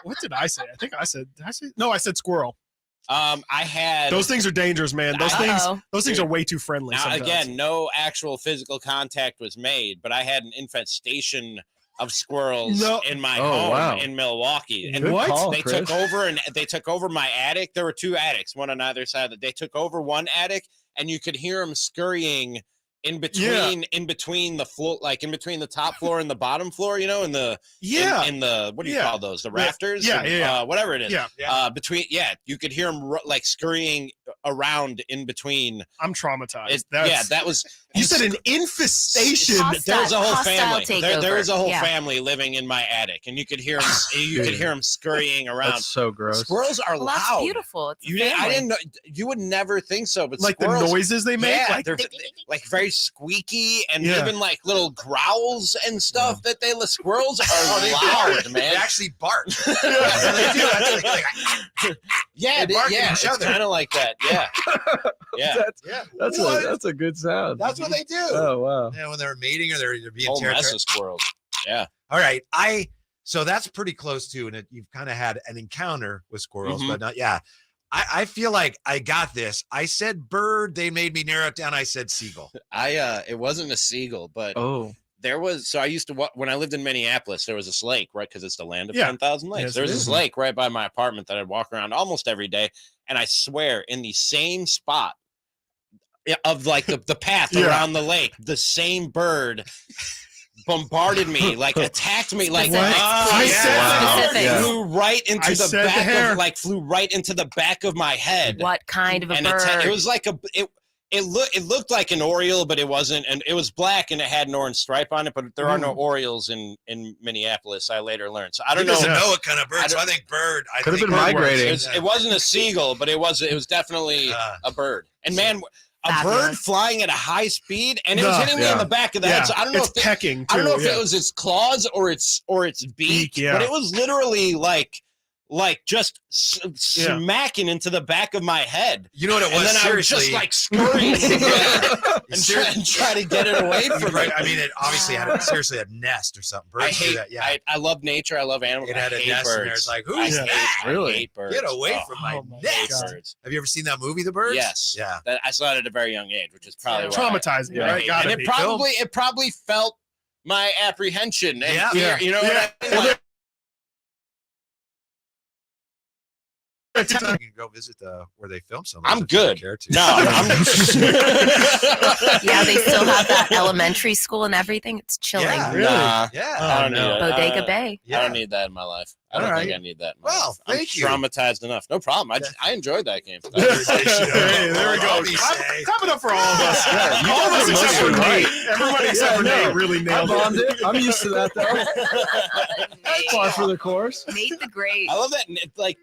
S18: What did I say? I think I said. Did I say? No, I said squirrel.
S2: I had
S18: Those things are dangerous, man. Those things are way too friendly.
S2: Now,
S18: sometimes.
S2: again, no actual physical contact was made, but I had an infestation of squirrels in my home in Milwaukee. And
S16: Good call,
S2: they
S16: Chris.
S2: took over my attic. There were two attics, one on either side. They took over one attic, and you could hear them scurrying in between the floor, like in between the top floor and the bottom floor, in the in the what do you call those, the rafters, whatever it is, you could hear them like scurrying around in between.
S18: I'm traumatized.
S2: That was
S18: you said an infestation.
S2: There was a whole family.
S1: takeover.
S2: There was a whole family living in my attic, and you could hear them. You could hear them scurrying around.
S16: That's so gross.
S2: Squirrels are
S1: Well,
S2: loud.
S1: that's beautiful. It's a
S2: I
S1: family.
S2: didn't know. You would never think so, but
S18: Like the
S2: squirrels,
S18: noises they make?
S2: Yeah,
S18: Like-
S2: they're like very squeaky, and
S18: Yeah.
S2: even like little growls and stuff. That the squirrels are loud, man.
S17: They actually bark. That's what they do. That's
S2: Yeah,
S17: they bark at
S2: it's
S17: each other.
S2: kind of like that. Yeah, yeah.
S16: That's a good sound.
S17: That's what they do.
S16: Oh wow.
S17: Yeah, when they're mating or they're being
S2: Whole mess
S17: territorial.
S2: of squirrels. Yeah.
S17: All right. So that's pretty close to, and you've kind of had an encounter with squirrels,
S2: Mhm.
S17: but not. Yeah. I feel like I got this. I said bird. They made me narrow it down. I said seagull.
S2: It wasn't a seagull, but there was. So I used to when I lived in Minneapolis, there was this lake, right? Because it's the land of 10,000 lakes.
S18: Yes,
S2: There was
S18: it
S2: this
S18: is.
S2: lake right by my apartment that I'd walk around almost every day, and I swear, in the same spot of like the path around the lake, the same bird bombarded me, like attacked me, like flew right into flew right into the back of my head.
S1: What kind of a
S2: And
S1: bird?
S2: it was like it looked like an oriole, but it wasn't, and it was black and it had an orange stripe on it. But there are no orioles in Minneapolis. I later learned, so I don't
S17: He doesn't
S2: know.
S17: know what kind of bird. So I think bird. I
S16: Could have
S17: think
S16: been
S17: bird
S16: migrating.
S17: works.
S2: It wasn't a seagull, but it was definitely a bird. And man, a bird flying at a high speed, and it was hitting me in the back of the head. So I don't know
S18: it's pecking.
S2: I don't know
S18: too,
S2: if it was its claws or its beak, but it was literally like just smacking into the back of my head.
S17: You know what it was?
S2: And then
S17: Seriously.
S2: I was just like scurrying and try to get it away from
S17: Right.
S2: it.
S17: I mean, it obviously had a nest or something. Birds
S2: I hate
S17: do that. Yeah.
S2: I love nature. I love animals.
S17: It had
S2: I
S17: a
S2: hate
S17: nest in
S2: birds.
S17: there. It's like,
S2: I
S17: who's
S2: hate-
S17: that?
S2: I hate birds.
S17: Get away
S2: Oh,
S17: from my
S2: I hate
S17: nest.
S2: birds.
S17: Have you ever seen that movie, The Birds?
S2: Yes.
S17: Yeah.
S2: I saw it at a very young age, which is probably why
S18: Traumatizing,
S2: I
S18: right?
S2: hate
S18: Gotta
S2: it. And
S18: be.
S2: it probably felt my apprehension and
S17: Yeah.
S2: fear. You know what I mean? Like,
S17: You can go visit where they film some.
S2: I'm good.
S17: Care to.
S2: No, I'm
S1: Yeah, they still have that elementary school and everything. It's chilling.
S17: Yeah.
S2: Really? Nah.
S17: Yeah.
S2: I don't need it.
S1: Bodega Bay.
S2: I don't need that in my life. I don't think I need that in my life. I'm
S17: thank you.
S2: traumatized enough. No problem. I enjoyed that game.
S18: Hey, there we go. Clap it up for all of us.
S16: Yeah,
S18: All of us except for
S16: right.
S18: Nate. Everybody except for Nate really
S16: I
S18: nailed
S16: bombed
S18: it.
S16: it. I'm used to that though. That's par for the course.
S1: Nate the Great.
S2: I love that. Like,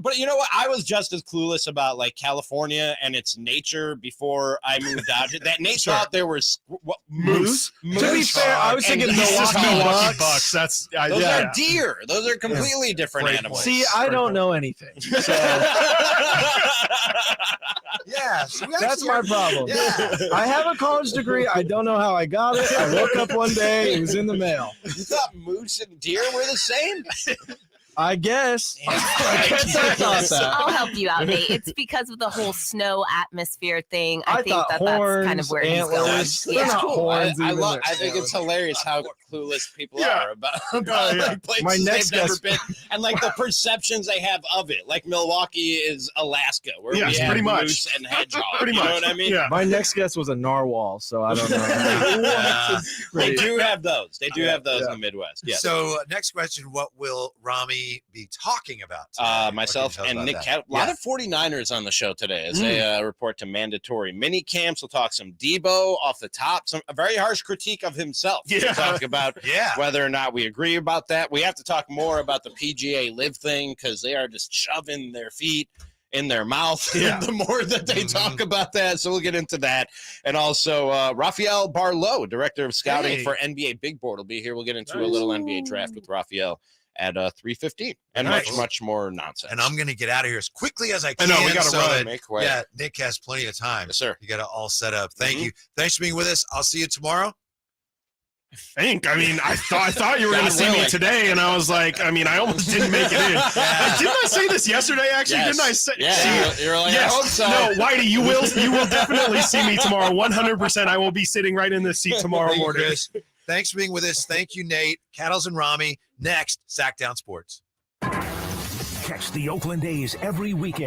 S2: but you know what? I was just as clueless about like California and its nature before I moved out. That Nate thought there was
S18: Moose.
S16: To be fair, I was thinking
S2: and
S16: Milwaukee
S18: Bucks. That's
S2: Those are deer. Those are completely different
S18: Great
S2: animals.
S16: See, I don't know anything. So
S17: Yeah. So we
S16: that's
S17: actually
S16: my
S17: are-
S16: problem.
S17: Yeah.
S16: I have a college degree. I don't know how I got it. I woke up one day, it was in the mail.
S2: You thought moose and deer were the same?
S16: I guess. I guess I thought that.
S1: I'll help you out, Nate. It's because of the whole snow atmosphere thing. I think
S16: thought
S1: that's kind of
S16: horns,
S1: where
S16: antlers,
S1: he's
S16: they're
S1: going.
S16: not
S2: Cool.
S16: horns
S2: I
S16: even,
S2: love.
S16: they're
S2: I think it's hilarious how clueless people
S18: Yeah.
S2: are about
S18: yeah.
S2: like, places
S16: My next
S2: they've never
S16: guess-
S2: been, and like the perceptions they have of it. Like Milwaukee is Alaska, where
S18: Yes,
S2: we have
S18: pretty much.
S2: moose and hedgehog.
S18: Pretty
S2: you
S18: much.
S2: know what I mean?
S18: Yeah.
S16: My next guess was a narwhal, so I don't know.
S2: They do have those. They do have those
S16: Yeah.
S2: in the Midwest. Yes.
S17: So next question: what will Rami be talking about? today?
S2: Myself
S17: What can you
S2: and
S17: tell us
S2: Nick,
S17: about
S2: a lot of 49ers on the show today as they report to mandatory mini camps. We'll talk some Debo off the top, a very harsh critique of himself.
S18: Yeah.
S2: We'll talk about
S17: Yeah.
S2: whether or not we agree about that. We have to talk more about the PGA Live thing because they are just shoving their feet in their mouth the more that they talk about that. So we'll get into that. And also Rafael Barlow, director of scouting
S18: Hey.
S2: for NBA Big Board, will be here. We'll get into a little NBA draft with Rafael at 3:15, and
S17: Nice.
S2: much more nonsense.
S17: And I'm going to get out of here as quickly as I
S2: I
S17: can.
S2: know, we gotta run.
S17: that,
S2: Make way.
S17: Yeah, Nick has plenty of time.
S2: Yes, sir.
S17: You got it all set up. Thank you. Thanks for being with us. I'll see you tomorrow.
S18: I thought you were going to see me today, and I was like, I almost didn't make it in. Didn't I say this yesterday? Actually,
S2: Yes.
S18: didn't I say?
S2: Yeah,
S18: see,
S2: you were like,
S18: yes.
S2: I hope so.
S18: No, Whitey, you will definitely see me tomorrow. 100%. I will be sitting right in this seat tomorrow
S17: Thank you,
S18: morning.
S17: Chris. Thanks for being with us. Thank you, Nate. Cattles and Rami. Next, Sactown Sports.
S12: Catch the Oakland A's every weekend